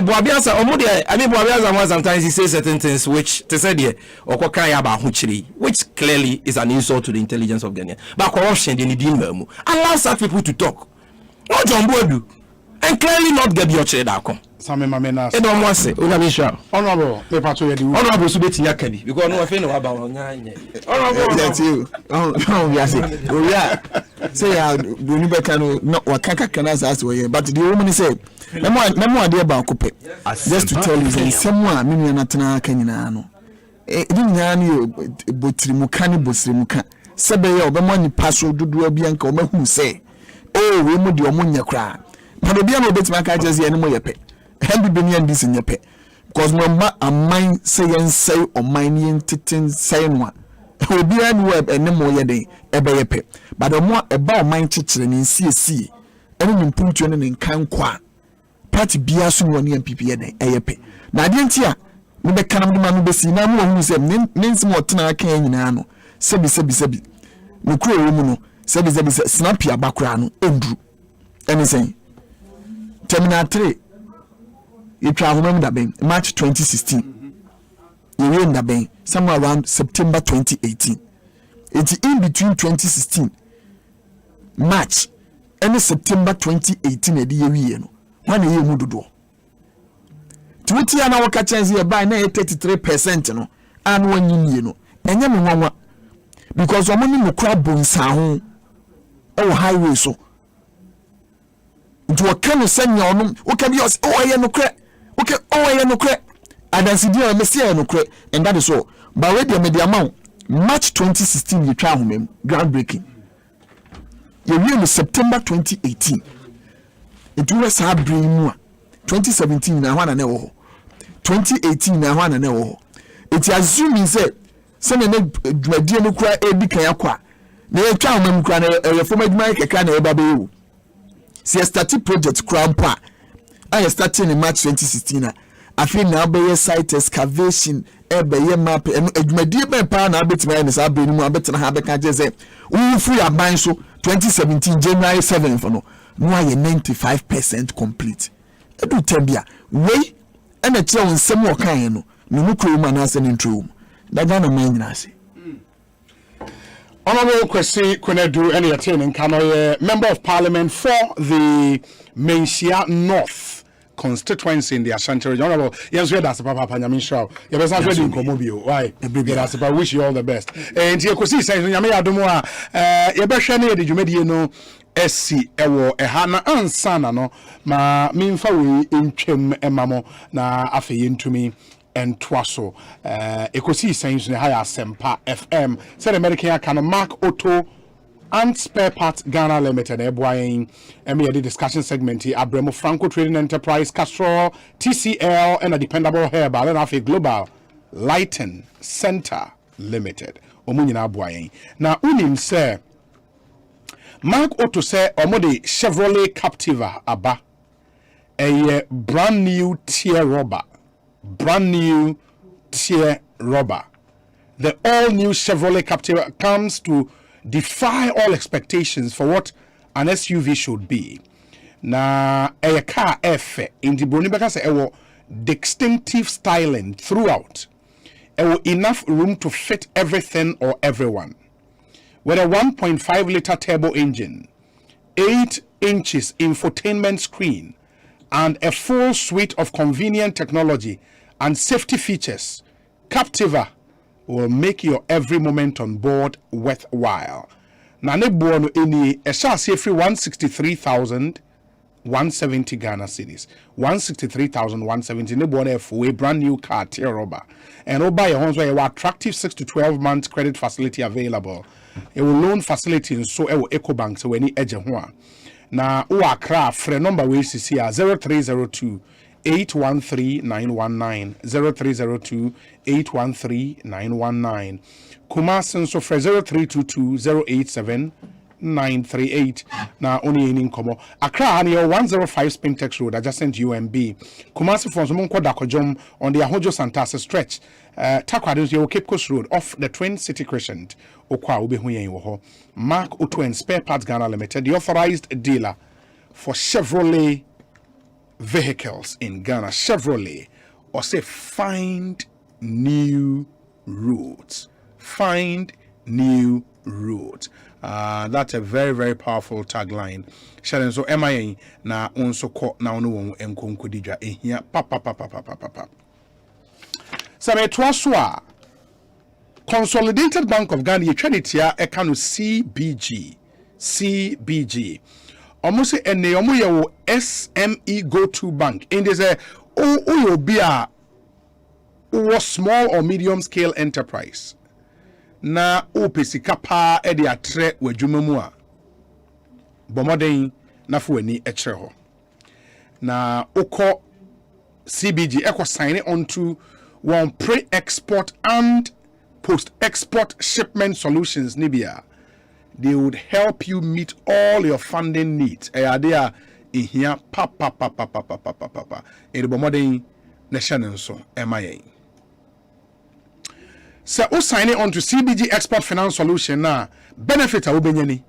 Boabiasa or Modia. I mean, Boabiasa sometimes he says certain things which they said here or Kokayaba Huchiri, which clearly is an insult to the intelligence of Ghana. But corruption in the Dinmu allow such people to talk. Not John Bodu and clearly not get your chair that come. Some Mamena, I don't want to say, Honorable, Honorable Subeti Yakadi, because no offense about Honorable, that's you. Oh, yes, yeah. Say, Dunibekano, not Wakaka can ask way, but the woman said, no idea about Coupe. Just to tell you, someone, Minianatana Kenyano. Didn't Butrimukani Busrimuka. Sabaya, Bamani Paso, Dudu Bianca, who say, oh, we would your moon cry. But the Biano bets my catches the animal pet. Henry Benian this in your pet. Because Mamba a mine say and say or mining titin saying one. Will be an web and no more day, a pet. But the more about mine children in CSC, and in Puntion and in Kankwa. Party Biasun 1 year PPA, a pet. Now, didn't ya? No, the Canam be seen no one who said, Nins more Tana Kane Nano, Sebi. No crew woman, Sebi snappy a background, Andrew. Anything. Terminal 3. You try remember that March 2016. You read that somewhere around September 2018. It's in between 2016 March and September 2018 a year. 1 year mudu. 20 years now catches here by 33% no and 1 year no. And you because I'm only crab bones sound oh highway so. To a kind send your name, okay, yes, oh, I no crack, okay, oh, I no crack, and then see dear Messiah no crack, and that is all. But wait the media amount, March 2016, you try home, groundbreaking. You real September 2018. It was a brain more. 2017, now one and oh. 2018, now one and oh. It assuming said, send a dear no crack, a big kayakwa. They try home, cry a former Mike, can a baby. See, I started project Crampa. I started in March 2016. I feel now by site excavation, by map, and my dear Pan, I bet my name, I've been more better have a can't say. We free a bind so 2017, January 7th. No, 95% complete. I do tell you, wait, and a chair on some more kind. No crew man as an intro. That's not a man. Honorable Kwesi Kwenedu and attending Kano, Member of Parliament for the Menchia North constituency in the Ashanti region. Honorable, yes, we that's Papa Panyamin Shaw. You better not ready in Komobio. Why? That's I wish you all the best. And Ekosiisen says, Yami Adomoa, Yabashani, did you make you know? SC ewo ehana ansana no ma mimfa we ntwem emamo na afeye ntumi entwaso Ekosiisen ne high Asempa FM said American akano Mark Otto and Spare Parts Ghana Limited eboyen emi the discussion segment here Abremo Franco Trading Enterprise Cathedral TCL and a dependable herbal and afi Global Lighting Center Limited omunyina aboyen na unim say Mark Otto say omode Chevrolet Captiva aba a brand new tier rubber. Brand new tier rubber. The all new Chevrolet Captiva comes to defy all expectations for what an SUV should be. Na a car F in the Brunibeka say distinctive styling throughout. Enough room to fit everything or everyone. With a 1.5 liter turbo engine, 8 inches infotainment screen, and a full suite of convenient technology and safety features, Captiva will make your every moment on board worthwhile. Nane buono eni esha free 163,170 Ghana cedis. 163,170 ne buono for a brand new car tier rubber. And oba your homes where you attractive 6 to 12 months credit facility available. It will loan facility so it will EcoBank so any edge one. Na uwa craft for number we see 0302 813 919 0302 813 919 Kumasin so for 0322 087 938 na oni eni nkomo Accra hani 105 Spintex Road adjacent UMB Kumasi for some nko dakojom on the Ahojo Santase stretch Takwado yo Cape Coast Road off the Twin City Crescent okwa obehu yen wo ho Mark Otwen Spare Parts Ghana Limited, the authorized dealer for Chevrolet vehicles in Ghana. Chevrolet, or say find new roads. Find new roads. That's a very, very powerful tagline. Sharon, so MIA na onso ko na ono won enkonko didwa ehia papa. Sabe toaswa Consolidated Bank of Ghana yetwanitia ekano CBG. Almost ene omo ye wo SME go-to bank. In this o be a small or medium scale enterprise. Na o pesika pa e de atre wadwuma mu a bomoden na fo ani e kire ho. Na okọ CBG eko sign onto one pre-export and post-export shipment solutions nibia. They would help you meet all your funding needs. They in here papa. In the modern nation so MIA. So o sign on to CBG Export Finance Solution na benefit a ubenyani.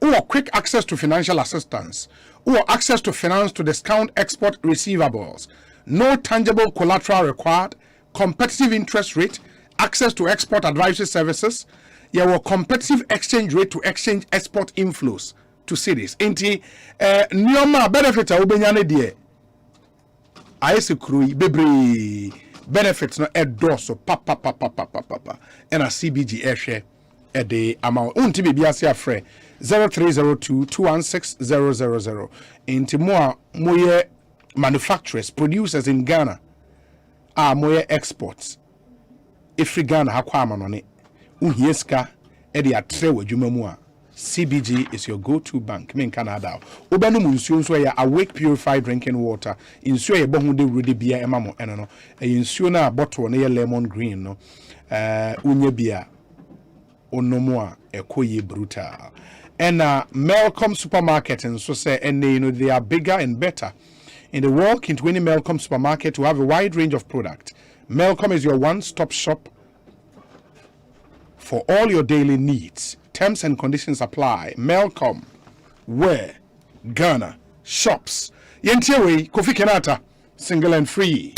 Or quick access to financial assistance. Or access to finance to discount export receivables. No tangible collateral required. Competitive interest rate. Access to export advisory services. Your competitive exchange rate to exchange export inflows to cities. Inti nioma benefit a ubenyane die. Aese krui bebre benefits no edoso papa. And a CBG ehwe ede amount. Unti bibi ase afre 0302-216-000. Inti moye manufacturers, producers in Ghana. Moye exports. If Ghana hakwa manone. Unhieska edi atre wadwuma mu a CBG is your go-to bank men Canada. Obanu mu nsuo nso ya Awake purified drinking water. Nsuo ye bohu de rudi bia emamo eno no. Nsuo na bottle na ye lemon green no. Unye bia onomu a ekoye brutal. And Melcom Supermarket and so say and they are bigger and better. In the walk into any Melcom Supermarket to have a wide range of product. Melcom is your one-stop shop for all your daily needs. Terms and conditions apply. Melcom, where Ghana shops. Yentiewe Kofi Kenata, single and free.